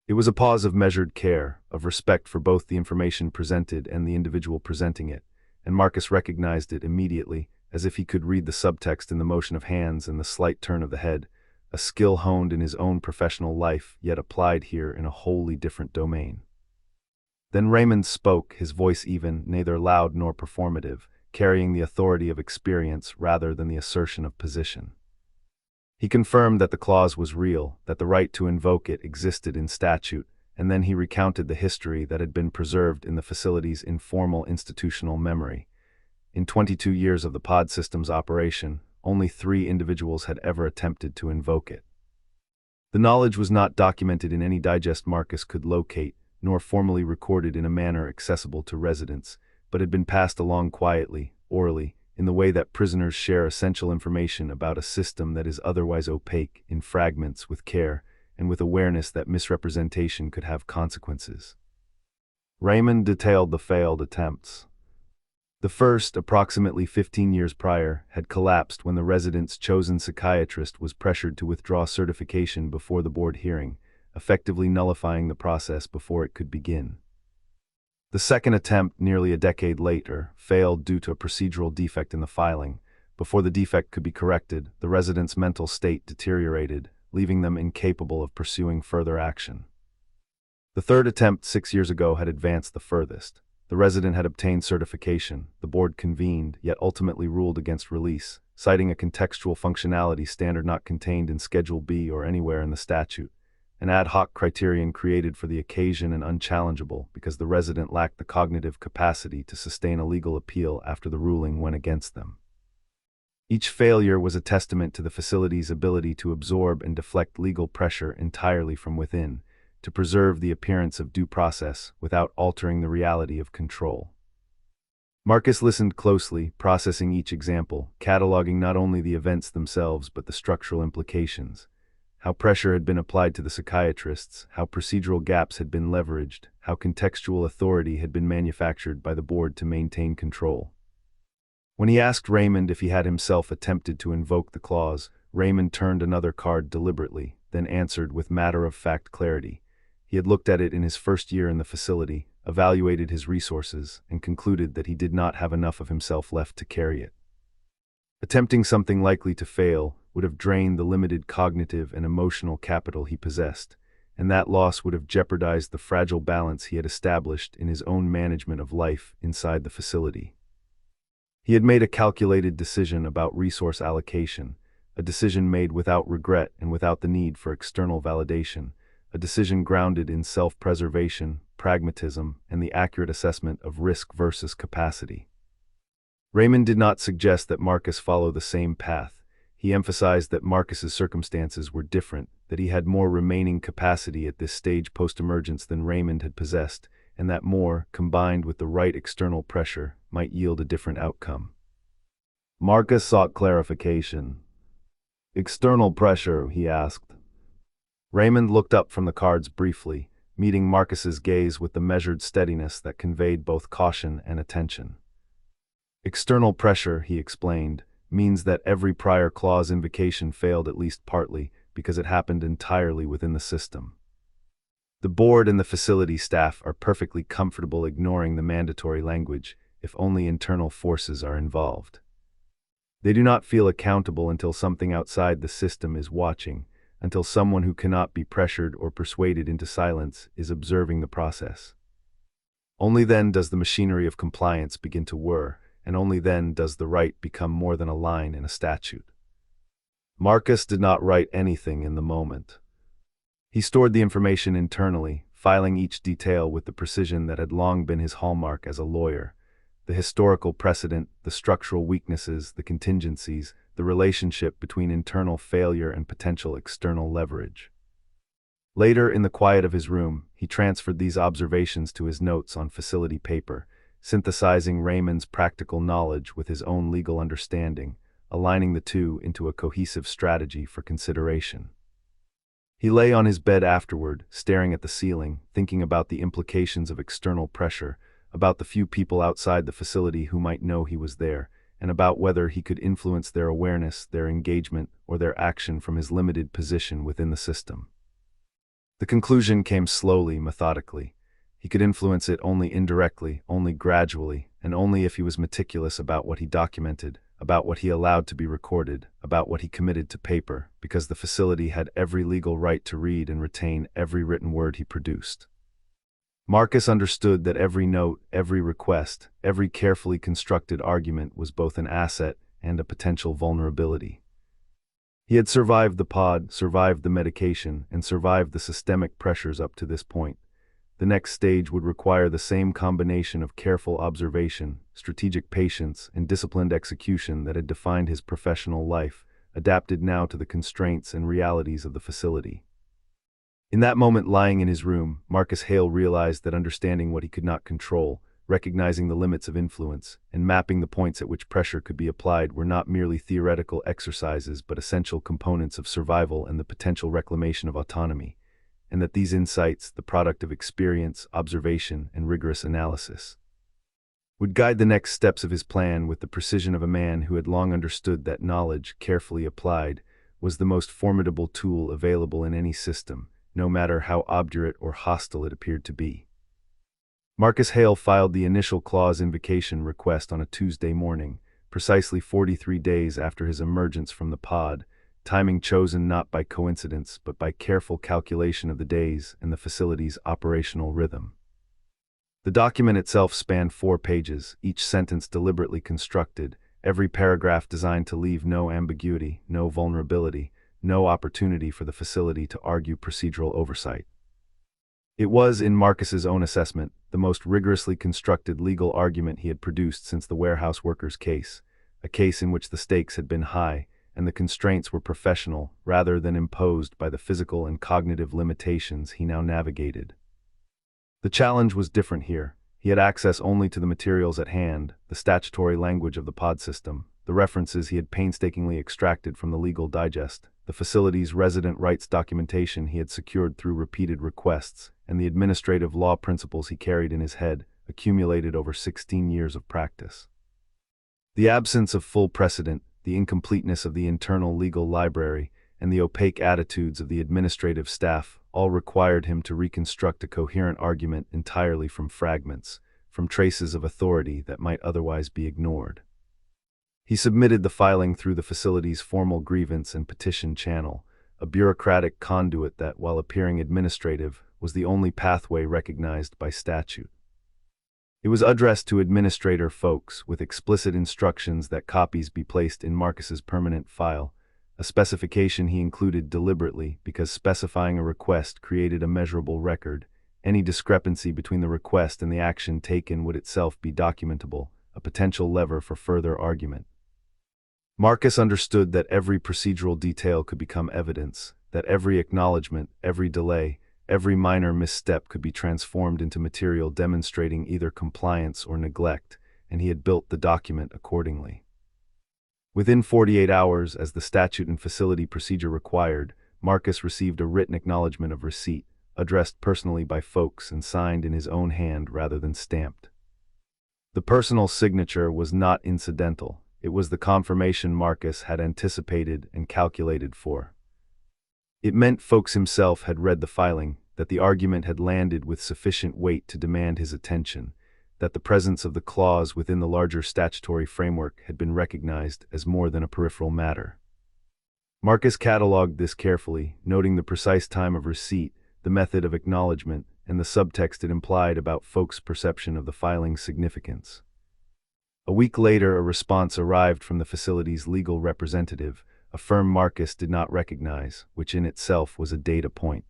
It was a pause of measured care, of respect for both the information presented and the individual presenting it, and Marcus recognized it immediately, as if he could read the subtext in the motion of hands and the slight turn of the head, a skill honed in his own professional life, yet applied here in a wholly different domain. Then Raymond spoke, his voice even, neither loud nor performative, carrying the authority of experience rather than the assertion of position. He confirmed that the clause was real, that the right to invoke it existed in statute, and then he recounted the history that had been preserved in the facility's informal institutional memory. In 22 years of the pod system's operation, only 3 individuals had ever attempted to invoke it. The knowledge was not documented in any digest Marcus could locate, nor formally recorded in a manner accessible to residents, but had been passed along quietly, orally, in the way that prisoners share essential information about a system that is otherwise opaque, in fragments, with care, and with awareness that misrepresentation could have consequences. Raymond detailed the failed attempts. The first, approximately 15 years prior, had collapsed when the resident's chosen psychiatrist was pressured to withdraw certification before the board hearing, effectively nullifying the process before it could begin. The second attempt, nearly a decade later, failed due to a procedural defect in the filing. Before the defect could be corrected, the resident's mental state deteriorated, leaving them incapable of pursuing further action. The third attempt 6 years ago had advanced the furthest. The resident had obtained certification, the board convened, yet ultimately ruled against release, citing a contextual functionality standard not contained in Schedule B or anywhere in the statute, an ad hoc criterion created for the occasion and unchallengeable because the resident lacked the cognitive capacity to sustain a legal appeal after the ruling went against them. Each failure was a testament to the facility's ability to absorb and deflect legal pressure entirely from within, to preserve the appearance of due process without altering the reality of control. Marcus listened closely, processing each example, cataloging not only the events themselves but the structural implications. How pressure had been applied to the psychiatrists, how procedural gaps had been leveraged, how contextual authority had been manufactured by the board to maintain control. When he asked Raymond if he had himself attempted to invoke the clause, Raymond turned another card deliberately, then answered with matter-of-fact clarity. He had looked at it in his first year in the facility, evaluated his resources, and concluded that he did not have enough of himself left to carry it. Attempting something likely to fail would have drained the limited cognitive and emotional capital he possessed, and that loss would have jeopardized the fragile balance he had established in his own management of life inside the facility. He had made a calculated decision about resource allocation, a decision made without regret and without the need for external validation, a decision grounded in self-preservation, pragmatism, and the accurate assessment of risk versus capacity. Raymond did not suggest that Marcus follow the same path. He emphasized that Marcus's circumstances were different, that he had more remaining capacity at this stage post-emergence than Raymond had possessed, and that more, combined with the right external pressure, might yield a different outcome. Marcus sought clarification. "External pressure," he asked. Raymond looked up from the cards briefly, meeting Marcus's gaze with the measured steadiness that conveyed both caution and attention. "External pressure," he explained, means that every prior clause invocation failed at least partly because it happened entirely within the system. The board and the facility staff are perfectly comfortable ignoring the mandatory language if only internal forces are involved. They do not feel accountable until something outside the system is watching, until someone who cannot be pressured or persuaded into silence is observing the process. Only then does the machinery of compliance begin to whir, and only then does the right become more than a line in a statute. Marcus did not write anything in the moment. He stored the information internally, filing each detail with the precision that had long been his hallmark as a lawyer. The historical precedent, the structural weaknesses, the contingencies, the relationship between internal failure and potential external leverage. Later, in the quiet of his room, he transferred these observations to his notes on facility paper, synthesizing Raymond's practical knowledge with his own legal understanding, aligning the two into a cohesive strategy for consideration. He lay on his bed afterward, staring at the ceiling, thinking about the implications of external pressure, about the few people outside the facility who might know he was there, and about whether he could influence their awareness, their engagement, or their action from his limited position within the system. The conclusion came slowly, methodically. He could influence it only indirectly, only gradually, and only if he was meticulous about what he documented, about what he allowed to be recorded, about what he committed to paper, because the facility had every legal right to read and retain every written word he produced. Marcus understood that every note, every request, every carefully constructed argument was both an asset and a potential vulnerability. He had survived the pod, survived the medication, and survived the systemic pressures up to this point. The next stage would require the same combination of careful observation, strategic patience, and disciplined execution that had defined his professional life, adapted now to the constraints and realities of the facility. In that moment, lying in his room, Marcus Hale realized that understanding what he could not control, recognizing the limits of influence, and mapping the points at which pressure could be applied were not merely theoretical exercises but essential components of survival and the potential reclamation of autonomy, and that these insights, the product of experience, observation, and rigorous analysis, would guide the next steps of his plan with the precision of a man who had long understood that knowledge, carefully applied, was the most formidable tool available in any system, no matter how obdurate or hostile it appeared to be. Marcus Hale filed the initial clause invocation request on a Tuesday morning, precisely 43 days after his emergence from the pod, timing chosen not by coincidence but by careful calculation of the days and the facility's operational rhythm. The document itself spanned 4 pages, each sentence deliberately constructed, every paragraph designed to leave no ambiguity, no vulnerability, no opportunity for the facility to argue procedural oversight. It was, in Marcus's own assessment, the most rigorously constructed legal argument he had produced since the warehouse workers' case, a case in which the stakes had been high and the constraints were professional rather than imposed by the physical and cognitive limitations he now navigated. The challenge was different here. He had access only to the materials at hand, the statutory language of the pod system, the references he had painstakingly extracted from the legal digest, the facility's resident rights documentation he had secured through repeated requests, and the administrative law principles he carried in his head, accumulated over 16 years of practice. The absence of full precedent, the incompleteness of the internal legal library, and the opaque attitudes of the administrative staff all required him to reconstruct a coherent argument entirely from fragments, from traces of authority that might otherwise be ignored. He submitted the filing through the facility's formal grievance and petition channel, a bureaucratic conduit that, while appearing administrative, was the only pathway recognized by statute. It was addressed to administrator folks with explicit instructions that copies be placed in Marcus's permanent file, a specification he included deliberately because specifying a request created a measurable record. Any discrepancy between the request and the action taken would itself be documentable, a potential lever for further argument. Marcus understood that every procedural detail could become evidence, that every acknowledgement, every delay, every minor misstep could be transformed into material demonstrating either compliance or neglect, and he had built the document accordingly. Within 48 hours, as the statute and facility procedure required, Marcus received a written acknowledgement of receipt, addressed personally by folks and signed in his own hand rather than stamped. The personal signature was not incidental. It was the confirmation Marcus had anticipated and calculated for. It meant folks himself had read the filing, that the argument had landed with sufficient weight to demand his attention, that the presence of the clause within the larger statutory framework had been recognized as more than a peripheral matter. Marcus cataloged this carefully, noting the precise time of receipt, the method of acknowledgement, and the subtext it implied about folks' perception of the filing's significance. A week later, a response arrived from the facility's legal representative, a firm Marcus did not recognize, which in itself was a data point.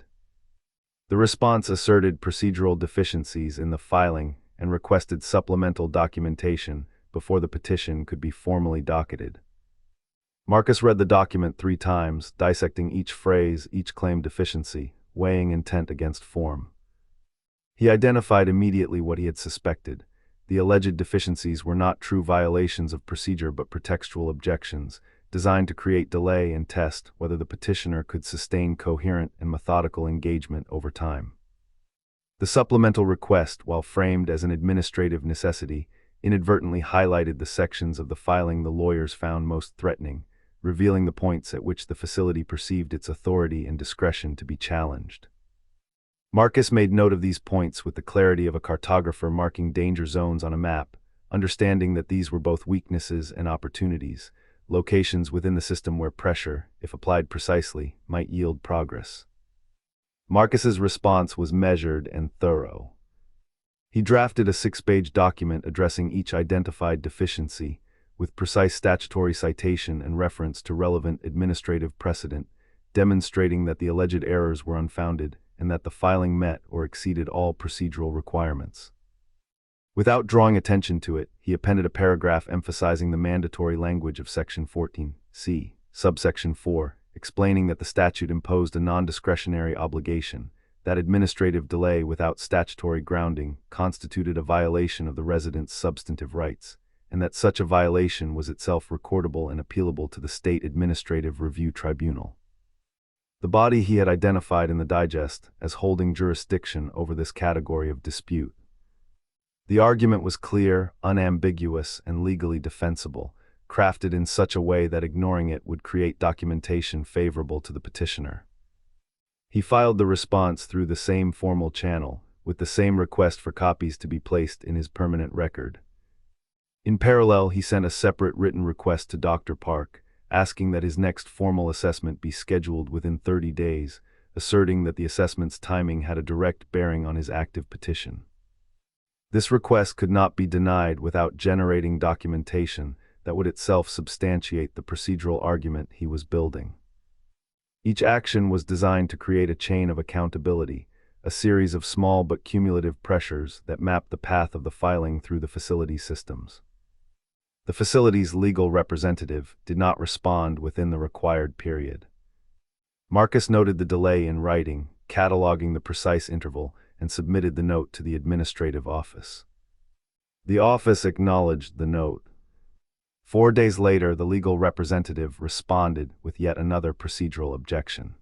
The response asserted procedural deficiencies in the filing and requested supplemental documentation before the petition could be formally docketed. Marcus read the document 3 times, dissecting each phrase, each claimed deficiency, weighing intent against form. He identified immediately what he had suspected. The alleged deficiencies were not true violations of procedure but pretextual objections, designed to create delay and test whether the petitioner could sustain coherent and methodical engagement over time. The supplemental request, while framed as an administrative necessity, inadvertently highlighted the sections of the filing the lawyers found most threatening, revealing the points at which the facility perceived its authority and discretion to be challenged. Marcus made note of these points with the clarity of a cartographer marking danger zones on a map, understanding that these were both weaknesses and opportunities, locations within the system where pressure, if applied precisely, might yield progress. Marcus's response was measured and thorough. He drafted a 6-page document addressing each identified deficiency, with precise statutory citation and reference to relevant administrative precedent, demonstrating that the alleged errors were unfounded and that the filing met or exceeded all procedural requirements. Without drawing attention to it, he appended a paragraph emphasizing the mandatory language of Section 14(C), subsection 4, explaining that the statute imposed a non-discretionary obligation, that administrative delay without statutory grounding constituted a violation of the resident's substantive rights, and that such a violation was itself recordable and appealable to the State Administrative Review Tribunal, the body he had identified in the digest as holding jurisdiction over this category of dispute. The argument was clear, unambiguous, and legally defensible, crafted in such a way that ignoring it would create documentation favorable to the petitioner. He filed the response through the same formal channel, with the same request for copies to be placed in his permanent record. In parallel, he sent a separate written request to Dr. Park, asking that his next formal assessment be scheduled within 30 days, asserting that the assessment's timing had a direct bearing on his active petition. This request could not be denied without generating documentation that would itself substantiate the procedural argument he was building. Each action was designed to create a chain of accountability, a series of small but cumulative pressures that mapped the path of the filing through the facility's systems. The facility's legal representative did not respond within the required period. Marcus noted the delay in writing, cataloging the precise interval, and submitted the note to the administrative office. The office acknowledged the note. 4 days later, the legal representative responded with yet another procedural objection.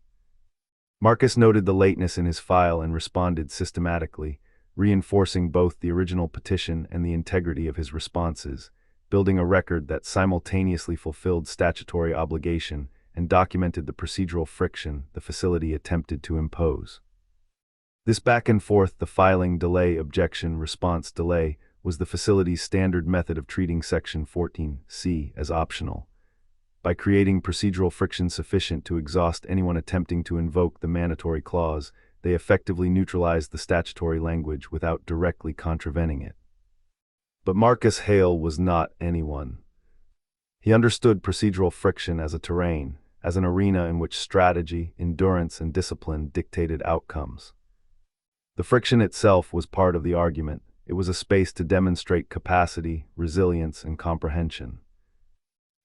Marcus noted the lateness in his file and responded systematically, reinforcing both the original petition and the integrity of his responses, building a record that simultaneously fulfilled statutory obligation and documented the procedural friction the facility attempted to impose. This back and forth, the filing delay, objection, response delay, was the facility's standard method of treating Section 14(C) as optional. By creating procedural friction sufficient to exhaust anyone attempting to invoke the mandatory clause, they effectively neutralized the statutory language without directly contravening it. But Marcus Hale was not anyone. He understood procedural friction as a terrain, as an arena in which strategy, endurance, and discipline dictated outcomes. The friction itself was part of the argument. It was a space to demonstrate capacity, resilience, and comprehension.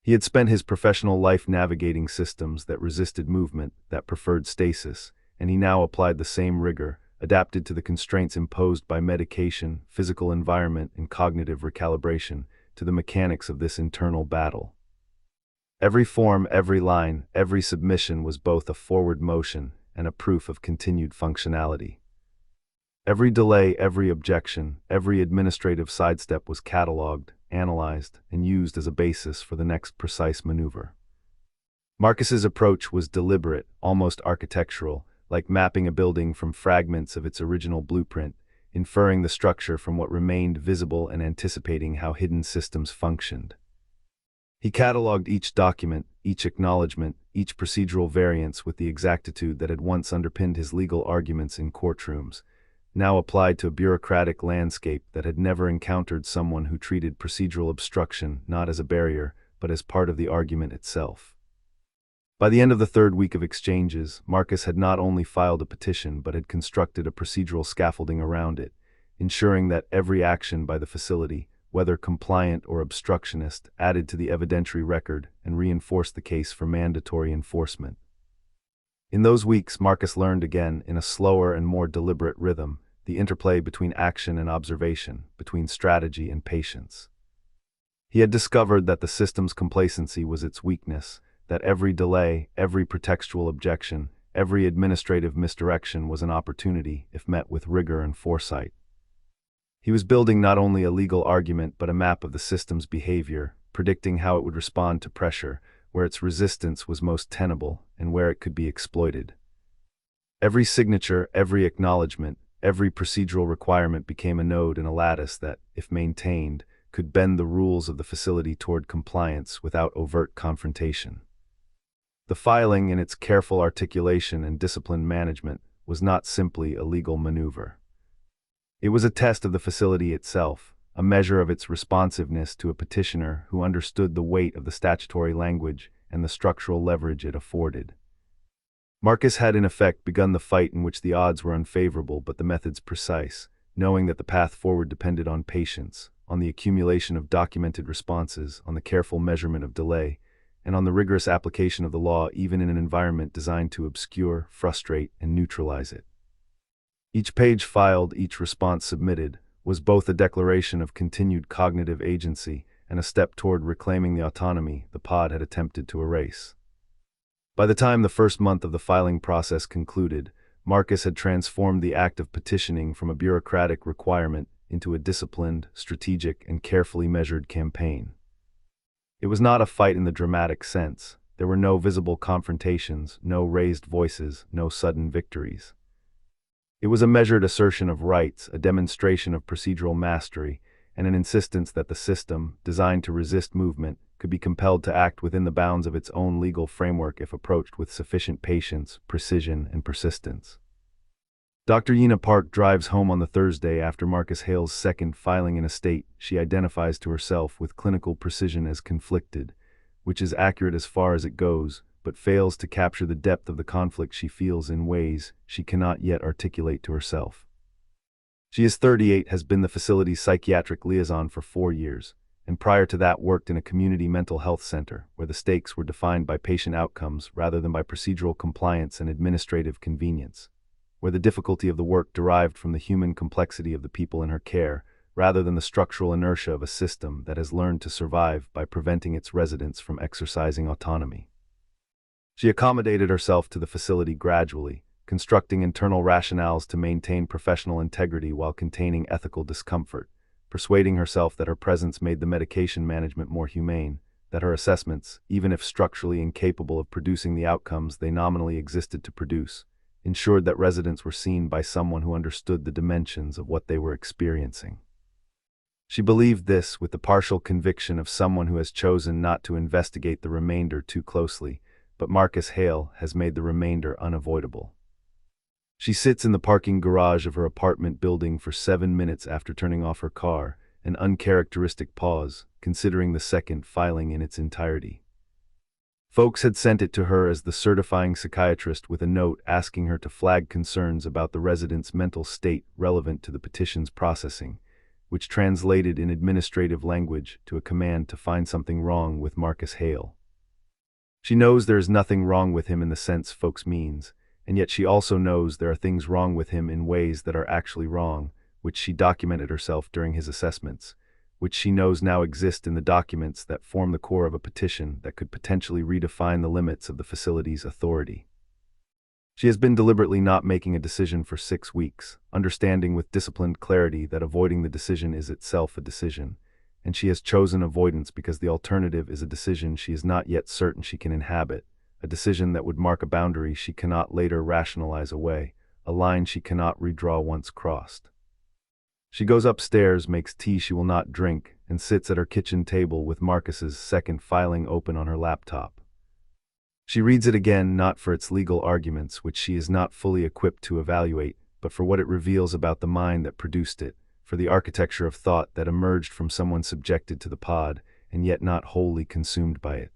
He had spent his professional life navigating systems that resisted movement, that preferred stasis, and he now applied the same rigor, adapted to the constraints imposed by medication, physical environment, and cognitive recalibration, to the mechanics of this internal battle. Every form, every line, every submission was both a forward motion and a proof of continued functionality. Every delay, every objection, every administrative sidestep was cataloged, analyzed, and used as a basis for the next precise maneuver. Marcus's approach was deliberate, almost architectural, like mapping a building from fragments of its original blueprint, inferring the structure from what remained visible and anticipating how hidden systems functioned. He cataloged each document, each acknowledgement, each procedural variance with the exactitude that had once underpinned his legal arguments in courtrooms, now applied to a bureaucratic landscape that had never encountered someone who treated procedural obstruction not as a barrier, but as part of the argument itself. By the end of the third week of exchanges, Marcus had not only filed a petition but had constructed a procedural scaffolding around it, ensuring that every action by the facility, whether compliant or obstructionist, added to the evidentiary record and reinforced the case for mandatory enforcement. In those weeks, Marcus learned again, in a slower and more deliberate rhythm, the interplay between action and observation, between strategy and patience. He had discovered that the system's complacency was its weakness, that every delay, every pretextual objection, every administrative misdirection was an opportunity if met with rigor and foresight. He was building not only a legal argument but a map of the system's behavior, predicting how it would respond to pressure, where its resistance was most tenable, and where it could be exploited. Every signature, every acknowledgement, every procedural requirement became a node in a lattice that, if maintained, could bend the rules of the facility toward compliance without overt confrontation. The filing, in its careful articulation and disciplined management, was not simply a legal maneuver. It was a test of the facility itself, a measure of its responsiveness to a petitioner who understood the weight of the statutory language and the structural leverage it afforded. Marcus had in effect begun the fight in which the odds were unfavorable but the methods precise, knowing that the path forward depended on patience, on the accumulation of documented responses, on the careful measurement of delay, and on the rigorous application of the law even in an environment designed to obscure, frustrate, and neutralize it. Each page filed, each response submitted, was both a declaration of continued cognitive agency and a step toward reclaiming the autonomy the pod had attempted to erase. By the time the first month of the filing process concluded, Marcus had transformed the act of petitioning from a bureaucratic requirement into a disciplined, strategic, and carefully measured campaign. It was not a fight in the dramatic sense. There were no visible confrontations, no raised voices, no sudden victories. It was a measured assertion of rights, a demonstration of procedural mastery, and an insistence that the system, designed to resist movement, could be compelled to act within the bounds of its own legal framework if approached with sufficient patience, precision, and persistence. Dr. Yina Park drives home on the Thursday after Marcus Hale's second filing in a state she identifies to herself with clinical precision as conflicted, which is accurate as far as it goes, but fails to capture the depth of the conflict she feels in ways she cannot yet articulate to herself. She is 38, has been the facility's psychiatric liaison for 4 years, and prior to that worked in a community mental health center where the stakes were defined by patient outcomes rather than by procedural compliance and administrative convenience, where the difficulty of the work derived from the human complexity of the people in her care rather than the structural inertia of a system that has learned to survive by preventing its residents from exercising autonomy. She accommodated herself to the facility gradually, constructing internal rationales to maintain professional integrity while containing ethical discomfort, persuading herself that her presence made the medication management more humane, that her assessments, even if structurally incapable of producing the outcomes they nominally existed to produce, ensured that residents were seen by someone who understood the dimensions of what they were experiencing. She believed this with the partial conviction of someone who has chosen not to investigate the remainder too closely, but Marcus Hale has made the remainder unavoidable. She sits in the parking garage of her apartment building for 7 minutes after turning off her car, an uncharacteristic pause, considering the second filing in its entirety. Folks had sent it to her as the certifying psychiatrist with a note asking her to flag concerns about the resident's mental state relevant to the petition's processing, which translated in administrative language to a command to find something wrong with Marcus Hale. She knows there is nothing wrong with him in the sense folks means, and yet she also knows there are things wrong with him in ways that are actually wrong, which she documented herself during his assessments, which she knows now exist in the documents that form the core of a petition that could potentially redefine the limits of the facility's authority. She has been deliberately not making a decision for 6 weeks, understanding with disciplined clarity that avoiding the decision is itself a decision, and she has chosen avoidance because the alternative is a decision she is not yet certain she can inhabit, a decision that would mark a boundary she cannot later rationalize away, a line she cannot redraw once crossed. She goes upstairs, makes tea she will not drink, and sits at her kitchen table with Marcus's second filing open on her laptop. She reads it again not for its legal arguments, which she is not fully equipped to evaluate, but for what it reveals about the mind that produced it, for the architecture of thought that emerged from someone subjected to the pod, and yet not wholly consumed by it.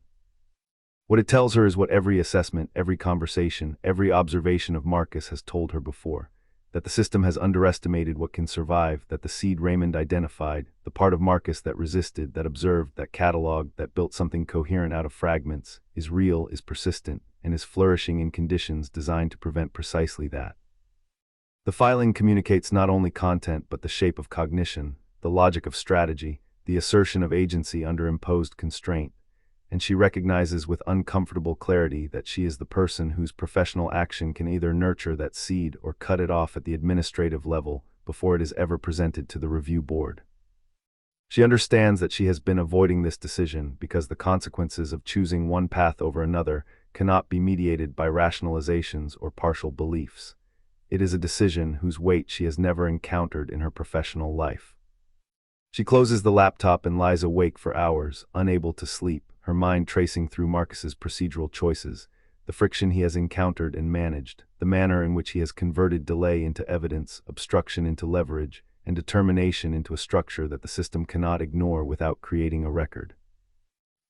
What it tells her is what every assessment, every conversation, every observation of Marcus has told her before, that the system has underestimated what can survive, that the seed Raymond identified, the part of Marcus that resisted, that observed, that cataloged, that built something coherent out of fragments, is real, is persistent, and is flourishing in conditions designed to prevent precisely that. The filing communicates not only content but the shape of cognition, the logic of strategy, the assertion of agency under imposed constraint, and she recognizes with uncomfortable clarity that she is the person whose professional action can either nurture that seed or cut it off at the administrative level before it is ever presented to the review board. She understands that she has been avoiding this decision because the consequences of choosing one path over another cannot be mediated by rationalizations or partial beliefs. It is a decision whose weight she has never encountered in her professional life. She closes the laptop and lies awake for hours, unable to sleep, her mind tracing through Marcus's procedural choices, the friction he has encountered and managed, the manner in which he has converted delay into evidence, obstruction into leverage, and determination into a structure that the system cannot ignore without creating a record.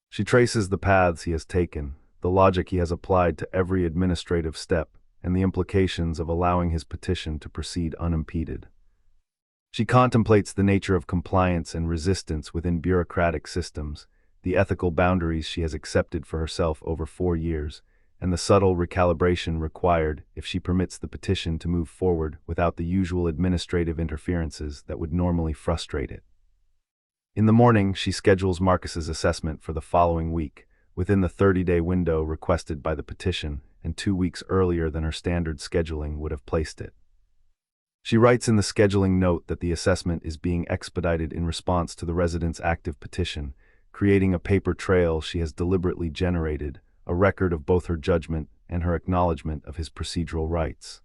She traces the paths he has taken, the logic he has applied to every administrative step, and the implications of allowing his petition to proceed unimpeded. She contemplates the nature of compliance and resistance within bureaucratic systems, the ethical boundaries she has accepted for herself over 4 years, and the subtle recalibration required if she permits the petition to move forward without the usual administrative interferences that would normally frustrate it. In the morning, she schedules Marcus's assessment for the following week, within the 30-day window requested by the petition and 2 weeks earlier than her standard scheduling would have placed it. She writes in the scheduling note that the assessment is being expedited in response to the resident's active petition, creating a paper trail she has deliberately generated, a record of both her judgment and her acknowledgement of his procedural rights.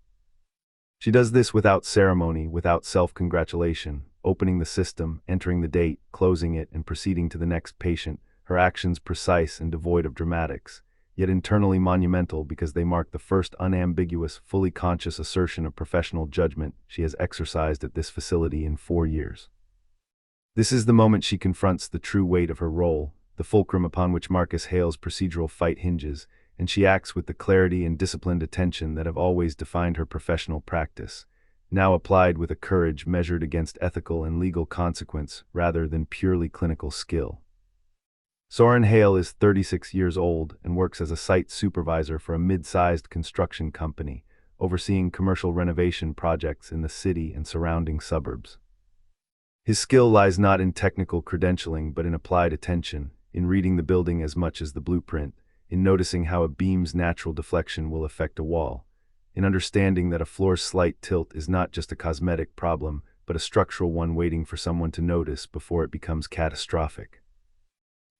She does this without ceremony, without self-congratulation, opening the system, entering the date, closing it, and proceeding to the next patient, her actions precise and devoid of dramatics, yet internally monumental because they mark the first unambiguous, fully conscious assertion of professional judgment she has exercised at this facility in 4 years. This is the moment she confronts the true weight of her role, the fulcrum upon which Marcus Hale's procedural fight hinges, and she acts with the clarity and disciplined attention that have always defined her professional practice, now applied with a courage measured against ethical and legal consequence rather than purely clinical skill. Soren Hale is 36 years old and works as a site supervisor for a mid-sized construction company, overseeing commercial renovation projects in the city and surrounding suburbs. His skill lies not in technical credentialing but in applied attention, in reading the building as much as the blueprint, in noticing how a beam's natural deflection will affect a wall, in understanding that a floor's slight tilt is not just a cosmetic problem but a structural one waiting for someone to notice before it becomes catastrophic.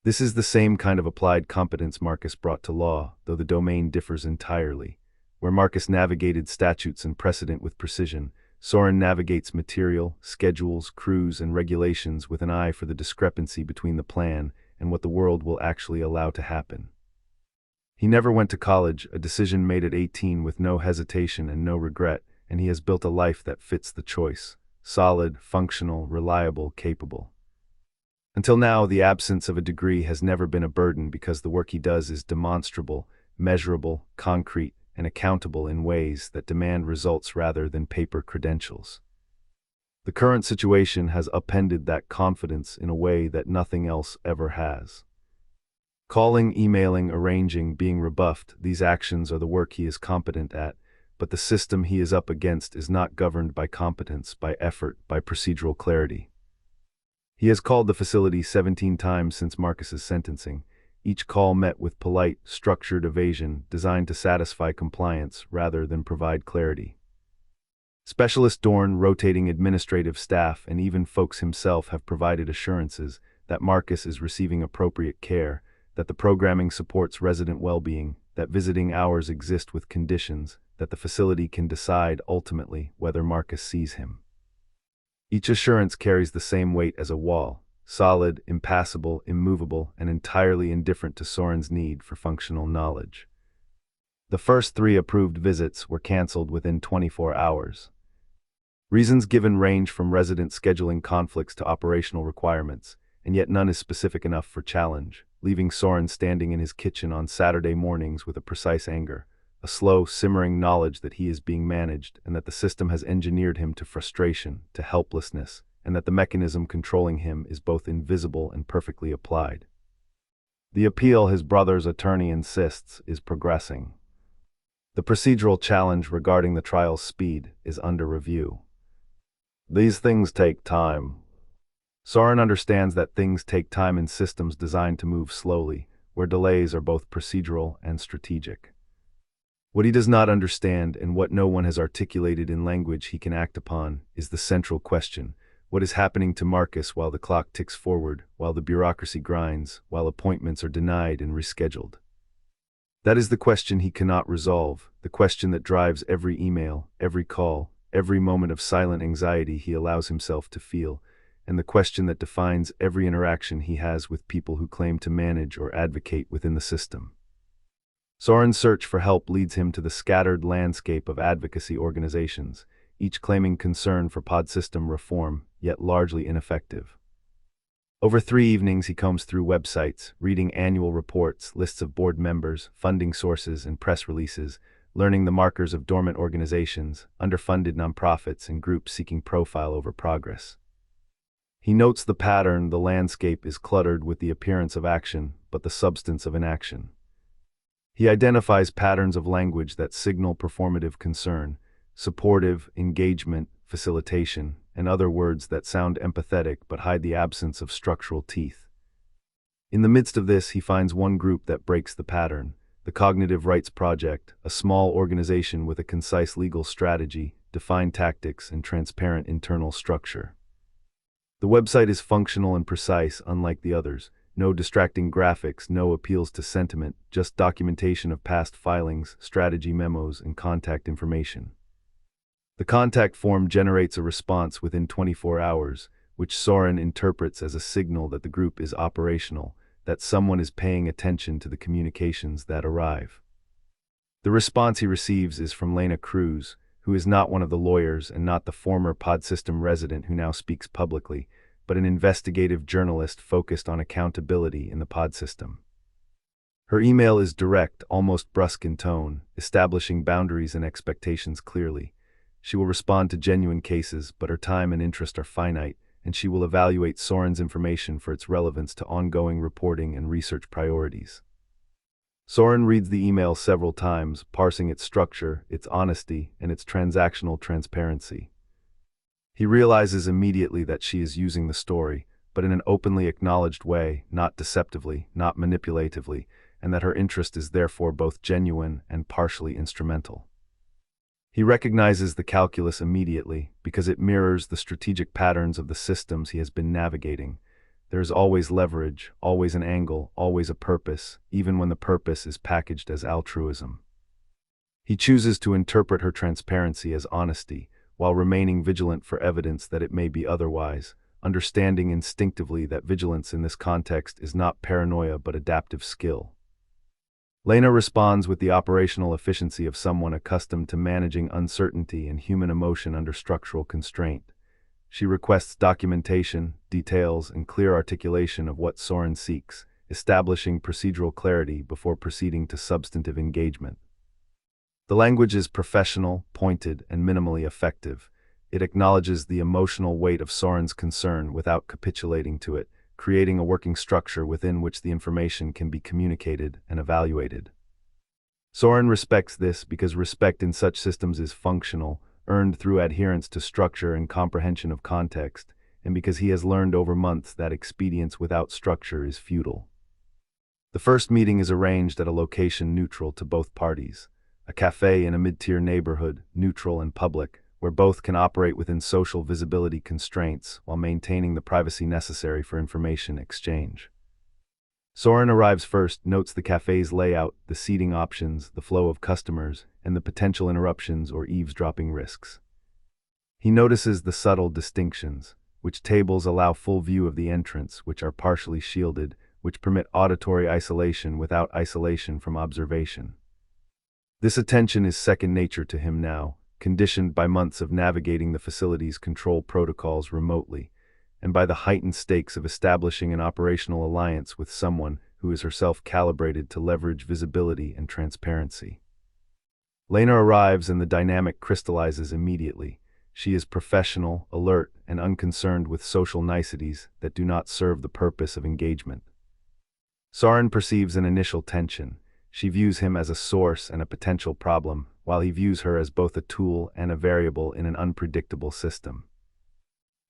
This is the same kind of applied competence Marcus brought to law, though the domain differs entirely. Where Marcus navigated statutes and precedent with precision, Soren navigates material, schedules, crews, and regulations with an eye for the discrepancy between the plan and what the world will actually allow to happen. He never went to college, a decision made at 18 with no hesitation and no regret, and he has built a life that fits the choice: solid, functional, reliable, capable. Until now, the absence of a degree has never been a burden because the work he does is demonstrable, measurable, concrete, and accountable in ways that demand results rather than paper credentials. The current situation has upended that confidence in a way that nothing else ever has. Calling, emailing, arranging, being rebuffed, these actions are the work he is competent at, but the system he is up against is not governed by competence, by effort, by procedural clarity. He has called the facility 17 times since Marcus's sentencing, each call met with polite, structured evasion designed to satisfy compliance rather than provide clarity. Specialist Dorn, rotating administrative staff, and even Folks himself have provided assurances that Marcus is receiving appropriate care, that the programming supports resident well-being, that visiting hours exist with conditions, that the facility can decide ultimately whether Marcus sees him. Each assurance carries the same weight as a wall, solid, impassable, immovable, and entirely indifferent to Soren's need for functional knowledge. The first 3 approved visits were canceled within 24 hours. Reasons given range from resident scheduling conflicts to operational requirements, and yet none is specific enough for challenge, leaving Soren standing in his kitchen on Saturday mornings with a precise anger, a slow, simmering knowledge that he is being managed and that the system has engineered him to frustration, to helplessness, and that the mechanism controlling him is both invisible and perfectly applied. The appeal his brother's attorney insists is progressing. The procedural challenge regarding the trial's speed is under review. These things take time. Soren understands that things take time in systems designed to move slowly, where delays are both procedural and strategic. What he does not understand, and what no one has articulated in language he can act upon, is the central question: what is happening to Marcus while the clock ticks forward, while the bureaucracy grinds, while appointments are denied and rescheduled? That is the question he cannot resolve, the question that drives every email, every call, every moment of silent anxiety he allows himself to feel, and the question that defines every interaction he has with people who claim to manage or advocate within the system. Soren's search for help leads him to the scattered landscape of advocacy organizations, each claiming concern for pod system reform, yet largely ineffective. Over 3 evenings he combs through websites, reading annual reports, lists of board members, funding sources, and press releases, learning the markers of dormant organizations, underfunded nonprofits, and groups seeking profile over progress. He notes the pattern: the landscape is cluttered with the appearance of action, but the substance of inaction. He identifies patterns of language that signal performative concern, supportive, engagement, facilitation, and other words that sound empathetic but hide the absence of structural teeth. In the midst of this, he finds one group that breaks the pattern: the Cognitive Rights Project, a small organization with a concise legal strategy, defined tactics, and transparent internal structure. The website is functional and precise, unlike the others. No distracting graphics, no appeals to sentiment, just documentation of past filings, strategy memos, and contact information. The contact form generates a response within 24 hours, which Soren interprets as a signal that the group is operational, that someone is paying attention to the communications that arrive. The response he receives is from Lena Cruz, who is not one of the lawyers and not the former pod system resident who now speaks publicly, but an investigative journalist focused on accountability in the pod system. Her email is direct, almost brusque in tone, establishing boundaries and expectations clearly. She will respond to genuine cases, but her time and interest are finite, and she will evaluate Soren's information for its relevance to ongoing reporting and research priorities. Soren reads the email several times, parsing its structure, its honesty, and its transactional transparency. He realizes immediately that she is using the story, but in an openly acknowledged way, not deceptively, not manipulatively, and that her interest is therefore both genuine and partially instrumental. He recognizes the calculus immediately because it mirrors the strategic patterns of the systems he has been navigating. There is always leverage, always an angle, always a purpose, even when the purpose is packaged as altruism. He chooses to interpret her transparency as honesty, while remaining vigilant for evidence that it may be otherwise, understanding instinctively that vigilance in this context is not paranoia but adaptive skill. Lena responds with the operational efficiency of someone accustomed to managing uncertainty and human emotion under structural constraint. She requests documentation, details, and clear articulation of what Soren seeks, establishing procedural clarity before proceeding to substantive engagement. The language is professional, pointed, and minimally effective. It acknowledges the emotional weight of Soren's concern without capitulating to it, creating a working structure within which the information can be communicated and evaluated. Soren respects this because respect in such systems is functional, earned through adherence to structure and comprehension of context, and because he has learned over months that expedience without structure is futile. The first meeting is arranged at a location neutral to both parties, a cafe in a mid-tier neighborhood, neutral and public, where both can operate within social visibility constraints while maintaining the privacy necessary for information exchange. Soren arrives first, notes the cafe's layout, the seating options, the flow of customers, and the potential interruptions or eavesdropping risks. He notices the subtle distinctions: which tables allow full view of the entrance, which are partially shielded, which permit auditory isolation without isolation from observation. This attention is second nature to him now, conditioned by months of navigating the facility's control protocols remotely, and by the heightened stakes of establishing an operational alliance with someone who is herself calibrated to leverage visibility and transparency. Lena arrives and the dynamic crystallizes immediately. She is professional, alert, and unconcerned with social niceties that do not serve the purpose of engagement. Soren perceives an initial tension. She views him as a source and a potential problem, while he views her as both a tool and a variable in an unpredictable system.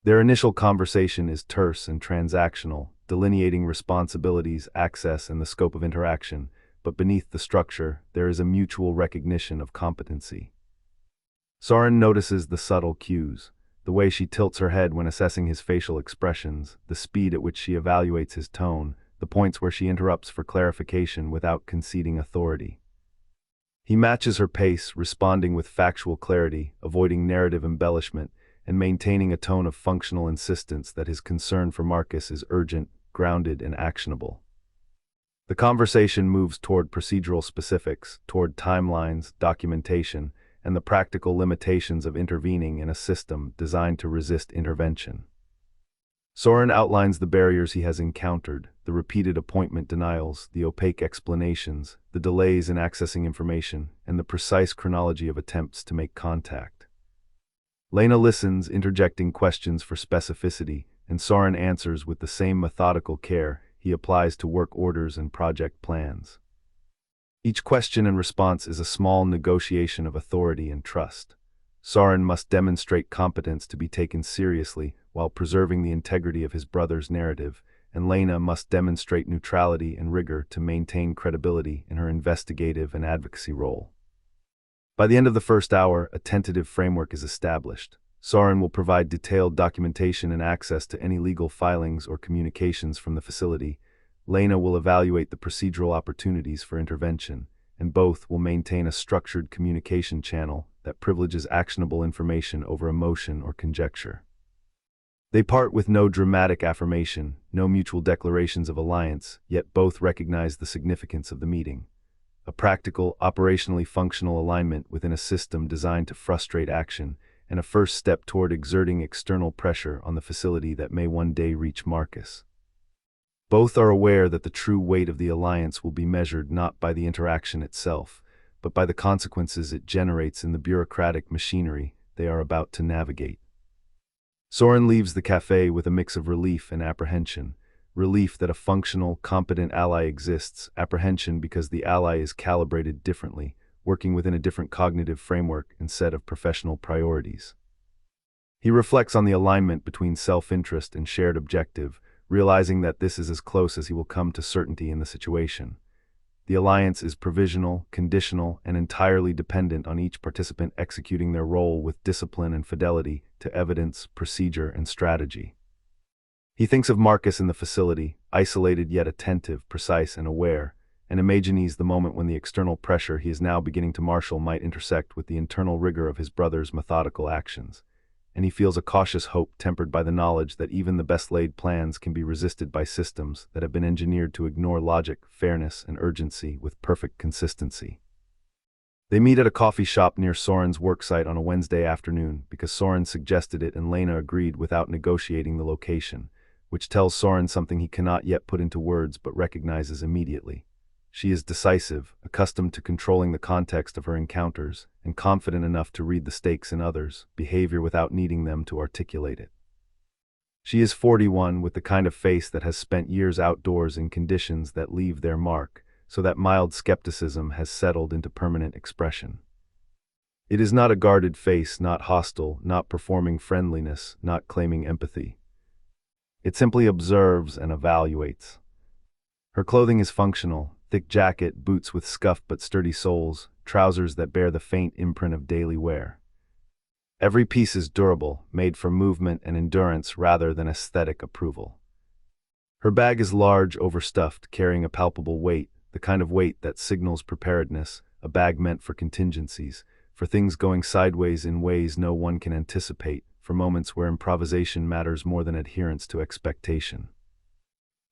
Their initial conversation is terse and transactional, delineating responsibilities, access, and the scope of interaction, but beneath the structure, there is a mutual recognition of competency. Soren notices the subtle cues, the way she tilts her head when assessing his facial expressions, the speed at which she evaluates his tone, the points where she interrupts for clarification without conceding authority. He matches her pace, responding with factual clarity, avoiding narrative embellishment, and maintaining a tone of functional insistence that his concern for Marcus is urgent, grounded, and actionable. The conversation moves toward procedural specifics, toward timelines, documentation, and the practical limitations of intervening in a system designed to resist intervention. Soren outlines the barriers he has encountered, the repeated appointment denials, the opaque explanations, the delays in accessing information, and the precise chronology of attempts to make contact. Lena listens, interjecting questions for specificity, and Soren answers with the same methodical care he applies to work orders and project plans. Each question and response is a small negotiation of authority and trust. Soren must demonstrate competence to be taken seriously while preserving the integrity of his brother's narrative, and Lena must demonstrate neutrality and rigor to maintain credibility in her investigative and advocacy role. By the end of the first hour, a tentative framework is established. Soren will provide detailed documentation and access to any legal filings or communications from the facility. Lena will evaluate the procedural opportunities for intervention, and both will maintain a structured communication channel that privileges actionable information over emotion or conjecture. They part with no dramatic affirmation, no mutual declarations of alliance, yet both recognize the significance of the meeting. A practical, operationally functional alignment within a system designed to frustrate action, and a first step toward exerting external pressure on the facility that may one day reach Marcus. Both are aware that the true weight of the alliance will be measured not by the interaction itself, but by the consequences it generates in the bureaucratic machinery they are about to navigate. Soren leaves the cafe with a mix of relief and apprehension. Relief that a functional, competent ally exists, apprehension because the ally is calibrated differently, working within a different cognitive framework and set of professional priorities. He reflects on the alignment between self-interest and shared objective, realizing that this is as close as he will come to certainty in the situation. The alliance is provisional, conditional, and entirely dependent on each participant executing their role with discipline and fidelity to evidence, procedure, and strategy. He thinks of Marcus in the facility, isolated yet attentive, precise, and aware, and imagines the moment when the external pressure he is now beginning to marshal might intersect with the internal rigor of his brother's methodical actions. And he feels a cautious hope tempered by the knowledge that even the best-laid plans can be resisted by systems that have been engineered to ignore logic, fairness, and urgency with perfect consistency. They meet at a coffee shop near Soren's worksite on a Wednesday afternoon because Soren suggested it and Lena agreed without negotiating the location, which tells Soren something he cannot yet put into words but recognizes immediately. She is decisive, accustomed to controlling the context of her encounters, and confident enough to read the stakes in others' behavior without needing them to articulate it. She is 41 with the kind of face that has spent years outdoors in conditions that leave their mark, so that mild skepticism has settled into permanent expression. It is not a guarded face, not hostile, not performing friendliness, not claiming empathy. It simply observes and evaluates. Her clothing is functional. Thick jacket, boots with scuffed but sturdy soles, trousers that bear the faint imprint of daily wear. Every piece is durable, made for movement and endurance rather than aesthetic approval. Her bag is large, overstuffed, carrying a palpable weight, the kind of weight that signals preparedness, a bag meant for contingencies, for things going sideways in ways no one can anticipate, for moments where improvisation matters more than adherence to expectation.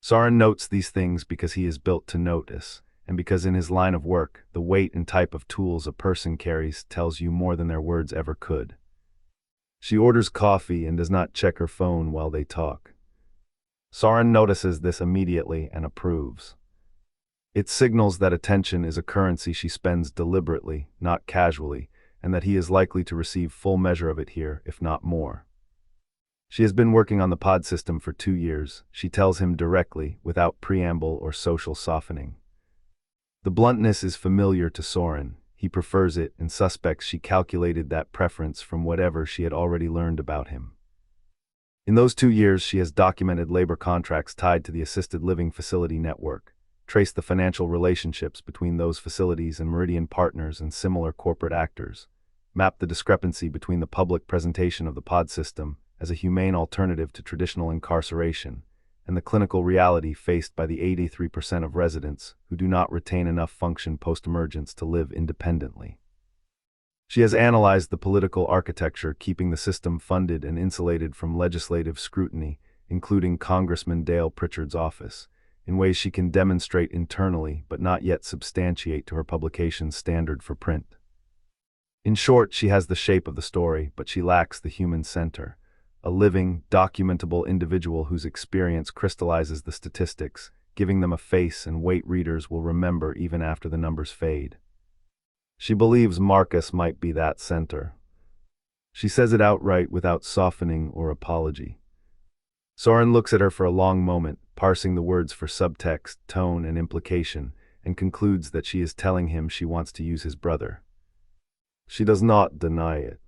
Soren notes these things because he is built to notice, and because in his line of work, the weight and type of tools a person carries tells you more than their words ever could. She orders coffee and does not check her phone while they talk. Soren notices this immediately and approves. It signals that attention is a currency she spends deliberately, not casually, and that he is likely to receive full measure of it here, if not more. She has been working on the pod system for 2 years, she tells him directly, without preamble or social softening. The bluntness is familiar to Soren. He prefers it and suspects she calculated that preference from whatever she had already learned about him. In those 2 years, she has documented labor contracts tied to the assisted living facility network, traced the financial relationships between those facilities and Meridian partners and similar corporate actors, mapped the discrepancy between the public presentation of the pod system as a humane alternative to traditional incarceration, and the clinical reality faced by the 83% of residents who do not retain enough function post-emergence to live independently. She has analyzed the political architecture keeping the system funded and insulated from legislative scrutiny, including Congressman Dale Pritchard's office, in ways she can demonstrate internally but not yet substantiate to her publication's standard for print. In short, she has the shape of the story, but she lacks the human center. A living, documentable individual whose experience crystallizes the statistics, giving them a face and weight readers will remember even after the numbers fade. She believes Marcus might be that center. She says it outright without softening or apology. Soren looks at her for a long moment, parsing the words for subtext, tone, and implication, and concludes that she is telling him she wants to use his brother. She does not deny it.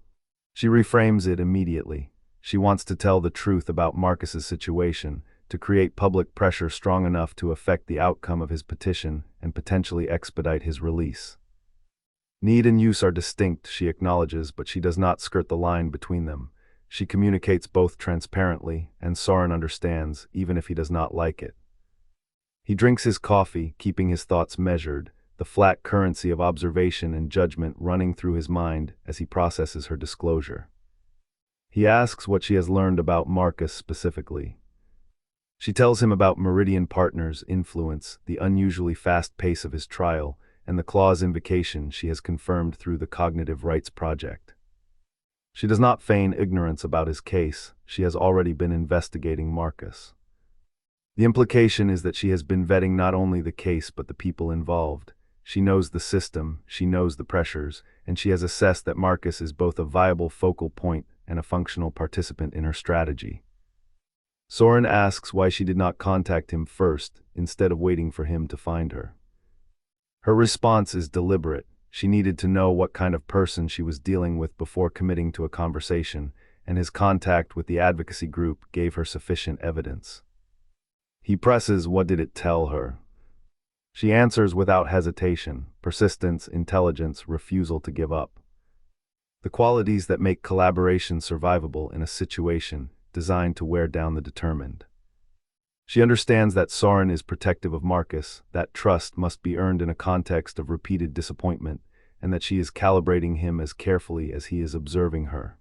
She reframes it immediately. She wants to tell the truth about Marcus's situation, to create public pressure strong enough to affect the outcome of his petition and potentially expedite his release. Need and use are distinct, she acknowledges, but she does not skirt the line between them. She communicates both transparently, and Soren understands, even if he does not like it. He drinks his coffee, keeping his thoughts measured, the flat currency of observation and judgment running through his mind as he processes her disclosure. He asks what she has learned about Marcus specifically. She tells him about Meridian Partners' influence, the unusually fast pace of his trial, and the clause invocation she has confirmed through the Cognitive Rights Project. She does not feign ignorance about his case. She has already been investigating Marcus. The implication is that she has been vetting not only the case but the people involved. She knows the system, she knows the pressures, and she has assessed that Marcus is both a viable focal point and a functional participant in her strategy. Soren asks why she did not contact him first, instead of waiting for him to find her. Her response is deliberate. She needed to know what kind of person she was dealing with before committing to a conversation, and his contact with the advocacy group gave her sufficient evidence. He presses, what did it tell her? She answers without hesitation: persistence, intelligence, refusal to give up. The qualities that make collaboration survivable in a situation designed to wear down the determined. She understands that Soren is protective of Marcus, that trust must be earned in a context of repeated disappointment, and that she is calibrating him as carefully as he is observing her.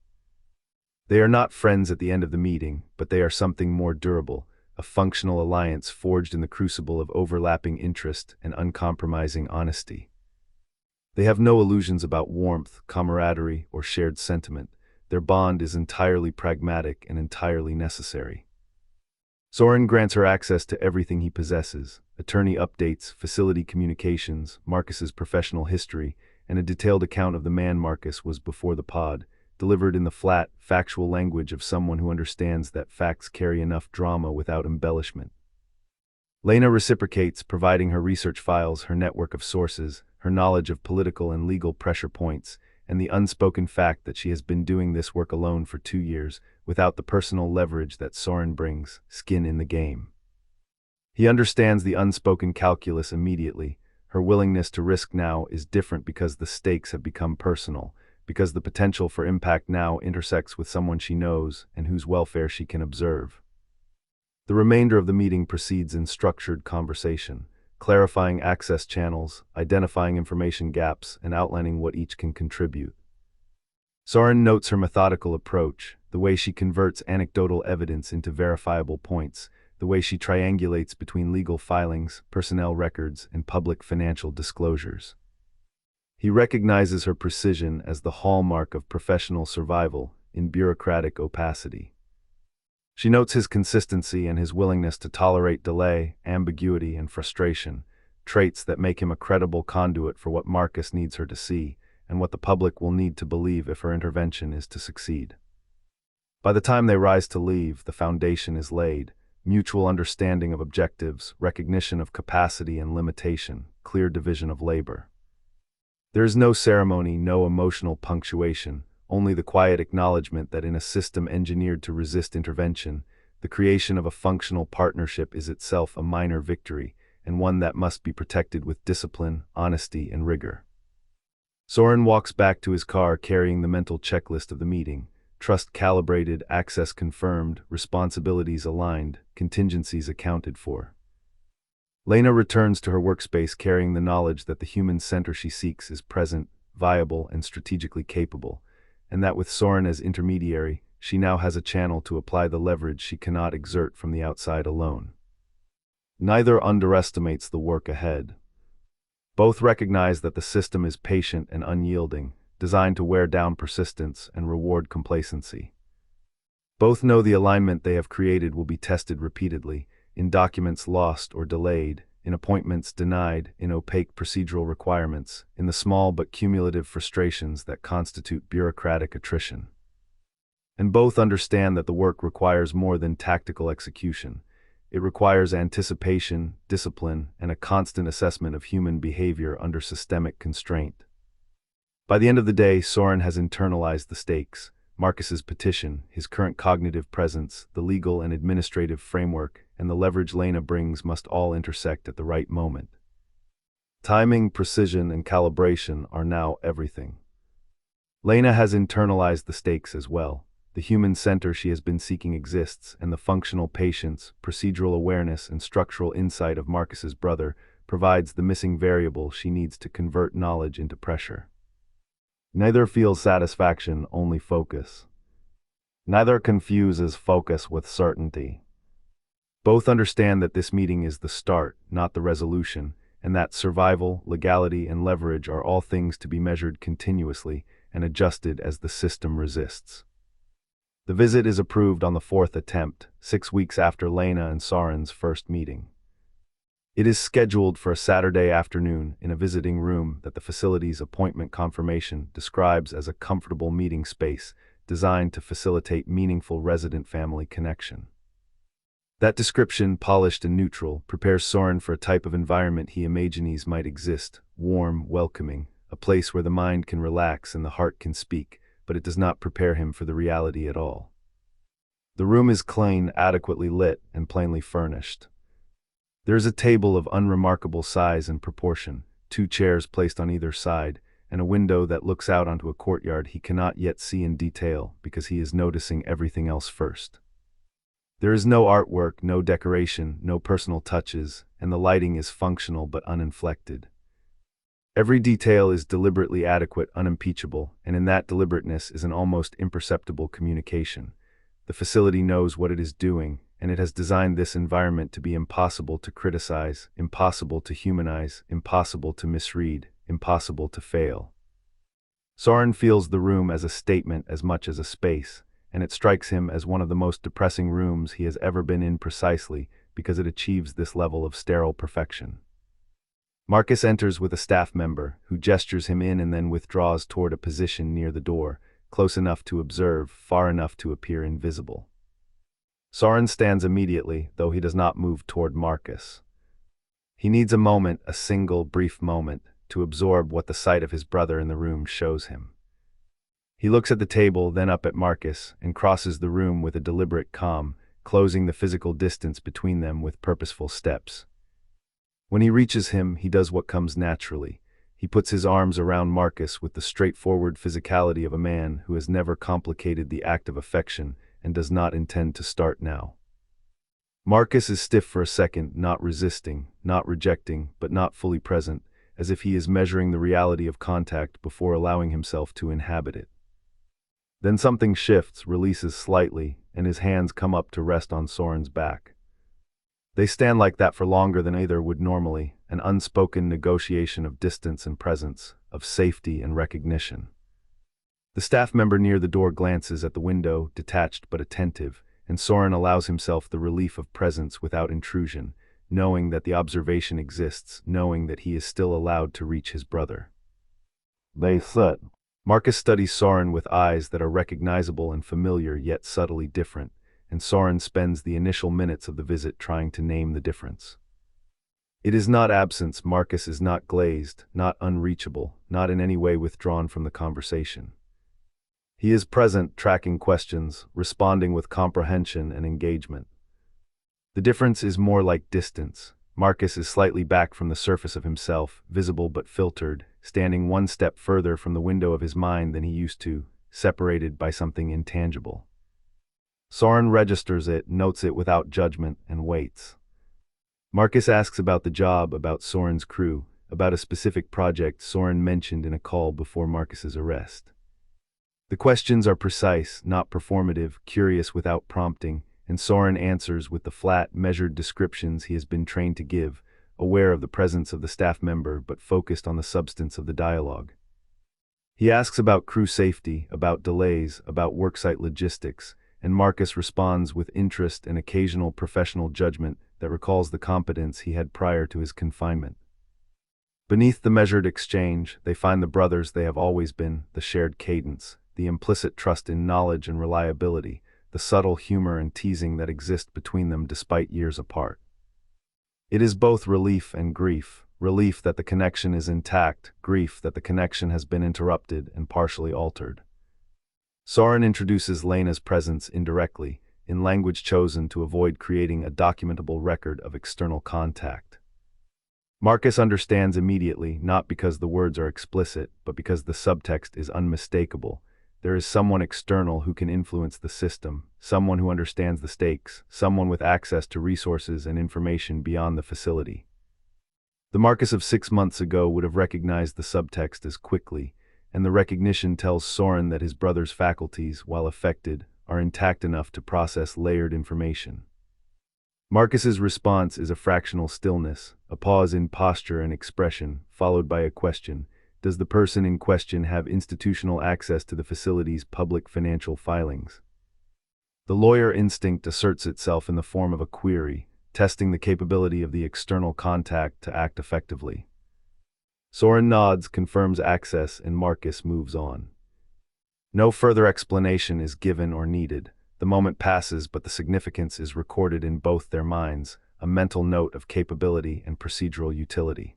They are not friends at the end of the meeting, but they are something more durable, a functional alliance forged in the crucible of overlapping interest and uncompromising honesty. They have no illusions about warmth, camaraderie, or shared sentiment. Their bond is entirely pragmatic and entirely necessary. Soren grants her access to everything he possesses: attorney updates, facility communications, Marcus's professional history, and a detailed account of the man Marcus was before the pod, delivered in the flat, factual language of someone who understands that facts carry enough drama without embellishment. Lena reciprocates, providing her research files, her network of sources, her knowledge of political and legal pressure points, and the unspoken fact that she has been doing this work alone for 2 years, without the personal leverage that Soren brings, skin in the game. He understands the unspoken calculus immediately. Her willingness to risk now is different because the stakes have become personal, because the potential for impact now intersects with someone she knows and whose welfare she can observe. The remainder of the meeting proceeds in structured conversation, clarifying access channels, identifying information gaps, and outlining what each can contribute. Soren notes her methodical approach, the way she converts anecdotal evidence into verifiable points, the way she triangulates between legal filings, personnel records, and public financial disclosures. He recognizes her precision as the hallmark of professional survival in bureaucratic opacity. She notes his consistency and his willingness to tolerate delay, ambiguity, and frustration, traits that make him a credible conduit for what Marcus needs her to see, and what the public will need to believe if her intervention is to succeed. By the time they rise to leave, the foundation is laid: mutual understanding of objectives, recognition of capacity and limitation, clear division of labor. There is no ceremony, no emotional punctuation, only the quiet acknowledgement that in a system engineered to resist intervention, the creation of a functional partnership is itself a minor victory, and one that must be protected with discipline, honesty, and rigor. Soren walks back to his car carrying the mental checklist of the meeting: trust calibrated, access confirmed, responsibilities aligned, contingencies accounted for. Lena returns to her workspace carrying the knowledge that the human center she seeks is present, viable, and strategically capable, and that with Soren as intermediary, she now has a channel to apply the leverage she cannot exert from the outside alone. Neither underestimates the work ahead. Both recognize that the system is patient and unyielding, designed to wear down persistence and reward complacency. Both know the alignment they have created will be tested repeatedly, in documents lost or delayed, in appointments denied, in opaque procedural requirements, in the small but cumulative frustrations that constitute bureaucratic attrition. And both understand that the work requires more than tactical execution. It requires anticipation, discipline, and a constant assessment of human behavior under systemic constraint. By the end of the day, Soren has internalized the stakes. Marcus's petition, his current cognitive presence, the legal and administrative framework, and the leverage Lena brings must all intersect at the right moment. Timing, precision, and calibration are now everything. Lena has internalized the stakes as well. The human center she has been seeking exists, and the functional patience, procedural awareness, and structural insight of Marcus's brother provides the missing variable she needs to convert knowledge into pressure. Neither feels satisfaction, only focus. Neither confuses focus with certainty. Both understand that this meeting is the start, not the resolution, and that survival, legality, and leverage are all things to be measured continuously and adjusted as the system resists. The visit is approved on the 4th attempt, 6 weeks after Lena and Soren's first meeting. It is scheduled for a Saturday afternoon in a visiting room that the facility's appointment confirmation describes as a comfortable meeting space designed to facilitate meaningful resident-family connection. That description, polished and neutral, prepares Soren for a type of environment he imagines might exist, warm, welcoming, a place where the mind can relax and the heart can speak, but it does not prepare him for the reality at all. The room is clean, adequately lit, and plainly furnished. There is a table of unremarkable size and proportion, 2 chairs placed on either side, and a window that looks out onto a courtyard he cannot yet see in detail because he is noticing everything else first. There is no artwork, no decoration, no personal touches, and the lighting is functional but uninflected. Every detail is deliberately adequate, unimpeachable, and in that deliberateness is an almost imperceptible communication. The facility knows what it is doing, and it has designed this environment to be impossible to criticize, impossible to humanize, impossible to misread, impossible to fail. Soren feels the room as a statement as much as a space, and it strikes him as one of the most depressing rooms he has ever been in precisely because it achieves this level of sterile perfection. Marcus enters with a staff member, who gestures him in and then withdraws toward a position near the door, close enough to observe, far enough to appear invisible. Soren stands immediately, though he does not move toward Marcus. He needs a moment, a single, brief moment, to absorb what the sight of his brother in the room shows him. He looks at the table, then up at Marcus, and crosses the room with a deliberate calm, closing the physical distance between them with purposeful steps. When he reaches him, he does what comes naturally. He puts his arms around Marcus with the straightforward physicality of a man who has never complicated the act of affection and does not intend to start now. Marcus is stiff for a second, not resisting, not rejecting, but not fully present, as if he is measuring the reality of contact before allowing himself to inhabit it. Then something shifts, releases slightly, and his hands come up to rest on Soren's back. They stand like that for longer than either would normally, an unspoken negotiation of distance and presence, of safety and recognition. The staff member near the door glances at the window, detached but attentive, and Soren allows himself the relief of presence without intrusion, knowing that the observation exists, knowing that he is still allowed to reach his brother. They sit. Marcus studies Soren with eyes that are recognizable and familiar yet subtly different, and Soren spends the initial minutes of the visit trying to name the difference. It is not absence. Marcus is not glazed, not unreachable, not in any way withdrawn from the conversation. He is present, tracking questions, responding with comprehension and engagement. The difference is more like distance. Marcus is slightly back from the surface of himself, visible but filtered, standing one step further from the window of his mind than he used to, separated by something intangible. Soren registers it, notes it without judgment, and waits. Marcus asks about the job, about Soren's crew, about a specific project Soren mentioned in a call before Marcus's arrest. The questions are precise, not performative, curious without prompting, and Soren answers with the flat, measured descriptions he has been trained to give, aware of the presence of the staff member but focused on the substance of the dialogue. He asks about crew safety, about delays, about worksite logistics, and Marcus responds with interest and occasional professional judgment that recalls the competence he had prior to his confinement. Beneath the measured exchange, they find the brothers they have always been, the shared cadence, the implicit trust in knowledge and reliability, the subtle humor and teasing that exist between them despite years apart. It is both relief and grief, relief that the connection is intact, grief that the connection has been interrupted and partially altered. Soren introduces Lena's presence indirectly, in language chosen to avoid creating a documentable record of external contact. Marcus understands immediately, not because the words are explicit, but because the subtext is unmistakable. There is someone external who can influence the system, someone who understands the stakes, someone with access to resources and information beyond the facility. The Marcus of 6 months ago would have recognized the subtext as quickly, and the recognition tells Soren that his brother's faculties, while affected, are intact enough to process layered information. Marcus's response is a fractional stillness, a pause in posture and expression, followed by a question. Does the person in question have institutional access to the facility's public financial filings? The lawyer instinct asserts itself in the form of a query, testing the capability of the external contact to act effectively. Soren nods, confirms access, and Marcus moves on. No further explanation is given or needed. The moment passes, but the significance is recorded in both their minds, a mental note of capability and procedural utility.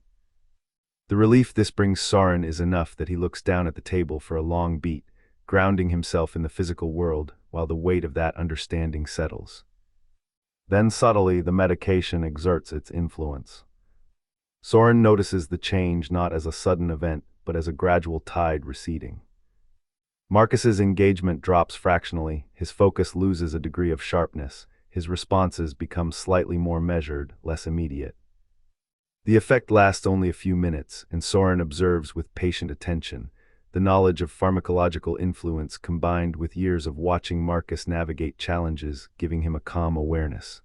The relief this brings Soren is enough that he looks down at the table for a long beat, grounding himself in the physical world while the weight of that understanding settles. Then subtly, the medication exerts its influence. Soren notices the change not as a sudden event, but as a gradual tide receding. Marcus's engagement drops fractionally, his focus loses a degree of sharpness, his responses become slightly more measured, less immediate. The effect lasts only a few minutes, and Soren observes with patient attention, the knowledge of pharmacological influence combined with years of watching Marcus navigate challenges, giving him a calm awareness.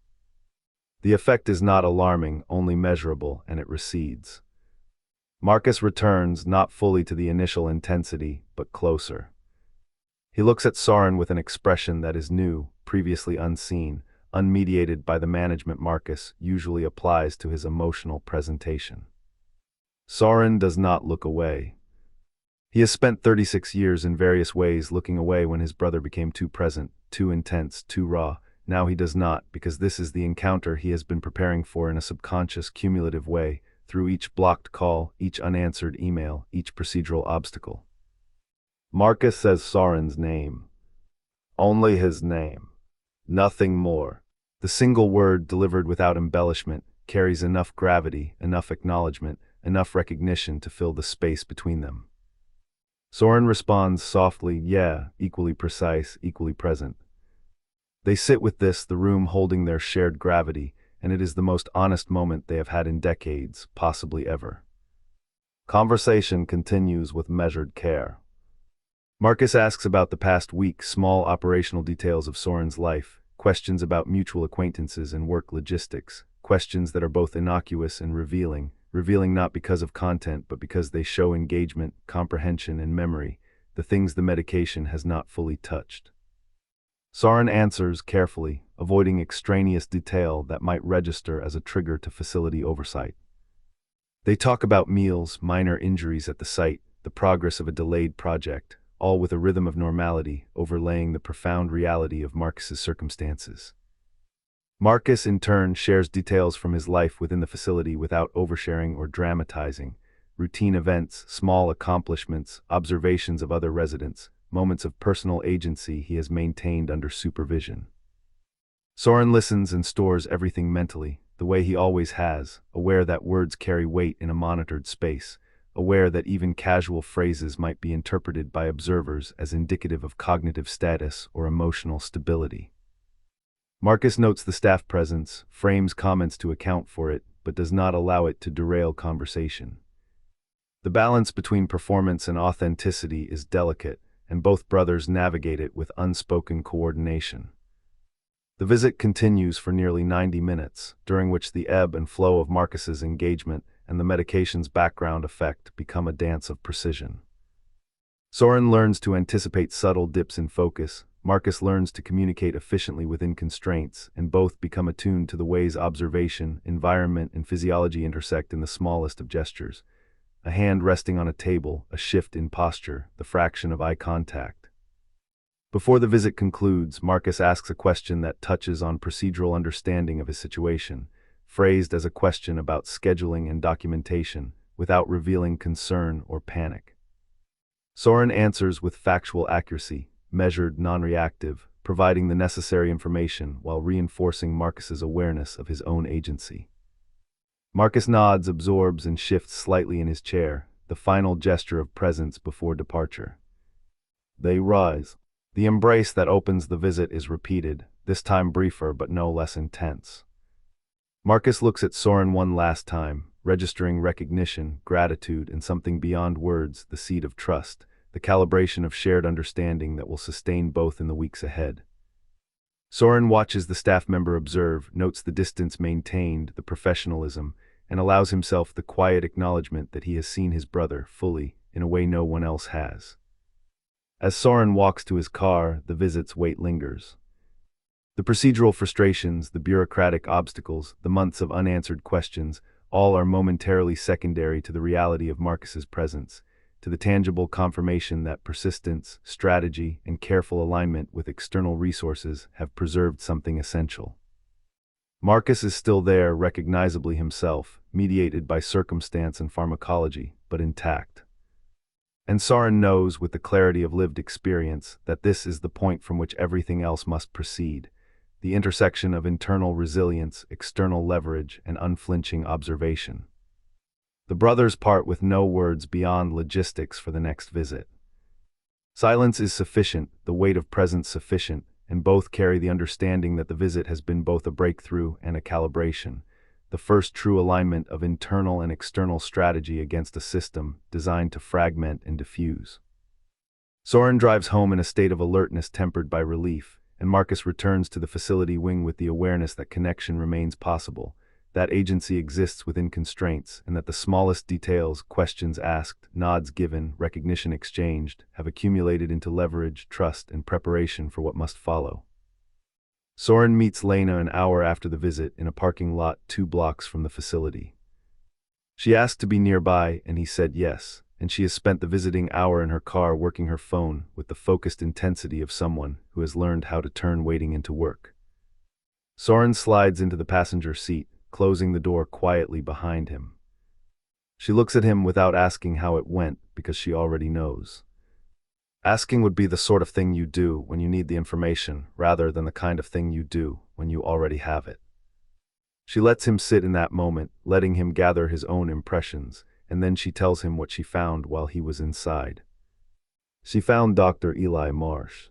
The effect is not alarming, only measurable, and it recedes. Marcus returns, not fully to the initial intensity, but closer. He looks at Soren with an expression that is new, previously unseen, unmediated by the management Marcus usually applies to his emotional presentation. Soren does not look away. He has spent 36 years in various ways looking away when his brother became too present, too intense, too raw. Now he does not, because this is the encounter he has been preparing for in a subconscious, cumulative way, through each blocked call, each unanswered email, each procedural obstacle. Marcus says Soren's name. Only his name. Nothing more. The single word, delivered without embellishment, carries enough gravity, enough acknowledgement, enough recognition to fill the space between them. Soren responds softly, yeah, equally precise, equally present. They sit with this, the room holding their shared gravity, and it is the most honest moment they have had in decades, possibly ever. Conversation continues with measured care. Marcus asks about the past week, small operational details of Soren's life, questions about mutual acquaintances and work logistics, questions that are both innocuous and revealing not because of content but because they show engagement, comprehension, and memory, the things the medication has not fully touched. Soren answers carefully, avoiding extraneous detail that might register as a trigger to facility oversight. They talk about meals, minor injuries at the site, the progress of a delayed project, all with a rhythm of normality overlaying the profound reality of Marcus's circumstances. Marcus, in turn, shares details from his life within the facility without oversharing or dramatizing, routine events, small accomplishments, observations of other residents, moments of personal agency he has maintained under supervision. Soren listens and stores everything mentally, the way he always has, aware that words carry weight in a monitored space, aware that even casual phrases might be interpreted by observers as indicative of cognitive status or emotional stability. Marcus notes the staff presence, frames comments to account for it, but does not allow it to derail conversation. The balance between performance and authenticity is delicate, and both brothers navigate it with unspoken coordination. The visit continues for nearly 90 minutes, during which the ebb and flow of Marcus's engagement and the medication's background effect become a dance of precision. Soren learns to anticipate subtle dips in focus. Marcus learns to communicate efficiently within constraints, and both become attuned to the ways observation, environment, and physiology intersect in the smallest of gestures. A hand resting on a table, a shift in posture, the fraction of eye contact. Before the visit concludes, Marcus asks a question that touches on procedural understanding of his situation, phrased as a question about scheduling and documentation, without revealing concern or panic. Soren answers with factual accuracy, measured, non-reactive, providing the necessary information while reinforcing Marcus's awareness of his own agency. Marcus nods, absorbs, and shifts slightly in his chair, the final gesture of presence before departure. They rise. The embrace that opens the visit is repeated, this time briefer but no less intense. Marcus looks at Soren one last time, registering recognition, gratitude, and something beyond words, the seed of trust, the calibration of shared understanding that will sustain both in the weeks ahead. Soren watches the staff member observe, notes the distance maintained, the professionalism, and allows himself the quiet acknowledgement that he has seen his brother fully, in a way no one else has. As Soren walks to his car, the visit's weight lingers. The procedural frustrations, the bureaucratic obstacles, the months of unanswered questions, all are momentarily secondary to the reality of Marcus's presence, to the tangible confirmation that persistence, strategy, and careful alignment with external resources have preserved something essential. Marcus is still there, recognizably himself, mediated by circumstance and pharmacology, but intact. And Soren knows with the clarity of lived experience that this is the point from which everything else must proceed, the intersection of internal resilience, external leverage, and unflinching observation. The brothers part with no words beyond logistics for the next visit. Silence is sufficient, the weight of presence sufficient, and both carry the understanding that the visit has been both a breakthrough and a calibration, the first true alignment of internal and external strategy against a system designed to fragment and diffuse. Soren drives home in a state of alertness tempered by relief, and Marcus returns to the facility wing with the awareness that connection remains possible, that agency exists within constraints, and that the smallest details, questions asked, nods given, recognition exchanged, have accumulated into leverage, trust, and preparation for what must follow. Soren meets Lena an hour after the visit in a parking lot 2 blocks from the facility. She asked to be nearby, and he said yes, and she has spent the visiting hour in her car working her phone with the focused intensity of someone who has learned how to turn waiting into work. Soren slides into the passenger seat, closing the door quietly behind him. She looks at him without asking how it went, because she already knows. Asking would be the sort of thing you do when you need the information, rather than the kind of thing you do when you already have it. She lets him sit in that moment, letting him gather his own impressions, and then she tells him what she found while he was inside. She found Dr. Eli Marsh.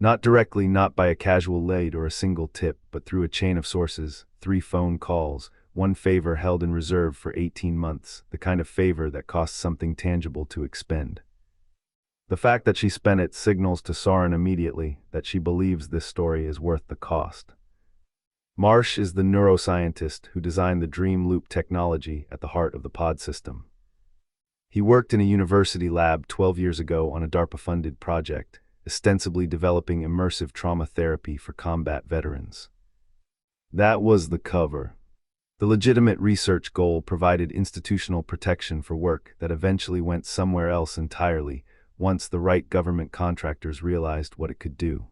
Not directly, not by a casual lead or a single tip, but through a chain of sources, 3 phone calls, 1 favor held in reserve for 18 months, the kind of favor that costs something tangible to expend. The fact that she spent it signals to Soren immediately that she believes this story is worth the cost. Marsh is the neuroscientist who designed the Dream Loop technology at the heart of the pod system. He worked in a university lab 12 years ago on a DARPA-funded project, ostensibly developing immersive trauma therapy for combat veterans. That was the cover. The legitimate research goal provided institutional protection for work that eventually went somewhere else entirely, once the right government contractors realized what it could do.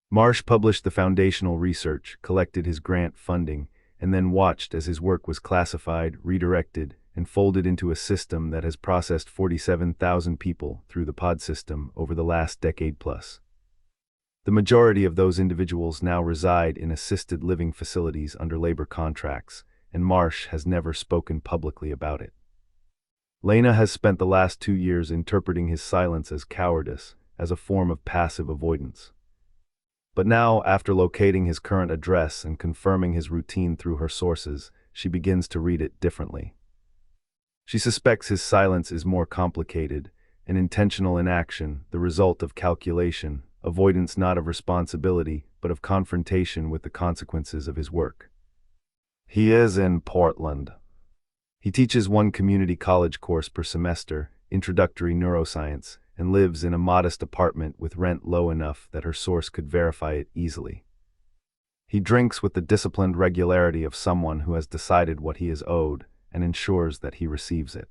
Marsh published the foundational research, collected his grant funding, and then watched as his work was classified, redirected, and folded into a system that has processed 47,000 people through the pod system over the last decade plus. The majority of those individuals now reside in assisted living facilities under labor contracts, and Marsh has never spoken publicly about it. Lena has spent the last 2 years interpreting his silence as cowardice, as a form of passive avoidance. But now, after locating his current address and confirming his routine through her sources, she begins to read it differently. She suspects his silence is more complicated, an intentional inaction, the result of calculation, avoidance not of responsibility, but of confrontation with the consequences of his work. He is in Portland. He teaches 1 community college course per semester, introductory neuroscience, and lives in a modest apartment with rent low enough that her source could verify it easily. He drinks with the disciplined regularity of someone who has decided what he is owed and ensures that he receives it.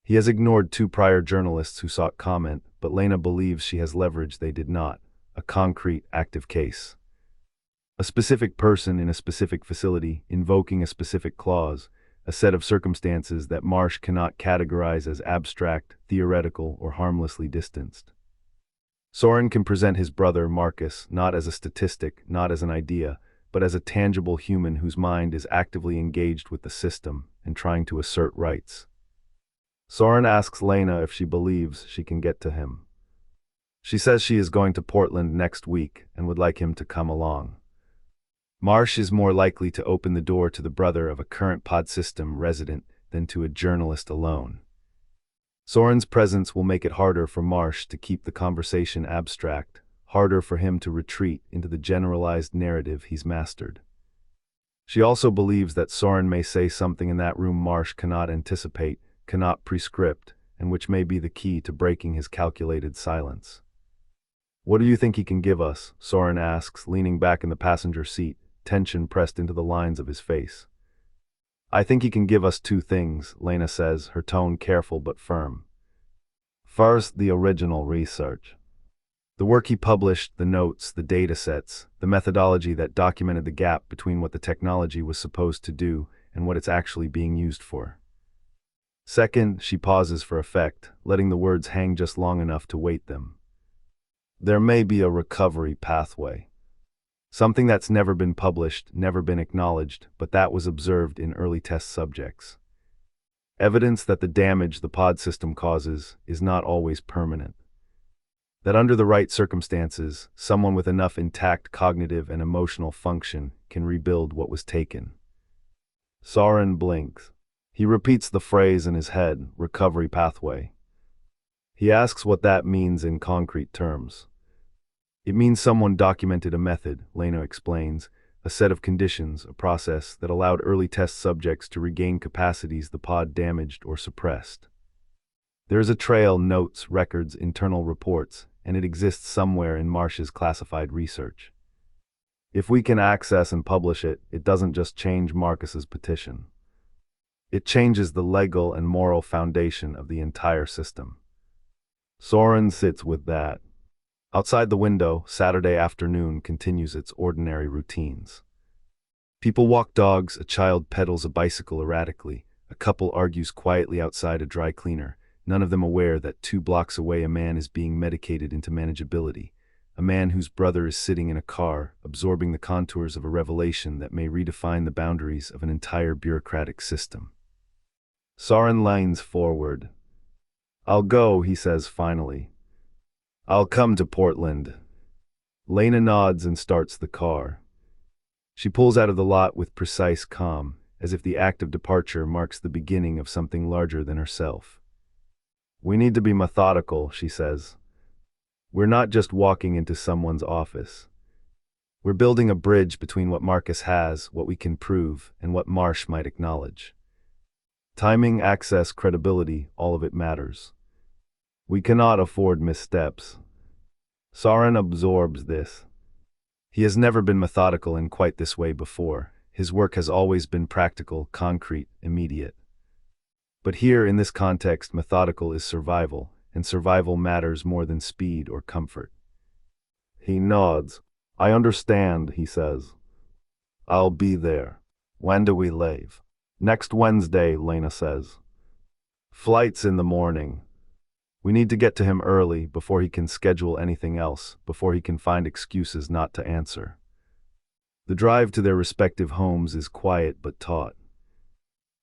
He has ignored 2 prior journalists who sought comment, but Lena believes she has leverage they did not, a concrete, active case. A specific person in a specific facility, invoking a specific clause, a set of circumstances that Marsh cannot categorize as abstract, theoretical, or harmlessly distanced. Soren can present his brother, Marcus, not as a statistic, not as an idea, but as a tangible human whose mind is actively engaged with the system and trying to assert rights. Soren asks Lena if she believes she can get to him. She says she is going to Portland next week and would like him to come along. Marsh is more likely to open the door to the brother of a current pod system resident than to a journalist alone. Soren's presence will make it harder for Marsh to keep the conversation abstract, harder for him to retreat into the generalized narrative he's mastered. She also believes that Soren may say something in that room Marsh cannot anticipate, cannot prescript, and which may be the key to breaking his calculated silence. "What do you think he can give us?" Soren asks, leaning back in the passenger seat, tension pressed into the lines of his face. "I think he can give us 2 things," Lena says, her tone careful but firm. "First, the original research. The work he published, the notes, the data sets, the methodology that documented the gap between what the technology was supposed to do and what it's actually being used for. Second," she pauses for effect, letting the words hang just long enough to weight them. "There may be a recovery pathway. Something that's never been published, never been acknowledged, but that was observed in early test subjects. Evidence that the damage the pod system causes is not always permanent. That under the right circumstances, someone with enough intact cognitive and emotional function can rebuild what was taken." Soren blinks. He repeats the phrase in his head, recovery pathway. He asks what that means in concrete terms. "It means someone documented a method," Lena explains, "a set of conditions, a process that allowed early test subjects to regain capacities the pod damaged or suppressed. There is a trail, notes, records, internal reports, and it exists somewhere in Marsh's classified research. If we can access and publish it, it doesn't just change Marcus's petition. It changes the legal and moral foundation of the entire system." Soren sits with that. Outside the window, Saturday afternoon continues its ordinary routines. People walk dogs, a child pedals a bicycle erratically, a couple argues quietly outside a dry cleaner, none of them aware that 2 blocks away a man is being medicated into manageability, a man whose brother is sitting in a car, absorbing the contours of a revelation that may redefine the boundaries of an entire bureaucratic system. Soren leans forward. "I'll go," he says finally. "I'll come to Portland." Lena nods and starts the car. She pulls out of the lot with precise calm, as if the act of departure marks the beginning of something larger than herself. "We need to be methodical," she says. "We're not just walking into someone's office. We're building a bridge between what Marcus has, what we can prove, and what Marsh might acknowledge. Timing, access, credibility, all of it matters. We cannot afford missteps." Soren absorbs this. He has never been methodical in quite this way before. His work has always been practical, concrete, immediate. But here, in this context, methodical is survival, and survival matters more than speed or comfort. He nods. "I understand," he says. "I'll be there. When do we leave?" "Next Wednesday," Lena says. "Flight's in the morning. We need to get to him early, before he can schedule anything else, before he can find excuses not to answer." The drive to their respective homes is quiet but taut.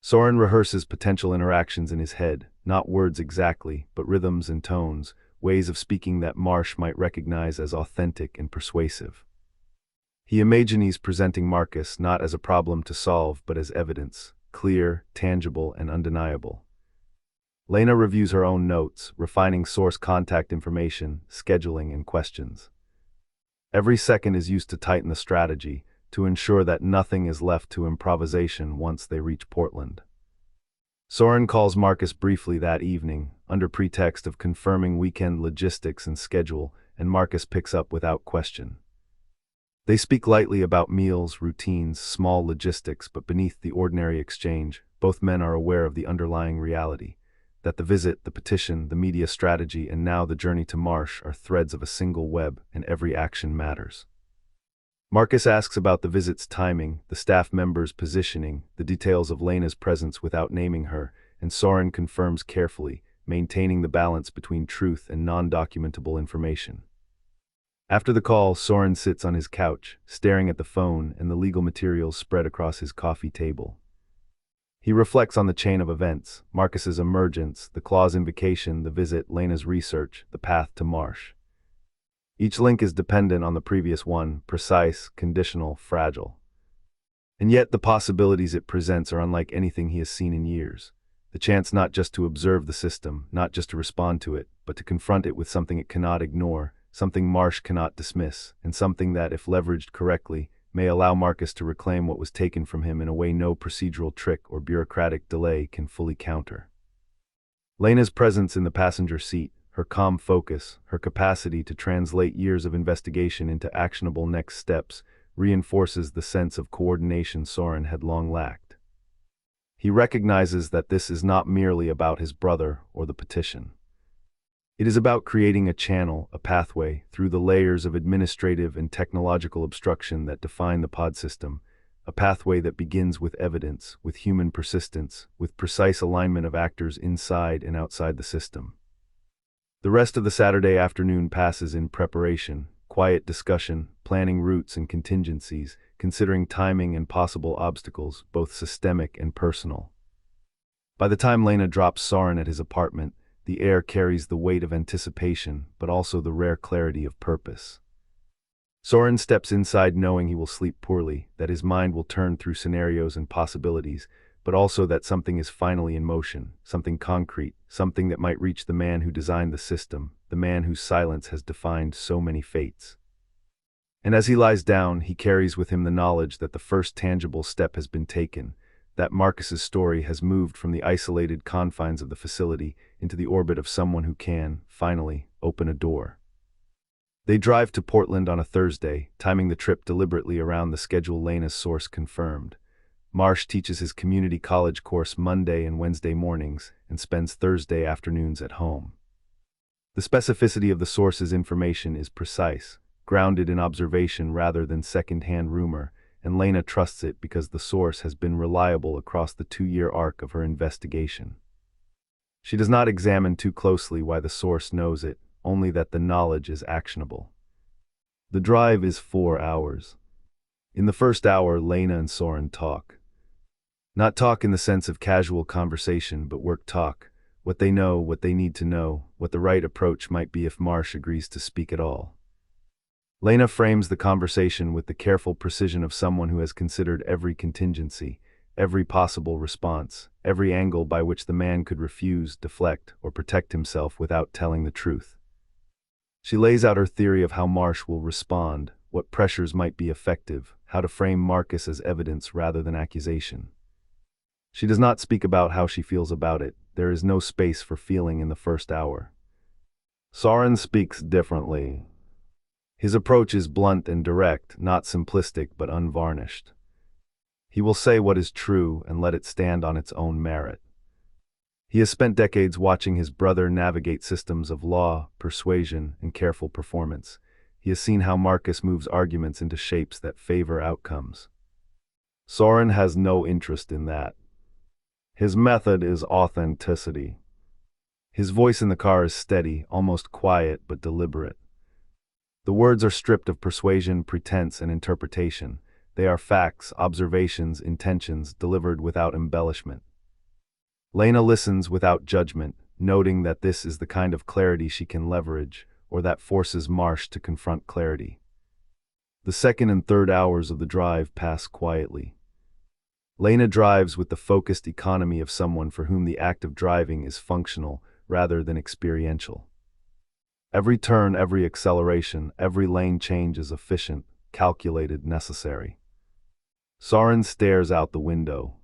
Soren rehearses potential interactions in his head, not words exactly, but rhythms and tones, ways of speaking that Marsh might recognize as authentic and persuasive. He imagines presenting Marcus not as a problem to solve, but as evidence, clear, tangible, and undeniable. Lena reviews her own notes, refining source contact information, scheduling, and questions. Every second is used to tighten the strategy, to ensure that nothing is left to improvisation once they reach Portland. Soren calls Marcus briefly that evening, under pretext of confirming weekend logistics and schedule, and Marcus picks up without question. They speak lightly about meals, routines, small logistics, but beneath the ordinary exchange, both men are aware of the underlying reality, that the visit, the petition, the media strategy, and now the journey to Marsh are threads of a single web, and every action matters. Marcus asks about the visit's timing, the staff members' positioning, the details of Lena's presence without naming her, and Soren confirms carefully, maintaining the balance between truth and non-documentable information. After the call, Soren sits on his couch, staring at the phone and the legal materials spread across his coffee table. He reflects on the chain of events: Marcus's emergence, the claw's invocation, the visit, Lena's research, the path to Marsh. Each link is dependent on the previous one, precise, conditional, fragile. And yet the possibilities it presents are unlike anything he has seen in years. The chance not just to observe the system, not just to respond to it, but to confront it with something it cannot ignore, something Marsh cannot dismiss, and something that, if leveraged correctly, may allow Marcus to reclaim what was taken from him in a way no procedural trick or bureaucratic delay can fully counter. Lena's presence in the passenger seat, her calm focus, her capacity to translate years of investigation into actionable next steps, reinforces the sense of coordination Soren had long lacked. He recognizes that this is not merely about his brother or the petition. It is about creating a channel, a pathway, through the layers of administrative and technological obstruction that define the pod system, a pathway that begins with evidence, with human persistence, with precise alignment of actors inside and outside the system. The rest of the Saturday afternoon passes in preparation, quiet discussion, planning routes and contingencies, considering timing and possible obstacles, both systemic and personal. By the time Lena drops Soren at his apartment, the air carries the weight of anticipation, but also the rare clarity of purpose. Soren steps inside knowing he will sleep poorly, that his mind will turn through scenarios and possibilities, but also that something is finally in motion, something concrete, something that might reach the man who designed the system, the man whose silence has defined so many fates. And as he lies down, he carries with him the knowledge that the first tangible step has been taken, that Marcus's story has moved from the isolated confines of the facility into the orbit of someone who can, finally, open a door. They drive to Portland on a Thursday, timing the trip deliberately around the schedule Lena's source confirmed. Marsh teaches his community college course Monday and Wednesday mornings and spends Thursday afternoons at home. The specificity of the source's information is precise, grounded in observation rather than second-hand rumor, and Lena trusts it because the source has been reliable across the 2-year arc of her investigation. She does not examine too closely why the source knows it, only that the knowledge is actionable. The drive is 4 hours. In the first hour, Lena and Soren talk. Not talk in the sense of casual conversation, but work talk. What they know, what they need to know, what the right approach might be if Marsh agrees to speak at all. Lena frames the conversation with the careful precision of someone who has considered every contingency, every possible response, every angle by which the man could refuse, deflect, or protect himself without telling the truth. She lays out her theory of how Marsh will respond, what pressures might be effective, how to frame Marcus as evidence rather than accusation. She does not speak about how she feels about it. There is no space for feeling in the first hour. Soren speaks differently. His approach is blunt and direct, not simplistic but unvarnished. He will say what is true and let it stand on its own merit. He has spent decades watching his brother navigate systems of law, persuasion, and careful performance. He has seen how Marcus moves arguments into shapes that favor outcomes. Soren has no interest in that. His method is authenticity. His voice in the car is steady, almost quiet but deliberate. The words are stripped of persuasion, pretense, and interpretation. They are facts, observations, intentions, delivered without embellishment. Lena listens without judgment, noting that this is the kind of clarity she can leverage, or that forces Marsh to confront clarity. The second and third hours of the drive pass quietly. Lena drives with the focused economy of someone for whom the act of driving is functional rather than experiential. Every turn, every acceleration, every lane change is efficient, calculated, necessary. Soren stares out the window.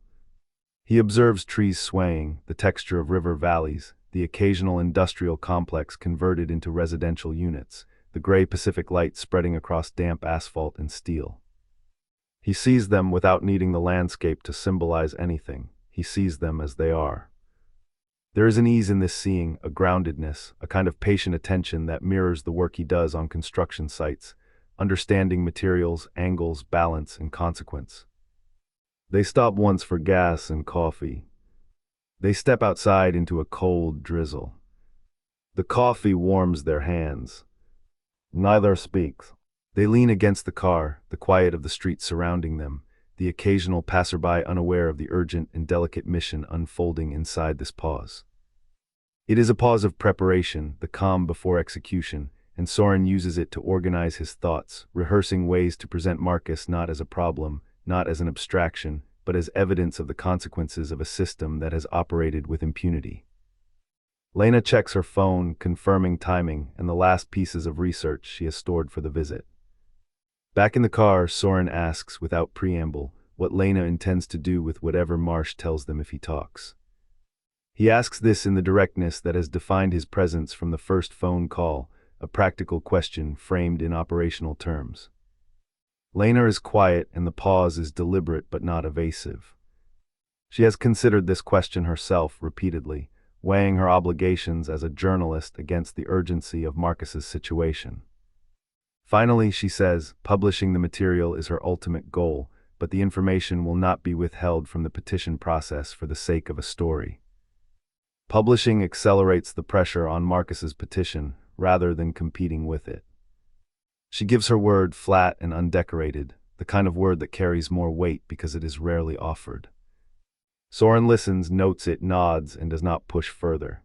He observes trees swaying, the texture of river valleys, the occasional industrial complex converted into residential units, the gray Pacific light spreading across damp asphalt and steel. He sees them without needing the landscape to symbolize anything. He sees them as they are. There is an ease in this seeing, a groundedness, a kind of patient attention that mirrors the work he does on construction sites, understanding materials, angles, balance, and consequence. They stop once for gas and coffee. They step outside into a cold drizzle. The coffee warms their hands. Neither speaks. They lean against the car, the quiet of the street surrounding them, the occasional passerby unaware of the urgent and delicate mission unfolding inside this pause. It is a pause of preparation, the calm before execution, and Soren uses it to organize his thoughts, rehearsing ways to present Marcus not as a problem, not as an abstraction, but as evidence of the consequences of a system that has operated with impunity. Lena checks her phone, confirming timing and the last pieces of research she has stored for the visit. Back in the car, Soren asks, without preamble, what Lena intends to do with whatever Marsh tells them if he talks. He asks this in the directness that has defined his presence from the first phone call, a practical question framed in operational terms. Lena is quiet and the pause is deliberate but not evasive. She has considered this question herself repeatedly, weighing her obligations as a journalist against the urgency of Marcus's situation. Finally, she says, publishing the material is her ultimate goal, but the information will not be withheld from the petition process for the sake of a story. Publishing accelerates the pressure on Marcus's petition rather than competing with it. She gives her word flat and undecorated, the kind of word that carries more weight because it is rarely offered. Soren listens, notes it, nods, and does not push further.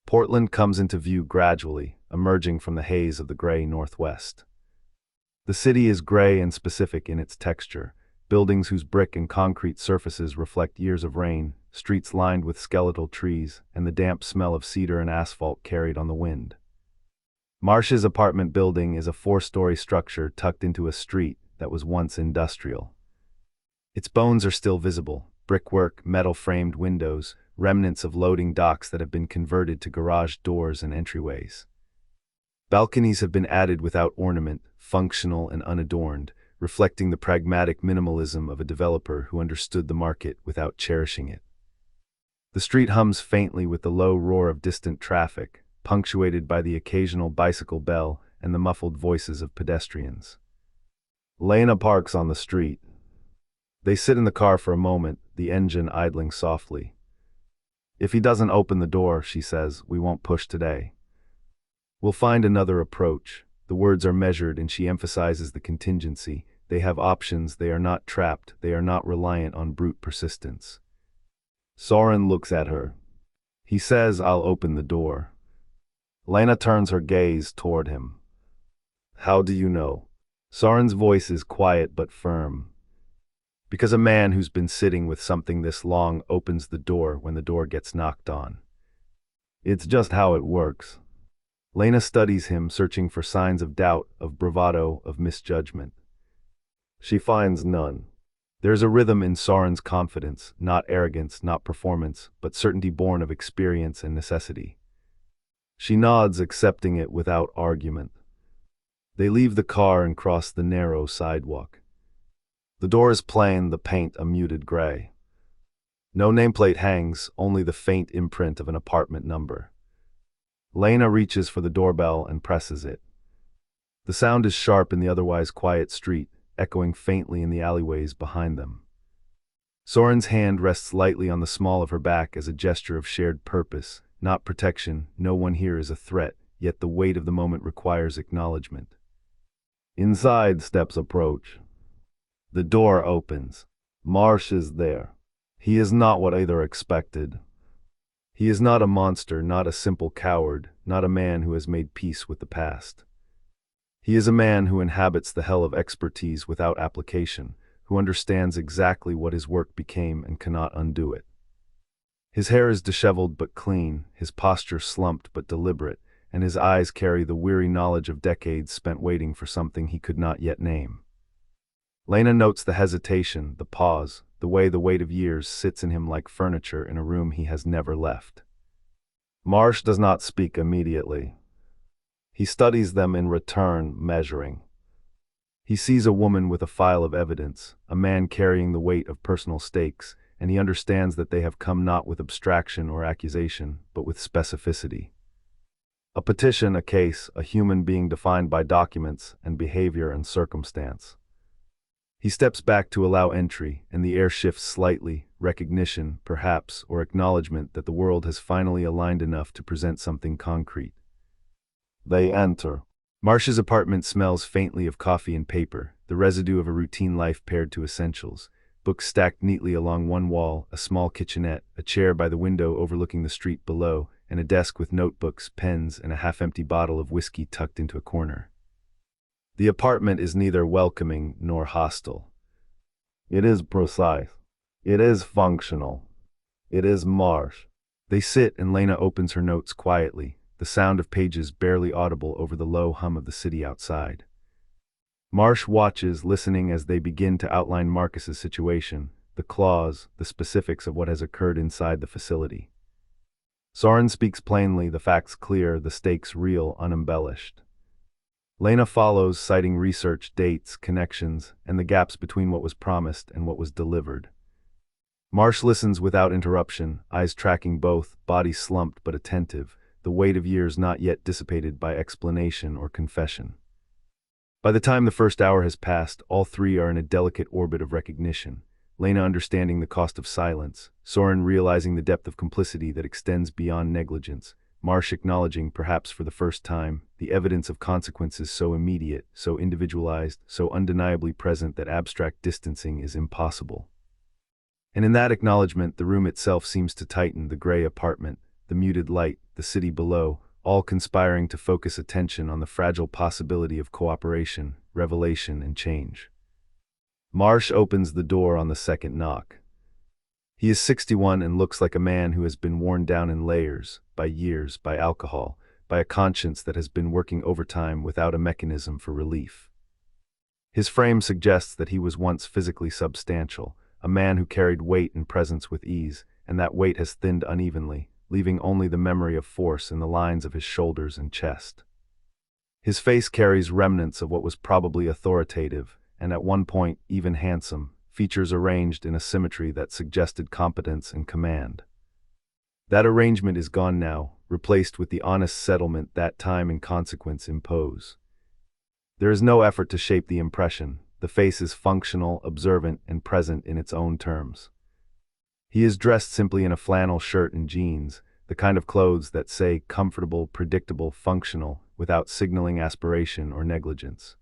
Portland comes into view gradually, emerging from the haze of the gray northwest. The city is gray and specific in its texture, buildings whose brick and concrete surfaces reflect years of rain, streets lined with skeletal trees, and the damp smell of cedar and asphalt carried on the wind. Marsh's apartment building is a 4-story structure tucked into a street that was once industrial. Its bones are still visible, brickwork, metal-framed windows, remnants of loading docks that have been converted to garage doors and entryways. Balconies have been added without ornament, functional and unadorned, reflecting the pragmatic minimalism of a developer who understood the market without cherishing it. The street hums faintly with the low roar of distant traffic, punctuated by the occasional bicycle bell and the muffled voices of pedestrians. Lena parks on the street. They sit in the car for a moment, the engine idling softly. If he doesn't open the door, she says, we won't push today. We'll find another approach. The words are measured and she emphasizes the contingency. They have options, they are not trapped, they are not reliant on brute persistence. Soren looks at her. He says, I'll open the door. Lena turns her gaze toward him. How do you know? Soren's voice is quiet but firm. Because a man who's been sitting with something this long opens the door when the door gets knocked on. It's just how it works. Lena studies him, searching for signs of doubt, of bravado, of misjudgment. She finds none. There's a rhythm in Soren's confidence, not arrogance, not performance, but certainty born of experience and necessity. She nods, accepting it without argument. They leave the car and cross the narrow sidewalk. The door is plain, the paint a muted gray. No nameplate hangs, only the faint imprint of an apartment number. Lena reaches for the doorbell and presses it. The sound is sharp in the otherwise quiet street, echoing faintly in the alleyways behind them. Soren's hand rests lightly on the small of her back as a gesture of shared purpose, not protection. No one here is a threat, yet the weight of the moment requires acknowledgement. Inside, steps approach. The door opens. Marsh is there. He is not what either expected. He is not a monster, not a simple coward, not a man who has made peace with the past. He is a man who inhabits the hell of expertise without application, who understands exactly what his work became and cannot undo it. His hair is disheveled but clean, his posture slumped but deliberate, and his eyes carry the weary knowledge of decades spent waiting for something he could not yet name. Lena notes the hesitation, the pause, the way the weight of years sits in him like furniture in a room he has never left. Marsh does not speak immediately. He studies them in return, measuring. He sees a woman with a file of evidence, a man carrying the weight of personal stakes, and he understands that they have come not with abstraction or accusation, but with specificity. A petition, a case, a human being defined by documents and behavior and circumstance. He steps back to allow entry, and the air shifts slightly, recognition, perhaps, or acknowledgement that the world has finally aligned enough to present something concrete. They enter. Marsh's apartment smells faintly of coffee and paper, the residue of a routine life paired to essentials. Books stacked neatly along one wall, a small kitchenette, a chair by the window overlooking the street below, and a desk with notebooks, pens, and a half-empty bottle of whiskey tucked into a corner. The apartment is neither welcoming nor hostile. It is precise. It is functional. It is Marsh. They sit and Lena opens her notes quietly, the sound of pages barely audible over the low hum of the city outside. Marsh watches, listening as they begin to outline Marcus's situation, the clause, the specifics of what has occurred inside the facility. Soren speaks plainly, the facts clear, the stakes real, unembellished. Lena follows, citing research, dates, connections, and the gaps between what was promised and what was delivered. Marsh listens without interruption, eyes tracking both, body slumped but attentive, the weight of years not yet dissipated by explanation or confession. By the time the first hour has passed, all three are in a delicate orbit of recognition. Lena understanding the cost of silence, Soren realizing the depth of complicity that extends beyond negligence, Marsh acknowledging, perhaps for the first time, the evidence of consequences so immediate, so individualized, so undeniably present that abstract distancing is impossible. And in that acknowledgement, the room itself seems to tighten, the gray apartment, the muted light, the city below, all conspiring to focus attention on the fragile possibility of cooperation, revelation, and change. Marsh opens the door on the second knock. He is 61 and looks like a man who has been worn down in layers, by years, by alcohol, by a conscience that has been working overtime without a mechanism for relief. His frame suggests that he was once physically substantial, a man who carried weight and presence with ease, and that weight has thinned unevenly, leaving only the memory of force in the lines of his shoulders and chest. His face carries remnants of what was probably authoritative, and at one point even handsome, features arranged in a symmetry that suggested competence and command. That arrangement is gone now, replaced with the honest settlement that time and consequence impose. There is no effort to shape the impression. The face is functional, observant, and present in its own terms. He is dressed simply in a flannel shirt and jeans, the kind of clothes that say comfortable, predictable, functional, without signaling aspiration or negligence.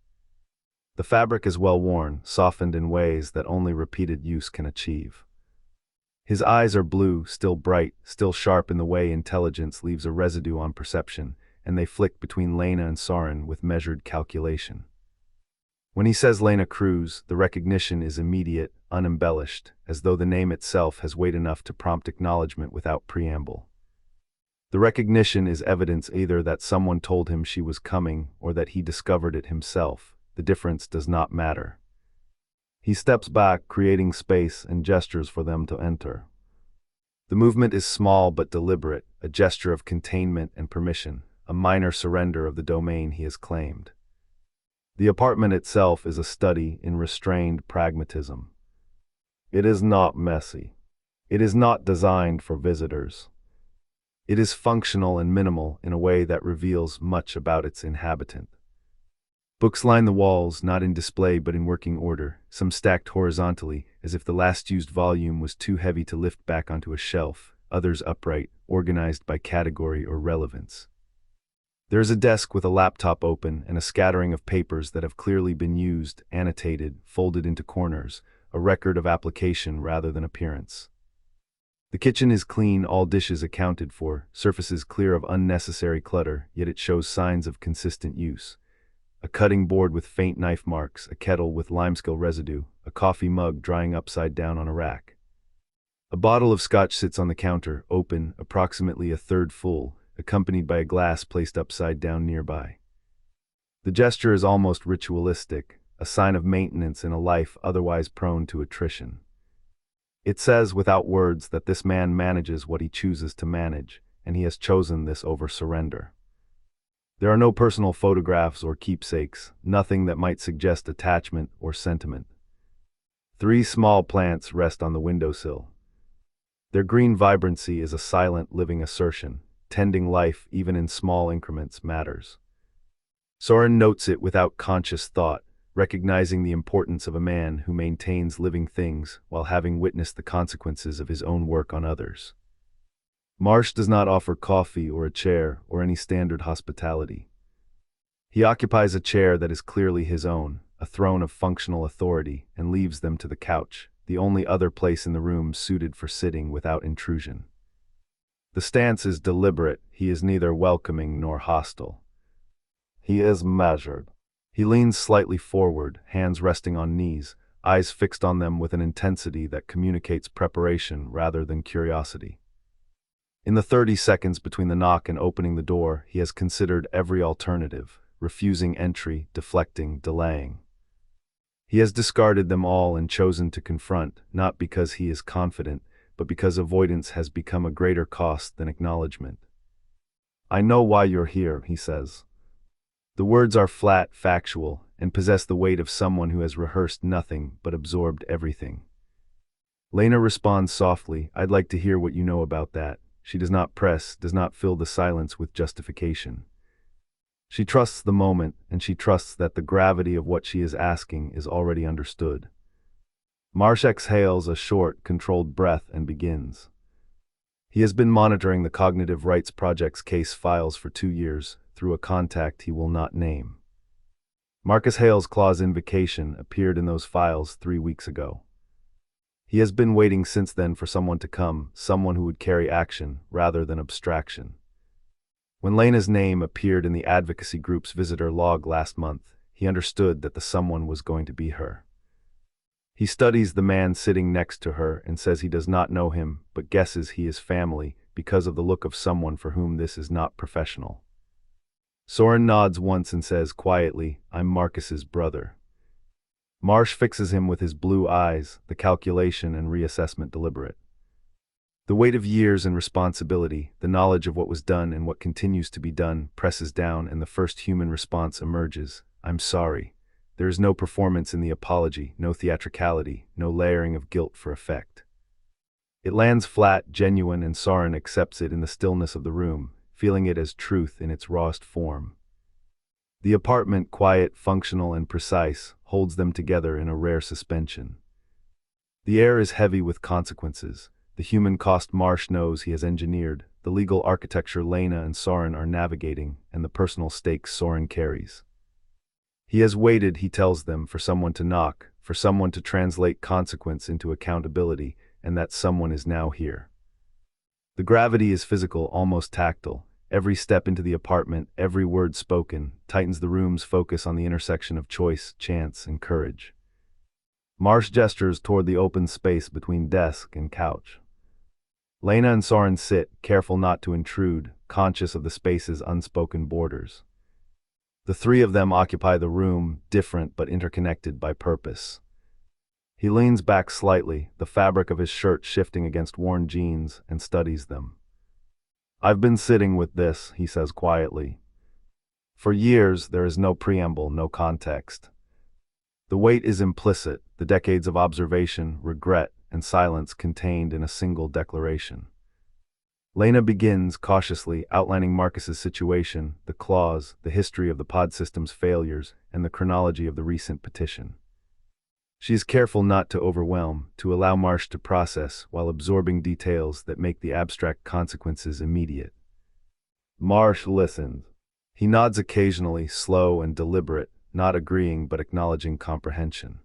The fabric is well worn, softened in ways that only repeated use can achieve. His eyes are blue, still bright, still sharp in the way intelligence leaves a residue on perception, and they flick between Lena and Soren with measured calculation. When he says Lena Cruz, the recognition is immediate, unembellished, as though the name itself has weight enough to prompt acknowledgement without preamble. The recognition is evidence either that someone told him she was coming or that he discovered it himself. The difference does not matter. He steps back, creating space and gestures for them to enter. The movement is small but deliberate, a gesture of containment and permission, a minor surrender of the domain he has claimed. The apartment itself is a study in restrained pragmatism. It is not messy. It is not designed for visitors. It is functional and minimal in a way that reveals much about its inhabitant. Books line the walls, not in display but in working order, some stacked horizontally, as if the last used volume was too heavy to lift back onto a shelf, others upright, organized by category or relevance. There is a desk with a laptop open and a scattering of papers that have clearly been used, annotated, folded into corners, a record of application rather than appearance. The kitchen is clean, all dishes accounted for, surfaces clear of unnecessary clutter, yet it shows signs of consistent use. A cutting board with faint knife marks, a kettle with limescale residue, a coffee mug drying upside down on a rack. A bottle of scotch sits on the counter, open, approximately a third full, accompanied by a glass placed upside down nearby. The gesture is almost ritualistic, a sign of maintenance in a life otherwise prone to attrition. It says without words that this man manages what he chooses to manage, and he has chosen this over surrender. There are no personal photographs or keepsakes, nothing that might suggest attachment or sentiment. 3 small plants rest on the windowsill. Their green vibrancy is a silent, living assertion. Tending life, even in small increments, matters. Soren notes it without conscious thought, recognizing the importance of a man who maintains living things while having witnessed the consequences of his own work on others. Marsh does not offer coffee or a chair or any standard hospitality. He occupies a chair that is clearly his own, a throne of functional authority, and leaves them to the couch, the only other place in the room suited for sitting without intrusion. The stance is deliberate. He is neither welcoming nor hostile. He is measured. He leans slightly forward, hands resting on knees, eyes fixed on them with an intensity that communicates preparation rather than curiosity. In the 30 seconds between the knock and opening the door, he has considered every alternative, refusing entry, deflecting, delaying. He has discarded them all and chosen to confront, not because he is confident, but because avoidance has become a greater cost than acknowledgement. "I know why you're here," he says. The words are flat, factual, and possess the weight of someone who has rehearsed nothing but absorbed everything. Lena responds softly, "I'd like to hear what you know about that." She does not press, does not fill the silence with justification. She trusts the moment, and she trusts that the gravity of what she is asking is already understood. Marsh exhales a short, controlled breath and begins. He has been monitoring the Cognitive Rights Project's case files for 2 years, through a contact he will not name. Marcus Hale's clause invocation appeared in those files 3 weeks ago. He has been waiting since then for someone to come, someone who would carry action rather than abstraction. When Lena's name appeared in the advocacy group's visitor log last month, he understood that the someone was going to be her. He studies the man sitting next to her and says he does not know him, but guesses he is family because of the look of someone for whom this is not professional. Soren nods once and says quietly, "I'm Marcus's brother." Marsh fixes him with his blue eyes, the calculation and reassessment deliberate. The weight of years and responsibility, the knowledge of what was done and what continues to be done, presses down, and the first human response emerges. "I'm sorry." There is no performance in the apology, no theatricality, no layering of guilt for effect. It lands flat, genuine, and Soren accepts it in the stillness of the room, feeling it as truth in its rawest form. The apartment, quiet, functional, and precise, holds them together in a rare suspension. The air is heavy with consequences. The human cost Marsh knows he has engineered, the legal architecture Lena and Soren are navigating, and the personal stakes Soren carries. He has waited, he tells them, for someone to knock, for someone to translate consequence into accountability, and that someone is now here. The gravity is physical, almost tactile. Every step into the apartment, every word spoken, tightens the room's focus on the intersection of choice, chance, and courage. Marsh gestures toward the open space between desk and couch. Lena and Soren sit, careful not to intrude, conscious of the space's unspoken borders. The 3 of them occupy the room, different but interconnected by purpose. He leans back slightly, the fabric of his shirt shifting against worn jeans, and studies them. "I've been sitting with this," he says quietly. "For years, there is no preamble, no context. The weight is implicit, the decades of observation, regret, and silence contained in a single declaration." Lena begins, cautiously, outlining Marcus's situation, the clause, the history of the pod system's failures, and the chronology of the recent petition. She is careful not to overwhelm, to allow Marsh to process, while absorbing details that make the abstract consequences immediate. Marsh listens. He nods occasionally, slow and deliberate, not agreeing but acknowledging comprehension.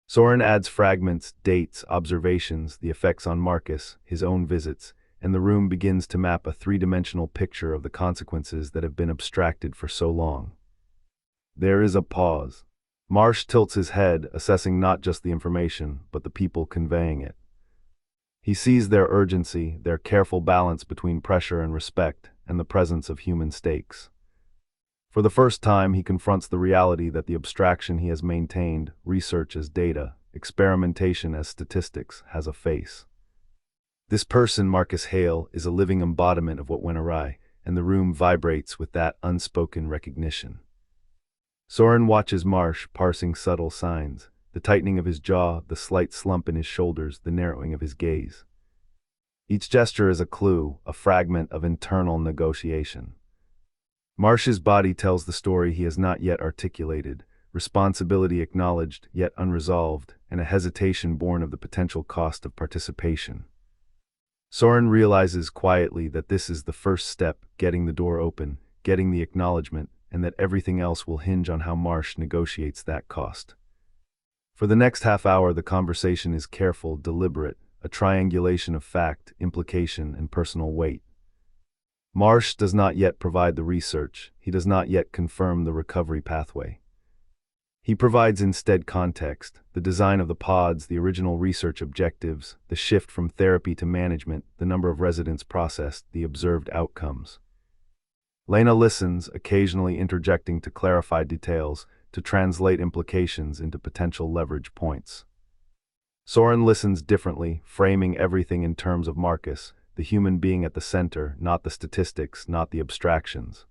Soren adds fragments, dates, observations, the effects on Marcus, his own visits, and the room begins to map a 3-dimensional picture of the consequences that have been abstracted for so long. There is a pause. Marsh tilts his head, assessing not just the information, but the people conveying it. He sees their urgency, their careful balance between pressure and respect, and the presence of human stakes. For the first time, he confronts the reality that the abstraction he has maintained, research as data, experimentation as statistics, has a face. This person, Marcus Hale, is a living embodiment of what went awry, and the room vibrates with that unspoken recognition. Soren watches Marsh parsing subtle signs, the tightening of his jaw, the slight slump in his shoulders, the narrowing of his gaze. Each gesture is a clue, a fragment of internal negotiation. Marsh's body tells the story he has not yet articulated, responsibility acknowledged yet unresolved, and a hesitation born of the potential cost of participation. Soren realizes quietly that this is the first step, getting the door open, getting the acknowledgement, and that everything else will hinge on how Marsh negotiates that cost. For the next half hour, the conversation is careful, deliberate, a triangulation of fact, implication, and personal weight. Marsh does not yet provide the research, he does not yet confirm the recovery pathway. He provides instead context, the design of the pods, the original research objectives, the shift from therapy to management, the number of residents processed, the observed outcomes. Lena listens, occasionally interjecting to clarify details, to translate implications into potential leverage points. Soren listens differently, framing everything in terms of Marcus, the human being at the center, not the statistics, not the abstractions.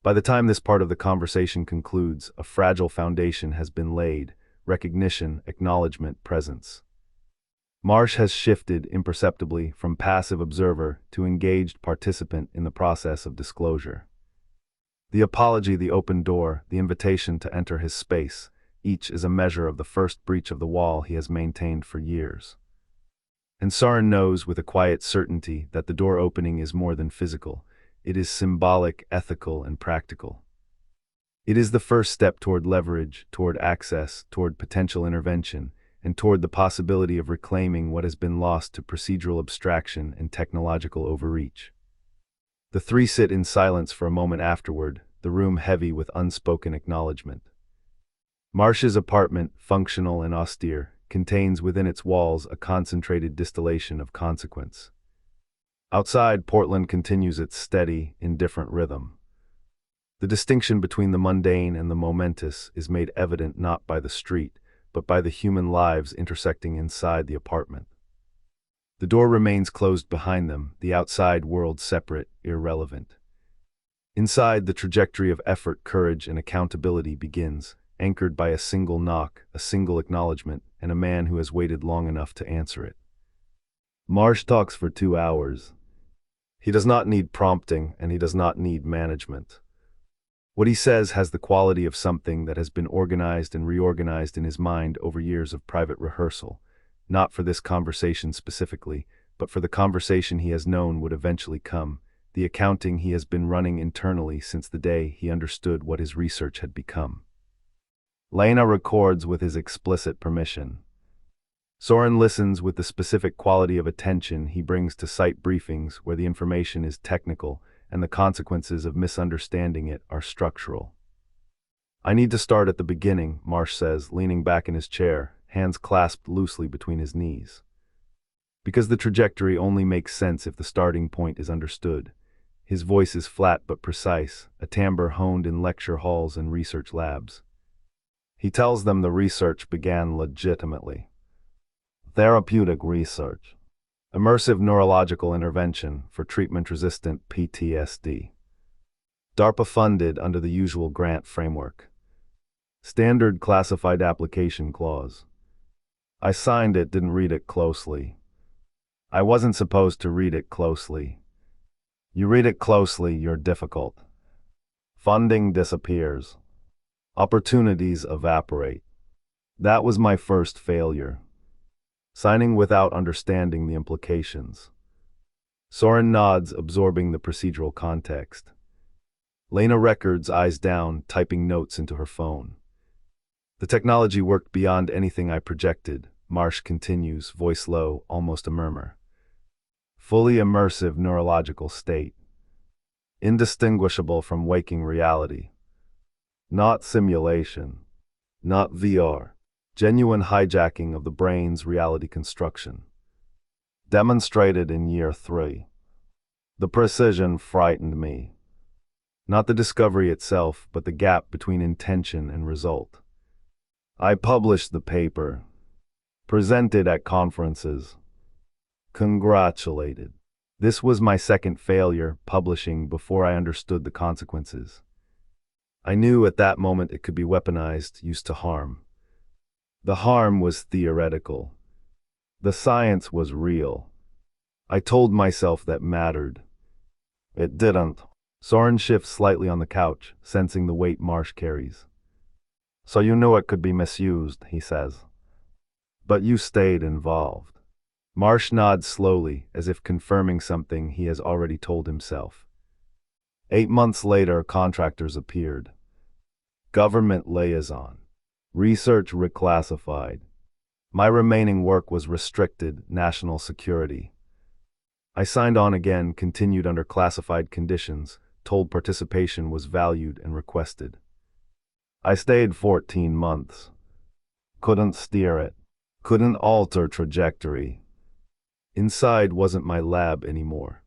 By the time this part of the conversation concludes, a fragile foundation has been laid: recognition, acknowledgement, presence. Marsh has shifted imperceptibly from passive observer to engaged participant in the process of disclosure. The apology, the open door, the invitation to enter his space, each is a measure of the first breach of the wall he has maintained for years. And Soren knows with a quiet certainty that the door opening is more than physical. It is symbolic, ethical, and practical. It is the first step toward leverage, toward access, toward potential intervention, and toward the possibility of reclaiming what has been lost to procedural abstraction and technological overreach. The three sit in silence for a moment afterward, the room heavy with unspoken acknowledgement. Marsh's apartment, functional and austere, contains within its walls a concentrated distillation of consequence. Outside, Portland continues its steady, indifferent rhythm. The distinction between the mundane and the momentous is made evident not by the street, but by the human lives intersecting inside the apartment. The door remains closed behind them, the outside world separate, irrelevant. Inside, the trajectory of effort, courage, and accountability begins, anchored by a single knock, a single acknowledgement, and a man who has waited long enough to answer it. Marsh talks for 2 hours. He does not need prompting, and he does not need management. What he says has the quality of something that has been organized and reorganized in his mind over years of private rehearsal, not for this conversation specifically, but for the conversation he has known would eventually come, the accounting he has been running internally since the day he understood what his research had become. Lena records with his explicit permission. Soren listens with the specific quality of attention he brings to site briefings where the information is technical and the consequences of misunderstanding it are structural. I need to start at the beginning, Marsh says, leaning back in his chair, hands clasped loosely between his knees. Because the trajectory only makes sense if the starting point is understood. His voice is flat but precise, a timbre honed in lecture halls and research labs. He tells them the research began legitimately. Therapeutic research. Immersive neurological intervention for treatment-resistant PTSD. DARPA funded under the usual grant framework. Standard classified application clause. I signed it, didn't read it closely. I wasn't supposed to read it closely. You read it closely, you're difficult. Funding disappears. Opportunities evaporate. That was my first failure. Signing without understanding the implications. Soren nods, absorbing the procedural context. Lena records, eyes down, typing notes into her phone. The technology worked beyond anything I projected, Marsh continues, voice low, almost a murmur. Fully immersive neurological state. Indistinguishable from waking reality. Not simulation. Not VR. Genuine hijacking of the brain's reality construction. Demonstrated in year 3. The precision frightened me. Not the discovery itself, but the gap between intention and result. I published the paper. presented at conferences, congratulated. This was my second failure publishing before I understood the consequences. I knew at that moment it could be weaponized, used to harm. The harm was theoretical. The science was real. I told myself that mattered. It didn't. Soren shifts slightly on the couch, sensing the weight Marsh carries. So you knew it could be misused, he says. But you stayed involved. Marsh nods slowly, as if confirming something he has already told himself. 8 months later, contractors appeared. Government liaison. Research reclassified. My remaining work was restricted, national security. I signed on again, continued under classified conditions, told participation was valued and requested. I stayed 14 months. Couldn't steer it. Couldn't alter trajectory. Inside wasn't my lab anymore.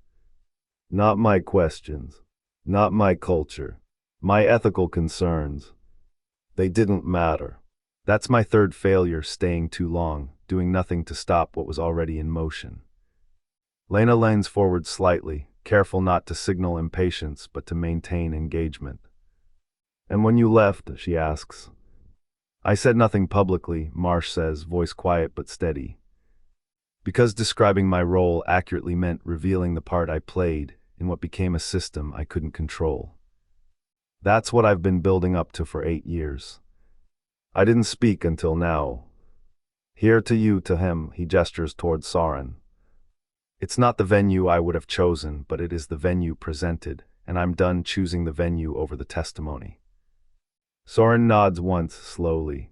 Not my questions. Not my culture. My ethical concerns. They didn't matter. That's my third failure, staying too long, doing nothing to stop what was already in motion. Lena leans forward slightly, careful not to signal impatience but to maintain engagement. And when you left, she asks. I said nothing publicly, Marsh says, voice quiet but steady. Because describing my role accurately meant revealing the part I played in what became a system I couldn't control. That's what I've been building up to for 8 years. I didn't speak until now. Here to you, to him, he gestures towards Soren. It's not the venue I would have chosen, but it is the venue presented, and I'm done choosing the venue over the testimony. Soren nods once, slowly.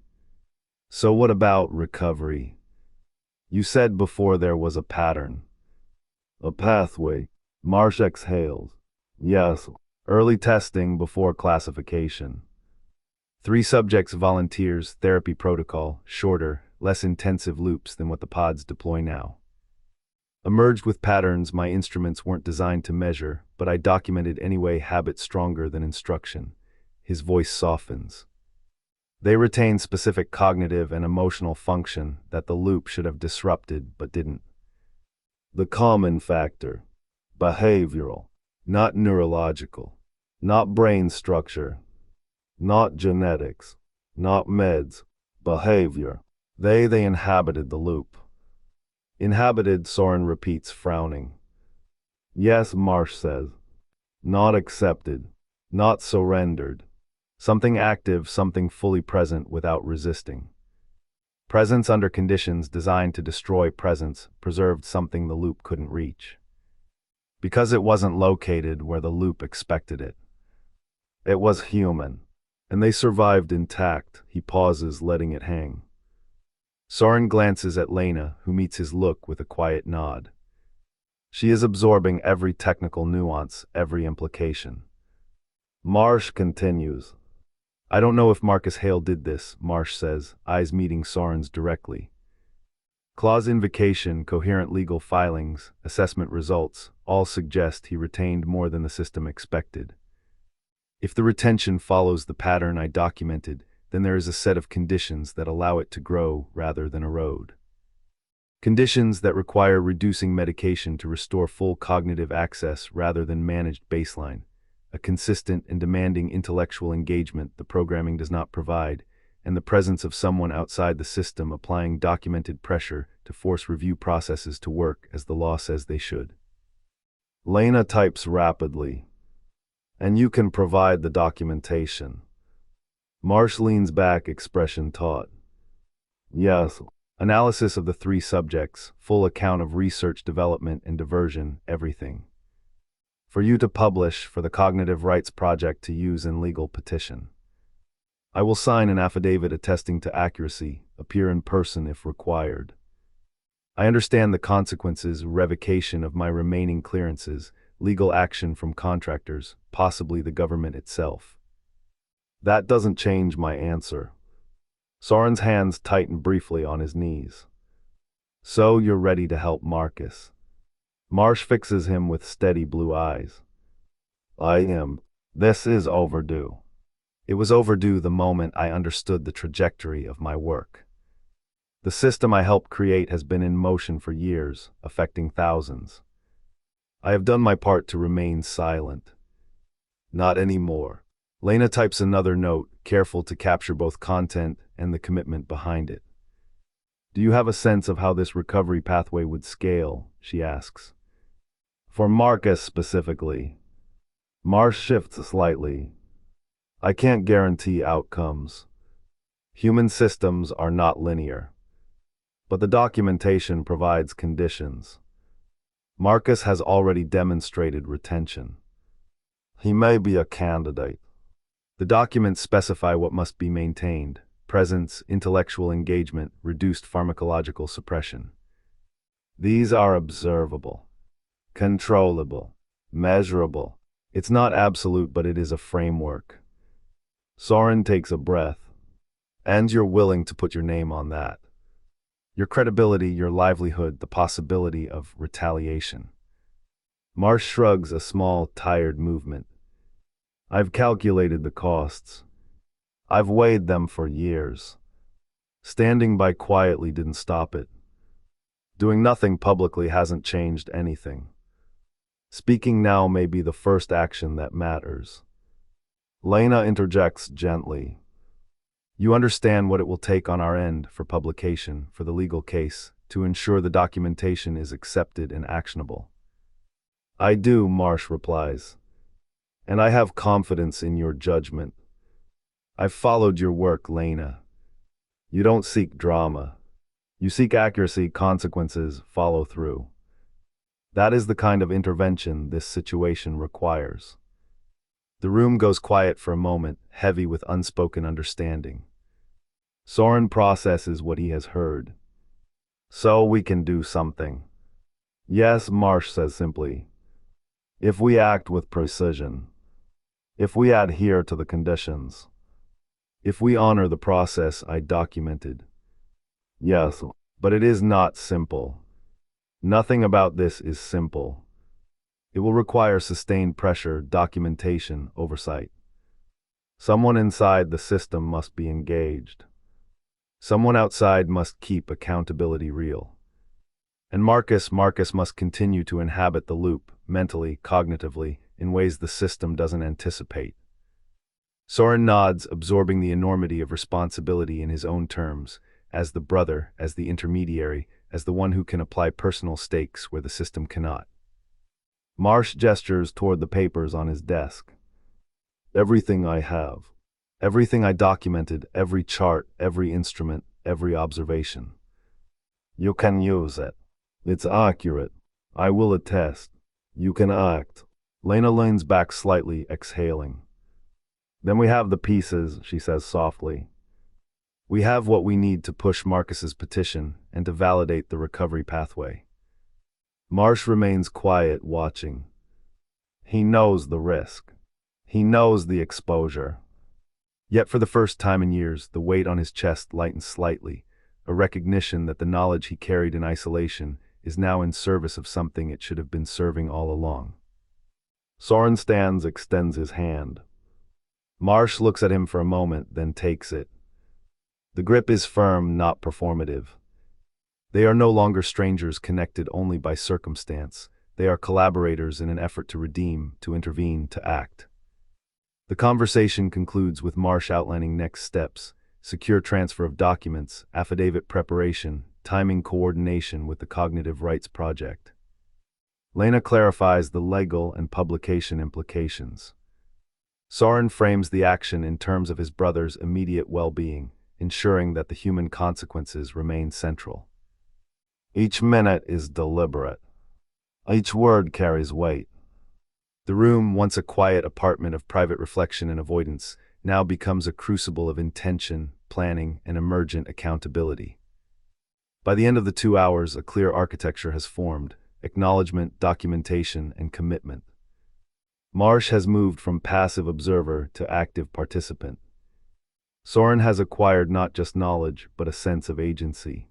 So what about recovery? You said before there was a pattern. A pathway. Marsh exhales. Yes, early testing before classification. 3 subjects volunteers, therapy protocol, shorter, less intensive loops than what the pods deploy now. Emerged with patterns my instruments weren't designed to measure, but I documented anyway, habit stronger than instruction. His voice softens. They retain specific cognitive and emotional function that the loop should have disrupted but didn't. The common factor. Behavioral. Not neurological. Not brain structure. Not genetics. Not meds. Behavior. They inhabited the loop. Inhabited, Soren repeats, frowning. Yes, Marsh says. Not accepted. Not surrendered. Something active, something fully present without resisting. Presence under conditions designed to destroy presence preserved something the loop couldn't reach. Because it wasn't located where the loop expected it. It was human. And they survived intact. He pauses, letting it hang. Soren glances at Lena, who meets his look with a quiet nod. She is absorbing every technical nuance, every implication. Marsh continues. I don't know if Marcus Hale did this, Marsh says, eyes meeting Soren's directly. Clause invocation, coherent legal filings, assessment results, all suggest he retained more than the system expected. If the retention follows the pattern I documented, then there is a set of conditions that allow it to grow rather than erode. Conditions that require reducing medication to restore full cognitive access rather than managed baseline, a consistent and demanding intellectual engagement the programming does not provide, and the presence of someone outside the system applying documented pressure to force review processes to work as the law says they should. Lena types rapidly. And you can provide the documentation. Marsh leans back, expression taut. Yes. Analysis of the 3 subjects, full account of research development and diversion, everything. For you to publish, for the Cognitive Rights Project to use in legal petition. I will sign an affidavit attesting to accuracy, appear in person if required. I understand the consequences, revocation of my remaining clearances, legal action from contractors, possibly the government itself. That doesn't change my answer. Soren's hands tighten briefly on his knees. So you're ready to help Marcus. Marsh fixes him with steady blue eyes. I am. This is overdue. It was overdue the moment I understood the trajectory of my work. The system I helped create has been in motion for years, affecting thousands. I have done my part to remain silent. Not anymore. Lena types another note, careful to capture both content and the commitment behind it. Do you have a sense of how this recovery pathway would scale? She asks. For Marcus specifically. Marsh shifts slightly. I can't guarantee outcomes. Human systems are not linear. But the documentation provides conditions. Marcus has already demonstrated retention. He may be a candidate. The documents specify what must be maintained: presence, intellectual engagement, reduced pharmacological suppression. These are observable, controllable, measurable. It's not absolute, but it is a framework. Soren takes a breath. And you're willing to put your name on that. Your credibility, your livelihood, the possibility of retaliation. Marsh shrugs, a small, tired movement. I've calculated the costs. I've weighed them for years. Standing by quietly didn't stop it. Doing nothing publicly hasn't changed anything. Speaking now may be the first action that matters. Lena interjects gently. You understand what it will take on our end for publication, for the legal case, to ensure the documentation is accepted and actionable. I do, Marsh replies. And I have confidence in your judgment. I've followed your work, Lena. You don't seek drama. You seek accuracy, consequences, follow through. That is the kind of intervention this situation requires. The room goes quiet for a moment, heavy with unspoken understanding. Soren processes what he has heard. So we can do something. Yes, Marsh says simply. If we act with precision. If we adhere to the conditions. If we honor the process I documented. Yes, but it is not simple. Nothing about this is simple. It will require sustained pressure, documentation, oversight. Someone inside the system must be engaged. Someone outside must keep accountability real. And Marcus must continue to inhabit the loop, mentally, cognitively, in ways the system doesn't anticipate. Soren nods, absorbing the enormity of responsibility in his own terms, as the brother, as the intermediary, as the one who can apply personal stakes where the system cannot. Marsh gestures toward the papers on his desk. Everything I have. Everything I documented, every chart, every instrument, every observation. You can use it. It's accurate. I will attest. You can act. Lena leans back slightly, exhaling. Then we have the pieces, she says softly. We have what we need to push Marcus's petition and to validate the recovery pathway. Marsh remains quiet, watching. He knows the risk. He knows the exposure. Yet for the first time in years, the weight on his chest lightens slightly, a recognition that the knowledge he carried in isolation is now in service of something it should have been serving all along. Soren stands, extends his hand. Marsh looks at him for a moment, then takes it. The grip is firm, not performative. They are no longer strangers connected only by circumstance. They are collaborators in an effort to redeem, to intervene, to act. The conversation concludes with Marsh outlining next steps: secure transfer of documents, affidavit preparation, timing coordination with the Cognitive Rights Project. Lena clarifies the legal and publication implications. Soren frames the action in terms of his brother's immediate well-being, ensuring that the human consequences remain central. Each minute is deliberate. Each word carries weight. The room, once a quiet apartment of private reflection and avoidance, now becomes a crucible of intention, planning, and emergent accountability. By the end of the 2 hours, a clear architecture has formed: acknowledgement, documentation, and commitment. Marsh has moved from passive observer to active participant. Soren has acquired not just knowledge, but a sense of agency.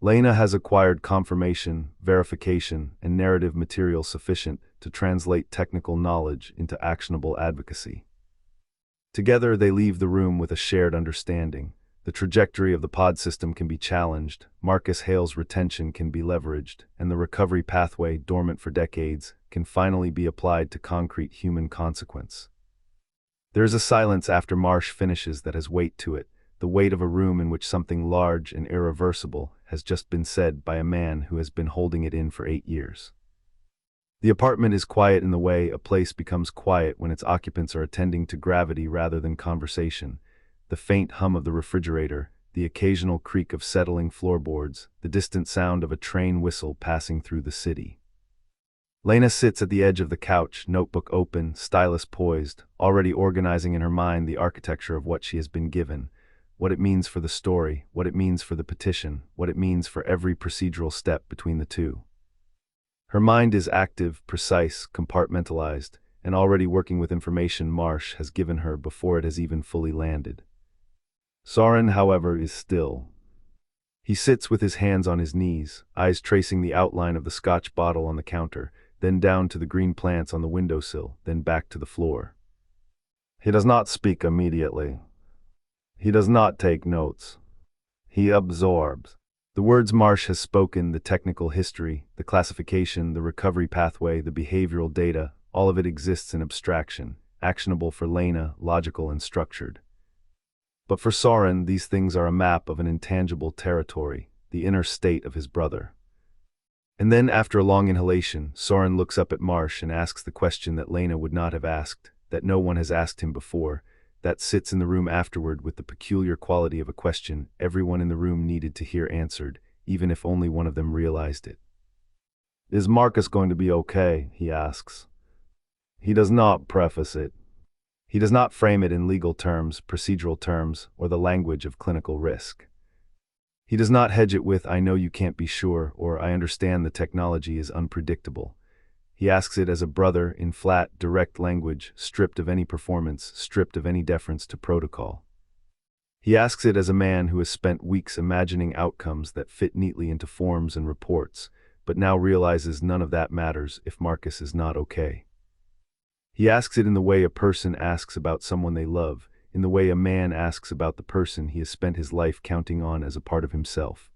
Lena has acquired confirmation, verification, and narrative material sufficient to translate technical knowledge into actionable advocacy. Together, they leave the room with a shared understanding. The trajectory of the pod system can be challenged, Marcus Hale's retention can be leveraged, and the recovery pathway, dormant for decades, can finally be applied to concrete human consequence. There is a silence after Marsh finishes that has weight to it, the weight of a room in which something large and irreversible has just been said by a man who has been holding it in for 8 years. The apartment is quiet in the way a place becomes quiet when its occupants are attending to gravity rather than conversation. The faint hum of the refrigerator, the occasional creak of settling floorboards, the distant sound of a train whistle passing through the city. Lena sits at the edge of the couch, notebook open, stylus poised, already organizing in her mind the architecture of what she has been given, what it means for the story, what it means for the petition, what it means for every procedural step between the two. Her mind is active, precise, compartmentalized, and already working with information Marsh has given her before it has even fully landed. Soren, however, is still. He sits with his hands on his knees, eyes tracing the outline of the Scotch bottle on the counter, then down to the green plants on the windowsill, then back to the floor. He does not speak immediately. He does not take notes. He absorbs. The words Marsh has spoken, the technical history, the classification, the recovery pathway, the behavioral data, all of it exists in abstraction, actionable for Lena, logical and structured. But for Soren, these things are a map of an intangible territory, the inner state of his brother. And then, after a long inhalation, Soren looks up at Marsh and asks the question that Lena would not have asked, that no one has asked him before, that sits in the room afterward with the peculiar quality of a question everyone in the room needed to hear answered, even if only one of them realized it. "Is Marcus going to be okay?" he asks. He does not preface it. He does not frame it in legal terms, procedural terms, or the language of clinical risk. He does not hedge it with, "I know you can't be sure," or "I understand the technology is unpredictable." He asks it as a brother, in flat, direct language, stripped of any performance, stripped of any deference to protocol. He asks it as a man who has spent weeks imagining outcomes that fit neatly into forms and reports, but now realizes none of that matters if Marcus is not okay. He asks it in the way a person asks about someone they love, in the way a man asks about the person he has spent his life counting on as a part of himself.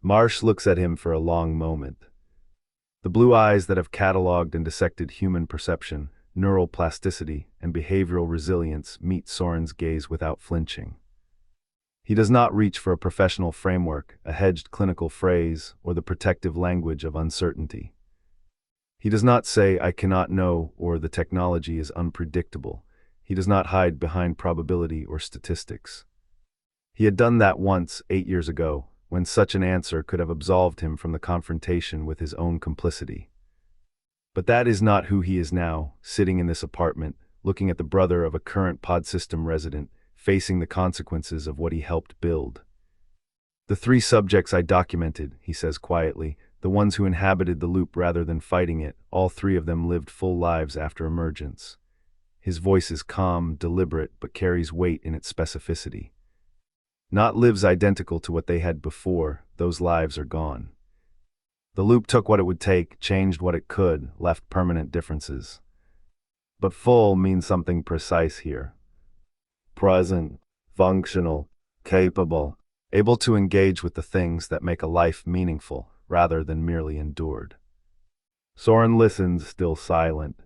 Marsh looks at him for a long moment. The blue eyes that have cataloged and dissected human perception, neural plasticity, and behavioral resilience meet Soren's gaze without flinching. He does not reach for a professional framework, a hedged clinical phrase, or the protective language of uncertainty. He does not say, "I cannot know," or "the technology is unpredictable." He does not hide behind probability or statistics. He had done that once, 8 years ago, when such an answer could have absolved him from the confrontation with his own complicity. But that is not who he is now, sitting in this apartment, looking at the brother of a current pod system resident, facing the consequences of what he helped build. "The 3 subjects I documented," he says quietly, "the ones who inhabited the loop rather than fighting it, all 3 of them lived full lives after emergence." His voice is calm, deliberate, but carries weight in its specificity. Not lives identical to what they had before, those lives are gone. The loop took what it would take, changed what it could, left permanent differences. But full means something precise here. Present, functional, capable, able to engage with the things that make a life meaningful, rather than merely endured. Soren listens, still silent.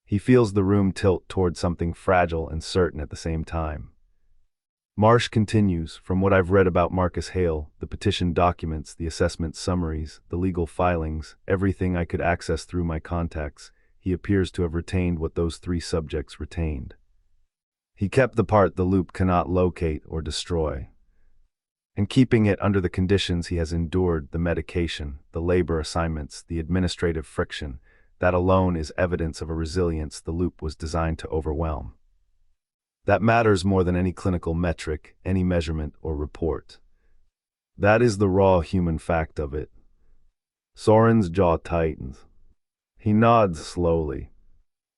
He feels the room tilt toward something fragile and certain at the same time. Marsh continues, "From what I've read about Marcus Hale, the petition documents, the assessment summaries, the legal filings, everything I could access through my contacts, he appears to have retained what those 3 subjects retained. He kept the part the loop cannot locate or destroy. And keeping it under the conditions he has endured, the medication, the labor assignments, the administrative friction, that alone is evidence of a resilience the loop was designed to overwhelm. That matters more than any clinical metric, any measurement or report. That is the raw human fact of it." Soren's jaw tightens. He nods slowly.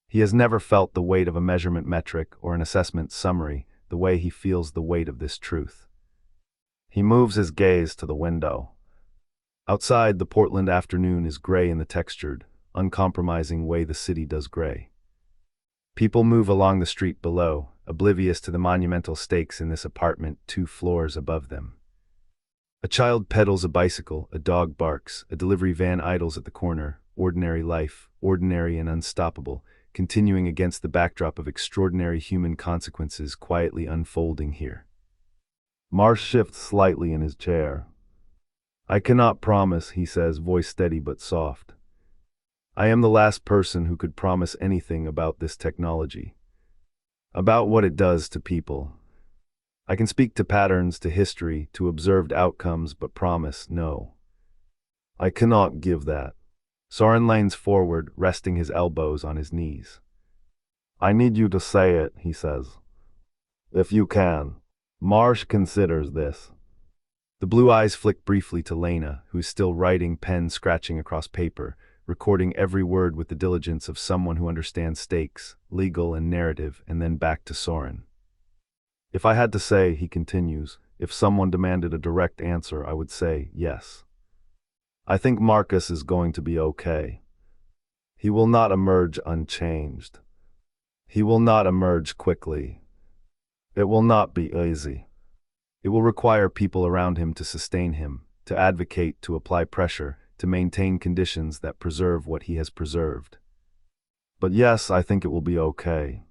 He has never felt the weight of a measurement metric or an assessment summary the way he feels the weight of this truth. He moves his gaze to the window. Outside, the Portland afternoon is gray in the textured, uncompromising way the city does gray. People move along the street below, oblivious to the monumental stakes in this apartment 2 floors above them. A child pedals a bicycle, a dog barks, a delivery van idles at the corner. Ordinary life, ordinary and unstoppable, continuing against the backdrop of extraordinary human consequences quietly unfolding here. Marsh shifts slightly in his chair. "I cannot promise," he says, voice steady but soft. "I am the last person who could promise anything about this technology, about what it does to people. I can speak to patterns, to history, to observed outcomes, but promise, no. I cannot give that." Soren leans forward, resting his elbows on his knees. "I need you to say it," he says. "If you can." Marsh considers this. The blue eyes flick briefly to Lena, who is still writing, pen scratching across paper, recording every word with the diligence of someone who understands stakes, legal and narrative, and then back to Soren. "If I had to say," he continues, "if someone demanded a direct answer, I would say yes. I think Marcus is going to be okay. He will not emerge unchanged. He will not emerge quickly. It will not be easy. It will require people around him to sustain him, to advocate, to apply pressure, to maintain conditions that preserve what he has preserved. But yes, I think it will be okay."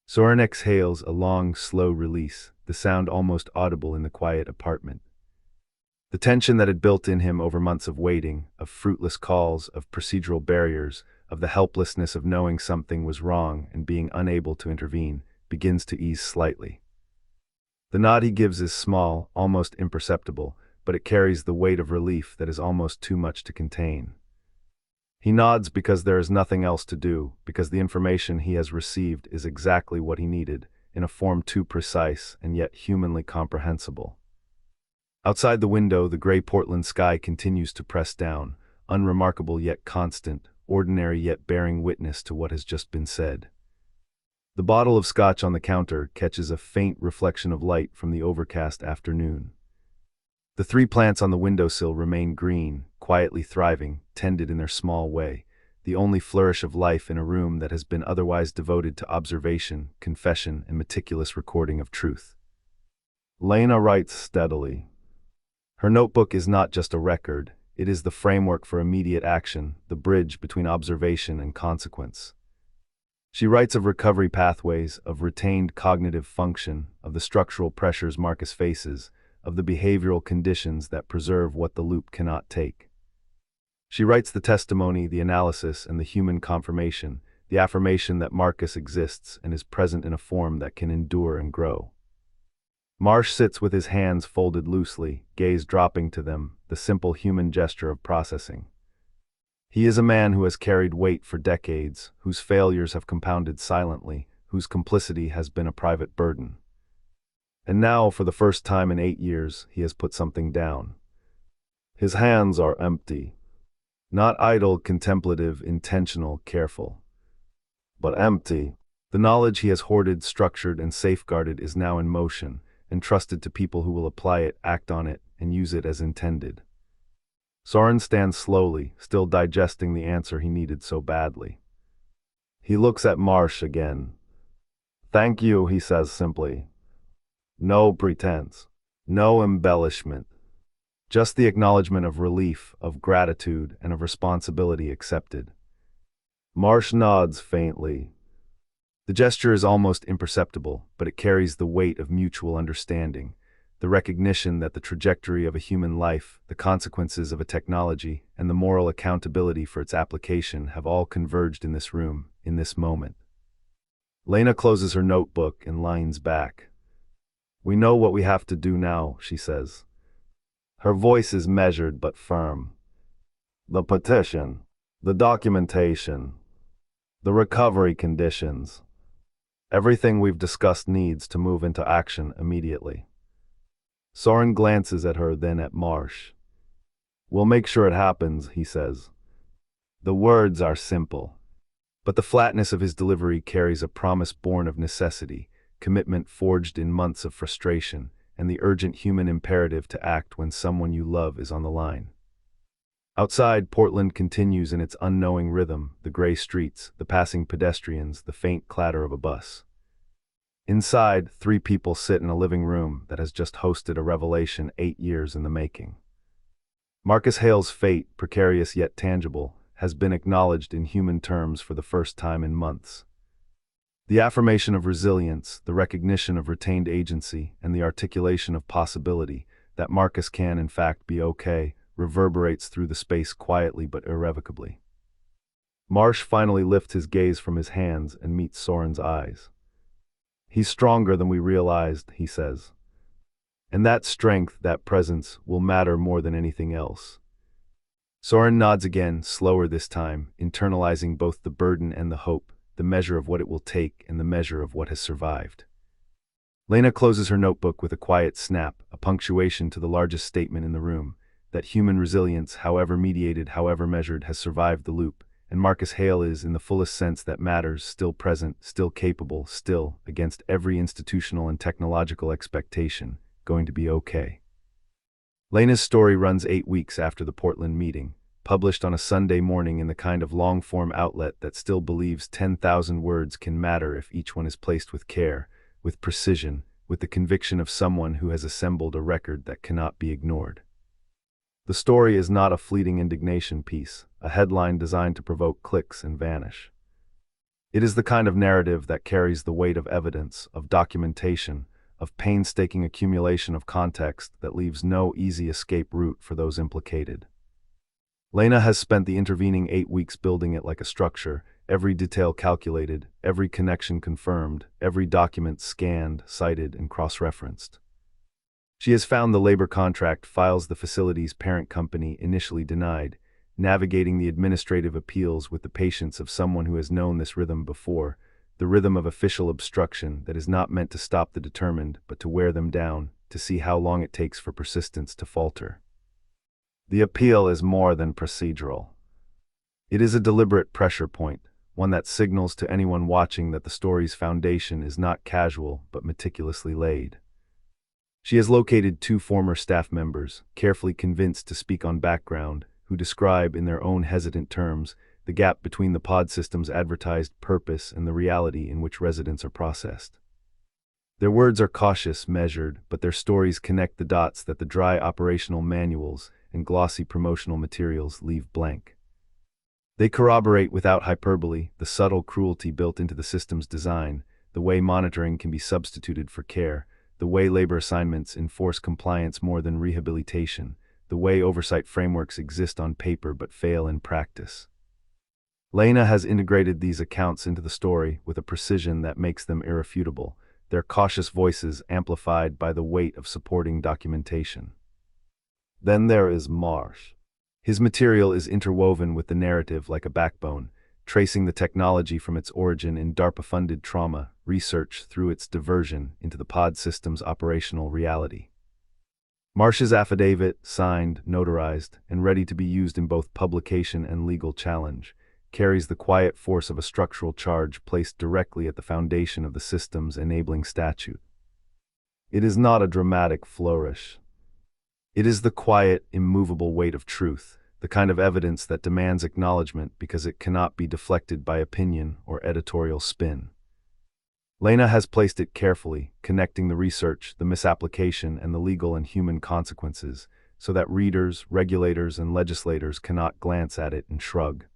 Soren exhales a long, slow release, the sound almost audible in the quiet apartment. The tension that had built in him over months of waiting, of fruitless calls, of procedural barriers, of the helplessness of knowing something was wrong and being unable to intervene, begins to ease slightly. The nod he gives is small, almost imperceptible, but it carries the weight of relief that is almost too much to contain. He nods because there is nothing else to do, because the information he has received is exactly what he needed, in a form too precise and yet humanly comprehensible. Outside the window, the gray Portland sky continues to press down, unremarkable yet constant, ordinary yet bearing witness to what has just been said. The bottle of scotch on the counter catches a faint reflection of light from the overcast afternoon. The 3 plants on the windowsill remain green, quietly thriving, tended in their small way, the only flourish of life in a room that has been otherwise devoted to observation, confession, and meticulous recording of truth. Lena writes steadily. Her notebook is not just a record, it is the framework for immediate action, the bridge between observation and consequence. She writes of recovery pathways, of retained cognitive function, of the structural pressures Marcus faces, of the behavioral conditions that preserve what the loop cannot take. She writes the testimony, the analysis, and the human confirmation, the affirmation that Marcus exists and is present in a form that can endure and grow. Marsh sits with his hands folded loosely, gaze dropping to them, the simple human gesture of processing. He is a man who has carried weight for decades, whose failures have compounded silently, whose complicity has been a private burden. And now, for the first time in 8 years, he has put something down. His hands are empty. Not idle, contemplative, intentional, careful. But empty. The knowledge he has hoarded, structured, and safeguarded is now in motion, entrusted to people who will apply it, act on it, and use it as intended. Soren stands slowly, still digesting the answer he needed so badly. He looks at Marsh again. "Thank you," he says simply. No pretense. No embellishment. Just the acknowledgement of relief, of gratitude, and of responsibility accepted. Marsh nods faintly. The gesture is almost imperceptible, but it carries the weight of mutual understanding, the recognition that the trajectory of a human life, the consequences of a technology, and the moral accountability for its application have all converged in this room, in this moment. Lena closes her notebook and leans back. "We know what we have to do now," she says. Her voice is measured but firm. "The petition, the documentation, the recovery conditions. Everything we've discussed needs to move into action immediately." Soren glances at her, then at Marsh. "We'll make sure it happens," he says. The words are simple, but the flatness of his delivery carries a promise born of necessity, commitment forged in months of frustration, and the urgent human imperative to act when someone you love is on the line. Outside, Portland continues in its unknowing rhythm, the gray streets, the passing pedestrians, the faint clatter of a bus. Inside, three people sit in a living room that has just hosted a revelation 8 years in the making. Marcus Hale's fate, precarious yet tangible, has been acknowledged in human terms for the first time in months. The affirmation of resilience, the recognition of retained agency, and the articulation of possibility that Marcus can in fact be okay reverberates through the space quietly but irrevocably. Marsh finally lifts his gaze from his hands and meets Soren's eyes. "He's stronger than we realized," he says. "And that strength, that presence, will matter more than anything else." Soren nods again, slower this time, internalizing both the burden and the hope, the measure of what it will take and the measure of what has survived. Lena closes her notebook with a quiet snap, a punctuation to the largest statement in the room, that human resilience, however mediated, however measured, has survived the loop, and Marcus Hale is, in the fullest sense that matters, still present, still capable, still, against every institutional and technological expectation, going to be okay. Lena's story runs 8 weeks after the Portland meeting, published on a Sunday morning in the kind of long-form outlet that still believes 10,000 words can matter if each one is placed with care, with precision, with the conviction of someone who has assembled a record that cannot be ignored. The story is not a fleeting indignation piece, a headline designed to provoke clicks and vanish. It is the kind of narrative that carries the weight of evidence, of documentation, of painstaking accumulation of context that leaves no easy escape route for those implicated. Lena has spent the intervening 8 weeks building it like a structure, every detail calculated, every connection confirmed, every document scanned, cited, and cross-referenced. She has found the labor contract files the facility's parent company initially denied, navigating the administrative appeals with the patience of someone who has known this rhythm before, the rhythm of official obstruction that is not meant to stop the determined, but to wear them down, to see how long it takes for persistence to falter. The appeal is more than procedural. It is a deliberate pressure point, one that signals to anyone watching that the story's foundation is not casual but meticulously laid. She has located 2 former staff members, carefully convinced to speak on background, who describe, in their own hesitant terms, the gap between the pod system's advertised purpose and the reality in which residents are processed. Their words are cautious, measured, but their stories connect the dots that the dry operational manuals and glossy promotional materials leave blank. They corroborate without hyperbole the subtle cruelty built into the system's design, the way monitoring can be substituted for care, the way labor assignments enforce compliance more than rehabilitation, the way oversight frameworks exist on paper but fail in practice. Lena has integrated these accounts into the story with a precision that makes them irrefutable, their cautious voices amplified by the weight of supporting documentation. Then there is Marsh. His material is interwoven with the narrative like a backbone, tracing the technology from its origin in DARPA-funded trauma research through its diversion into the pod system's operational reality. Marsh's affidavit, signed, notarized, and ready to be used in both publication and legal challenge, carries the quiet force of a structural charge placed directly at the foundation of the system's enabling statute. It is not a dramatic flourish. It is the quiet, immovable weight of truth, the kind of evidence that demands acknowledgement because it cannot be deflected by opinion or editorial spin. Lena has placed it carefully, connecting the research, the misapplication, and the legal and human consequences, so that readers, regulators, and legislators cannot glance at it and shrug.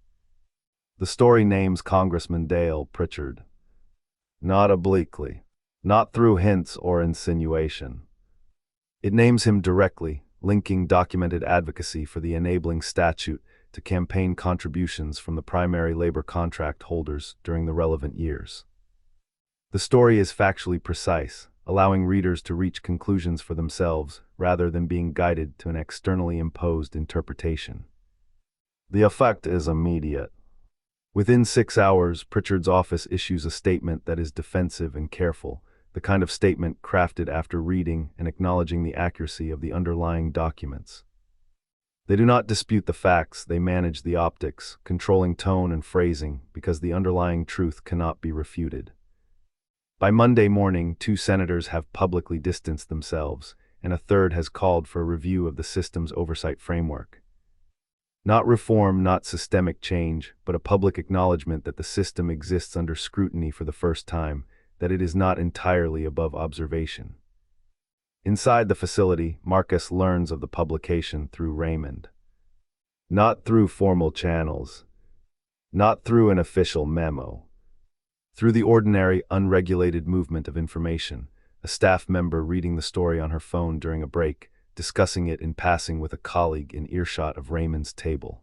The story names Congressman Dale Pritchard. Not obliquely, not through hints or insinuation. It names him directly, linking documented advocacy for the enabling statute to campaign contributions from the primary labor contract holders during the relevant years. The story is factually precise, allowing readers to reach conclusions for themselves rather than being guided to an externally imposed interpretation. The effect is immediate. Within 6 hours, Pritchard's office issues a statement that is defensive and careful, the kind of statement crafted after reading and acknowledging the accuracy of the underlying documents. They do not dispute the facts, they manage the optics, controlling tone and phrasing because the underlying truth cannot be refuted. By Monday morning, 2 senators have publicly distanced themselves, and a third has called for a review of the system's oversight framework. Not reform, not systemic change, but a public acknowledgement that the system exists under scrutiny for the first time, that it is not entirely above observation. Inside the facility, Marcus learns of the publication through Raymond. Not through formal channels, not through an official memo. Through the ordinary, unregulated movement of information, a staff member reading the story on her phone during a break, discussing it in passing with a colleague in earshot of Raymond's table.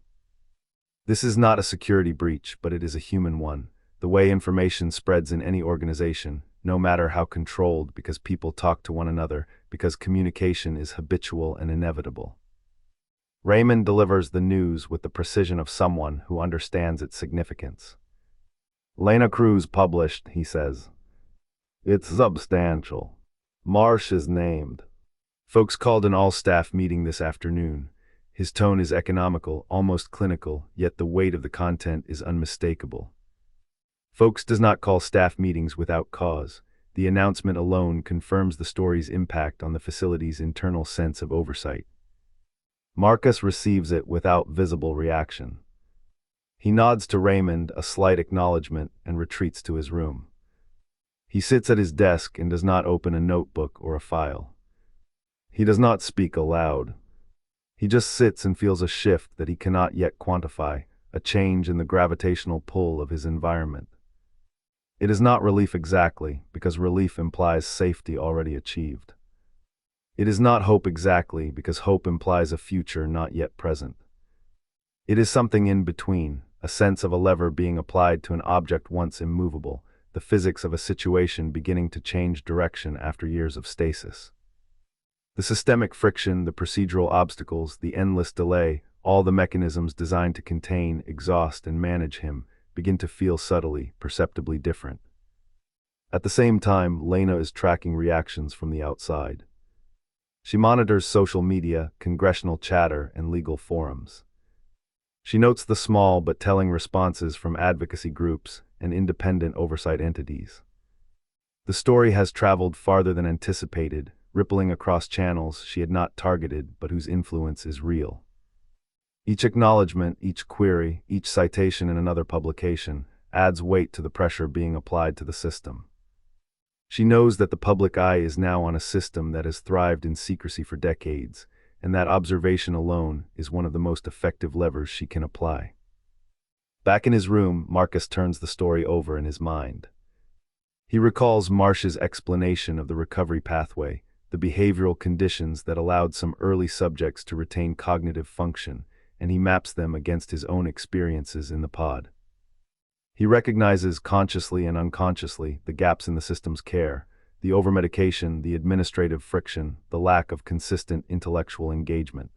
This is not a security breach, but it is a human one, the way information spreads in any organization, no matter how controlled, because people talk to one another, because communication is habitual and inevitable. Raymond delivers the news with the precision of someone who understands its significance. Lena Cruz published, he says. It's substantial. Marsh is named. Folks called an all-staff meeting this afternoon. His tone is economical, almost clinical, yet the weight of the content is unmistakable. Folks does not call staff meetings without cause. The announcement alone confirms the story's impact on the facility's internal sense of oversight. Marcus receives it without visible reaction. He nods to Raymond, a slight acknowledgement, and retreats to his room. He sits at his desk and does not open a notebook or a file. He does not speak aloud. He just sits and feels a shift that he cannot yet quantify, a change in the gravitational pull of his environment. It is not relief exactly, because relief implies safety already achieved. It is not hope exactly, because hope implies a future not yet present. It is something in between, a sense of a lever being applied to an object once immovable, the physics of a situation beginning to change direction after years of stasis. The systemic friction, the procedural obstacles, the endless delay, all the mechanisms designed to contain, exhaust, and manage him, begin to feel subtly, perceptibly different. At the same time, Lena is tracking reactions from the outside. She monitors social media, congressional chatter, and legal forums. She notes the small but telling responses from advocacy groups and independent oversight entities. The story has traveled farther than anticipated, rippling across channels she had not targeted but whose influence is real. Each acknowledgement, each query, each citation in another publication adds weight to the pressure being applied to the system. She knows that the public eye is now on a system that has thrived in secrecy for decades, and that observation alone is one of the most effective levers she can apply. Back in his room, Marcus turns the story over in his mind. He recalls Marsh's explanation of the recovery pathway, the behavioral conditions that allowed some early subjects to retain cognitive function, and he maps them against his own experiences in the pod. He recognizes consciously and unconsciously the gaps in the system's care, the overmedication, the administrative friction, the lack of consistent intellectual engagement.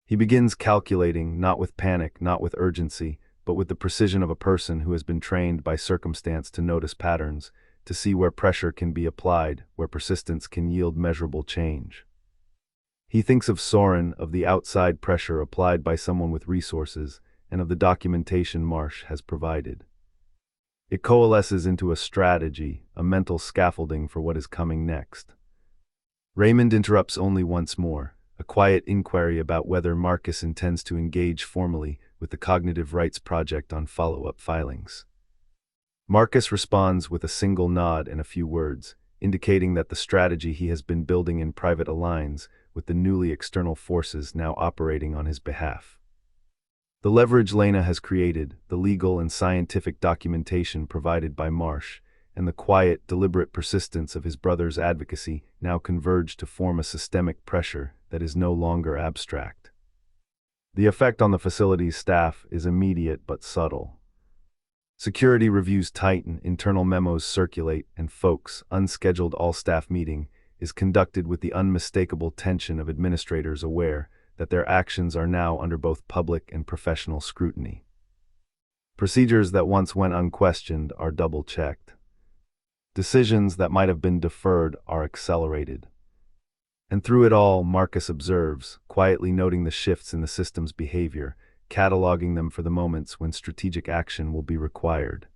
He begins calculating, not with panic, not with urgency, but with the precision of a person who has been trained by circumstance to notice patterns, to see where pressure can be applied, where persistence can yield measurable change. He thinks of Soren, of the outside pressure applied by someone with resources, and of the documentation Marsh has provided. It coalesces into a strategy, a mental scaffolding for what is coming next. Raymond interrupts only once more, a quiet inquiry about whether Marcus intends to engage formally with the Cognitive Rights Project on follow-up filings. Marcus responds with a single nod and a few words, indicating that the strategy he has been building in private aligns with the newly external forces now operating on his behalf. The leverage Lena has created, the legal and scientific documentation provided by Marsh, and the quiet, deliberate persistence of his brother's advocacy now converge to form a systemic pressure that is no longer abstract. The effect on the facility's staff is immediate but subtle. Security reviews tighten, internal memos circulate, and folks' unscheduled all-staff meeting is conducted with the unmistakable tension of administrators aware that their actions are now under both public and professional scrutiny. Procedures that once went unquestioned are double-checked. Decisions that might have been deferred are accelerated. And through it all, Marcus observes, quietly noting the shifts in the system's behavior, cataloging them for the moments when strategic action will be required.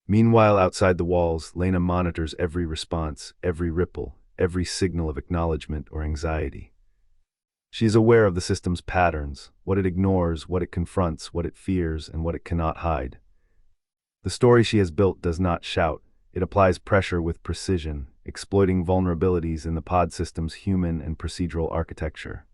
Meanwhile, outside the walls, Lena monitors every response, every ripple, every signal of acknowledgement or anxiety. She is aware of the system's patterns, what it ignores, what it confronts, what it fears, and what it cannot hide. The story she has built does not shout, It applies pressure with precision, exploiting vulnerabilities in the pod system's human and procedural architecture.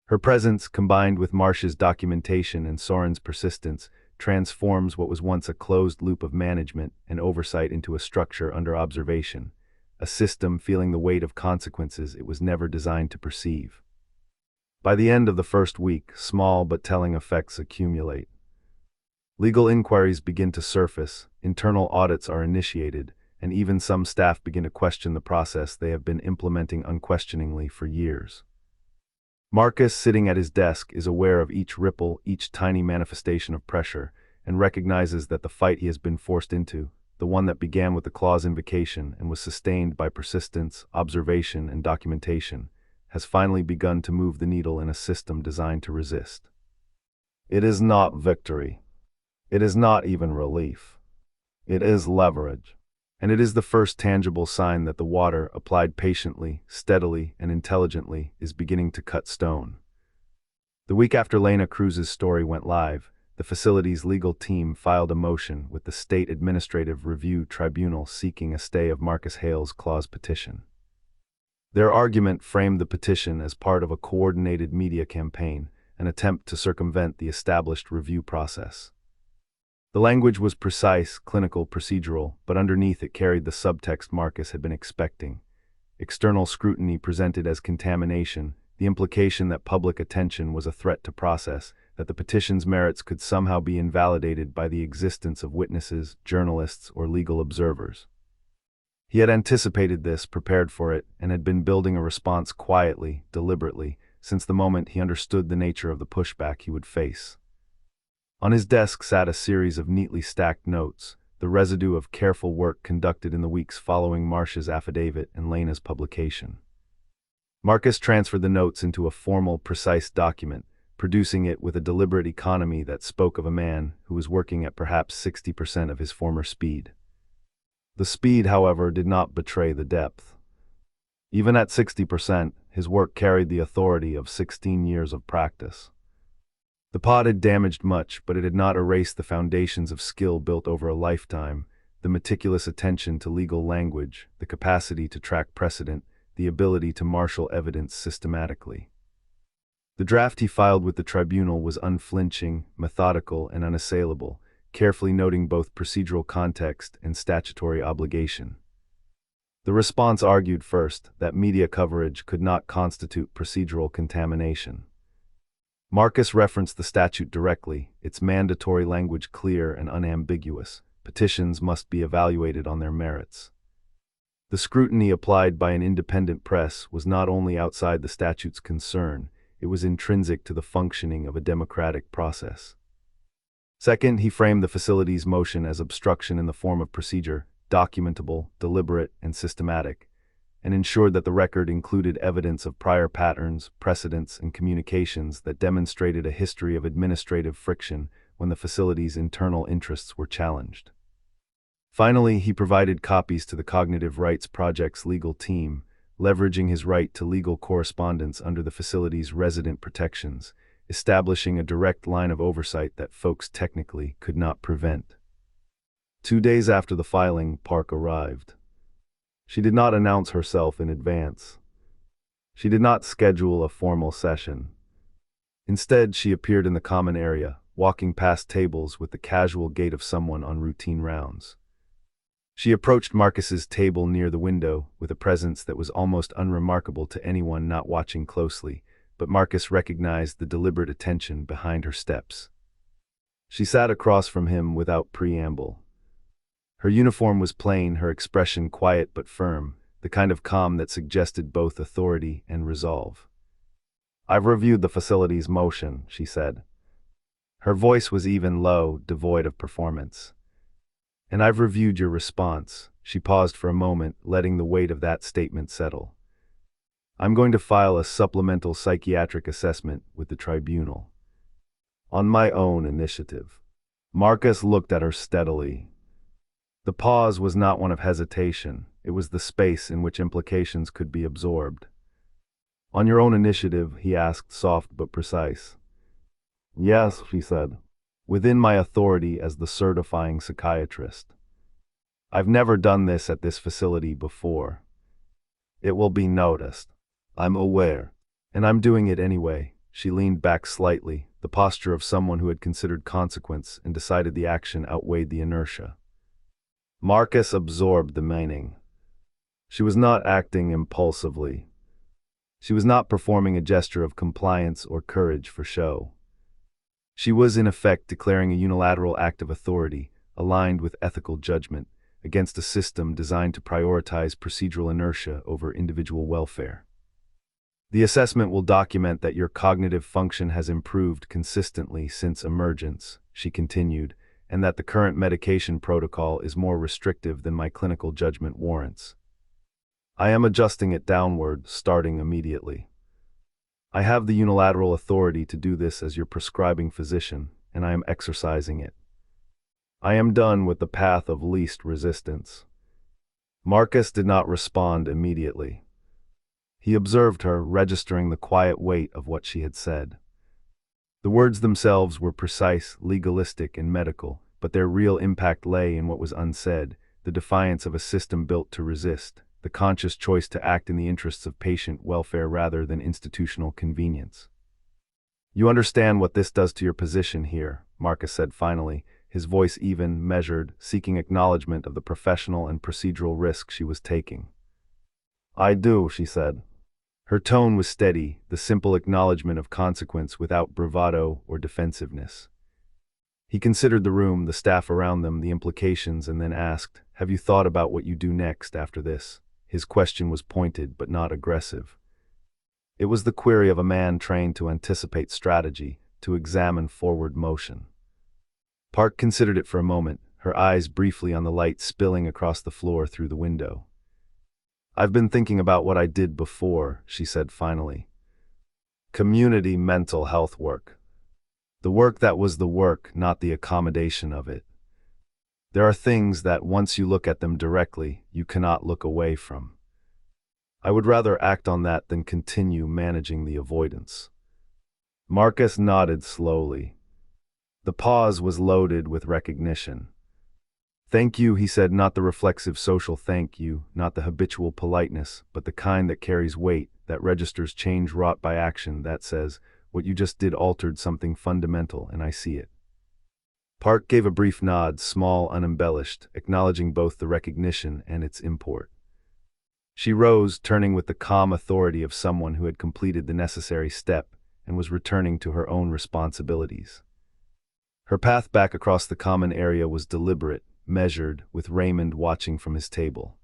Her presence, combined with Marsh's documentation and Soren's persistence, transforms what was once a closed loop of management and oversight into a structure under observation, a system feeling the weight of consequences it was never designed to perceive. By the end of the first week, small but telling effects accumulate. Legal inquiries begin to surface, internal audits are initiated, and even some staff begin to question the process they have been implementing unquestioningly for years. Marcus, sitting at his desk, is aware of each ripple, each tiny manifestation of pressure, and recognizes that the fight he has been forced into, the one that began with the clause invocation and was sustained by persistence, observation, and documentation, has finally begun to move the needle in a system designed to resist. It is not victory. It is not even relief. It is leverage. And it is the first tangible sign that the water, applied patiently, steadily, and intelligently, is beginning to cut stone. The week after Lena Cruz's story went live, the facility's legal team filed a motion with the State Administrative Review Tribunal seeking a stay of Marcus Hale's clause petition. Their argument framed the petition as part of a coordinated media campaign, an attempt to circumvent the established review process. The language was precise, clinical, procedural, but underneath it carried the subtext Marcus had been expecting. External scrutiny presented as contamination, the implication that public attention was a threat to process, that the petition's merits could somehow be invalidated by the existence of witnesses, journalists, or legal observers. He had anticipated this, prepared for it, and had been building a response quietly, deliberately, since the moment he understood the nature of the pushback he would face. On his desk sat a series of neatly stacked notes, the residue of careful work conducted in the weeks following Marsh's affidavit and Lena's publication. Marcus transferred the notes into a formal, precise document, producing it with a deliberate economy that spoke of a man who was working at perhaps 60% of his former speed. The speed, however, did not betray the depth. Even at 60%, his work carried the authority of 16 years of practice. The pod had damaged much, but it had not erased the foundations of skill built over a lifetime, the meticulous attention to legal language, the capacity to track precedent, the ability to marshal evidence systematically. The draft he filed with the tribunal was unflinching, methodical, and unassailable, carefully noting both procedural context and statutory obligation. The response argued first that media coverage could not constitute procedural contamination. Marcus referenced the statute directly, its mandatory language clear and unambiguous. Petitions must be evaluated on their merits. The scrutiny applied by an independent press was not only outside the statute's concern, it was intrinsic to the functioning of a democratic process. Second, he framed the facility's motion as obstruction in the form of procedure, documentable, deliberate, and systematic, and ensured that the record included evidence of prior patterns, precedents, and communications that demonstrated a history of administrative friction when the facility's internal interests were challenged. Finally, he provided copies to the Cognitive Rights Project's legal team, leveraging his right to legal correspondence under the facility's resident protections, establishing a direct line of oversight that folks technically could not prevent. 2 days after the filing, Park arrived. She did not announce herself in advance. She did not schedule a formal session. Instead, she appeared in the common area, walking past tables with the casual gait of someone on routine rounds. She approached Marcus's table near the window with a presence that was almost unremarkable to anyone not watching closely, but Marcus recognized the deliberate attention behind her steps. She sat across from him without preamble. Her uniform was plain, her expression quiet but firm, the kind of calm that suggested both authority and resolve. "I've reviewed the facility's motion," she said. Her voice was even, low, devoid of performance. "And I've reviewed your response." She paused for a moment, letting the weight of that statement settle. "I'm going to file a supplemental psychiatric assessment with the tribunal. On my own initiative." Marcus looked at her steadily. The pause was not one of hesitation, it was the space in which implications could be absorbed. "On your own initiative?" he asked, soft but precise. "Yes," she said. "Within my authority as the certifying psychiatrist." I've never done this at this facility before. It will be noticed. I'm aware. And I'm doing it anyway. She leaned back slightly, the posture of someone who had considered consequence and decided the action outweighed the inertia. Marcus absorbed the meaning. She was not acting impulsively. She was not performing a gesture of compliance or courage for show. She was in effect declaring a unilateral act of authority, aligned with ethical judgment, against a system designed to prioritize procedural inertia over individual welfare. The assessment will document that your cognitive function has improved consistently since emergence, she continued, and that the current medication protocol is more restrictive than my clinical judgment warrants. I am adjusting it downward, starting immediately. I have the unilateral authority to do this as your prescribing physician, and I am exercising it. I am done with the path of least resistance. Marcus did not respond immediately. He observed her, registering the quiet weight of what she had said. The words themselves were precise, legalistic, and medical, but their real impact lay in what was unsaid, the defiance of a system built to resist, the conscious choice to act in the interests of patient welfare rather than institutional convenience. You understand what this does to your position here, Marcus said finally, his voice even, measured, seeking acknowledgement of the professional and procedural risk she was taking. I do, she said. Her tone was steady, the simple acknowledgement of consequence without bravado or defensiveness. He considered the room, the staff around them, the implications, and then asked, "Have you thought about what you do next after this?" His question was pointed but not aggressive. It was the query of a man trained to anticipate strategy, to examine forward motion. Park considered it for a moment, her eyes briefly on the light spilling across the floor through the window. I've been thinking about what I did before, she said finally. Community mental health work. The work that was the work, not the accommodation of it. There are things that, once you look at them directly, you cannot look away from. I would rather act on that than continue managing the avoidance. Marcus nodded slowly. The pause was loaded with recognition. Thank you, he said, not the reflexive social thank you, not the habitual politeness, but the kind that carries weight, that registers change wrought by action, that says, what you just did altered something fundamental, and I see it. Park gave a brief nod, small, unembellished, acknowledging both the recognition and its import. She rose, turning with the calm authority of someone who had completed the necessary step and was returning to her own responsibilities. Her path back across the common area was deliberate, measured, with Raymond watching from his table.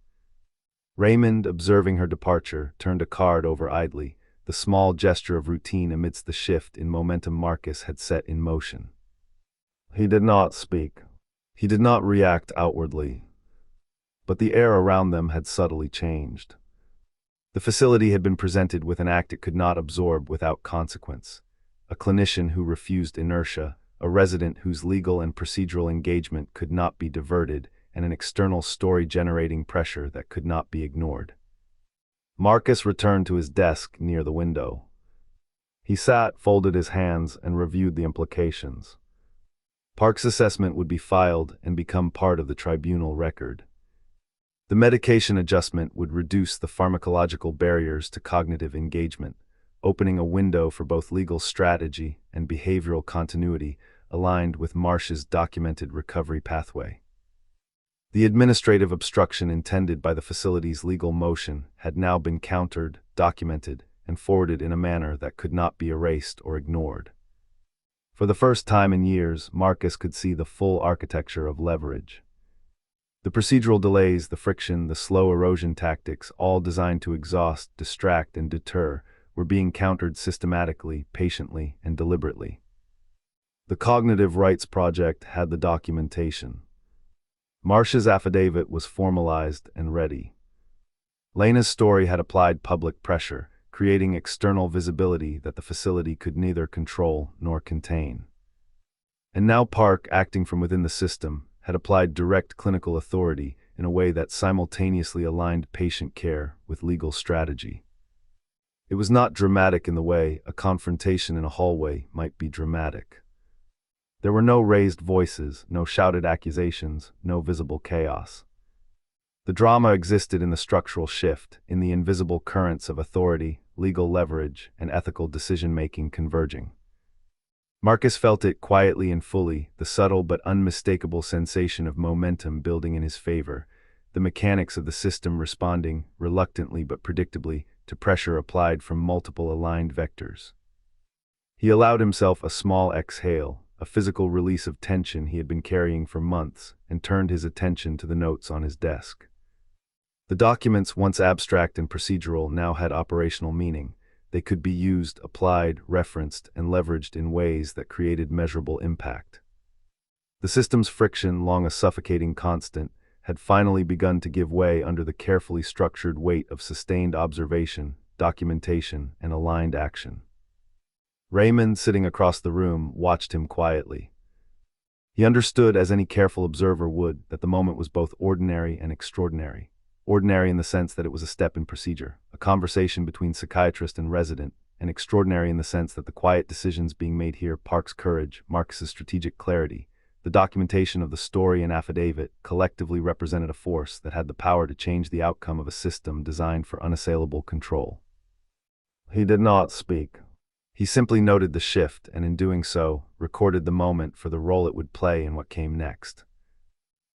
Raymond, observing her departure, turned a card over idly, the small gesture of routine amidst the shift in momentum Marcus had set in motion. He did not speak. He did not react outwardly. But the air around them had subtly changed. The facility had been presented with an act it could not absorb without consequence. A clinician who refused inertia, a resident whose legal and procedural engagement could not be diverted, and an external story-generating pressure that could not be ignored. Marcus returned to his desk near the window. He sat, folded his hands, and reviewed the implications. Park's assessment would be filed and become part of the tribunal record. The medication adjustment would reduce the pharmacological barriers to cognitive engagement, opening a window for both legal strategy and behavioral continuity aligned with Marsh's documented recovery pathway. The administrative obstruction intended by the facility's legal motion had now been countered, documented, and forwarded in a manner that could not be erased or ignored. For the first time in years, Marcus could see the full architecture of leverage. The procedural delays, the friction, the slow erosion tactics, all designed to exhaust, distract, and deter, were being countered systematically, patiently, and deliberately. The Cognitive Rights Project had the documentation. Marsh's affidavit was formalized and ready. Lena's story had applied public pressure, creating external visibility that the facility could neither control nor contain. And now Park, acting from within the system, had applied direct clinical authority in a way that simultaneously aligned patient care with legal strategy. It was not dramatic in the way a confrontation in a hallway might be dramatic. There were no raised voices, no shouted accusations, no visible chaos. The drama existed in the structural shift, in the invisible currents of authority, legal leverage, and ethical decision-making converging. Marcus felt it quietly and fully, the subtle but unmistakable sensation of momentum building in his favor, the mechanics of the system responding, reluctantly but predictably, to pressure applied from multiple aligned vectors. He allowed himself a small exhale, a physical release of tension he had been carrying for months, and turned his attention to the notes on his desk. The documents, once abstract and procedural, now had operational meaning. They could be used, applied, referenced, and leveraged in ways that created measurable impact. The system's friction, long a suffocating constant, had finally begun to give way under the carefully structured weight of sustained observation, documentation, and aligned action. Raymond, sitting across the room, watched him quietly. He understood, as any careful observer would, that the moment was both ordinary and extraordinary. Ordinary in the sense that it was a step in procedure, a conversation between psychiatrist and resident, and extraordinary in the sense that the quiet decisions being made here, Park's courage, Marcus's strategic clarity, the documentation of the story and affidavit, collectively represented a force that had the power to change the outcome of a system designed for unassailable control. He did not speak. He simply noted the shift, and in doing so, recorded the moment for the role it would play in what came next.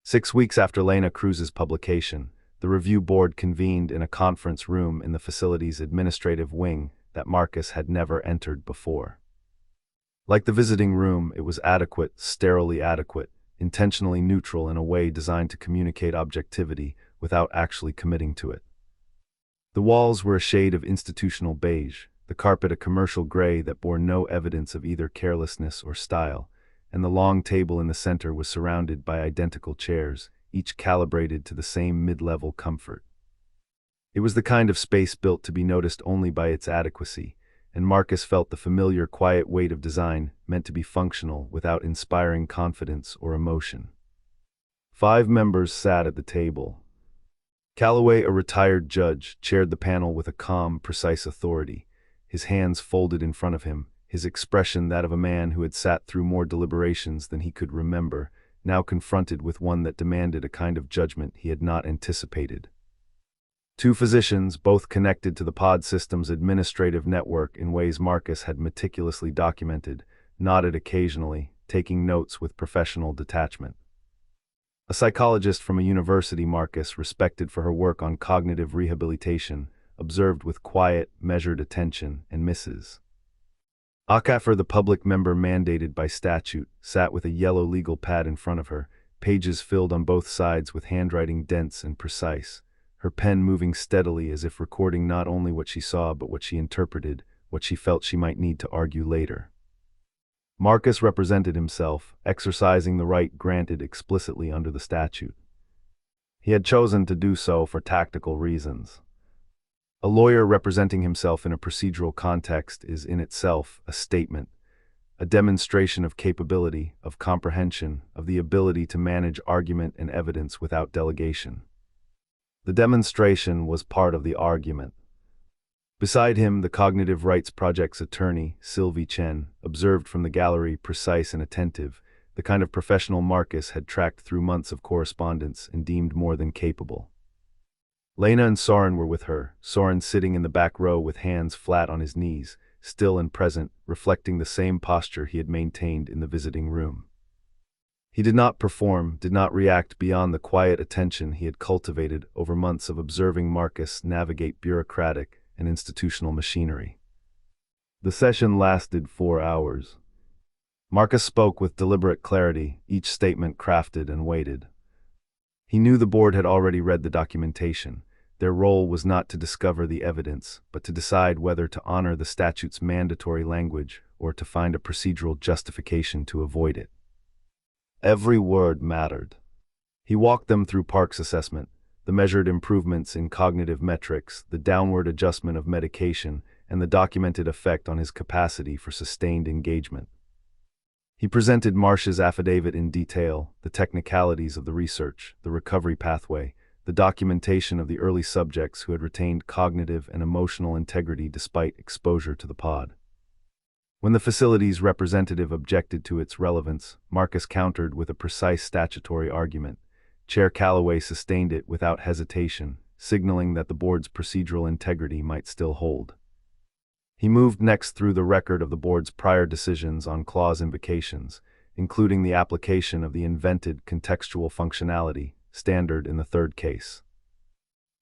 6 weeks after Lena Cruz's publication, the review board convened in a conference room in the facility's administrative wing that Marcus had never entered before. Like the visiting room, it was adequate, sterilely adequate, intentionally neutral in a way designed to communicate objectivity without actually committing to it. The walls were a shade of institutional beige, the carpet a commercial gray that bore no evidence of either carelessness or style, and the long table in the center was surrounded by identical chairs, each calibrated to the same mid-level comfort. It was the kind of space built to be noticed only by its adequacy, and Marcus felt the familiar quiet weight of design meant to be functional without inspiring confidence or emotion. 5 members sat at the table. Calloway, a retired judge, chaired the panel with a calm, precise authority, his hands folded in front of him, his expression that of a man who had sat through more deliberations than he could remember, now confronted with one that demanded a kind of judgment he had not anticipated. 2 physicians, both connected to the pod system's administrative network in ways Marcus had meticulously documented, nodded occasionally, taking notes with professional detachment. A psychologist from a university Marcus respected for her work on cognitive rehabilitation, observed with quiet, measured attention and misses. Akafer, the public member mandated by statute, sat with a yellow legal pad in front of her, pages filled on both sides with handwriting dense and precise, her pen moving steadily as if recording not only what she saw but what she interpreted, what she felt she might need to argue later. Marcus represented himself, exercising the right granted explicitly under the statute. He had chosen to do so for tactical reasons. A lawyer representing himself in a procedural context is in itself a statement, a demonstration of capability, of comprehension, of the ability to manage argument and evidence without delegation. The demonstration was part of the argument. Beside him, the Cognitive Rights Project's attorney, Sylvie Chen, observed from the gallery, precise and attentive, the kind of professional Marcus had tracked through months of correspondence and deemed more than capable. Lena and Soren were with her, Soren sitting in the back row with hands flat on his knees, still and present, reflecting the same posture he had maintained in the visiting room. He did not perform, did not react beyond the quiet attention he had cultivated over months of observing Marcus navigate bureaucratic and institutional machinery. The session lasted 4 hours. Marcus spoke with deliberate clarity, each statement crafted and weighted. He knew the board had already read the documentation. Their role was not to discover the evidence, but to decide whether to honor the statute's mandatory language or to find a procedural justification to avoid it. Every word mattered. He walked them through Park's assessment, the measured improvements in cognitive metrics, the downward adjustment of medication, and the documented effect on his capacity for sustained engagement. He presented Marsh's affidavit in detail, the technicalities of the research, the recovery pathway, the documentation of the early subjects who had retained cognitive and emotional integrity despite exposure to the pod. When the facility's representative objected to its relevance, Marcus countered with a precise statutory argument, Chair Calloway sustained it without hesitation, signaling that the board's procedural integrity might still hold. He moved next through the record of the board's prior decisions on clause invocations, including the application of the invented contextual functionality standard in the third case.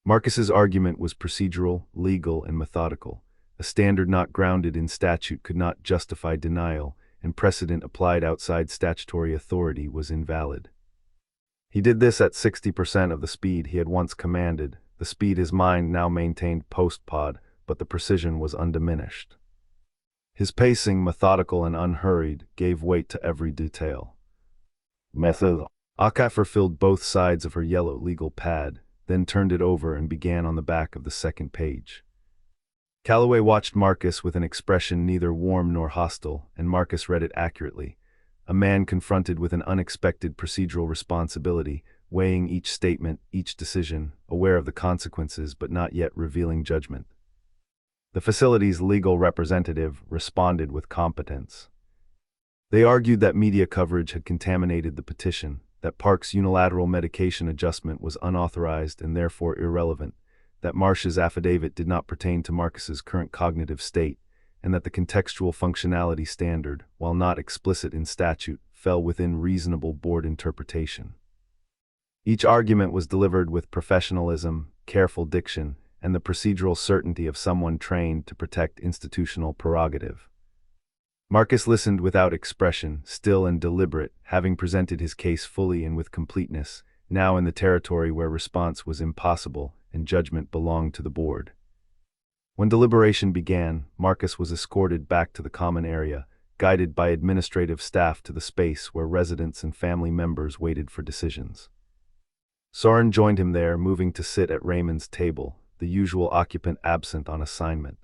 Marcus's argument was procedural, legal, and methodical. A standard not grounded in statute could not justify denial, and precedent applied outside statutory authority was invalid. He did this at 60% of the speed he had once commanded, the speed his mind now maintained post-pod, but the precision was undiminished. His pacing, methodical and unhurried, gave weight to every detail. Method. Akafor filled both sides of her yellow legal pad, then turned it over and began on the back of the second page. Calloway watched Marcus with an expression neither warm nor hostile, and Marcus read it accurately. A man confronted with an unexpected procedural responsibility, weighing each statement, each decision, aware of the consequences but not yet revealing judgment. The facility's legal representative responded with competence. They argued that media coverage had contaminated the petition, that Park's unilateral medication adjustment was unauthorized and therefore irrelevant, that Marsh's affidavit did not pertain to Marcus's current cognitive state, and that the contextual functionality standard, while not explicit in statute, fell within reasonable board interpretation. Each argument was delivered with professionalism, careful diction, and the procedural certainty of someone trained to protect institutional prerogative. Marcus listened without expression, still and deliberate, having presented his case fully and with completeness, now in the territory where response was impossible and judgment belonged to the board. When deliberation began, Marcus was escorted back to the common area, guided by administrative staff to the space where residents and family members waited for decisions. Soren joined him there, moving to sit at Raymond's table, the usual occupant absent on assignment.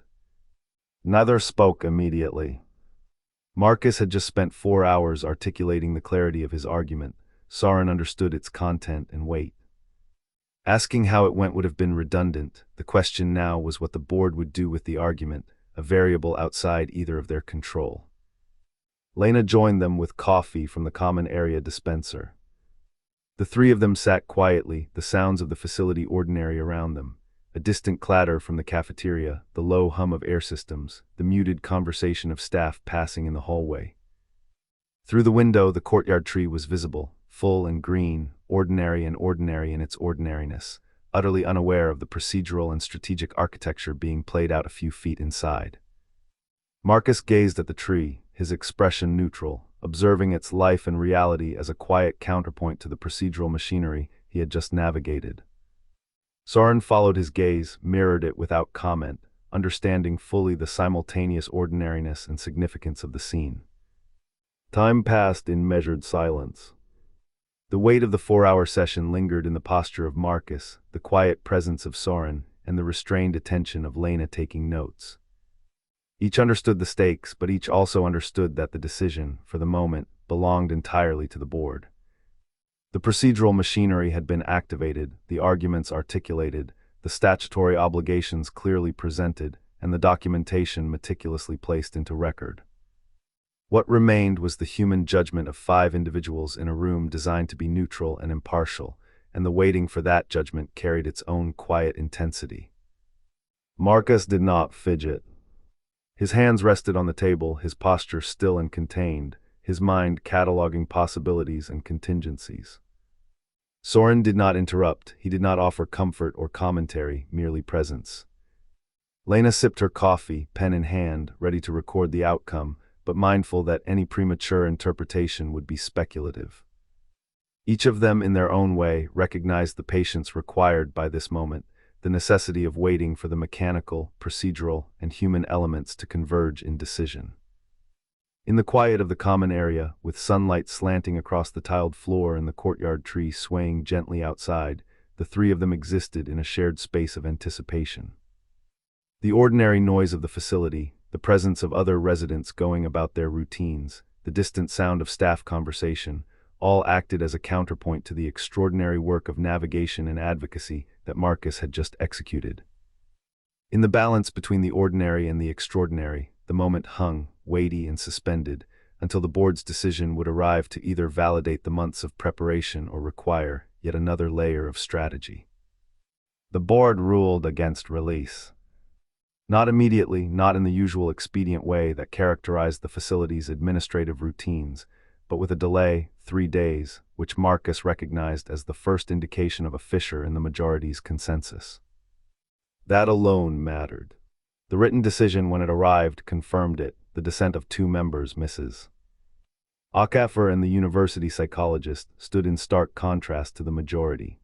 Neither spoke immediately. Marcus had just spent 4 hours articulating the clarity of his argument. Soren understood its content and weight. Asking how it went would have been redundant. The question now was what the board would do with the argument, a variable outside either of their control. Lena joined them with coffee from the common area dispenser. The three of them sat quietly, the sounds of the facility ordinary around them. A distant clatter from the cafeteria, the low hum of air systems, the muted conversation of staff passing in the hallway. Through the window, the courtyard tree was visible, full and green, ordinary in its ordinariness, utterly unaware of the procedural and strategic architecture being played out a few feet inside. Marcus gazed at the tree, his expression neutral, observing its life and reality as a quiet counterpoint to the procedural machinery he had just navigated. Soren followed his gaze, mirrored it without comment, understanding fully the simultaneous ordinariness and significance of the scene. Time passed in measured silence. The weight of the 4-hour session lingered in the posture of Marcus, the quiet presence of Soren, and the restrained attention of Lena taking notes. Each understood the stakes, but each also understood that the decision, for the moment, belonged entirely to the board. The procedural machinery had been activated, the arguments articulated, the statutory obligations clearly presented, and the documentation meticulously placed into record. What remained was the human judgment of 5 individuals in a room designed to be neutral and impartial, and the waiting for that judgment carried its own quiet intensity. Marcus did not fidget. His hands rested on the table, his posture still and contained, his mind cataloging possibilities and contingencies. Soren did not interrupt, he did not offer comfort or commentary, merely presence. Lena sipped her coffee, pen in hand, ready to record the outcome, but mindful that any premature interpretation would be speculative. Each of them, in their own way, recognized the patience required by this moment, the necessity of waiting for the mechanical, procedural, and human elements to converge in decision. In the quiet of the common area, with sunlight slanting across the tiled floor and the courtyard tree swaying gently outside, the three of them existed in a shared space of anticipation. The ordinary noise of the facility, the presence of other residents going about their routines, the distant sound of staff conversation, all acted as a counterpoint to the extraordinary work of navigation and advocacy that Marcus had just executed. In the balance between the ordinary and the extraordinary, the moment hung, weighty and suspended, until the board's decision would arrive to either validate the months of preparation or require yet another layer of strategy. The board ruled against release. Not immediately, not in the usual expedient way that characterized the facility's administrative routines, but with a delay, 3 days, which Marcus recognized as the first indication of a fissure in the majority's consensus. That alone mattered. The written decision, when it arrived, confirmed it: the dissent of 2 members, Mrs. Okafor and the university psychologist, stood in stark contrast to the majority.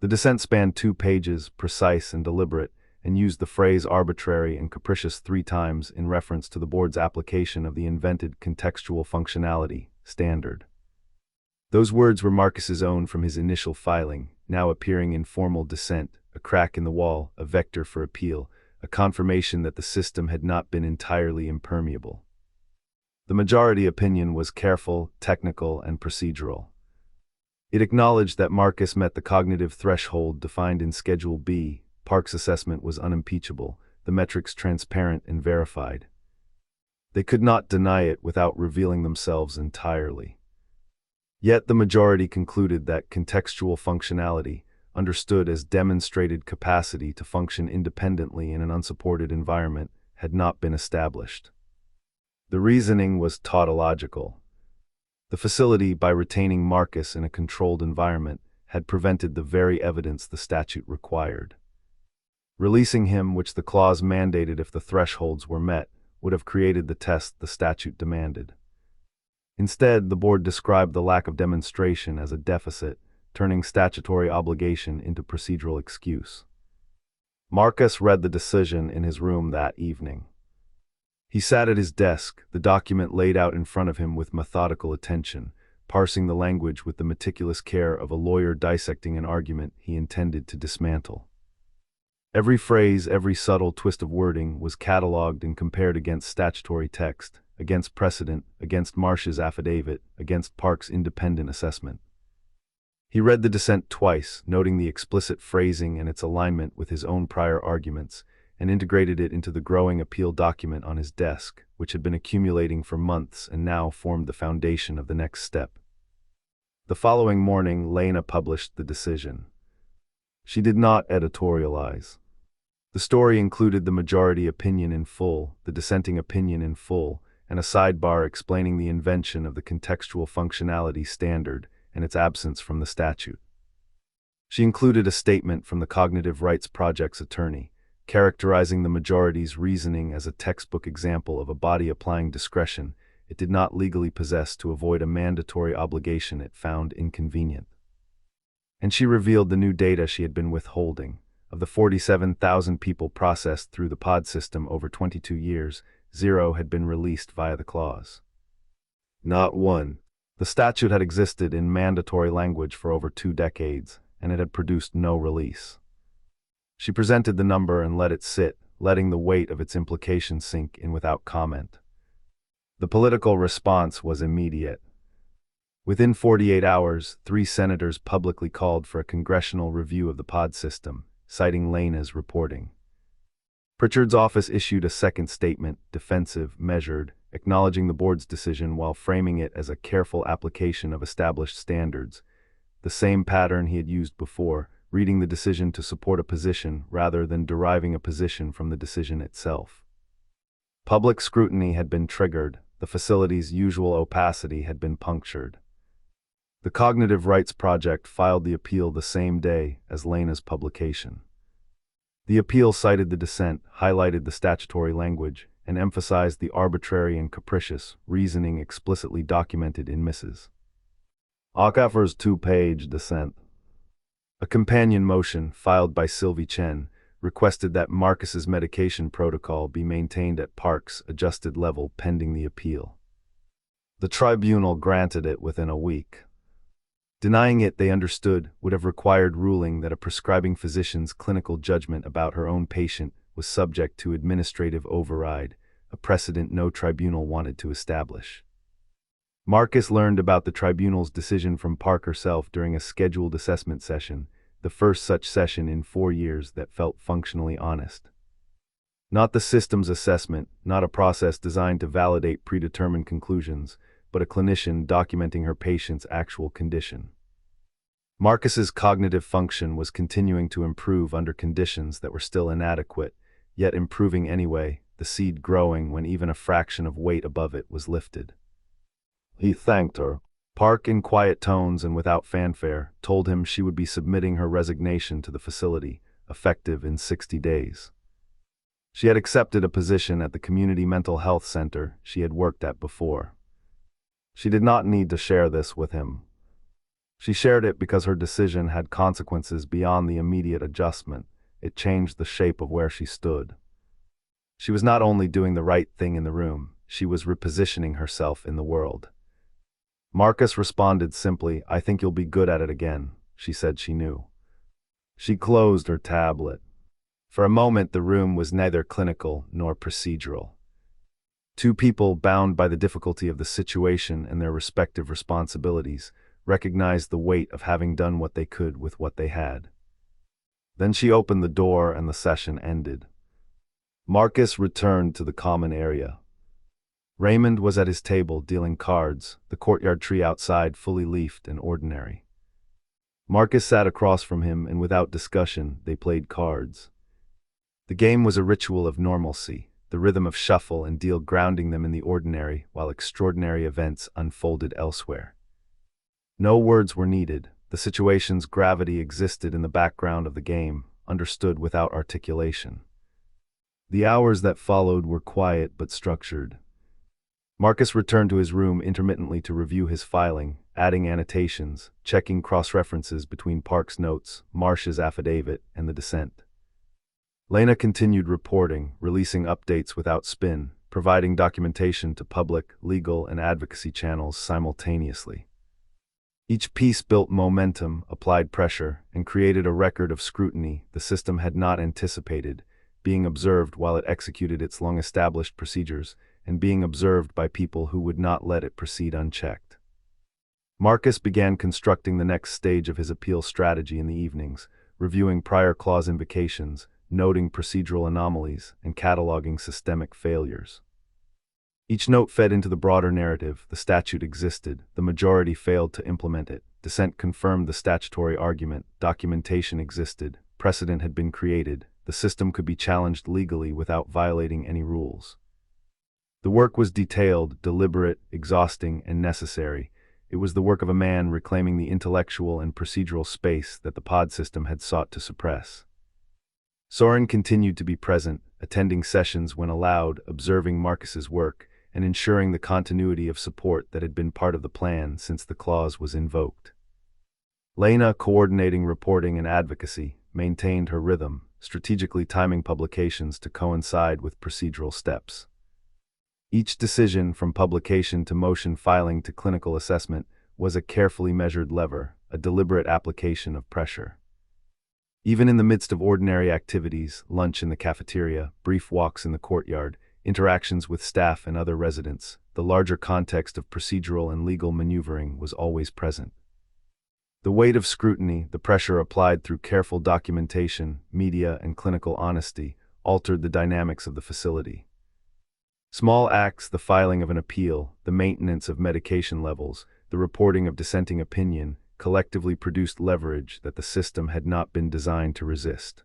The dissent spanned 2 pages, precise and deliberate, and used the phrase arbitrary and capricious 3 times in reference to the board's application of the invented contextual functionality standard. Those words were Marcus's own from his initial filing, now appearing in formal dissent, a crack in the wall, a vector for appeal, a confirmation that the system had not been entirely impermeable. The majority opinion was careful, technical, and procedural. It acknowledged that Marcus met the cognitive threshold defined in Schedule B. Park's assessment was unimpeachable, the metrics transparent and verified. They could not deny it without revealing themselves entirely. Yet the majority concluded that contextual functionality, understood as demonstrated capacity to function independently in an unsupported environment, had not been established. The reasoning was tautological. The facility, by retaining Marcus in a controlled environment, had prevented the very evidence the statute required. Releasing him, which the clause mandated if the thresholds were met, would have created the test the statute demanded. Instead, the board described the lack of demonstration as a deficit, turning statutory obligation into procedural excuse. Marcus read the decision in his room that evening. He sat at his desk, the document laid out in front of him with methodical attention, parsing the language with the meticulous care of a lawyer dissecting an argument he intended to dismantle. Every phrase, every subtle twist of wording was catalogued and compared against statutory text, against precedent, against Marsh's affidavit, against Park's independent assessment. He read the dissent twice, noting the explicit phrasing and its alignment with his own prior arguments, and integrated it into the growing appeal document on his desk, which had been accumulating for months and now formed the foundation of the next step. The following morning, Lena published the decision. She did not editorialize. The story included the majority opinion in full, the dissenting opinion in full, and a sidebar explaining the invention of the contextual functionality standard and its absence from the statute. She included a statement from the Cognitive Rights Project's attorney, characterizing the majority's reasoning as a textbook example of a body applying discretion it did not legally possess to avoid a mandatory obligation it found inconvenient. And she revealed the new data she had been withholding. Of the 47,000 people processed through the pod system over 22 years, 0 had been released via the clause. Not one. The statute had existed in mandatory language for over 2 decades, and it had produced no release. She presented the number and let it sit, letting the weight of its implications sink in without comment. The political response was immediate. Within 48 hours, 3 senators publicly called for a congressional review of the pod system, citing Lena's reporting. Pritchard's office issued a second statement, defensive, measured, acknowledging the board's decision while framing it as a careful application of established standards, the same pattern he had used before, reading the decision to support a position rather than deriving a position from the decision itself. Public scrutiny had been triggered, the facility's usual opacity had been punctured. The Cognitive Rights Project filed the appeal the same day as Lena's publication. The appeal cited the dissent, highlighted the statutory language, and emphasized the arbitrary and capricious reasoning explicitly documented in Mrs. Okafor's 2-page dissent. A companion motion, filed by Sylvie Chen, requested that Marcus's medication protocol be maintained at Park's adjusted level pending the appeal. The tribunal granted it within a week. Denying it, they understood, would have required ruling that a prescribing physician's clinical judgment about her own patient was subject to administrative override, a precedent no tribunal wanted to establish. Marcus learned about the tribunal's decision from Park herself during a scheduled assessment session, the first such session in 4 years that felt functionally honest. Not the system's assessment, not a process designed to validate predetermined conclusions, but a clinician documenting her patient's actual condition. Marcus's cognitive function was continuing to improve under conditions that were still inadequate, yet improving anyway, the seed growing when even a fraction of weight above it was lifted. He thanked her. Park, in quiet tones and without fanfare, told him she would be submitting her resignation to the facility, effective in 60 days. She had accepted a position at the community mental health center she had worked at before. She did not need to share this with him. She shared it because her decision had consequences beyond the immediate adjustment. It changed the shape of where she stood. She was not only doing the right thing in the room, she was repositioning herself in the world. Marcus responded simply, "I think you'll be good at it again," she said she knew. She closed her tablet. For a moment, the room was neither clinical nor procedural. Two people, bound by the difficulty of the situation and their respective responsibilities, recognized the weight of having done what they could with what they had. Then she opened the door and the session ended. Marcus returned to the common area. Raymond was at his table dealing cards, the courtyard tree outside fully leafed and ordinary. Marcus sat across from him, and without discussion, they played cards. The game was a ritual of normalcy, the rhythm of shuffle and deal grounding them in the ordinary while extraordinary events unfolded elsewhere. No words were needed. The situation's gravity existed in the background of the game, understood without articulation. The hours that followed were quiet but structured. Marcus returned to his room intermittently to review his filing, adding annotations, checking cross-references between Park's notes, Marsh's affidavit, and the dissent. Lena continued reporting, releasing updates without spin, providing documentation to public, legal, and advocacy channels simultaneously. Each piece built momentum, applied pressure, and created a record of scrutiny the system had not anticipated, being observed while it executed its long-established procedures, and being observed by people who would not let it proceed unchecked. Marcus began constructing the next stage of his appeal strategy in the evenings, reviewing prior clause invocations, noting procedural anomalies, and cataloging systemic failures. Each note fed into the broader narrative. The statute existed, the majority failed to implement it, dissent confirmed the statutory argument, documentation existed, precedent had been created, the system could be challenged legally without violating any rules. The work was detailed, deliberate, exhausting, and necessary. It was the work of a man reclaiming the intellectual and procedural space that the pod system had sought to suppress. Soren continued to be present, attending sessions when allowed, observing Marcus's work, and ensuring the continuity of support that had been part of the plan since the clause was invoked. Lena, coordinating reporting and advocacy, maintained her rhythm, strategically timing publications to coincide with procedural steps. Each decision, from publication to motion filing to clinical assessment, was a carefully measured lever, a deliberate application of pressure. Even in the midst of ordinary activities, lunch in the cafeteria, brief walks in the courtyard, interactions with staff and other residents, the larger context of procedural and legal maneuvering was always present. The weight of scrutiny, the pressure applied through careful documentation, media, and clinical honesty, altered the dynamics of the facility. Small acts, the filing of an appeal, the maintenance of medication levels, the reporting of dissenting opinion, collectively produced leverage that the system had not been designed to resist.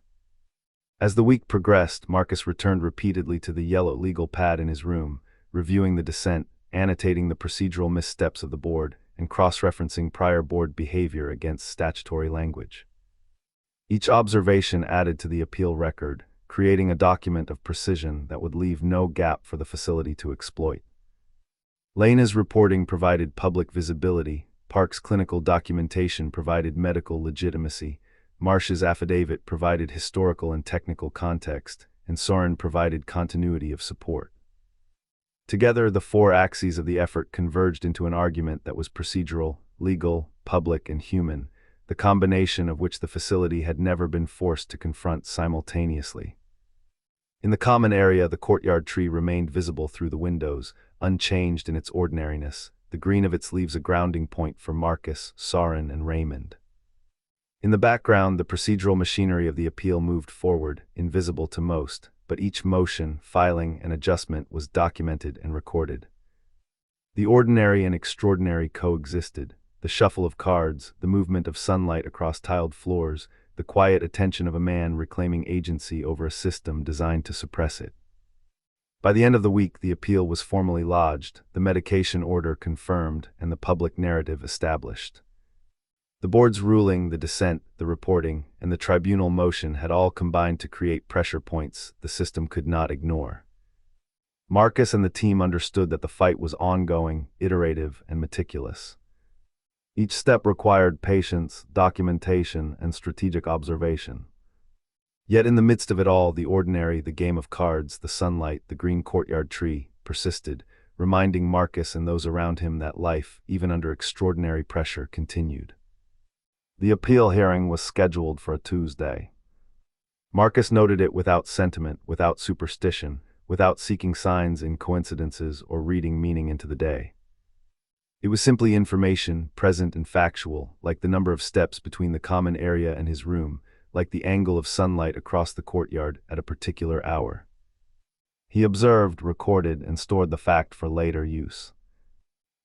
As the week progressed, Marcus returned repeatedly to the yellow legal pad in his room, reviewing the dissent, annotating the procedural missteps of the board, and cross-referencing prior board behavior against statutory language. Each observation added to the appeal record, creating a document of precision that would leave no gap for the facility to exploit. Lena's reporting provided public visibility, Park's clinical documentation provided medical legitimacy, Marsh's affidavit provided historical and technical context, and Soren provided continuity of support. Together, the four axes of the effort converged into an argument that was procedural, legal, public, and human, the combination of which the facility had never been forced to confront simultaneously. In the common area, the courtyard tree remained visible through the windows, unchanged in its ordinariness, the green of its leaves a grounding point for Marcus, Soren, and Raymond. In the background, the procedural machinery of the appeal moved forward, invisible to most, but each motion, filing, and adjustment was documented and recorded. The ordinary and extraordinary coexisted. The shuffle of cards, the movement of sunlight across tiled floors, the quiet attention of a man reclaiming agency over a system designed to suppress it. By the end of the week, the appeal was formally lodged, the medication order confirmed, and the public narrative established. The board's ruling, the dissent, the reporting, and the tribunal motion had all combined to create pressure points the system could not ignore. Marcus and the team understood that the fight was ongoing, iterative, and meticulous. Each step required patience, documentation, and strategic observation. Yet in the midst of it all, the ordinary, the game of cards, the sunlight, the green courtyard tree, persisted, reminding Marcus and those around him that life, even under extraordinary pressure, continued. The appeal hearing was scheduled for a Tuesday. Marcus noted it without sentiment, without superstition, without seeking signs in coincidences or reading meaning into the day. It was simply information, present and factual, like the number of steps between the common area and his room, like the angle of sunlight across the courtyard at a particular hour. He observed, recorded, and stored the fact for later use.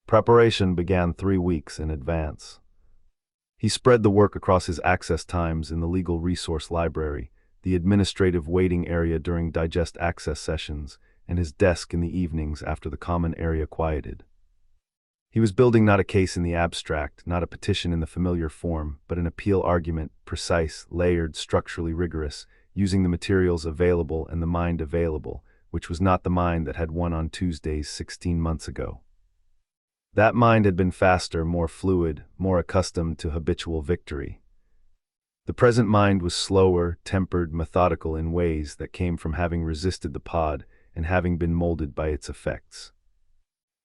Preparation began 3 weeks in advance. He spread the work across his access times in the legal resource library, the administrative waiting area during digest access sessions, and his desk in the evenings after the common area quieted. He was building not a case in the abstract, not a petition in the familiar form, but an appeal argument, precise, layered, structurally rigorous, using the materials available and the mind available, which was not the mind that had won on Tuesdays 16 months ago. That mind had been faster, more fluid, more accustomed to habitual victory. The present mind was slower, tempered, methodical in ways that came from having resisted the pod and having been molded by its effects.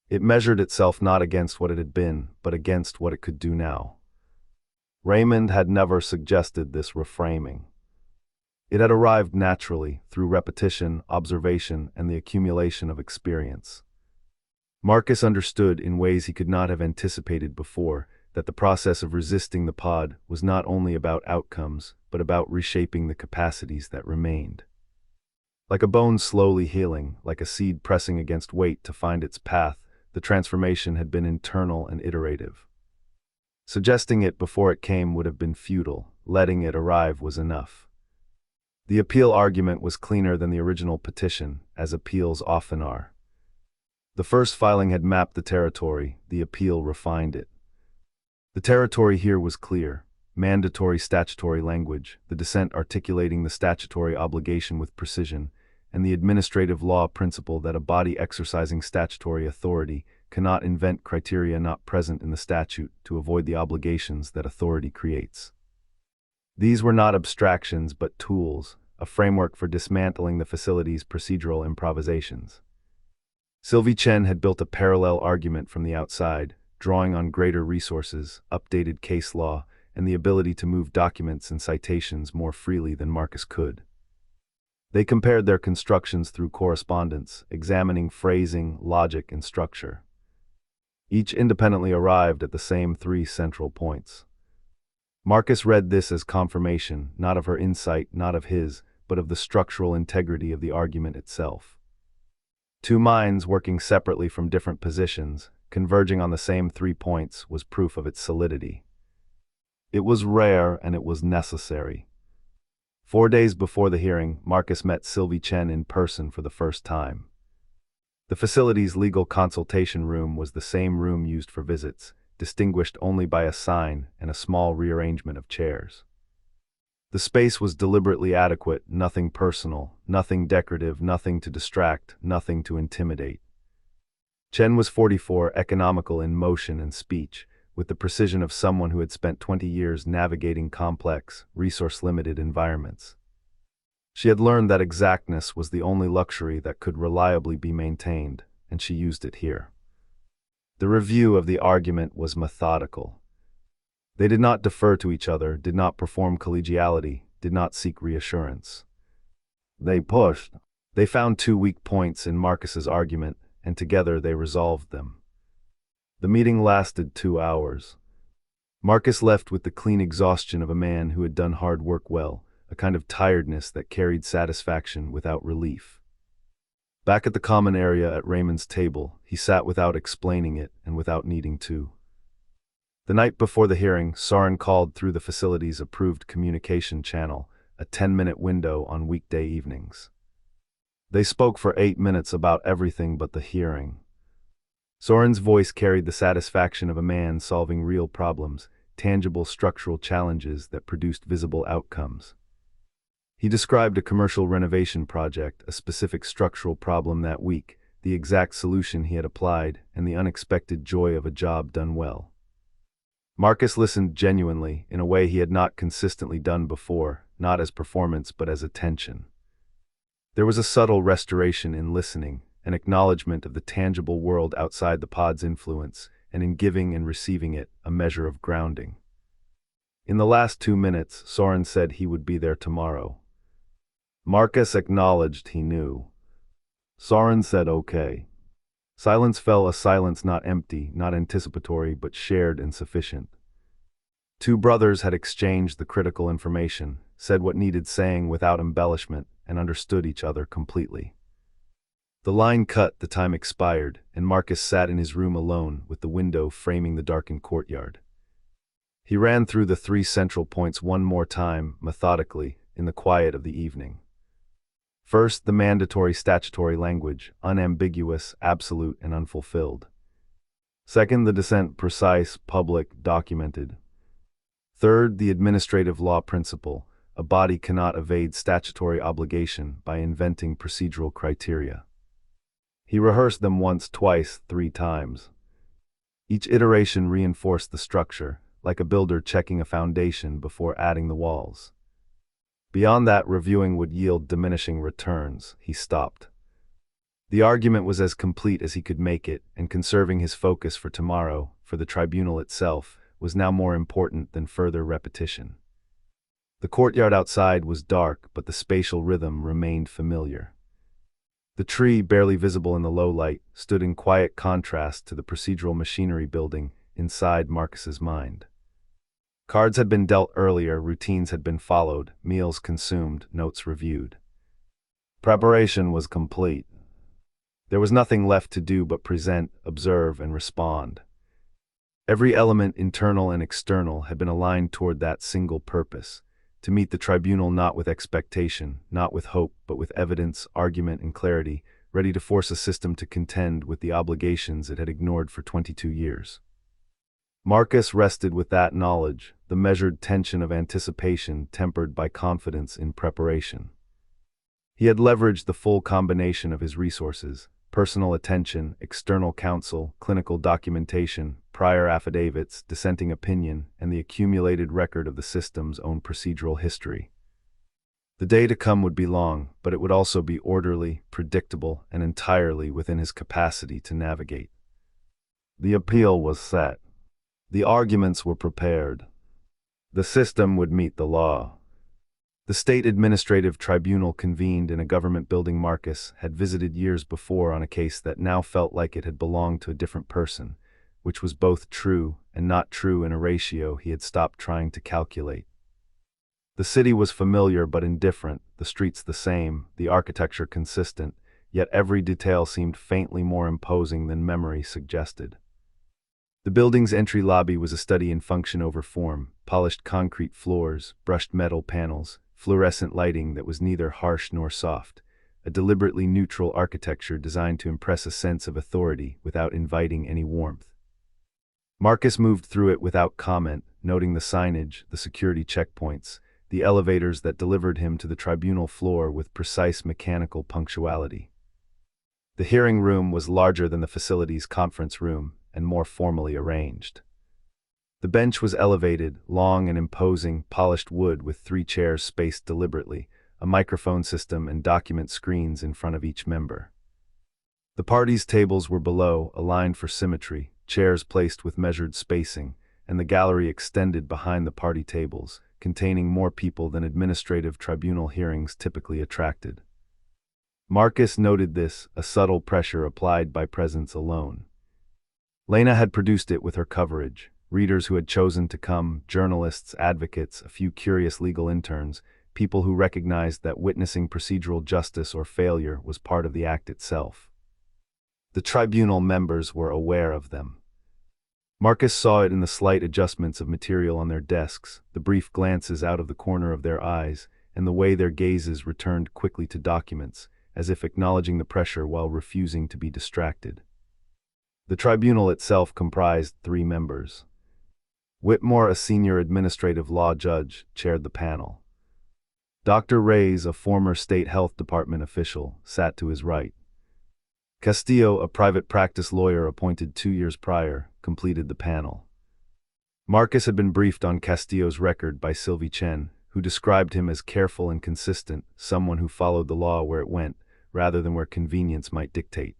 It measured itself not against what it had been, but against what it could do now. Raymond had never suggested this reframing. It had arrived naturally, through repetition, observation, and the accumulation of experience. Marcus understood in ways he could not have anticipated before that the process of resisting the pod was not only about outcomes, but about reshaping the capacities that remained. Like a bone slowly healing, like a seed pressing against weight to find its path, the transformation had been internal and iterative. Suggesting it before it came would have been futile. Letting it arrive was enough. The appeal argument was cleaner than the original petition, as appeals often are. The first filing had mapped the territory, the appeal refined it. The territory here was clear: mandatory statutory language, the dissent articulating the statutory obligation with precision, and the administrative law principle that a body exercising statutory authority cannot invent criteria not present in the statute to avoid the obligations that authority creates. These were not abstractions but tools, a framework for dismantling the facility's procedural improvisations. Sylvie Chen had built a parallel argument from the outside, drawing on greater resources, updated case law, and the ability to move documents and citations more freely than Marcus could. They compared their constructions through correspondence, examining phrasing, logic, and structure. Each independently arrived at the same 3 central points. Marcus read this as confirmation, not of her insight, not of his, but of the structural integrity of the argument itself. 2 minds working separately from different positions, converging on the same 3 points, was proof of its solidity. It was rare and it was necessary. 4 days before the hearing, Marcus met Sylvie Chen in person for the first time. The facility's legal consultation room was the same room used for visits, distinguished only by a sign and a small rearrangement of chairs. The space was deliberately adequate, nothing personal, nothing decorative, nothing to distract, nothing to intimidate. Chen was 44, economical in motion and speech, with the precision of someone who had spent 20 years navigating complex, resource-limited environments. She had learned that exactness was the only luxury that could reliably be maintained, and she used it here. The review of the argument was methodical. They did not defer to each other, did not perform collegiality, did not seek reassurance. They pushed. They found 2 weak points in Marcus's argument, and together they resolved them. The meeting lasted 2 hours. Marcus left with the clean exhaustion of a man who had done hard work well, a kind of tiredness that carried satisfaction without relief. Back at the common area at Raymond's table, he sat without explaining it and without needing to. The night before the hearing, Soren called through the facility's approved communication channel, a 10-minute window on weekday evenings. They spoke for 8 minutes about everything but the hearing. Soren's voice carried the satisfaction of a man solving real problems, tangible structural challenges that produced visible outcomes. He described a commercial renovation project, a specific structural problem that week, the exact solution he had applied, and the unexpected joy of a job done well. Marcus listened genuinely, in a way he had not consistently done before, not as performance but as attention. There was a subtle restoration in listening, an acknowledgement of the tangible world outside the pod's influence, and in giving and receiving it, a measure of grounding. In the last 2 minutes, Soren said he would be there tomorrow. Marcus acknowledged he knew. Soren said okay. Silence fell, a silence not empty, not anticipatory, but shared and sufficient. Two brothers had exchanged the critical information, said what needed saying without embellishment, and understood each other completely. The line cut, the time expired, and Marcus sat in his room alone, with the window framing the darkened courtyard. He ran through the 3 central points one more time, methodically, in the quiet of the evening. First, the mandatory statutory language, unambiguous, absolute, and unfulfilled. Second, the dissent, precise, public, documented. Third, the administrative law principle, a body cannot evade statutory obligation by inventing procedural criteria. He rehearsed them once, twice, 3 times. Each iteration reinforced the structure, like a builder checking a foundation before adding the walls. Beyond that, reviewing would yield diminishing returns. He stopped. The argument was as complete as he could make it, and conserving his focus for tomorrow, for the tribunal itself, was now more important than further repetition. The courtyard outside was dark, but the spatial rhythm remained familiar. The tree, barely visible in the low light, stood in quiet contrast to the procedural machinery building inside Marcus's mind. Cards had been dealt earlier, routines had been followed, meals consumed, notes reviewed. Preparation was complete. There was nothing left to do but present, observe, and respond. Every element, internal and external, had been aligned toward that single purpose, to meet the tribunal not with expectation, not with hope, but with evidence, argument, and clarity, ready to force a system to contend with the obligations it had ignored for 22 years. Marcus rested with that knowledge, the measured tension of anticipation tempered by confidence in preparation. He had leveraged the full combination of his resources: personal attention, external counsel, clinical documentation, prior affidavits, dissenting opinion, and the accumulated record of the system's own procedural history. The day to come would be long, but it would also be orderly, predictable, and entirely within his capacity to navigate. The appeal was set. The arguments were prepared. The system would meet the law. The state administrative tribunal, convened in a government building Marcus had visited years before on a case that now felt like it had belonged to a different person, which was both true and not true in a ratio he had stopped trying to calculate. The city was familiar but indifferent, the streets the same, the architecture consistent, yet every detail seemed faintly more imposing than memory suggested. The building's entry lobby was a study in function over form: polished concrete floors, brushed metal panels, fluorescent lighting that was neither harsh nor soft, a deliberately neutral architecture designed to impress a sense of authority without inviting any warmth. Marcus moved through it without comment, noting the signage, the security checkpoints, the elevators that delivered him to the tribunal floor with precise mechanical punctuality. The hearing room was larger than the facility's conference room, and more formally arranged. The bench was elevated, long and imposing, polished wood with 3 chairs spaced deliberately, a microphone system and document screens in front of each member. The parties' tables were below, aligned for symmetry, chairs placed with measured spacing, and the gallery extended behind the party tables, containing more people than administrative tribunal hearings typically attracted. Marcus noted this, a subtle pressure applied by presence alone. Lena had produced it with her coverage. Readers who had chosen to come, journalists, advocates, a few curious legal interns, people who recognized that witnessing procedural justice or failure was part of the act itself. The tribunal members were aware of them. Marcus saw it in the slight adjustments of material on their desks, the brief glances out of the corner of their eyes, and the way their gazes returned quickly to documents, as if acknowledging the pressure while refusing to be distracted. The tribunal itself comprised 3 members. Whitmore, a senior administrative law judge, chaired the panel. Dr. Reyes, a former state health department official, sat to his right. Castillo, a private practice lawyer appointed 2 years prior, completed the panel. Marcus had been briefed on Castillo's record by Sylvie Chen, who described him as careful and consistent, someone who followed the law where it went, rather than where convenience might dictate.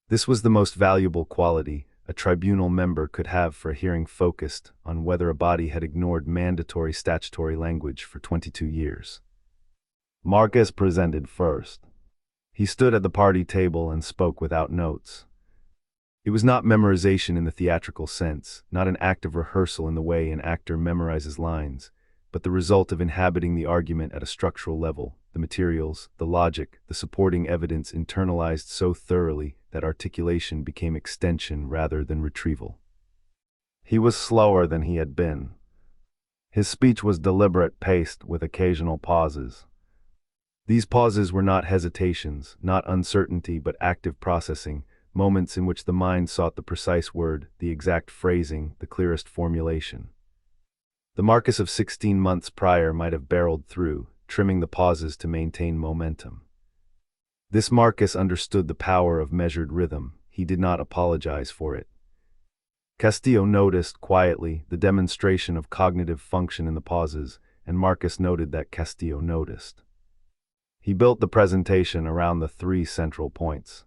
This was the most valuable quality a tribunal member could have for a hearing focused on whether a body had ignored mandatory statutory language for 22 years. Marcus presented first. He stood at the party table and spoke without notes. It was not memorization in the theatrical sense, not an act of rehearsal in the way an actor memorizes lines, but the result of inhabiting the argument at a structural level, the materials, the logic, the supporting evidence internalized so thoroughly that articulation became extension rather than retrieval. He was slower than he had been. His speech was deliberate, paced with occasional pauses. These pauses were not hesitations, not uncertainty, but active processing, moments in which the mind sought the precise word, the exact phrasing, the clearest formulation. The Marcus of 16 months prior might have barreled through, trimming the pauses to maintain momentum. This Marcus understood the power of measured rhythm. He did not apologize for it. Castillo noticed, quietly, the demonstration of cognitive function in the pauses, and Marcus noted that Castillo noticed. He built the presentation around the 3 central points.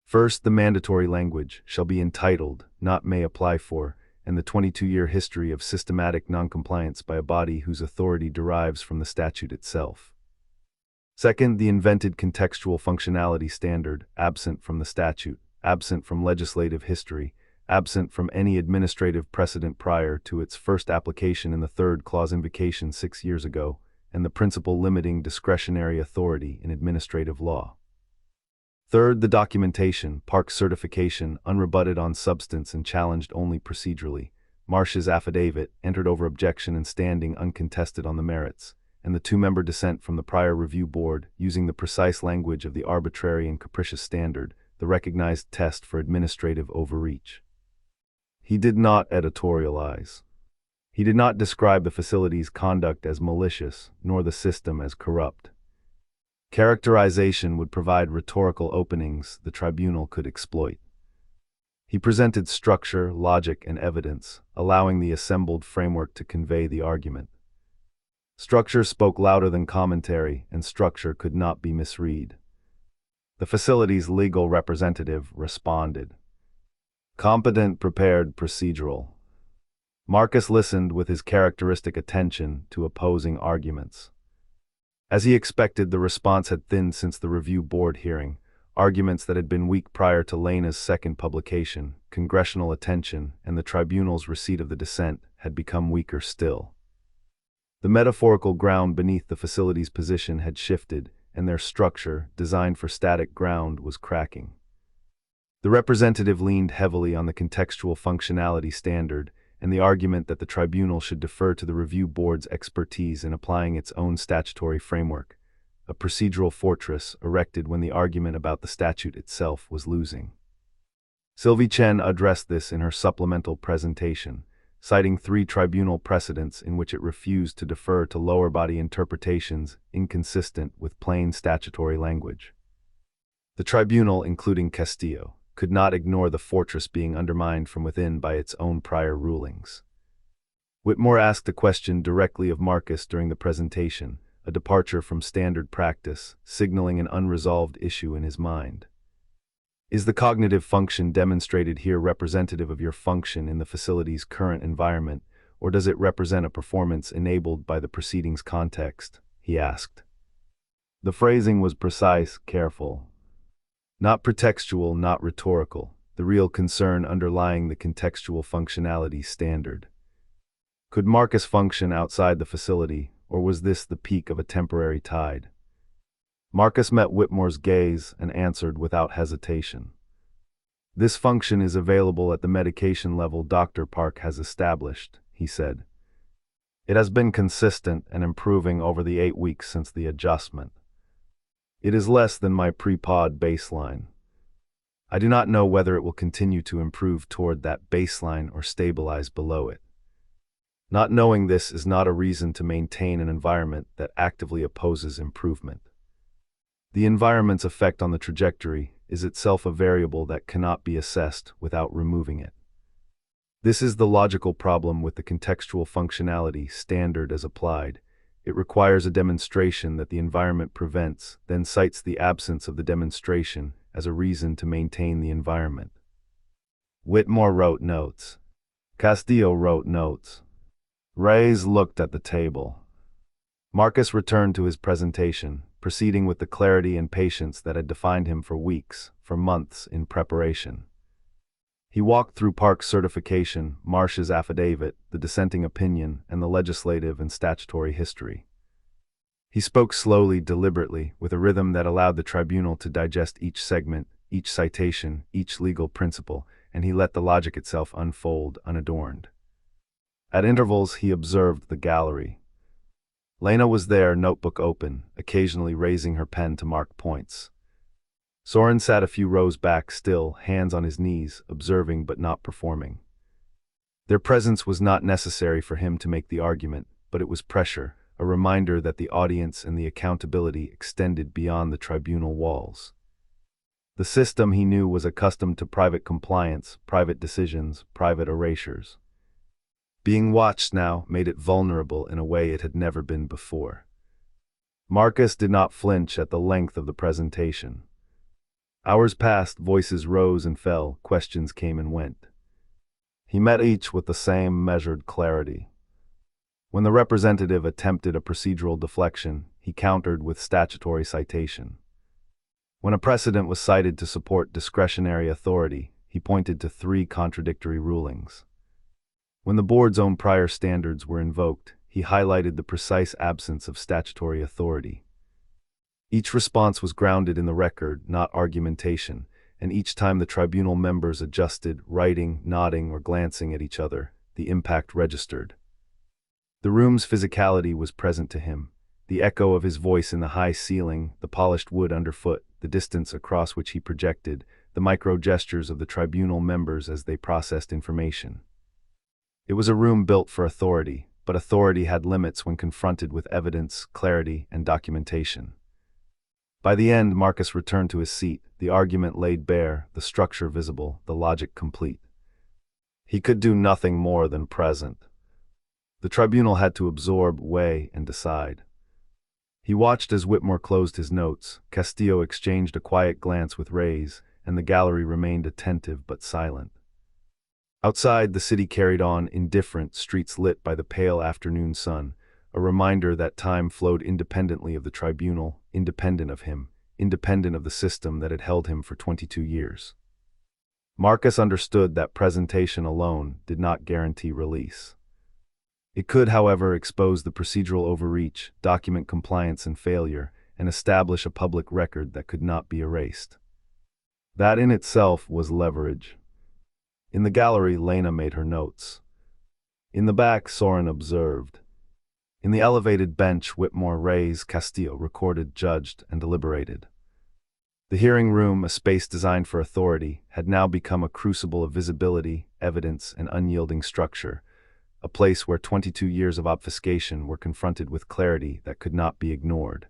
First, the mandatory language shall be entitled, not may apply for, and the 22-year history of systematic noncompliance by a body whose authority derives from the statute itself. Second, the invented contextual functionality standard, absent from the statute, absent from legislative history, absent from any administrative precedent prior to its first application in the 3rd clause invocation 6 years ago, and the principle limiting discretionary authority in administrative law. Third, the documentation, Park certification, unrebutted on substance and challenged only procedurally, Marsh's affidavit, entered over objection and standing uncontested on the merits, and the 2-member dissent from the prior review board, using the precise language of the arbitrary and capricious standard, the recognized test for administrative overreach. He did not editorialize. He did not describe the facility's conduct as malicious, nor the system as corrupt. Characterization would provide rhetorical openings the tribunal could exploit. He presented structure, logic, and evidence, allowing the assembled framework to convey the argument. Structure spoke louder than commentary, and structure could not be misread. The facility's legal representative responded. Competent, prepared, procedural. Marcus listened with his characteristic attention to opposing arguments. As he expected, the response had thinned since the review board hearing. Arguments that had been weak prior to Lena's 2nd publication, congressional attention, and the tribunal's receipt of the dissent had become weaker still. The metaphorical ground beneath the facility's position had shifted, and their structure, designed for static ground, was cracking. The representative leaned heavily on the contextual functionality standard, and the argument that the tribunal should defer to the review board's expertise in applying its own statutory framework, a procedural fortress erected when the argument about the statute itself was losing. Sylvie Chen addressed this in her supplemental presentation, citing 3 tribunal precedents in which it refused to defer to lower body interpretations inconsistent with plain statutory language. The tribunal, including Castillo, could not ignore the fortress being undermined from within by its own prior rulings. Whitmore asked a question directly of Marcus during the presentation, a departure from standard practice, signaling an unresolved issue in his mind. Is the cognitive function demonstrated here representative of your function in the facility's current environment, or does it represent a performance enabled by the proceeding's context? He asked. The phrasing was precise, careful. Not pretextual, not rhetorical, the real concern underlying the contextual functionality standard. Could Marcus function outside the facility, or was this the peak of a temporary tide? Marcus met Whitmore's gaze and answered without hesitation. "This function is available at the medication level Dr. Park has established," he said. "It has been consistent and improving over the 8 weeks since the adjustment. It is less than my pre-pod baseline. I do not know whether it will continue to improve toward that baseline or stabilize below it. Not knowing this is not a reason to maintain an environment that actively opposes improvement. The environment's effect on the trajectory is itself a variable that cannot be assessed without removing it. This is the logical problem with the contextual functionality standard as applied. It requires a demonstration that the environment prevents, then cites the absence of the demonstration as a reason to maintain the environment." Whitmore wrote notes. Castillo wrote notes. Reyes looked at the table. Marcus returned to his presentation, proceeding with the clarity and patience that had defined him for weeks, for months in preparation. He walked through Park's certification, Marsh's affidavit, the dissenting opinion, and the legislative and statutory history. He spoke slowly, deliberately, with a rhythm that allowed the tribunal to digest each segment, each citation, each legal principle, and he let the logic itself unfold unadorned. At intervals, he observed the gallery. Lena was there, notebook open, occasionally raising her pen to mark points. Soren sat a few rows back, still, hands on his knees, observing but not performing. Their presence was not necessary for him to make the argument, but it was pressure, a reminder that the audience and the accountability extended beyond the tribunal walls. The system, he knew, was accustomed to private compliance, private decisions, private erasures. Being watched now made it vulnerable in a way it had never been before. Marcus did not flinch at the length of the presentation. Hours passed, voices rose and fell, questions came and went. He met each with the same measured clarity. When the representative attempted a procedural deflection, he countered with statutory citation. When a precedent was cited to support discretionary authority, he pointed to 3 contradictory rulings. When the board's own prior standards were invoked, he highlighted the precise absence of statutory authority. Each response was grounded in the record, not argumentation, and each time the tribunal members adjusted, writing, nodding, or glancing at each other, the impact registered. The room's physicality was present to him, the echo of his voice in the high ceiling, the polished wood underfoot, the distance across which he projected, the micro-gestures of the tribunal members as they processed information. It was a room built for authority, but authority had limits when confronted with evidence, clarity, and documentation. By the end, Marcus returned to his seat, the argument laid bare, the structure visible, the logic complete. He could do nothing more than present. The tribunal had to absorb, weigh, and decide. He watched as Whitmore closed his notes, Castillo exchanged a quiet glance with Reyes, and the gallery remained attentive but silent. Outside, the city carried on, indifferent, streets lit by the pale afternoon sun, a reminder that time flowed independently of the tribunal, independent of him, independent of the system that had held him for 22 years. Marcus understood that presentation alone did not guarantee release. It could, however, expose the procedural overreach, document compliance and failure, and establish a public record that could not be erased. That in itself was leverage. In the gallery, Lena made her notes. In the back, Soren observed. In the elevated bench, Whitmore, Reyes, Castillo recorded, judged, and deliberated. The hearing room, a space designed for authority, had now become a crucible of visibility, evidence, and unyielding structure, a place where 22 years of obfuscation were confronted with clarity that could not be ignored.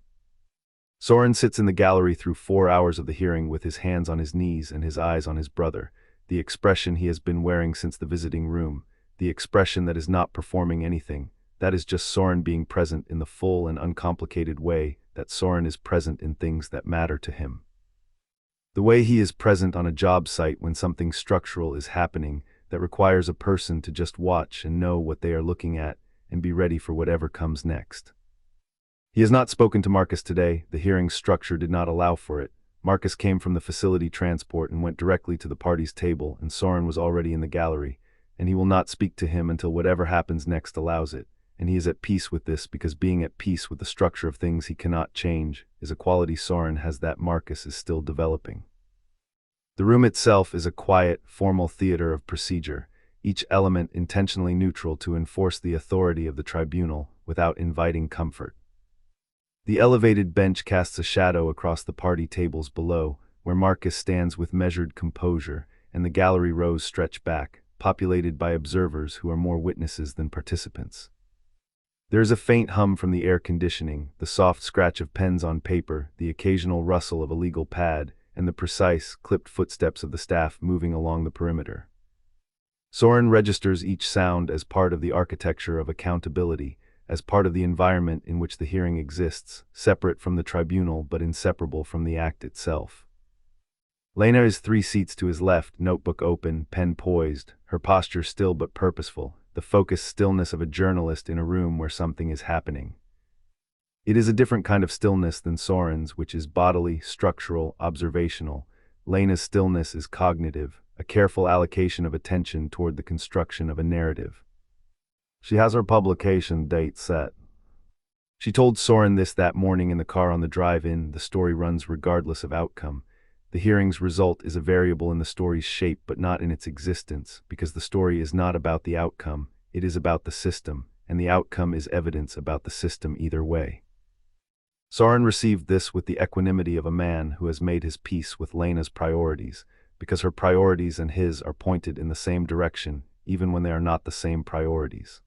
Soren sits in the gallery through 4 hours of the hearing with his hands on his knees and his eyes on his brother, the expression he has been wearing since the visiting room, the expression that is not performing anything. That is just Soren being present in the full and uncomplicated way that Soren is present in things that matter to him. The way he is present on a job site when something structural is happening that requires a person to just watch and know what they are looking at and be ready for whatever comes next. He has not spoken to Marcus today. The hearing structure did not allow for it. Marcus came from the facility transport and went directly to the party's table, and Soren was already in the gallery, and he will not speak to him until whatever happens next allows it. and he is at peace with this because being at peace with the structure of things he cannot change is a quality Soren has that Marcus is still developing. The room itself is a quiet, formal theater of procedure, each element intentionally neutral to enforce the authority of the tribunal without inviting comfort. The elevated bench casts a shadow across the party tables below, where Marcus stands with measured composure, and the gallery rows stretch back, populated by observers who are more witnesses than participants. There is a faint hum from the air conditioning, the soft scratch of pens on paper, the occasional rustle of a legal pad, and the precise, clipped footsteps of the staff moving along the perimeter. Soren registers each sound as part of the architecture of accountability, as part of the environment in which the hearing exists, separate from the tribunal but inseparable from the act itself. Lena is 3 seats to his left, notebook open, pen poised, her posture still but purposeful, the focused stillness of a journalist in a room where something is happening. It is a different kind of stillness than Soren's, which is bodily, structural, observational. Lena's stillness is cognitive, a careful allocation of attention toward the construction of a narrative. She has her publication date set. She told Soren this that morning in the car on the drive-in. The story runs regardless of outcome. The hearing's result is a variable in the story's shape but not in its existence, because the story is not about the outcome, it is about the system, and the outcome is evidence about the system either way. Soren received this with the equanimity of a man who has made his peace with Lena's priorities, because her priorities and his are pointed in the same direction, even when they are not the same priorities.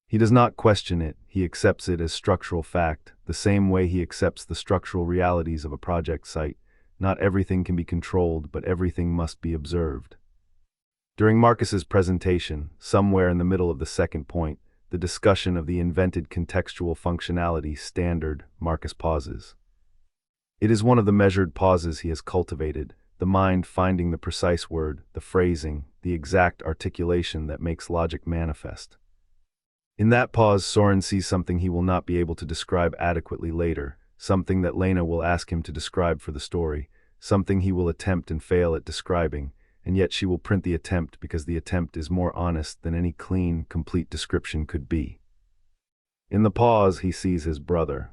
He does not question it, he accepts it as structural fact, the same way he accepts the structural realities of a project site. Not everything can be controlled, but everything must be observed. During Marcus's presentation, somewhere in the middle of the second point, the discussion of the invented contextual functionality standard, Marcus pauses. It is one of the measured pauses he has cultivated, the mind finding the precise word, the phrasing, the exact articulation that makes logic manifest. In that pause, Soren sees something he will not be able to describe adequately later, something that Lena will ask him to describe for the story, something he will attempt and fail at describing, and yet she will print the attempt because the attempt is more honest than any clean, complete description could be. In the pause, he sees his brother.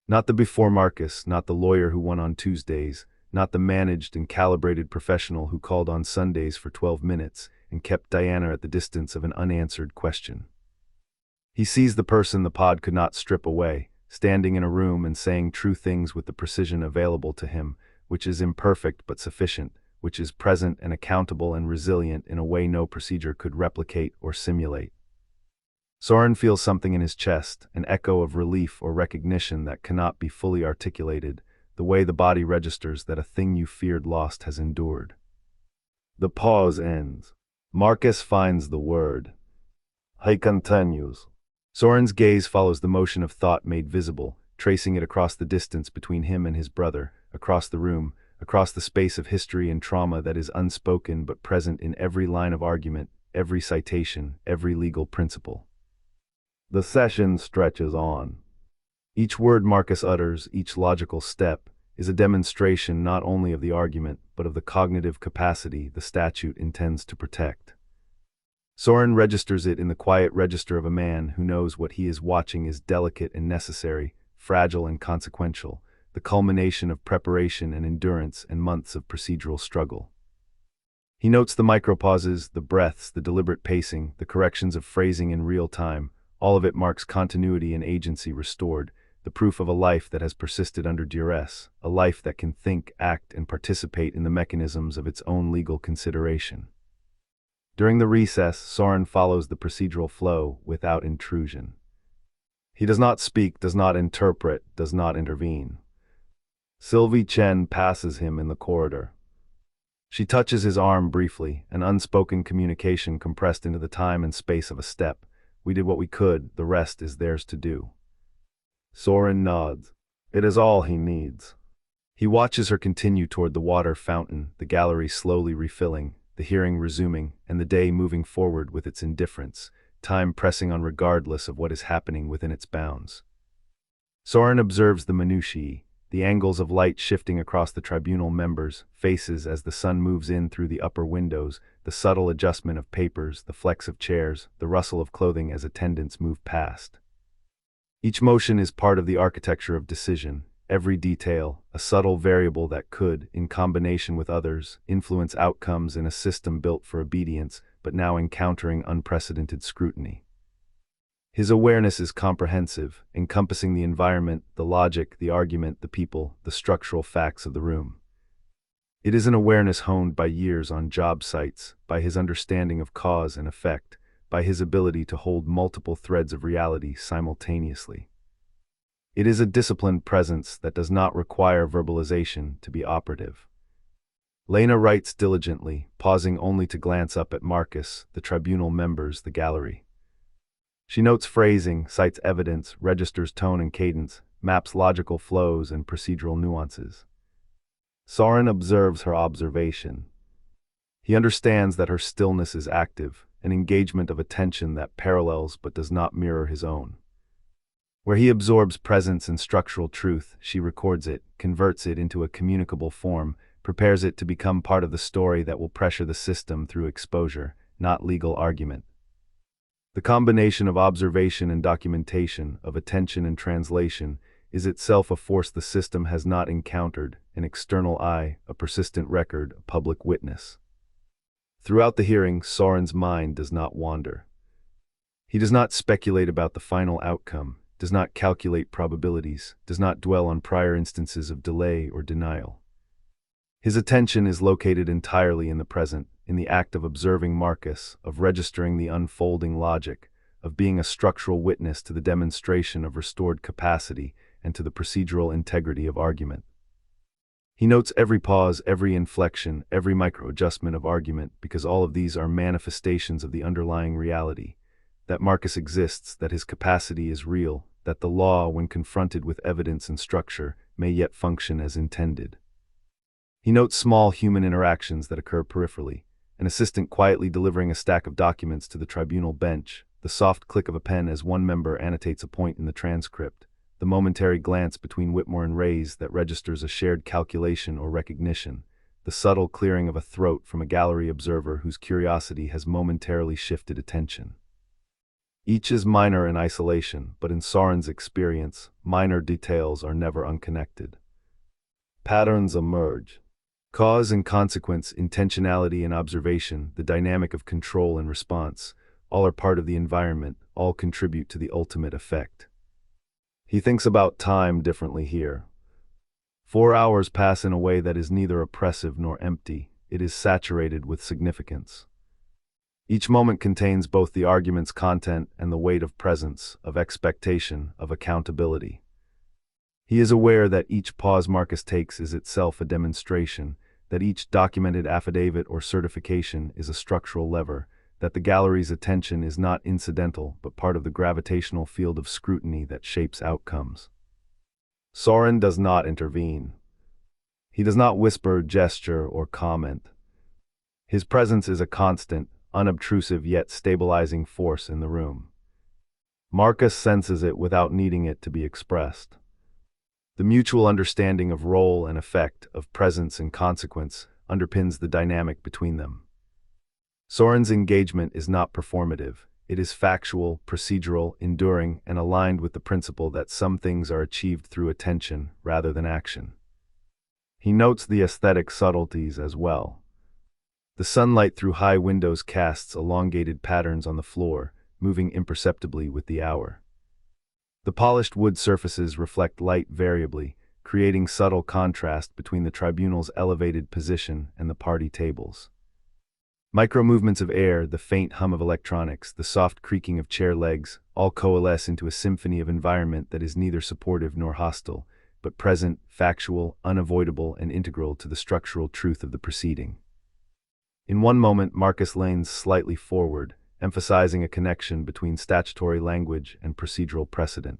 Not the before Marcus, not the lawyer who won on Tuesdays, not the managed and calibrated professional who called on Sundays for 12 minutes and kept Diana at the distance of an unanswered question. He sees the person the pod could not strip away, standing in a room and saying true things with the precision available to him, which is imperfect but sufficient, which is present and accountable and resilient in a way no procedure could replicate or simulate. Soren feels something in his chest, an echo of relief or recognition that cannot be fully articulated, the way the body registers that a thing you feared lost has endured. The pause ends. Marcus finds the word. He continues. Soren's gaze follows the motion of thought made visible, tracing it across the distance between him and his brother, across the room, across the space of history and trauma that is unspoken but present in every line of argument, every citation, every legal principle. The session stretches on. Each word Marcus utters, each logical step, is a demonstration not only of the argument but of the cognitive capacity the statute intends to protect. Soren registers it in the quiet register of a man who knows what he is watching is delicate and necessary, fragile and consequential, the culmination of preparation and endurance and months of procedural struggle. He notes the micropauses, the breaths, the deliberate pacing, the corrections of phrasing in real time. All of it marks continuity and agency restored, the proof of a life that has persisted under duress, a life that can think, act, and participate in the mechanisms of its own legal consideration. During the recess, Soren follows the procedural flow without intrusion. He does not speak, does not interpret, does not intervene. Sylvie Chen passes him in the corridor. She touches his arm briefly, an unspoken communication compressed into the time and space of a step. We did what we could, the rest is theirs to do. Soren nods. It is all he needs. He watches her continue toward the water fountain, the gallery slowly refilling, the hearing resuming, and the day moving forward with its indifference, time pressing on regardless of what is happening within its bounds. Soren observes the minutiae, the angles of light shifting across the tribunal members' faces as the sun moves in through the upper windows, the subtle adjustment of papers, the flex of chairs, the rustle of clothing as attendants move past. Each motion is part of the architecture of decision, every detail, a subtle variable that could, in combination with others, influence outcomes in a system built for obedience, but now encountering unprecedented scrutiny. His awareness is comprehensive, encompassing the environment, the logic, the argument, the people, the structural facts of the room. It is an awareness honed by years on job sites, by his understanding of cause and effect, by his ability to hold multiple threads of reality simultaneously. It is a disciplined presence that does not require verbalization to be operative. Lena writes diligently, pausing only to glance up at Marcus, the tribunal members, the gallery. She notes phrasing, cites evidence, registers tone and cadence, maps logical flows and procedural nuances. Soren observes her observation. He understands that her stillness is active, an engagement of attention that parallels but does not mirror his own. Where he absorbs presence and structural truth, she records it, converts it into a communicable form, prepares it to become part of the story that will pressure the system through exposure, not legal argument. The combination of observation and documentation, of attention and translation, is itself a force the system has not encountered, an external eye, a persistent record, a public witness. Throughout the hearing, Soren's mind does not wander. He does not speculate about the final outcome, does not calculate probabilities, does not dwell on prior instances of delay or denial. His attention is located entirely in the present, in the act of observing Marcus, of registering the unfolding logic, of being a structural witness to the demonstration of restored capacity and to the procedural integrity of argument. He notes every pause, every inflection, every micro-adjustment of argument, because all of these are manifestations of the underlying reality, that Marcus exists, that his capacity is real, that the law, when confronted with evidence and structure, may yet function as intended. He notes small human interactions that occur peripherally, an assistant quietly delivering a stack of documents to the tribunal bench, the soft click of a pen as one member annotates a point in the transcript, the momentary glance between Whitmore and Reyes that registers a shared calculation or recognition, the subtle clearing of a throat from a gallery observer whose curiosity has momentarily shifted attention. Each is minor in isolation, but in Soren's experience, minor details are never unconnected. Patterns emerge. Cause and consequence, intentionality and observation, the dynamic of control and response, all are part of the environment, all contribute to the ultimate effect. He thinks about time differently here. 4 hours pass in a way that is neither oppressive nor empty, it is saturated with significance. Each moment contains both the argument's content and the weight of presence, of expectation, of accountability. He is aware that each pause Marcus takes is itself a demonstration, that each documented affidavit or certification is a structural lever, that the gallery's attention is not incidental but part of the gravitational field of scrutiny that shapes outcomes. Soren does not intervene. He does not whisper, gesture, or comment. His presence is a constant, unobtrusive yet stabilizing force in the room. Marcus senses it without needing it to be expressed. The mutual understanding of role and effect, of presence and consequence, underpins the dynamic between them. Soren's engagement is not performative. It is factual, procedural, enduring, and aligned with the principle that some things are achieved through attention rather than action. He notes the aesthetic subtleties as well. The sunlight through high windows casts elongated patterns on the floor, moving imperceptibly with the hour. The polished wood surfaces reflect light variably, creating subtle contrast between the tribunal's elevated position and the party tables. Micro-movements of air, the faint hum of electronics, the soft creaking of chair legs, all coalesce into a symphony of environment that is neither supportive nor hostile, but present, factual, unavoidable, and integral to the structural truth of the proceeding. In one moment, Marcus leans slightly forward, emphasizing a connection between statutory language and procedural precedent.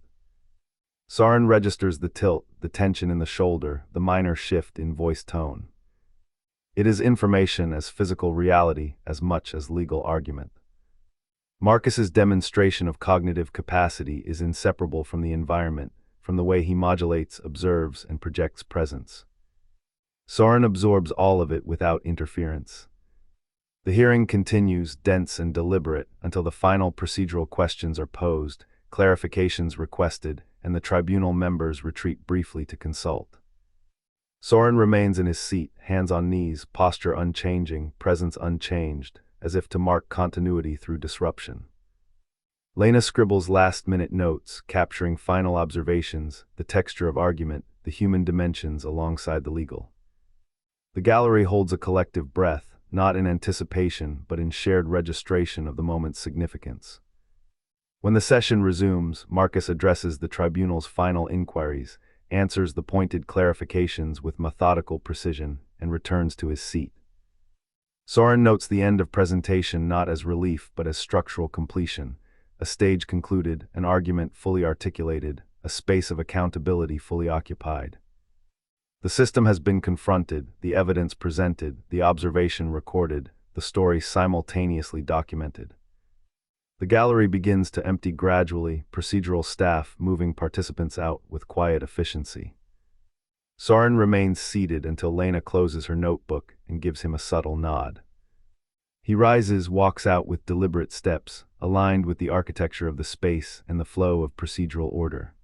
Soren registers the tilt, the tension in the shoulder, the minor shift in voice tone. It is information as physical reality as much as legal argument. Marcus's demonstration of cognitive capacity is inseparable from the environment, from the way he modulates, observes, and projects presence. Soren absorbs all of it without interference. The hearing continues, dense and deliberate, until the final procedural questions are posed, clarifications requested, and the tribunal members retreat briefly to consult. Soren remains in his seat, hands on knees, posture unchanging, presence unchanged, as if to mark continuity through disruption. Lena scribbles last-minute notes, capturing final observations, the texture of argument, the human dimensions alongside the legal. The gallery holds a collective breath, not in anticipation, but in shared registration of the moment's significance. When the session resumes, Marcus addresses the tribunal's final inquiries, answers the pointed clarifications with methodical precision, and returns to his seat. Soren notes the end of presentation not as relief but as structural completion, a stage concluded, an argument fully articulated, a space of accountability fully occupied. The system has been confronted, the evidence presented, the observation recorded, the story simultaneously documented. The gallery begins to empty gradually, procedural staff moving participants out with quiet efficiency. Soren remains seated until Lena closes her notebook and gives him a subtle nod. He rises, walks out with deliberate steps, aligned with the architecture of the space and the flow of procedural order.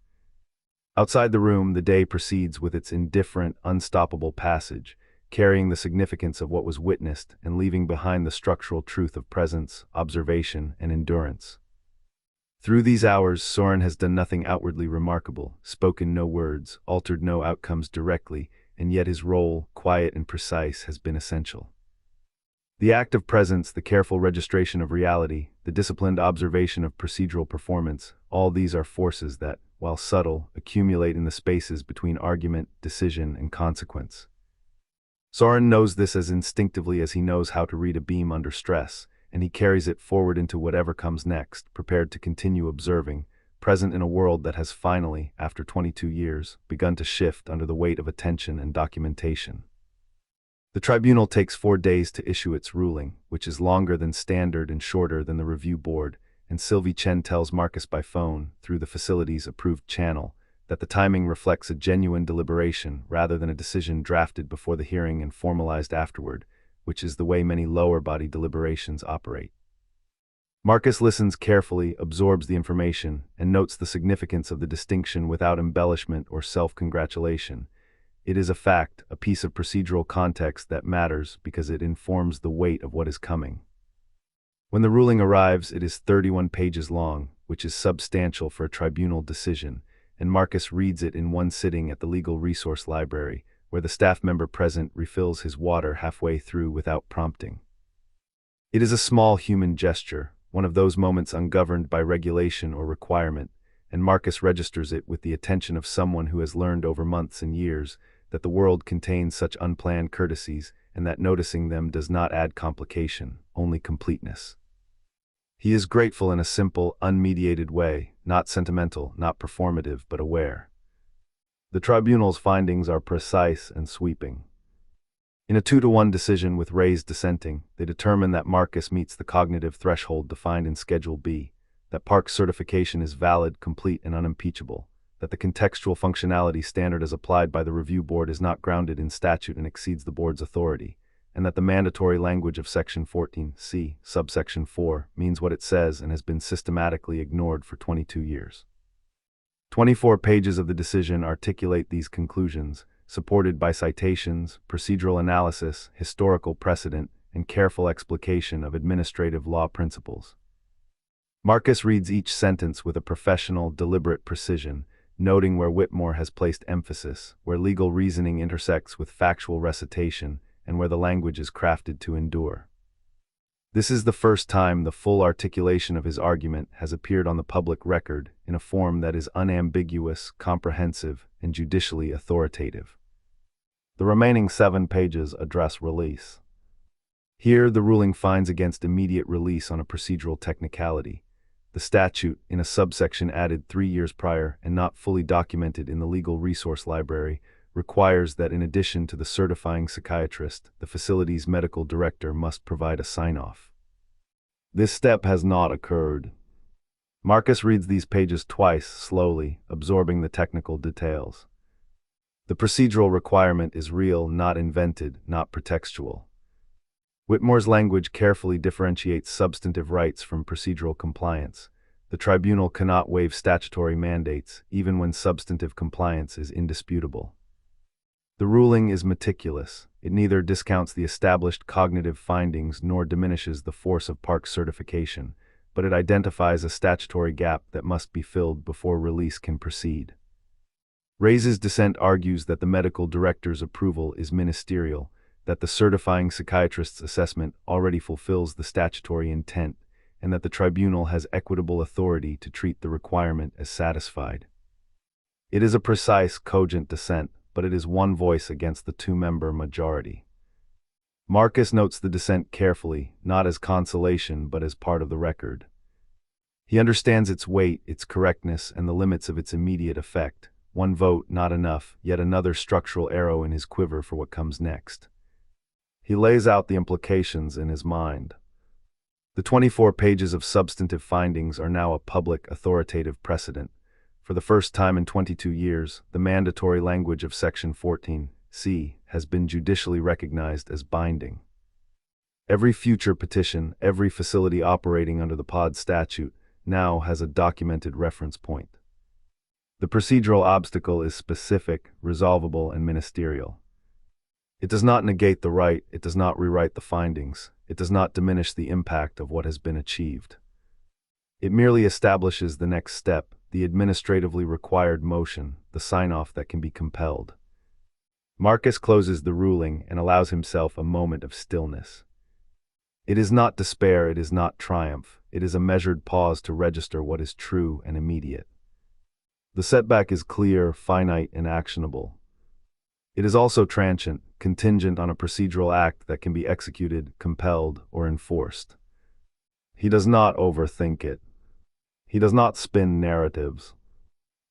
Outside the room, the day proceeds with its indifferent, unstoppable passage, carrying the significance of what was witnessed and leaving behind the structural truth of presence, observation, and endurance. Through these hours, Soren has done nothing outwardly remarkable, spoken no words, altered no outcomes directly, and yet his role, quiet and precise, has been essential. The act of presence, the careful registration of reality, the disciplined observation of procedural performance, all these are forces that, while subtle, accumulate in the spaces between argument, decision, and consequence. Soren knows this as instinctively as he knows how to read a beam under stress, and he carries it forward into whatever comes next, prepared to continue observing, present in a world that has finally, after 22 years, begun to shift under the weight of attention and documentation. The tribunal takes 4 days to issue its ruling, which is longer than standard and shorter than the review board, and Sylvie Chen tells Marcus by phone, through the facility's approved channel, that the timing reflects a genuine deliberation rather than a decision drafted before the hearing and formalized afterward, which is the way many lower body deliberations operate. Marcus listens carefully, absorbs the information, and notes the significance of the distinction without embellishment or self-congratulation. It is a fact, a piece of procedural context that matters because it informs the weight of what is coming. When the ruling arrives, it is 31 pages long, which is substantial for a tribunal decision, and Marcus reads it in one sitting at the Legal Resource Library, where the staff member present refills his water halfway through without prompting. It is a small human gesture, one of those moments ungoverned by regulation or requirement, and Marcus registers it with the attention of someone who has learned over months and years that the world contains such unplanned courtesies and that noticing them does not add complication, only completeness. He is grateful in a simple, unmediated way, not sentimental, not performative, but aware. The tribunal's findings are precise and sweeping. In a 2-to-1 decision with raised dissenting, they determine that Marcus meets the cognitive threshold defined in Schedule B, that Park's certification is valid, complete, and unimpeachable, that the contextual functionality standard as applied by the review board is not grounded in statute and exceeds the board's authority, and that the mandatory language of Section 14(c), subsection 4, means what it says and has been systematically ignored for 22 years. 24 pages of the decision articulate these conclusions, supported by citations, procedural analysis, historical precedent, and careful explication of administrative law principles. Marcus reads each sentence with a professional, deliberate precision, noting where Whitmore has placed emphasis, where legal reasoning intersects with factual recitation, and where the language is crafted to endure. This is the first time the full articulation of his argument has appeared on the public record in a form that is unambiguous, comprehensive, and judicially authoritative. The remaining 7 pages address release. Here, the ruling finds against immediate release on a procedural technicality. The statute, in a subsection added 3 years prior and not fully documented in the Legal Resource Library, requires that in addition to the certifying psychiatrist, the facility's medical director must provide a sign-off. This step has not occurred. Marcus reads these pages twice, slowly, absorbing the technical details. The procedural requirement is real, not invented, not pretextual. Whitmore's language carefully differentiates substantive rights from procedural compliance. The tribunal cannot waive statutory mandates, even when substantive compliance is indisputable. The ruling is meticulous. It neither discounts the established cognitive findings nor diminishes the force of Park's certification, but it identifies a statutory gap that must be filled before release can proceed. Reyes's dissent argues that the medical director's approval is ministerial, that the certifying psychiatrist's assessment already fulfills the statutory intent, and that the tribunal has equitable authority to treat the requirement as satisfied. It is a precise, cogent dissent, but it is one voice against the two-member majority. Marcus notes the dissent carefully, not as consolation but as part of the record. He understands its weight, its correctness, and the limits of its immediate effect. One vote, not enough, yet another structural arrow in his quiver for what comes next. He lays out the implications in his mind. The 24 pages of substantive findings are now a public, authoritative precedent. For the first time in 22 years, the mandatory language of Section 14(C) has been judicially recognized as binding. Every future petition, every facility operating under the POD statute, now has a documented reference point. The procedural obstacle is specific, resolvable, and ministerial. It does not negate the right, it does not rewrite the findings, it does not diminish the impact of what has been achieved. It merely establishes the next step, the administratively required motion, the sign-off that can be compelled. Marcus closes the ruling and allows himself a moment of stillness. It is not despair, it is not triumph, it is a measured pause to register what is true and immediate. The setback is clear, finite, and actionable. It is also transient, contingent on a procedural act that can be executed, compelled, or enforced. He does not overthink it. He does not spin narratives.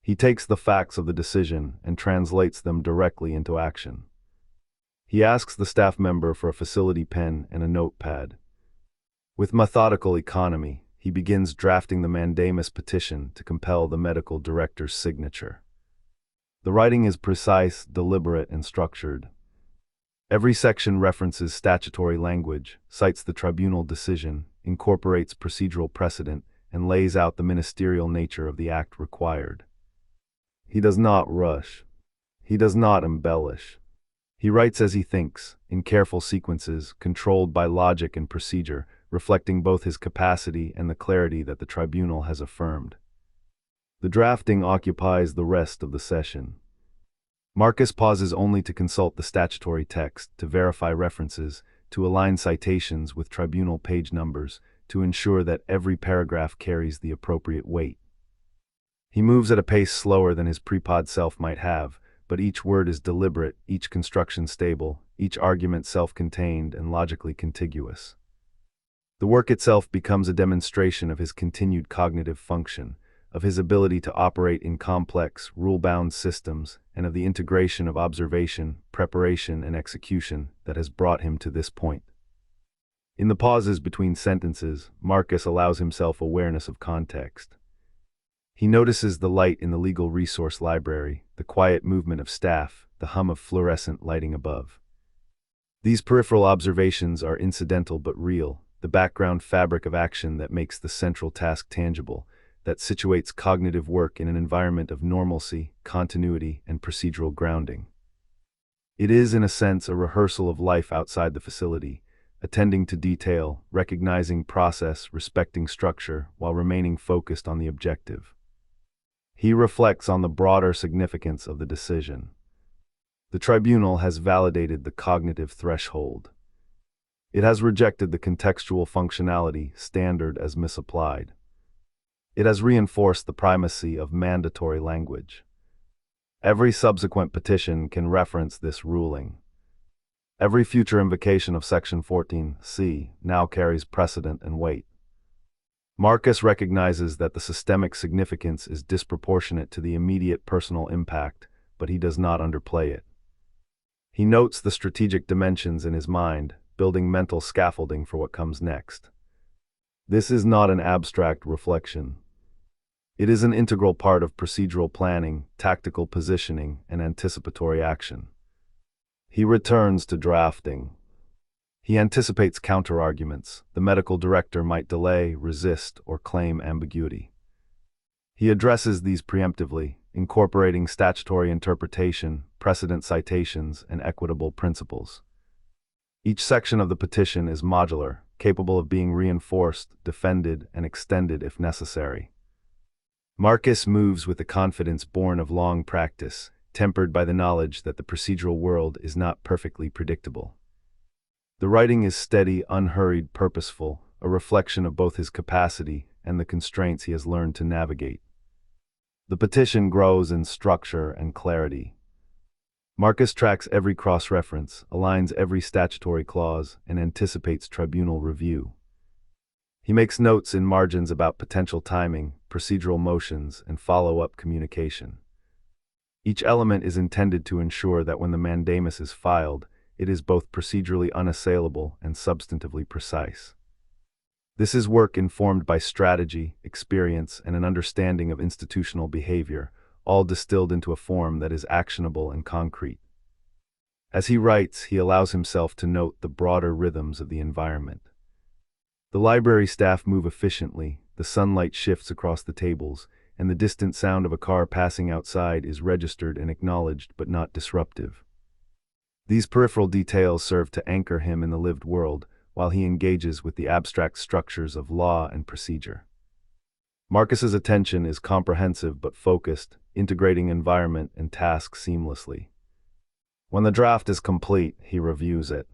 He takes the facts of the decision and translates them directly into action. He asks the staff member for a facility pen and a notepad. With methodical economy, he begins drafting the mandamus petition to compel the medical director's signature. The writing is precise, deliberate, and structured. Every section references statutory language, cites the tribunal decision, incorporates procedural precedent, and lays out the ministerial nature of the act required. He does not rush. He does not embellish. He writes as he thinks, in careful sequences, controlled by logic and procedure, reflecting both his capacity and the clarity that the tribunal has affirmed. The drafting occupies the rest of the session. Marcus pauses only to consult the statutory text, to verify references, to align citations with tribunal page numbers, to ensure that every paragraph carries the appropriate weight. He moves at a pace slower than his pre-pod self might have, but each word is deliberate, each construction stable, each argument self-contained and logically contiguous. The work itself becomes a demonstration of his continued cognitive function, of his ability to operate in complex, rule-bound systems, and of the integration of observation, preparation, and execution that has brought him to this point. In the pauses between sentences, Marcus allows himself awareness of context. He notices the light in the legal resource library, the quiet movement of staff, the hum of fluorescent lighting above. These peripheral observations are incidental but real, the background fabric of action that makes the central task tangible, that situates cognitive work in an environment of normalcy, continuity, and procedural grounding. It is, in a sense, a rehearsal of life outside the facility, attending to detail, recognizing process, respecting structure, while remaining focused on the objective. He reflects on the broader significance of the decision. The tribunal has validated the cognitive threshold. It has rejected the contextual functionality standard as misapplied. It has reinforced the primacy of mandatory language. Every subsequent petition can reference this ruling. Every future invocation of Section 14(C) now carries precedent and weight. Marcus recognizes that the systemic significance is disproportionate to the immediate personal impact, but he does not underplay it. He notes the strategic dimensions in his mind, building mental scaffolding for what comes next. This is not an abstract reflection. It is an integral part of procedural planning, tactical positioning, and anticipatory action. He returns to drafting. He anticipates counterarguments. The medical director might delay, resist, or claim ambiguity. He addresses these preemptively, incorporating statutory interpretation, precedent citations, and equitable principles. Each section of the petition is modular, capable of being reinforced, defended, and extended if necessary. Marcus moves with the confidence born of long practice, tempered by the knowledge that the procedural world is not perfectly predictable. The writing is steady, unhurried, purposeful, a reflection of both his capacity and the constraints he has learned to navigate. The petition grows in structure and clarity. Marcus tracks every cross-reference, aligns every statutory clause, and anticipates tribunal review. He makes notes in margins about potential timing, procedural motions, and follow-up communication. Each element is intended to ensure that when the mandamus is filed, it is both procedurally unassailable and substantively precise. This is work informed by strategy, experience, and an understanding of institutional behavior, all distilled into a form that is actionable and concrete. As he writes, he allows himself to note the broader rhythms of the environment. The library staff move efficiently, the sunlight shifts across the tables, and the distant sound of a car passing outside is registered and acknowledged but not disruptive. These peripheral details serve to anchor him in the lived world, while he engages with the abstract structures of law and procedure. Marcus's attention is comprehensive but focused, integrating environment and task seamlessly. When the draft is complete, he reviews it.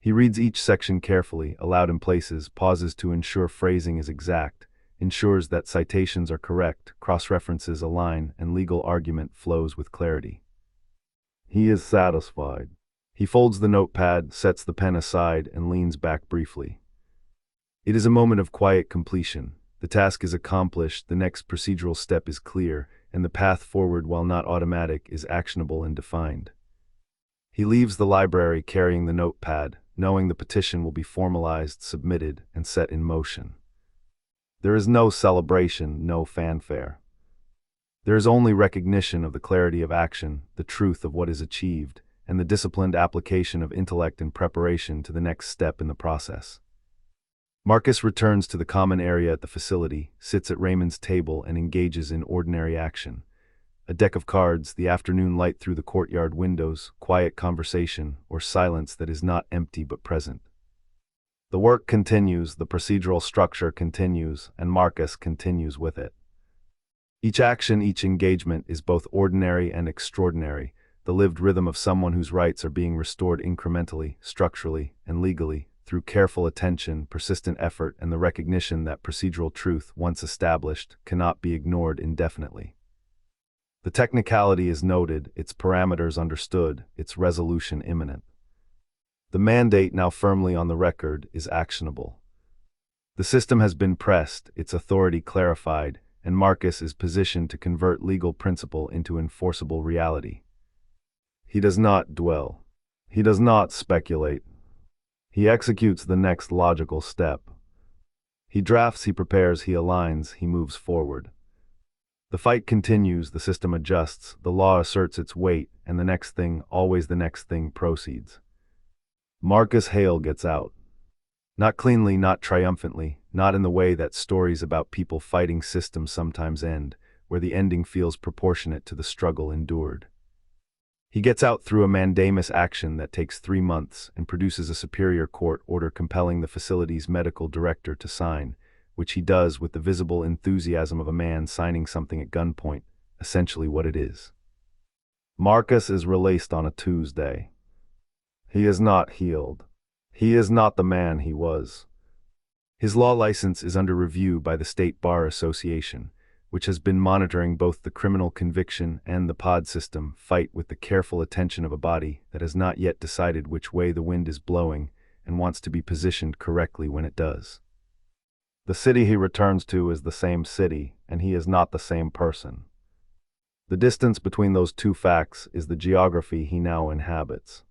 He reads each section carefully, aloud in places, pauses to ensure phrasing is exact, ensures that citations are correct, cross-references align, and legal argument flows with clarity. He is satisfied. He folds the notepad, sets the pen aside, and leans back briefly. It is a moment of quiet completion. The task is accomplished, the next procedural step is clear, and the path forward, while not automatic, is actionable and defined. He leaves the library carrying the notepad, knowing the petition will be formalized, submitted, and set in motion. There is no celebration, no fanfare. There is only recognition of the clarity of action, the truth of what is achieved, and the disciplined application of intellect and preparation to the next step in the process. Marcus returns to the common area at the facility, sits at Raymond's table, and engages in ordinary action. A deck of cards, the afternoon light through the courtyard windows, quiet conversation, or silence that is not empty but present. The work continues, the procedural structure continues, and Marcus continues with it. Each action, each engagement is both ordinary and extraordinary, the lived rhythm of someone whose rights are being restored incrementally, structurally, and legally, through careful attention, persistent effort, and the recognition that procedural truth, once established, cannot be ignored indefinitely. The technicality is noted, its parameters understood, its resolution imminent. The mandate, now firmly on the record, is actionable. The system has been pressed, its authority clarified, and Marcus is positioned to convert legal principle into enforceable reality. He does not dwell. He does not speculate. He executes the next logical step. He drafts, he prepares, he aligns, he moves forward. The fight continues, the system adjusts, the law asserts its weight, and the next thing, always the next thing, proceeds. Marcus Hale gets out. Not cleanly, not triumphantly, not in the way that stories about people fighting systems sometimes end, where the ending feels proportionate to the struggle endured. He gets out through a mandamus action that takes 3 months and produces a superior court order compelling the facility's medical director to sign, which he does with the visible enthusiasm of a man signing something at gunpoint, essentially what it is. Marcus is released on a Tuesday. He is not healed. He is not the man he was. His law license is under review by the State Bar Association, which has been monitoring both the criminal conviction and the pod system fight with the careful attention of a body that has not yet decided which way the wind is blowing and wants to be positioned correctly when it does. The city he returns to is the same city, and he is not the same person. The distance between those two facts is the geography he now inhabits.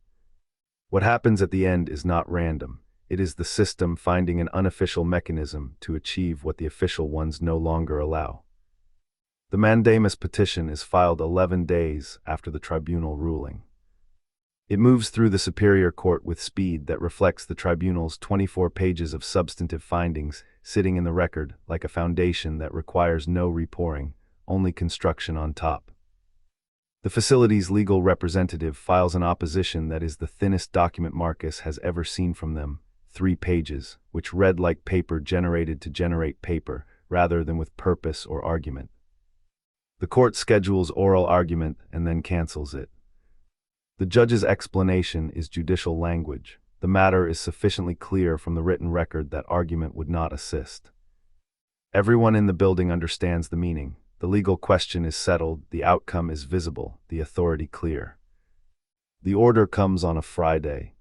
What happens at the end is not random. It is the system finding an unofficial mechanism to achieve what the official ones no longer allow. The mandamus petition is filed 11 days after the tribunal ruling. It moves through the Superior Court with speed that reflects the tribunal's 24 pages of substantive findings sitting in the record like a foundation that requires no repouring, only construction on top. The facility's legal representative files an opposition that is the thinnest document Marcus has ever seen from them, 3 pages, which read like paper generated to generate paper, rather than with purpose or argument. The court schedules oral argument and then cancels it. The judge's explanation is judicial language. The matter is sufficiently clear from the written record that argument would not assist. Everyone in the building understands the meaning. The legal question is settled, the outcome is visible, the authority clear. The order comes on a Friday.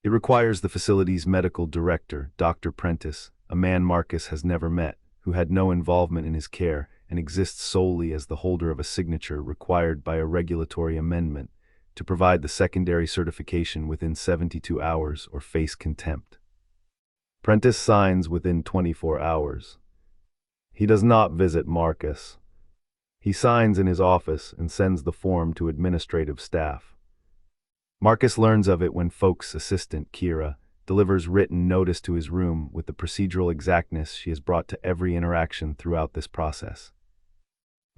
It requires the facility's medical director, Dr. Prentice, a man Marcus has never met, who had no involvement in his care and exists solely as the holder of a signature required by a regulatory amendment, to provide the secondary certification within 72 hours or face contempt. Prentice signs within 24 hours. He does not visit Marcus. He signs in his office and sends the form to administrative staff. Marcus learns of it when Folk's assistant, Kira, delivers written notice to his room with the procedural exactness she has brought to every interaction throughout this process.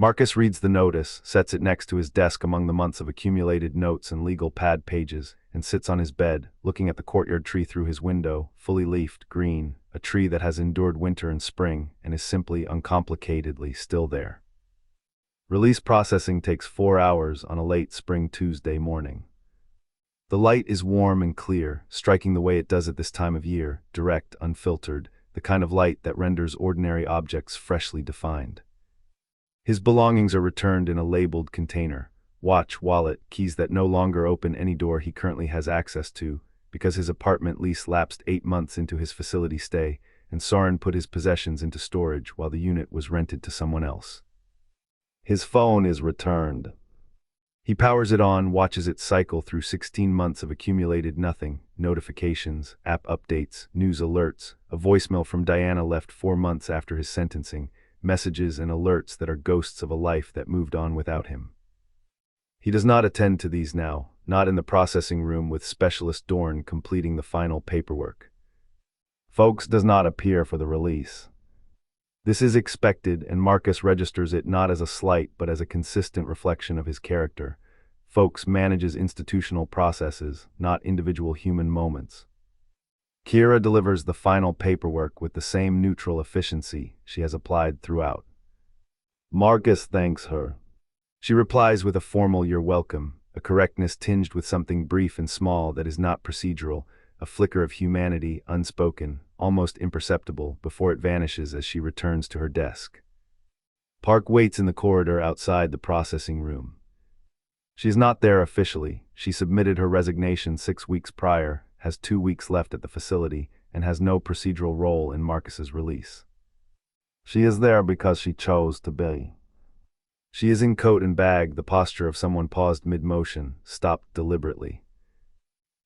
Marcus reads the notice, sets it next to his desk among the months of accumulated notes and legal pad pages, and sits on his bed, looking at the courtyard tree through his window, fully leafed, green, a tree that has endured winter and spring and is simply uncomplicatedly still there. Release processing takes 4 hours on a late spring Tuesday morning. The light is warm and clear, striking the way it does at this time of year, direct, unfiltered, the kind of light that renders ordinary objects freshly defined. His belongings are returned in a labeled container: watch, wallet, keys that no longer open any door he currently has access to, because his apartment lease lapsed 8 months into his facility stay, and Soren put his possessions into storage while the unit was rented to someone else. His phone is returned. He powers it on, watches it cycle through 16 months of accumulated nothing, notifications, app updates, news alerts, a voicemail from Diana left 4 months after his sentencing, messages and alerts that are ghosts of a life that moved on without him. He does not attend to these now, not in the processing room with Specialist Dorn completing the final paperwork. Folks does not appear for the release. This is expected, and Marcus registers it not as a slight but as a consistent reflection of his character. Folks manages institutional processes, not individual human moments. Kira delivers the final paperwork with the same neutral efficiency she has applied throughout. Marcus thanks her. She replies with a formal "you're welcome," a correctness tinged with something brief and small that is not procedural, a flicker of humanity, unspoken, almost imperceptible, before it vanishes as she returns to her desk. Park waits in the corridor outside the processing room. She is not there officially. She submitted her resignation 6 weeks prior, has 2 weeks left at the facility, and has no procedural role in Marcus's release. She is there because she chose to be. She is in coat and bag, the posture of someone paused mid-motion, stopped deliberately.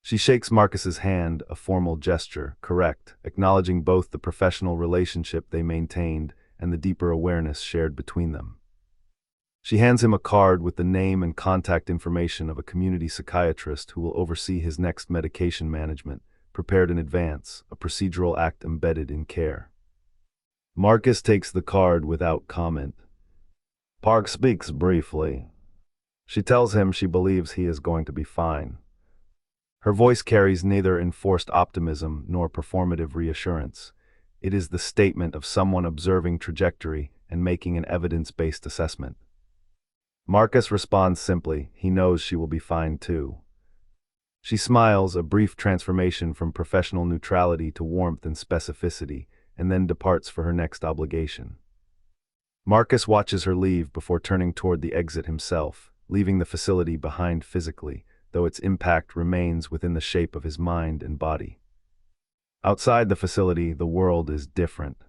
She shakes Marcus's hand, a formal gesture, correct, acknowledging both the professional relationship they maintained and the deeper awareness shared between them. She hands him a card with the name and contact information of a community psychiatrist who will oversee his next medication management, prepared in advance, a procedural act embedded in care. Marcus takes the card without comment. Park speaks briefly. She tells him she believes he is going to be fine. Her voice carries neither enforced optimism nor performative reassurance. It is the statement of someone observing trajectory and making an evidence-based assessment. Marcus responds simply, he knows she will be fine too. She smiles, a brief transformation from professional neutrality to warmth and specificity, and then departs for her next obligation. Marcus watches her leave before turning toward the exit himself, leaving the facility behind physically, though its impact remains within the shape of his mind and body. Outside the facility, the world is different.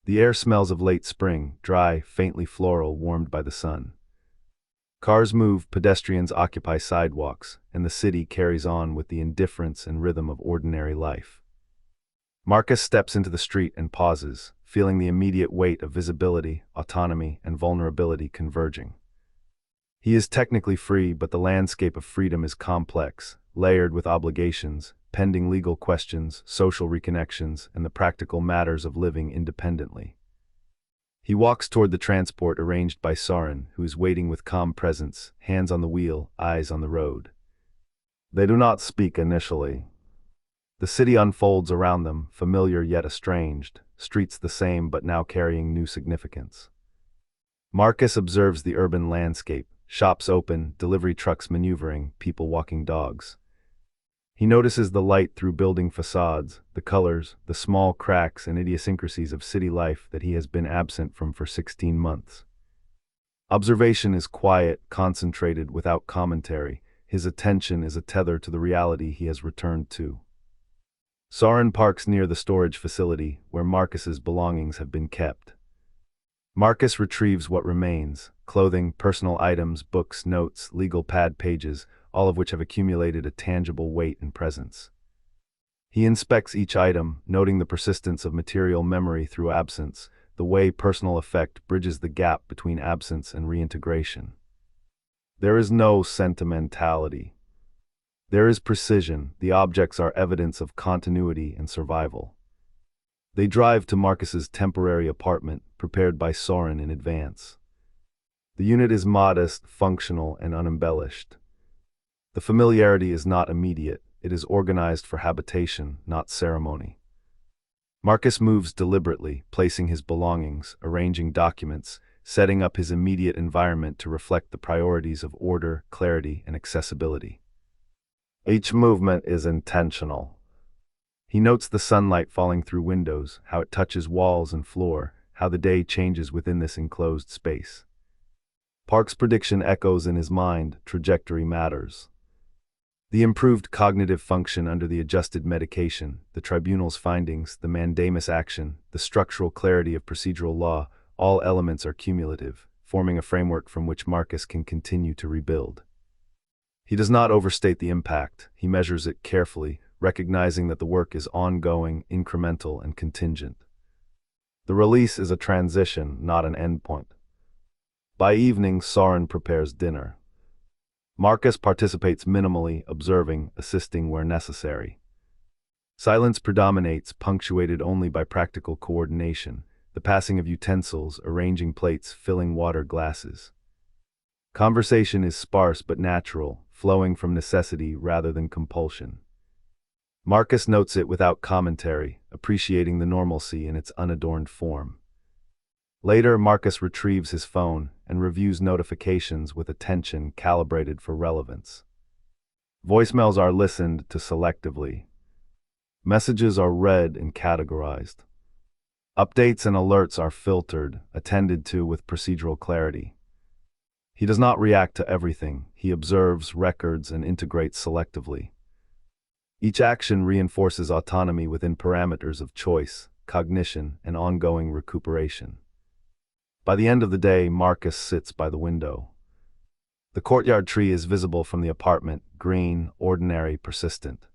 The air smells of late spring, dry, faintly floral, warmed by the sun. Cars move, pedestrians occupy sidewalks, and the city carries on with the indifference and rhythm of ordinary life. Marcus steps into the street and pauses, feeling the immediate weight of visibility, autonomy, and vulnerability converging. He is technically free, but the landscape of freedom is complex, layered with obligations, pending legal questions, social reconnections, and the practical matters of living independently. He walks toward the transport arranged by Soren, who is waiting with calm presence, hands on the wheel, eyes on the road. They do not speak initially. The city unfolds around them, familiar yet estranged, streets the same but now carrying new significance. Marcus observes the urban landscape, shops open, delivery trucks maneuvering, people walking dogs. He notices the light through building facades, the colors, the small cracks and idiosyncrasies of city life that he has been absent from for 16 months. Observation is quiet, concentrated, without commentary. His attention is a tether to the reality he has returned to. Soren parks near the storage facility, where Marcus's belongings have been kept. Marcus retrieves what remains: clothing, personal items, books, notes, legal pad pages, all of which have accumulated a tangible weight and presence. He inspects each item, noting the persistence of material memory through absence, the way personal effect bridges the gap between absence and reintegration. There is no sentimentality. There is precision. The objects are evidence of continuity and survival. They drive to Marcus's temporary apartment, prepared by Soren in advance. The unit is modest, functional, and unembellished. The familiarity is not immediate. It is organized for habitation, not ceremony. Marcus moves deliberately, placing his belongings, arranging documents, setting up his immediate environment to reflect the priorities of order, clarity, and accessibility. Each movement is intentional. He notes the sunlight falling through windows, how it touches walls and floor, how the day changes within this enclosed space. Park's prediction echoes in his mind: trajectory matters. The improved cognitive function under the adjusted medication, the tribunal's findings, the mandamus action, the structural clarity of procedural law, all elements are cumulative, forming a framework from which Marcus can continue to rebuild. He does not overstate the impact. He measures it carefully, recognizing that the work is ongoing, incremental, and contingent. The release is a transition, not an endpoint. By evening, Soren prepares dinner. Marcus participates minimally, observing, assisting where necessary. Silence predominates, punctuated only by practical coordination, the passing of utensils, arranging plates, filling water glasses. Conversation is sparse but natural, flowing from necessity rather than compulsion. Marcus notes it without commentary, appreciating the normalcy in its unadorned form. Later, Marcus retrieves his phone and reviews notifications with attention calibrated for relevance. Voicemails are listened to selectively. Messages are read and categorized. Updates and alerts are filtered, attended to with procedural clarity. He does not react to everything. He observes, records, and integrates selectively. Each action reinforces autonomy within parameters of choice, cognition, and ongoing recuperation. By the end of the day, Marcus sits by the window. The courtyard tree is visible from the apartment, green, ordinary, persistent.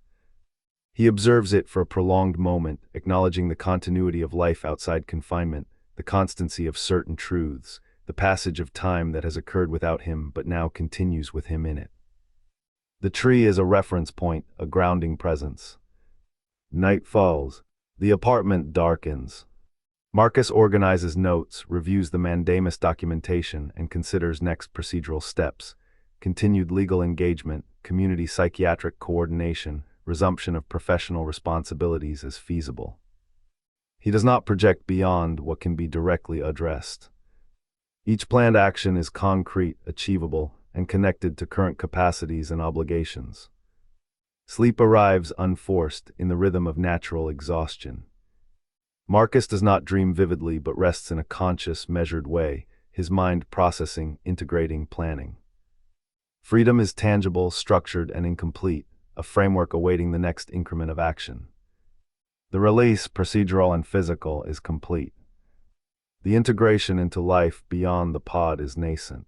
He observes it for a prolonged moment, acknowledging the continuity of life outside confinement, the constancy of certain truths, the passage of time that has occurred without him but now continues with him in it. The tree is a reference point, a grounding presence. Night falls. The apartment darkens. Marcus organizes notes, reviews the mandamus documentation, and considers next procedural steps: continued legal engagement, community psychiatric coordination, resumption of professional responsibilities as feasible. He does not project beyond what can be directly addressed. Each planned action is concrete, achievable, and connected to current capacities and obligations. Sleep arrives unforced, in the rhythm of natural exhaustion. Marcus does not dream vividly but rests in a conscious, measured way, his mind processing, integrating, planning. Freedom is tangible, structured, and incomplete, a framework awaiting the next increment of action. The release, procedural and physical, is complete. The integration into life beyond the pod is nascent.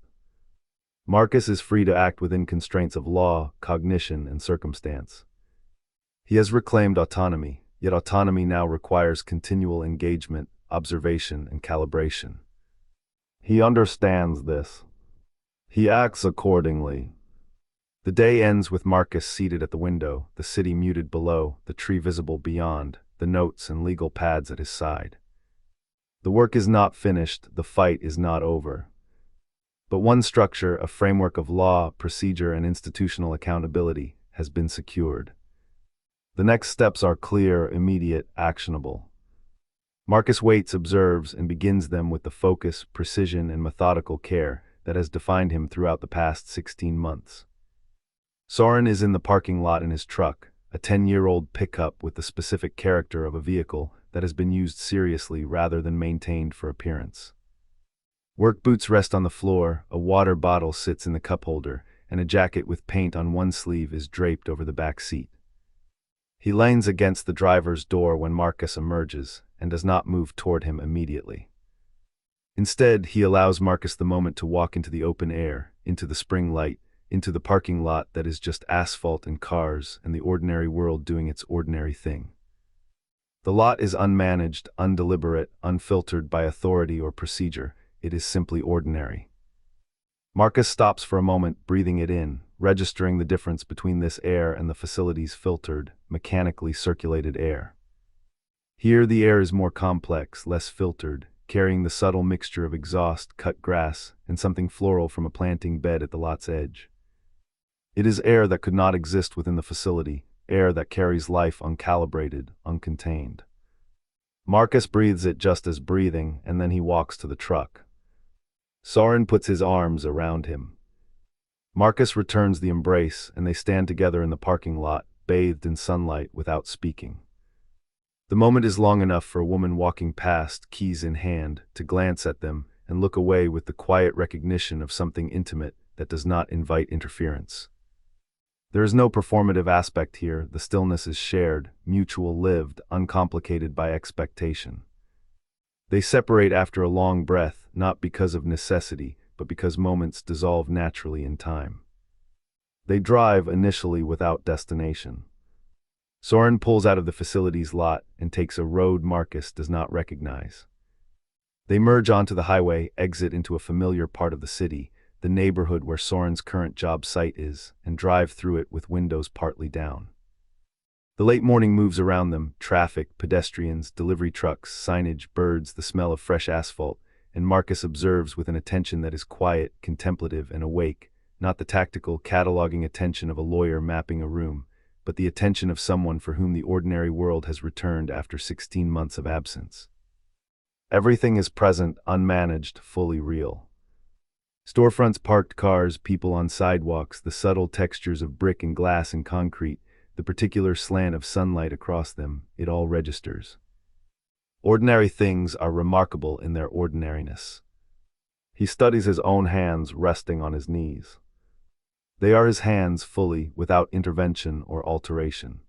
Marcus is free to act within constraints of law, cognition, and circumstance. He has reclaimed autonomy, yet autonomy now requires continual engagement, observation, and calibration. He understands this. He acts accordingly. The day ends with Marcus seated at the window, the city muted below, the tree visible beyond, the notes and legal pads at his side. The work is not finished, the fight is not over. But one structure, a framework of law, procedure, and institutional accountability, has been secured. The next steps are clear, immediate, actionable. Marcus waits, observes, and begins them with the focus, precision, and methodical care that has defined him throughout the past 16 months. Soren is in the parking lot in his truck, a 10-year-old pickup with the specific character of a vehicle that has been used seriously rather than maintained for appearance. Work boots rest on the floor, a water bottle sits in the cup holder, and a jacket with paint on one sleeve is draped over the back seat. He leans against the driver's door when Marcus emerges and does not move toward him immediately. Instead, he allows Marcus the moment to walk into the open air, into the spring light, into the parking lot that is just asphalt and cars and the ordinary world doing its ordinary thing. The lot is unmanaged, undeliberate, unfiltered by authority or procedure. It is simply ordinary. Marcus stops for a moment, breathing it in, registering the difference between this air and the facility's filtered, mechanically circulated air. Here the air is more complex, less filtered, carrying the subtle mixture of exhaust, cut grass, and something floral from a planting bed at the lot's edge. It is air that could not exist within the facility, air that carries life uncalibrated, uncontained. Marcus breathes it just as breathing, and then he walks to the truck. Soren puts his arms around him. Marcus returns the embrace, and they stand together in the parking lot, bathed in sunlight without speaking. The moment is long enough for a woman walking past, keys in hand, to glance at them and look away with the quiet recognition of something intimate that does not invite interference. There is no performative aspect here. The stillness is shared, mutual, lived, uncomplicated by expectation. They separate after a long breath, not because of necessity, but because moments dissolve naturally in time. They drive initially without destination. Soren pulls out of the facility's lot and takes a road Marcus does not recognize. They merge onto the highway, exit into a familiar part of the city, the neighborhood where Soren's current job site is, and drive through it with windows partly down. The late morning moves around them, traffic, pedestrians, delivery trucks, signage, birds, the smell of fresh asphalt, and Marcus observes with an attention that is quiet, contemplative, and awake, not the tactical, cataloging attention of a lawyer mapping a room, but the attention of someone for whom the ordinary world has returned after 16 months of absence. Everything is present, unmanaged, fully real. Storefronts, parked cars, people on sidewalks, the subtle textures of brick and glass and concrete, the particular slant of sunlight across them, it all registers. Ordinary things are remarkable in their ordinariness. He studies his own hands resting on his knees. They are his hands fully, without intervention or alteration.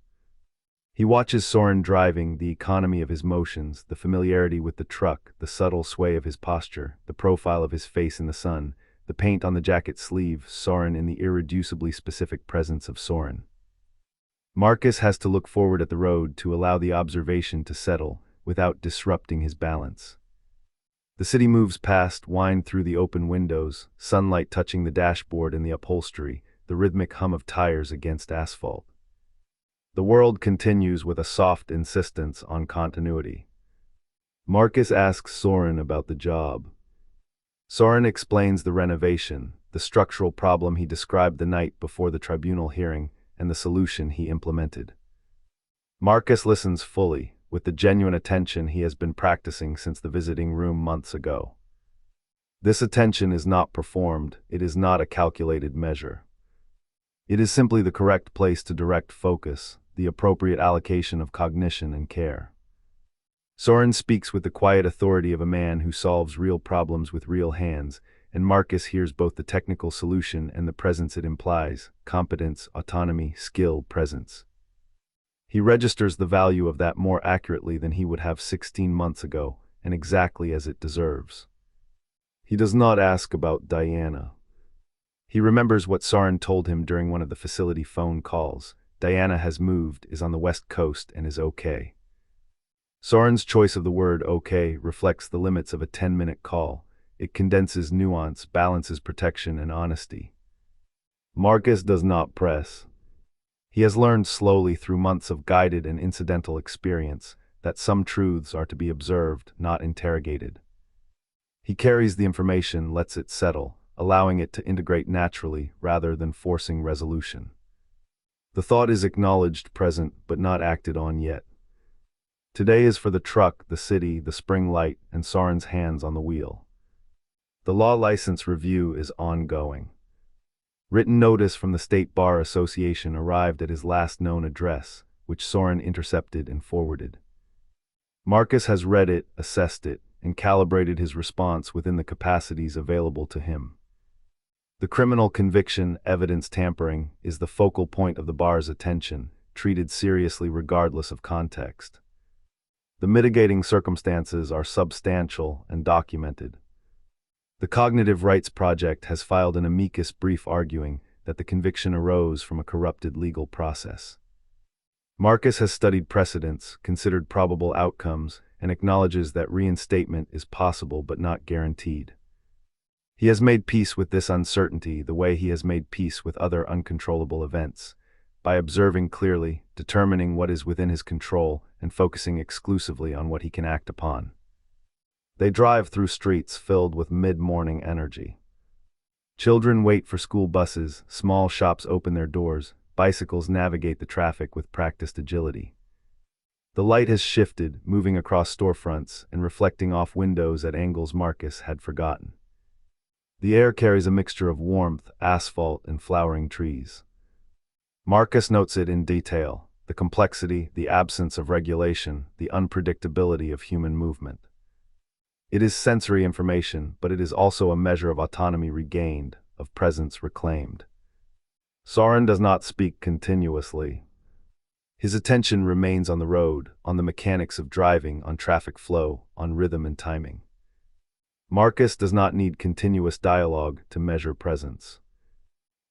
He watches Soren driving, the economy of his motions, the familiarity with the truck, the subtle sway of his posture, the profile of his face in the sun, the paint on the jacket sleeve, Soren in the irreducibly specific presence of Soren. Marcus has to look forward at the road to allow the observation to settle without disrupting his balance. The city moves past, wind through the open windows, sunlight touching the dashboard and the upholstery, the rhythmic hum of tires against asphalt. The world continues with a soft insistence on continuity. Marcus asks Soren about the job. Soren explains the renovation, the structural problem he described the night before the tribunal hearing, and the solution he implemented. Marcus listens fully, with the genuine attention he has been practicing since the visiting room months ago. This attention is not performed, it is not a calculated measure. It is simply the correct place to direct focus, the appropriate allocation of cognition and care. Soren speaks with the quiet authority of a man who solves real problems with real hands, and Marcus hears both the technical solution and the presence it implies, competence, autonomy, skill, presence. He registers the value of that more accurately than he would have 16 months ago, and exactly as it deserves. He does not ask about Diana. He remembers what Soren told him during one of the facility phone calls. Diana has moved, is on the West Coast, and is okay. Soren's choice of the word okay reflects the limits of a 10-minute call. It condenses nuance, balances protection and honesty. Marcus does not press. He has learned slowly through months of guided and incidental experience that some truths are to be observed, not interrogated. He carries the information, lets it settle, allowing it to integrate naturally rather than forcing resolution. The thought is acknowledged, present, but not acted on yet. Today is for the truck, the city, the spring light, and Soren's hands on the wheel. The law license review is ongoing. Written notice from the State Bar Association arrived at his last known address, which Soren intercepted and forwarded. Marcus has read it, assessed it, and calibrated his response within the capacities available to him. The criminal conviction, evidence tampering, is the focal point of the bar's attention, treated seriously regardless of context. The mitigating circumstances are substantial and documented. The Cognitive Rights Project has filed an amicus brief arguing that the conviction arose from a corrupted legal process. Marcus has studied precedents, considered probable outcomes, and acknowledges that reinstatement is possible but not guaranteed. He has made peace with this uncertainty the way he has made peace with other uncontrollable events, by observing clearly, determining what is within his control, and focusing exclusively on what he can act upon. They drive through streets filled with mid-morning energy. Children wait for school buses, small shops open their doors, bicycles navigate the traffic with practiced agility. The light has shifted, moving across storefronts and reflecting off windows at angles Marcus had forgotten. The air carries a mixture of warmth, asphalt, and flowering trees. Marcus notes it in detail: the complexity, the absence of regulation, the unpredictability of human movement. It is sensory information, but it is also a measure of autonomy regained, of presence reclaimed. Soren does not speak continuously. His attention remains on the road, on the mechanics of driving, on traffic flow, on rhythm and timing. Marcus does not need continuous dialogue to measure presence.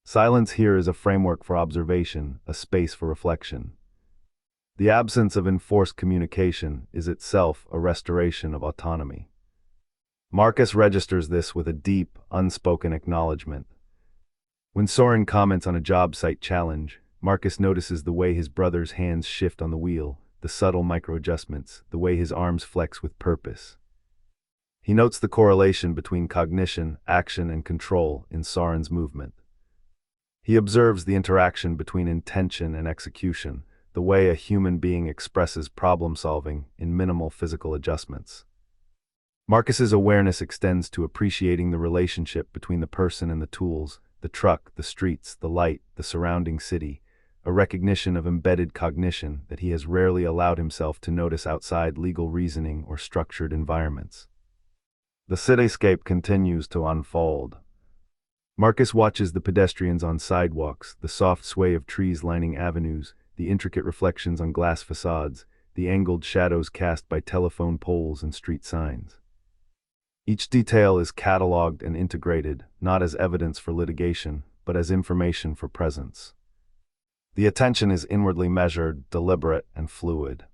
Silence here is a framework for observation, a space for reflection. The absence of enforced communication is itself a restoration of autonomy. Marcus registers this with a deep, unspoken acknowledgement. When Soren comments on a job site challenge, Marcus notices the way his brother's hands shift on the wheel, the subtle micro-adjustments, the way his arms flex with purpose. He notes the correlation between cognition, action, and control in Soren's movement. He observes the interaction between intention and execution, the way a human being expresses problem-solving in minimal physical adjustments. Marcus's awareness extends to appreciating the relationship between the person and the tools, the truck, the streets, the light, the surrounding city, a recognition of embedded cognition that he has rarely allowed himself to notice outside legal reasoning or structured environments. The cityscape continues to unfold. Marcus watches the pedestrians on sidewalks, the soft sway of trees lining avenues, the intricate reflections on glass facades, the angled shadows cast by telephone poles and street signs. Each detail is catalogued and integrated, not as evidence for litigation, but as information for presence. The attention is inwardly measured, deliberate, and fluid.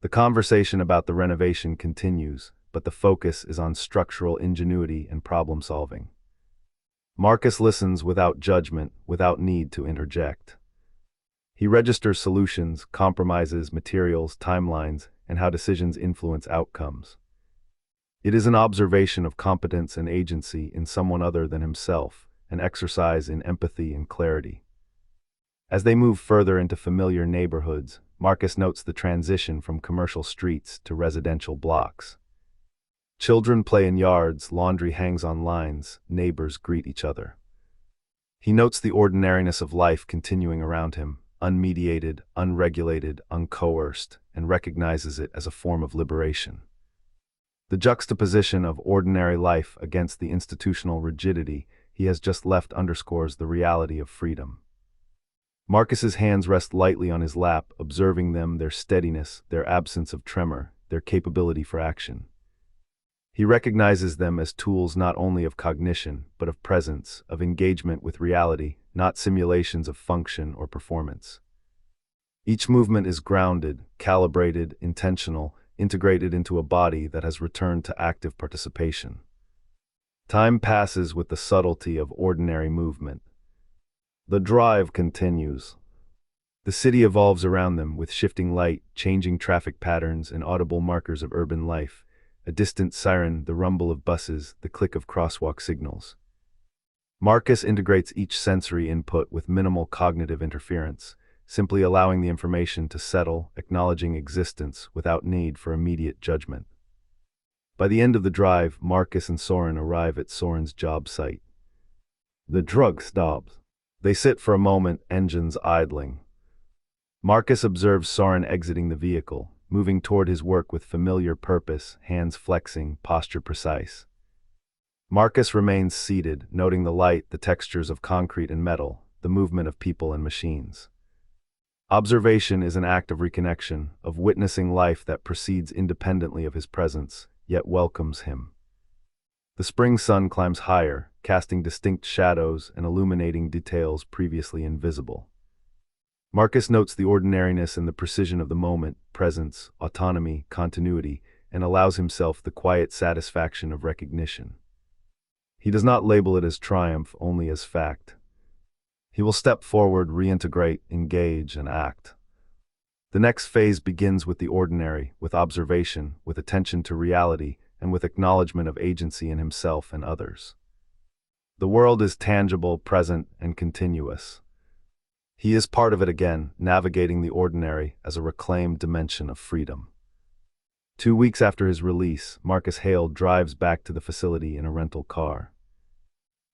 The conversation about the renovation continues, but the focus is on structural ingenuity and problem-solving. Marcus listens without judgment, without need to interject. He registers solutions, compromises, materials, timelines, and how decisions influence outcomes. It is an observation of competence and agency in someone other than himself, an exercise in empathy and clarity. As they move further into familiar neighborhoods, Marcus notes the transition from commercial streets to residential blocks. Children play in yards, laundry hangs on lines, neighbors greet each other. He notes the ordinariness of life continuing around him, unmediated, unregulated, uncoerced, and recognizes it as a form of liberation. The juxtaposition of ordinary life against the institutional rigidity he has just left underscores the reality of freedom. Marcus's hands rest lightly on his lap, observing them, their steadiness, their absence of tremor, their capability for action. He recognizes them as tools not only of cognition, but of presence, of engagement with reality, not simulations of function or performance. Each movement is grounded, calibrated, intentional, integrated into a body that has returned to active participation. Time passes with the subtlety of ordinary movement. The drive continues. The city evolves around them with shifting light, changing traffic patterns, and audible markers of urban life. A distant siren, the rumble of buses, the click of crosswalk signals. Marcus integrates each sensory input with minimal cognitive interference, simply allowing the information to settle, acknowledging existence without need for immediate judgment. By the end of the drive, Marcus and Soren arrive at Soren's job site. The truck stops. They sit for a moment, engines idling. Marcus observes Soren exiting the vehicle, moving toward his work with familiar purpose, hands flexing, posture precise. Marcus remains seated, noting the light, the textures of concrete and metal, the movement of people and machines. Observation is an act of reconnection, of witnessing life that proceeds independently of his presence, yet welcomes him. The spring sun climbs higher, casting distinct shadows and illuminating details previously invisible. Marcus notes the ordinariness and the precision of the moment, presence, autonomy, continuity, and allows himself the quiet satisfaction of recognition. He does not label it as triumph, only as fact. He will step forward, reintegrate, engage, and act. The next phase begins with the ordinary, with observation, with attention to reality, and with acknowledgement of agency in himself and others. The world is tangible, present, and continuous. He is part of it again, navigating the ordinary as a reclaimed dimension of freedom. 2 weeks after his release, Marcus Hale drives back to the facility in a rental car.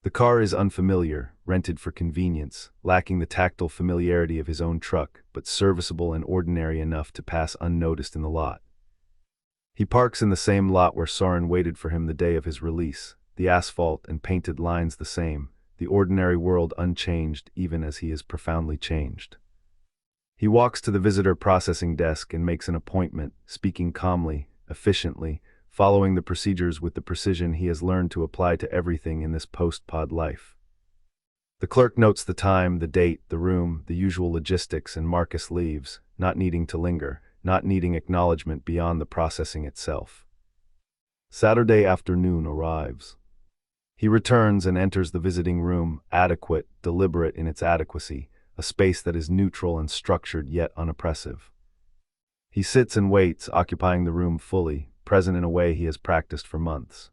The car is unfamiliar, rented for convenience, lacking the tactile familiarity of his own truck, but serviceable and ordinary enough to pass unnoticed in the lot. He parks in the same lot where Soren waited for him the day of his release, the asphalt and painted lines the same, the ordinary world unchanged even as he is profoundly changed. He walks to the visitor processing desk and makes an appointment, speaking calmly, efficiently, following the procedures with the precision he has learned to apply to everything in this post-pod life. The clerk notes the time, the date, the room, the usual logistics, and Marcus leaves, not needing to linger, not needing acknowledgement beyond the processing itself. Saturday afternoon arrives. He returns and enters the visiting room, adequate, deliberate in its adequacy, a space that is neutral and structured yet unoppressive. He sits and waits, occupying the room fully, present in a way he has practiced for months.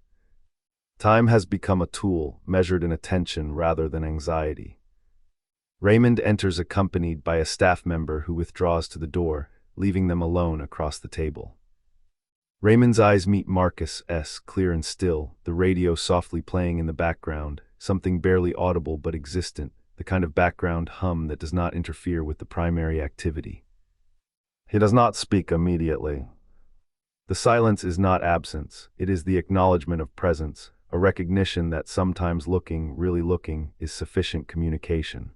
Time has become a tool, measured in attention rather than anxiety. Raymond enters accompanied by a staff member who withdraws to the door, leaving them alone across the table. Raymond's eyes meet Marcus's, clear and still, the radio softly playing in the background, something barely audible but existent, the kind of background hum that does not interfere with the primary activity. He does not speak immediately. The silence is not absence, it is the acknowledgement of presence, a recognition that sometimes looking, really looking, is sufficient communication.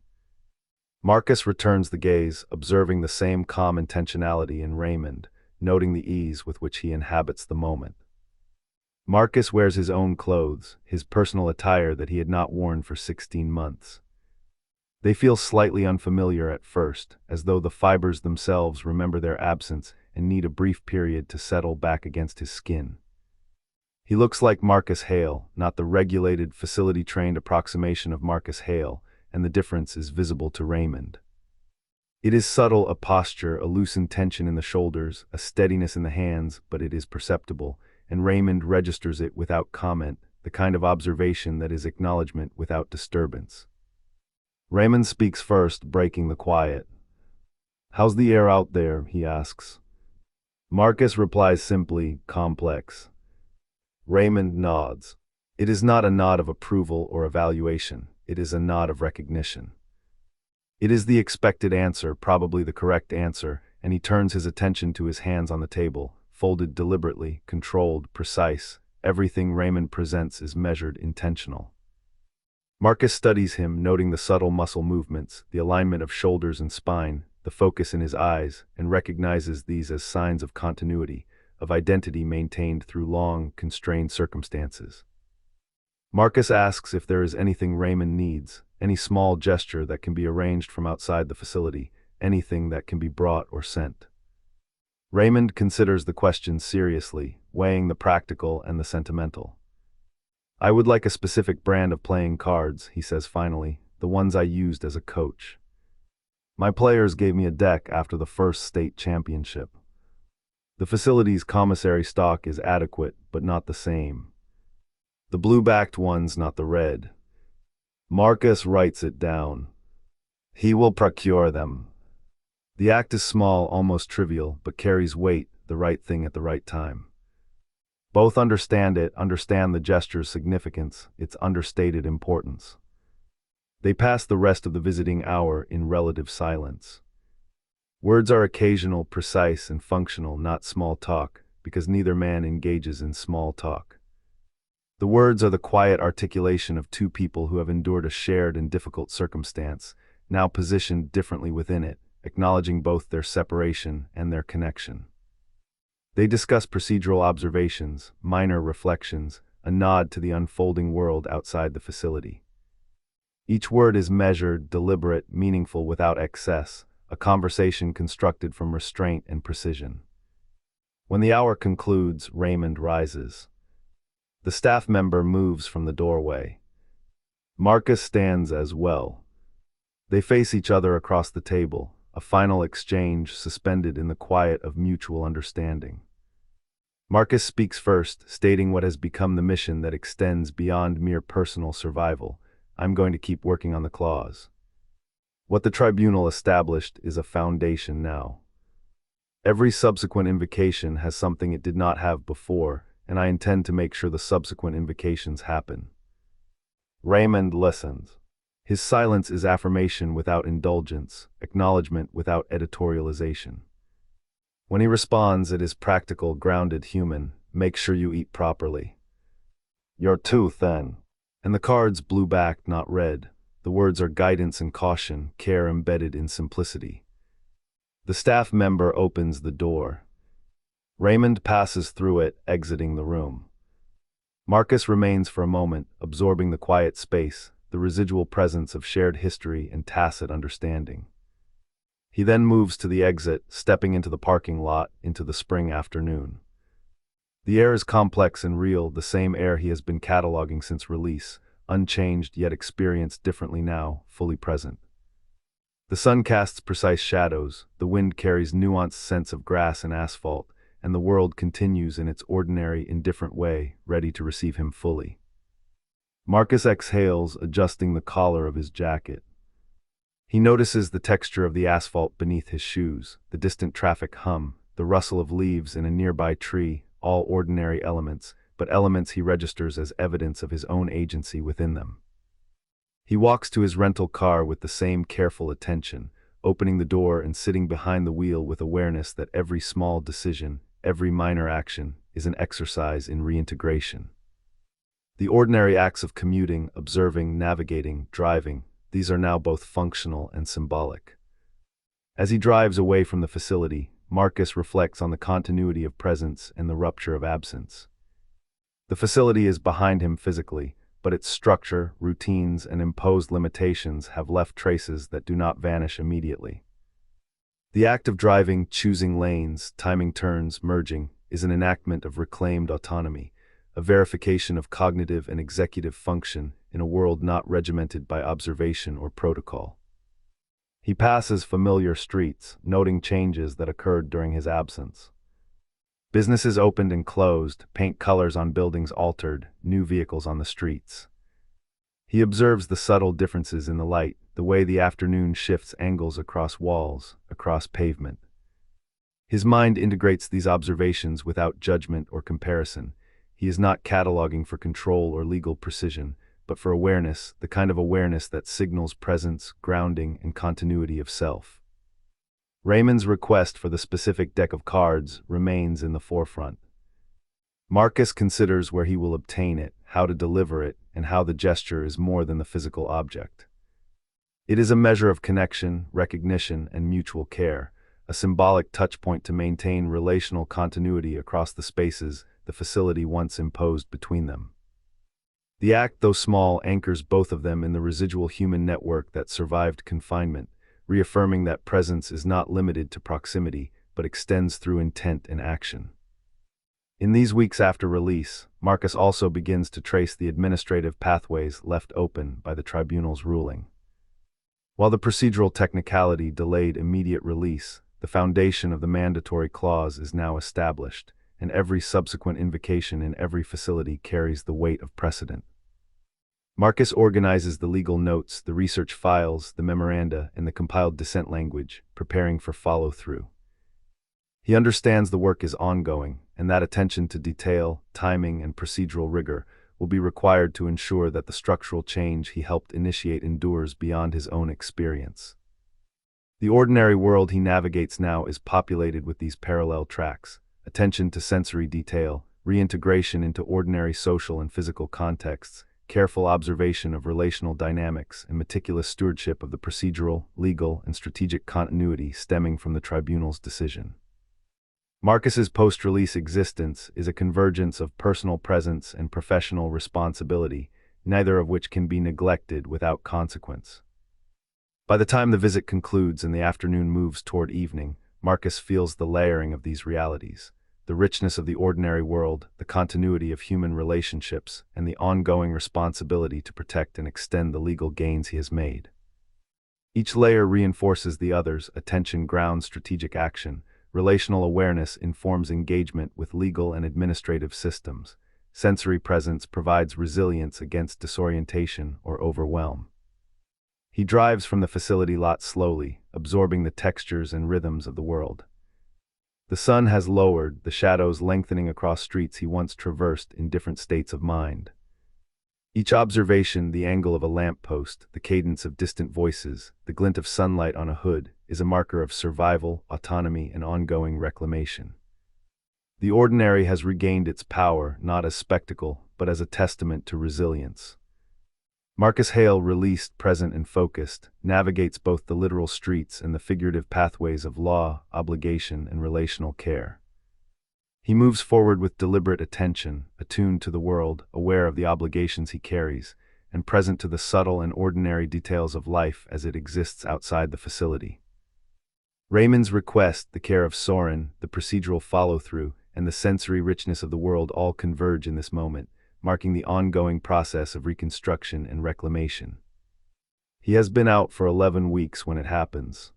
Marcus returns the gaze, observing the same calm intentionality in Raymond, noting the ease with which he inhabits the moment. Marcus wears his own clothes, his personal attire that he had not worn for 16 months. They feel slightly unfamiliar at first, as though the fibers themselves remember their absence and need a brief period to settle back against his skin. He looks like Marcus Hale, not the regulated, facility-trained approximation of Marcus Hale, and the difference is visible to Raymond. It is subtle, a posture, a loosened tension in the shoulders, a steadiness in the hands, but it is perceptible, and Raymond registers it without comment, the kind of observation that is acknowledgement without disturbance. Raymond speaks first, breaking the quiet. "How's the air out there?" he asks. Marcus replies simply, "Complex." Raymond nods. It is not a nod of approval or evaluation, it is a nod of recognition. It is the expected answer, probably the correct answer, and he turns his attention to his hands on the table, folded deliberately, controlled, precise. Everything Raymond presents is measured, intentional. Marcus studies him, noting the subtle muscle movements, the alignment of shoulders and spine, the focus in his eyes, and recognizes these as signs of continuity, of identity maintained through long, constrained circumstances. Marcus asks if there is anything Raymond needs, any small gesture that can be arranged from outside the facility, anything that can be brought or sent. Raymond considers the question seriously, weighing the practical and the sentimental. I would like a specific brand of playing cards, he says finally, the ones I used as a coach. My players gave me a deck after the first state championship. The facility's commissary stock is adequate, but not the same. The blue-backed ones, not the red. Marcus writes it down. He will procure them. The act is small, almost trivial, but carries weight, the right thing at the right time. Both understand it, understand the gesture's significance, its understated importance. They pass the rest of the visiting hour in relative silence. Words are occasional, precise, and functional, not small talk, because neither man engages in small talk. The words are the quiet articulation of two people who have endured a shared and difficult circumstance, now positioned differently within it, acknowledging both their separation and their connection. They discuss procedural observations, minor reflections, a nod to the unfolding world outside the facility. Each word is measured, deliberate, meaningful without excess, a conversation constructed from restraint and precision. When the hour concludes, Raymond rises. The staff member moves from the doorway. Marcus stands as well. They face each other across the table, a final exchange suspended in the quiet of mutual understanding. Marcus speaks first, stating what has become the mission that extends beyond mere personal survival. I'm going to keep working on the clause. What the tribunal established is a foundation now. Every subsequent invocation has something it did not have before, and I intend to make sure the subsequent invocations happen. Raymond listens. His silence is affirmation without indulgence, acknowledgement without editorialization. When he responds, it is practical, grounded, human. Make sure you eat properly. You're too thin. And the cards blue back, not red. The words are guidance and caution, care embedded in simplicity. The staff member opens the door. Raymond passes through it, exiting the room. Marcus remains for a moment, absorbing the quiet space, the residual presence of shared history and tacit understanding. He then moves to the exit, stepping into the parking lot, into the spring afternoon. The air is complex and real, the same air he has been cataloging since release, unchanged yet experienced differently now, fully present. The sun casts precise shadows, the wind carries nuanced scents of grass and asphalt, and the world continues in its ordinary, indifferent way, ready to receive him fully. Marcus exhales, adjusting the collar of his jacket. He notices the texture of the asphalt beneath his shoes, the distant traffic hum, the rustle of leaves in a nearby tree, all ordinary elements, but elements he registers as evidence of his own agency within them. He walks to his rental car with the same careful attention, opening the door and sitting behind the wheel with awareness that every small decision, every minor action, is an exercise in reintegration. The ordinary acts of commuting, observing, navigating, driving, these are now both functional and symbolic. As he drives away from the facility, Marcus reflects on the continuity of presence and the rupture of absence. The facility is behind him physically, but its structure, routines, and imposed limitations have left traces that do not vanish immediately. The act of driving, choosing lanes, timing turns, merging, is an enactment of reclaimed autonomy, a verification of cognitive and executive function in a world not regimented by observation or protocol. He passes familiar streets, noting changes that occurred during his absence. Businesses opened and closed, paint colors on buildings altered, new vehicles on the streets. He observes the subtle differences in the light, the way the afternoon shifts angles across walls, across pavement. His mind integrates these observations without judgment or comparison. He is not cataloging for control or legal precision, but for awareness, the kind of awareness that signals presence, grounding, and continuity of self. Raymond's request for the specific deck of cards remains in the forefront. Marcus considers where he will obtain it, how to deliver it, and how the gesture is more than the physical object. It is a measure of connection, recognition, and mutual care, a symbolic touchpoint to maintain relational continuity across the spaces the facility once imposed between them. The act, though small, anchors both of them in the residual human network that survived confinement, reaffirming that presence is not limited to proximity, but extends through intent and action. In these weeks after release, Marcus also begins to trace the administrative pathways left open by the tribunal's ruling. While the procedural technicality delayed immediate release, the foundation of the mandatory clause is now established, and every subsequent invocation in every facility carries the weight of precedent. Marcus organizes the legal notes, the research files, the memoranda, and the compiled dissent language, preparing for follow-through. He understands the work is ongoing, and that attention to detail, timing, and procedural rigor will be required to ensure that the structural change he helped initiate endures beyond his own experience. The ordinary world he navigates now is populated with these parallel tracks: attention to sensory detail, reintegration into ordinary social and physical contexts, careful observation of relational dynamics, and meticulous stewardship of the procedural, legal, and strategic continuity stemming from the tribunal's decision. Marcus's post-release existence is a convergence of personal presence and professional responsibility, neither of which can be neglected without consequence. By the time the visit concludes and the afternoon moves toward evening, Marcus feels the layering of these realities: the richness of the ordinary world, the continuity of human relationships, and the ongoing responsibility to protect and extend the legal gains he has made. Each layer reinforces the others: attention grounds strategic action, relational awareness informs engagement with legal and administrative systems, sensory presence provides resilience against disorientation or overwhelm. He drives from the facility lot slowly, absorbing the textures and rhythms of the world. The sun has lowered, the shadows lengthening across streets he once traversed in different states of mind. Each observation, the angle of a lamppost, the cadence of distant voices, the glint of sunlight on a hood, is a marker of survival, autonomy, and ongoing reclamation. The ordinary has regained its power, not as spectacle, but as a testament to resilience. Marcus Hale, released, present, and focused, navigates both the literal streets and the figurative pathways of law, obligation, and relational care. He moves forward with deliberate attention, attuned to the world, aware of the obligations he carries, and present to the subtle and ordinary details of life as it exists outside the facility. Raymond's request, the care of Soren, the procedural follow-through, and the sensory richness of the world all converge in this moment, marking the ongoing process of reconstruction and reclamation. He has been out for 11 weeks when it happens.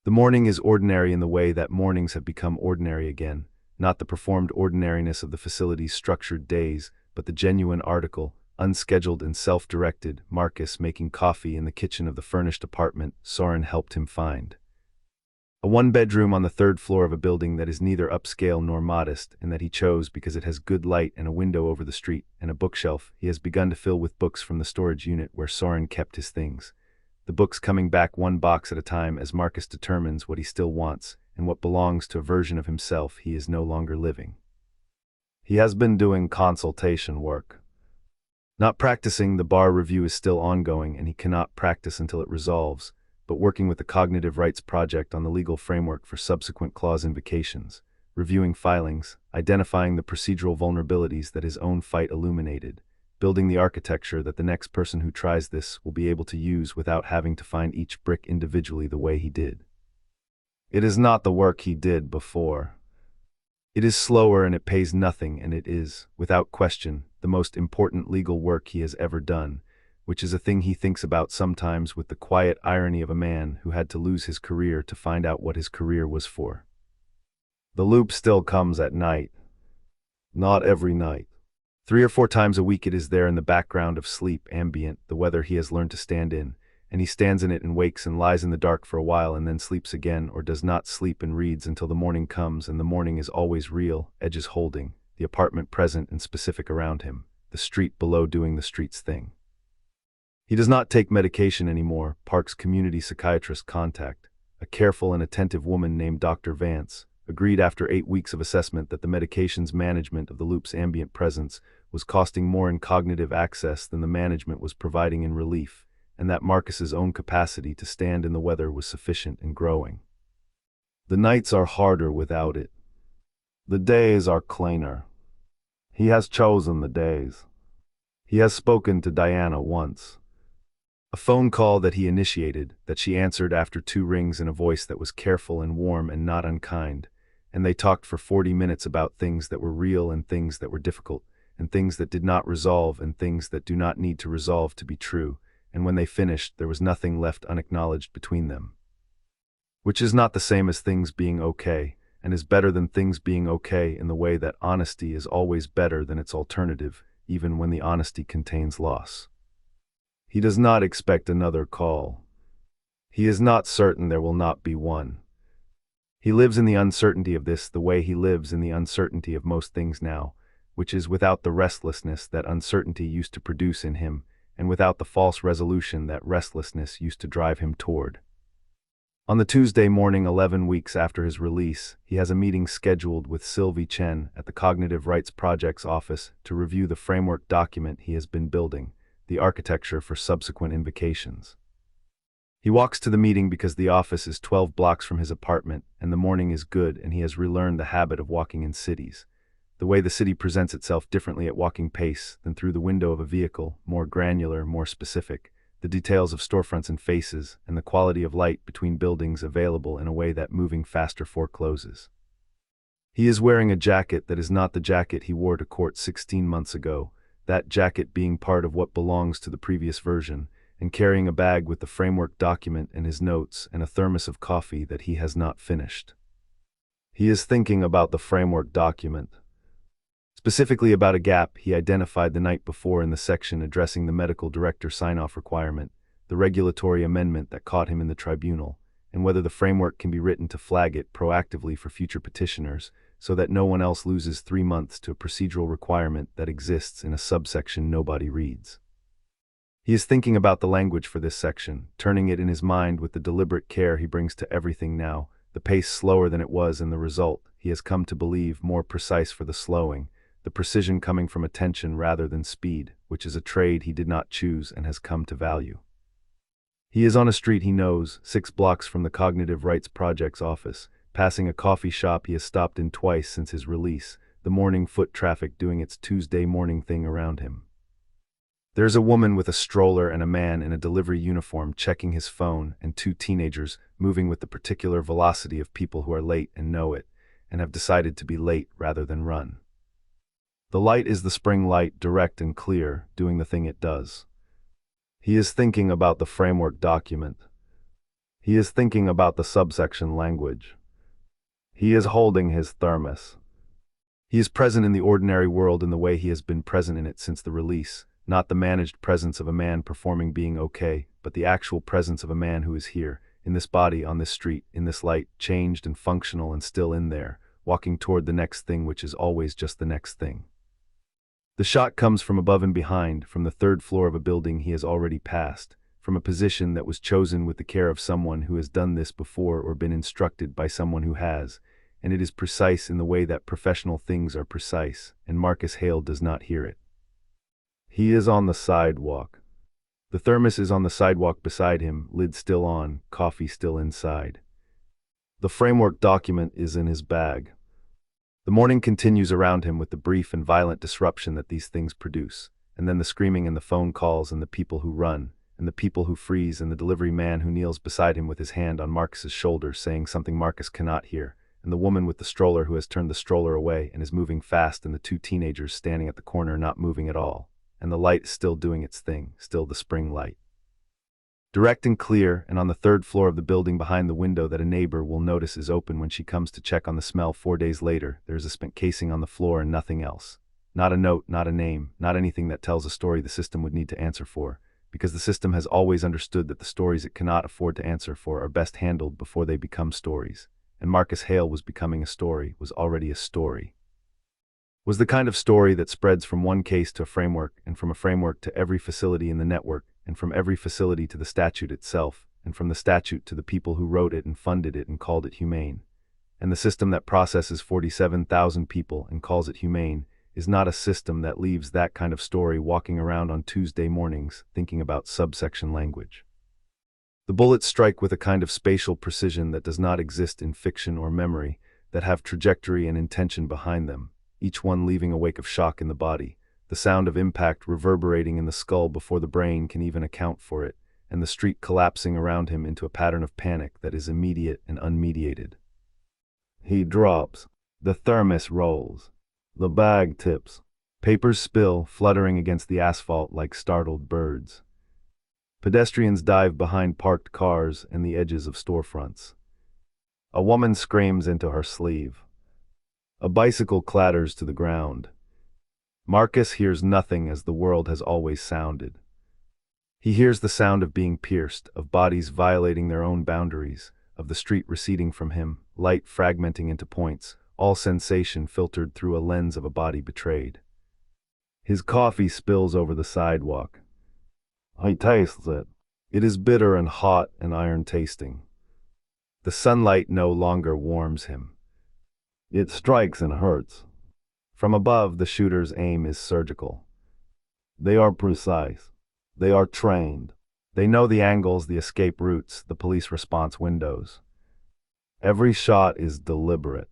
The morning is ordinary in the way that mornings have become ordinary again, not the performed ordinariness of the facility's structured days, but the genuine article, unscheduled and self-directed, Marcus making coffee in the kitchen of the furnished apartment Soren helped him find. A one-bedroom on the third floor of a building that is neither upscale nor modest, and that he chose because it has good light and a window over the street, and a bookshelf he has begun to fill with books from the storage unit where Soren kept his things. The books coming back one box at a time as Marcus determines what he still wants, and what belongs to a version of himself he is no longer living. He has been doing consultation work. Not practicing, the bar review is still ongoing and he cannot practice until it resolves, but working with the Cognitive Rights Project on the legal framework for subsequent clause invocations, reviewing filings, identifying the procedural vulnerabilities that his own fight illuminated, building the architecture that the next person who tries this will be able to use without having to find each brick individually the way he did. It is not the work he did before. It is slower and it pays nothing, and it is, without question, the most important legal work he has ever done, which is a thing he thinks about sometimes with the quiet irony of a man who had to lose his career to find out what his career was for. The loop still comes at night. Not every night. 3 or 4 times a week it is there in the background of sleep, ambient, the weather he has learned to stand in, and he stands in it and wakes and lies in the dark for a while and then sleeps again, or does not sleep and reads until the morning comes, and the morning is always real, edges holding, the apartment present and specific around him, the street below doing the street's thing. He does not take medication anymore. Park's community psychiatrist contact, a careful and attentive woman named Dr. Vance, agreed after 8 weeks of assessment that the medication's management of the loop's ambient presence was costing more in cognitive access than the management was providing in relief, and that Marcus's own capacity to stand in the weather was sufficient and growing. The nights are harder without it. The days are cleaner. He has chosen the days. He has spoken to Diana once. A phone call that he initiated, that she answered after 2 rings in a voice that was careful and warm and not unkind, and they talked for 40 minutes about things that were real and things that were difficult, and things that did not resolve and things that do not need to resolve to be true, and when they finished there was nothing left unacknowledged between them. Which is not the same as things being okay, and is better than things being okay in the way that honesty is always better than its alternative, even when the honesty contains loss. He does not expect another call. He is not certain there will not be one. He lives in the uncertainty of this the way he lives in the uncertainty of most things now, which is without the restlessness that uncertainty used to produce in him, and without the false resolution that restlessness used to drive him toward. On the Tuesday morning 11 weeks after his release, he has a meeting scheduled with Sylvie Chen at the Cognitive Rights Project's office to review the framework document he has been building, the architecture for subsequent invocations. He walks to the meeting because the office is 12 blocks from his apartment, and the morning is good and he has relearned the habit of walking in cities. The way the city presents itself differently at walking pace than through the window of a vehicle, more granular, more specific. The details of storefronts and faces, and the quality of light between buildings available in a way that moving faster forecloses. He is wearing a jacket that is not the jacket he wore to court 16 months ago, that jacket being part of what belongs to the previous version, and carrying a bag with the framework document and his notes and a thermos of coffee that he has not finished. He is thinking about the framework document. Specifically about a gap he identified the night before in the section addressing the medical director sign-off requirement, the regulatory amendment that caught him in the tribunal, and whether the framework can be written to flag it proactively for future petitioners, so that no one else loses 3 months to a procedural requirement that exists in a subsection nobody reads. He is thinking about the language for this section, turning it in his mind with the deliberate care he brings to everything now, the pace slower than it was and the result, he has come to believe, more precise for the slowing, the precision coming from attention rather than speed, which is a trade he did not choose and has come to value. He is on a street he knows, 6 blocks from the Cognitive Rights Project's office, passing a coffee shop he has stopped in twice since his release, the morning foot traffic doing its Tuesday morning thing around him. There's a woman with a stroller and a man in a delivery uniform checking his phone, and 2 teenagers moving with the particular velocity of people who are late and know it, and have decided to be late rather than run. The light is the spring light, direct and clear, doing the thing it does. He is thinking about the framework document. He is thinking about the subsection language. He is holding his thermos. He is present in the ordinary world in the way he has been present in it since the release, not the managed presence of a man performing being okay, but the actual presence of a man who is here, in this body, on this street, in this light, changed and functional and still in there, walking toward the next thing which is always just the next thing. The shot comes from above and behind, from the 3rd floor of a building he has already passed, from a position that was chosen with the care of someone who has done this before or been instructed by someone who has, and it is precise in the way that professional things are precise, and Marcus Hale does not hear it. He is on the sidewalk. The thermos is on the sidewalk beside him, lid still on, coffee still inside. The framework document is in his bag. The morning continues around him with the brief and violent disruption that these things produce, and then the screaming and the phone calls and the people who run, and the people who freeze and the delivery man who kneels beside him with his hand on Marcus's shoulder saying something Marcus cannot hear, and the woman with the stroller who has turned the stroller away and is moving fast, and the 2 teenagers standing at the corner not moving at all, and the light is still doing its thing, still the spring light. Direct and clear, and on the 3rd floor of the building behind the window that a neighbor will notice is open when she comes to check on the smell 4 days later, there is a spent casing on the floor and nothing else. Not a note, not a name, not anything that tells a story the system would need to answer for, because the system has always understood that the stories it cannot afford to answer for are best handled before they become stories, and Marcus Hale was becoming a story, was already a story. Was the kind of story that spreads from one case to a framework, and from a framework to every facility in the network, and from every facility to the statute itself, and from the statute to the people who wrote it and funded it and called it humane. And the system that processes 47,000 people and calls it humane is not a system that leaves that kind of story walking around on Tuesday mornings thinking about subsection language. The bullets strike with a kind of spatial precision that does not exist in fiction or memory, that have trajectory and intention behind them, each one leaving a wake of shock in the body, the sound of impact reverberating in the skull before the brain can even account for it, and the street collapsing around him into a pattern of panic that is immediate and unmediated. He drops. The thermos rolls. The bag tips. Papers spill, fluttering against the asphalt like startled birds. Pedestrians dive behind parked cars and the edges of storefronts. A woman screams into her sleeve. A bicycle clatters to the ground. Marcus hears nothing as the world has always sounded. He hears the sound of being pierced, of bodies violating their own boundaries, of the street receding from him, light fragmenting into points, all sensation filtered through a lens of a body betrayed. His coffee spills over the sidewalk. He tastes it. It is bitter and hot and iron-tasting. The sunlight no longer warms him. It strikes and hurts. From above, the shooter's aim is surgical. They are precise. They are trained. They know the angles, the escape routes, the police response windows. Every shot is deliberate.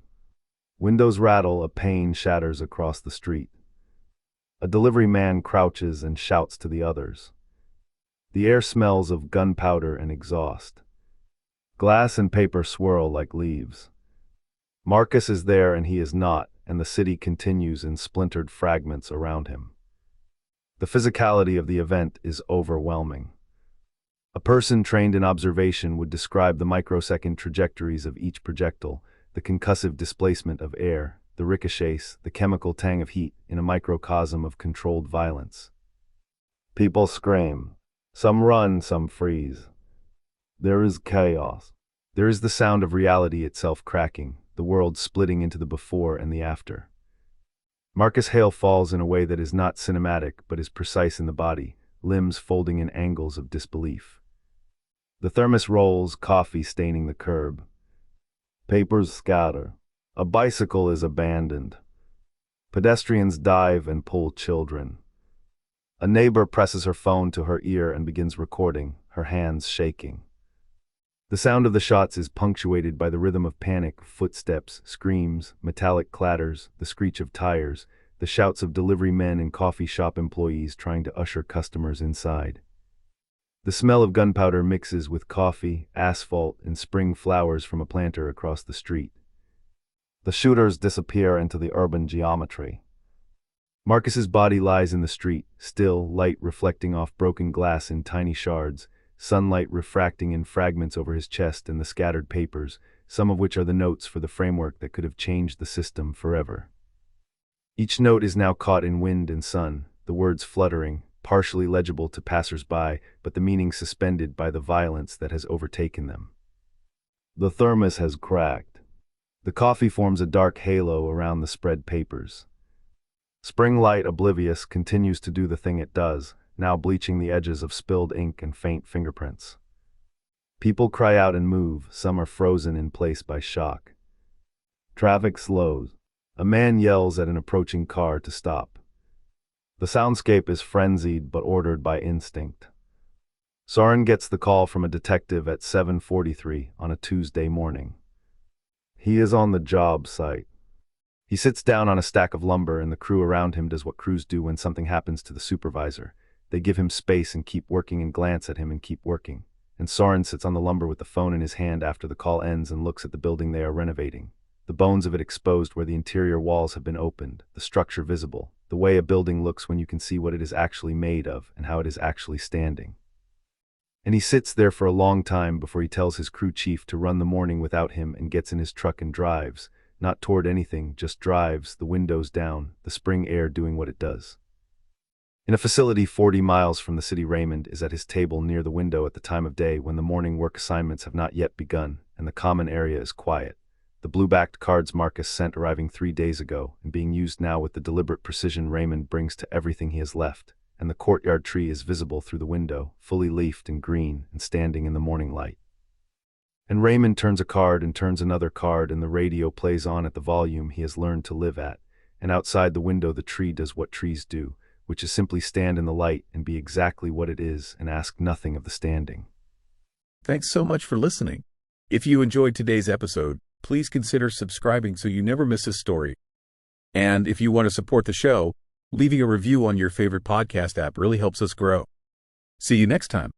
Windows rattle, a pane shatters across the street. A delivery man crouches and shouts to the others. The air smells of gunpowder and exhaust. Glass and paper swirl like leaves. Marcus is there and he is not, and the city continues in splintered fragments around him. The physicality of the event is overwhelming. A person trained in observation would describe the microsecond trajectories of each projectile, the concussive displacement of air, the ricochets, the chemical tang of heat in a microcosm of controlled violence. People scream. Some run, some freeze. There is chaos. There is the sound of reality itself cracking, the world splitting into the before and the after. Marcus Hale falls in a way that is not cinematic but is precise in the body, limbs folding in angles of disbelief. The thermos rolls, coffee staining the curb. Papers scatter. A bicycle is abandoned. Pedestrians dive and pull children. A neighbor presses her phone to her ear and begins recording, her hands shaking. The sound of the shots is punctuated by the rhythm of panic, footsteps, screams, metallic clatters, the screech of tires, the shouts of delivery men and coffee shop employees trying to usher customers inside. The smell of gunpowder mixes with coffee, asphalt, and spring flowers from a planter across the street. The shooters disappear into the urban geometry. Marcus's body lies in the street, still, light reflecting off broken glass in tiny shards, sunlight refracting in fragments over his chest and the scattered papers, some of which are the notes for the framework that could have changed the system forever. Each note is now caught in wind and sun, the words fluttering, partially legible to passers-by, but the meaning suspended by the violence that has overtaken them. The thermos has cracked. The coffee forms a dark halo around the spread papers. Spring light, oblivious, continues to do the thing it does, now bleaching the edges of spilled ink and faint fingerprints. People cry out and move, some are frozen in place by shock. Traffic slows. A man yells at an approaching car to stop. The soundscape is frenzied but ordered by instinct. Soren gets the call from a detective at 7:43 on a Tuesday morning. He is on the job site. He sits down on a stack of lumber and the crew around him does what crews do when something happens to the supervisor. They give him space and keep working and glance at him and keep working. And Soren sits on the lumber with the phone in his hand after the call ends and looks at the building they are renovating. The bones of it exposed where the interior walls have been opened, the structure visible, the way a building looks when you can see what it is actually made of and how it is actually standing. And he sits there for a long time before he tells his crew chief to run the morning without him and gets in his truck and drives, not toward anything, just drives, the windows down, the spring air doing what it does. In a facility 40 miles from the city, Raymond is at his table near the window at the time of day when the morning work assignments have not yet begun and the common area is quiet. The blue-backed cards Marcus sent arriving 3 days ago and being used now with the deliberate precision Raymond brings to everything he has left, and the courtyard tree is visible through the window, fully leafed and green and standing in the morning light. And Raymond turns a card and turns another card and the radio plays on at the volume he has learned to live at, and outside the window the tree does what trees do, which is simply stand in the light and be exactly what it is and ask nothing of the standing. Thanks so much for listening. If you enjoyed today's episode, please consider subscribing so you never miss a story. And if you want to support the show, leaving a review on your favorite podcast app really helps us grow. See you next time.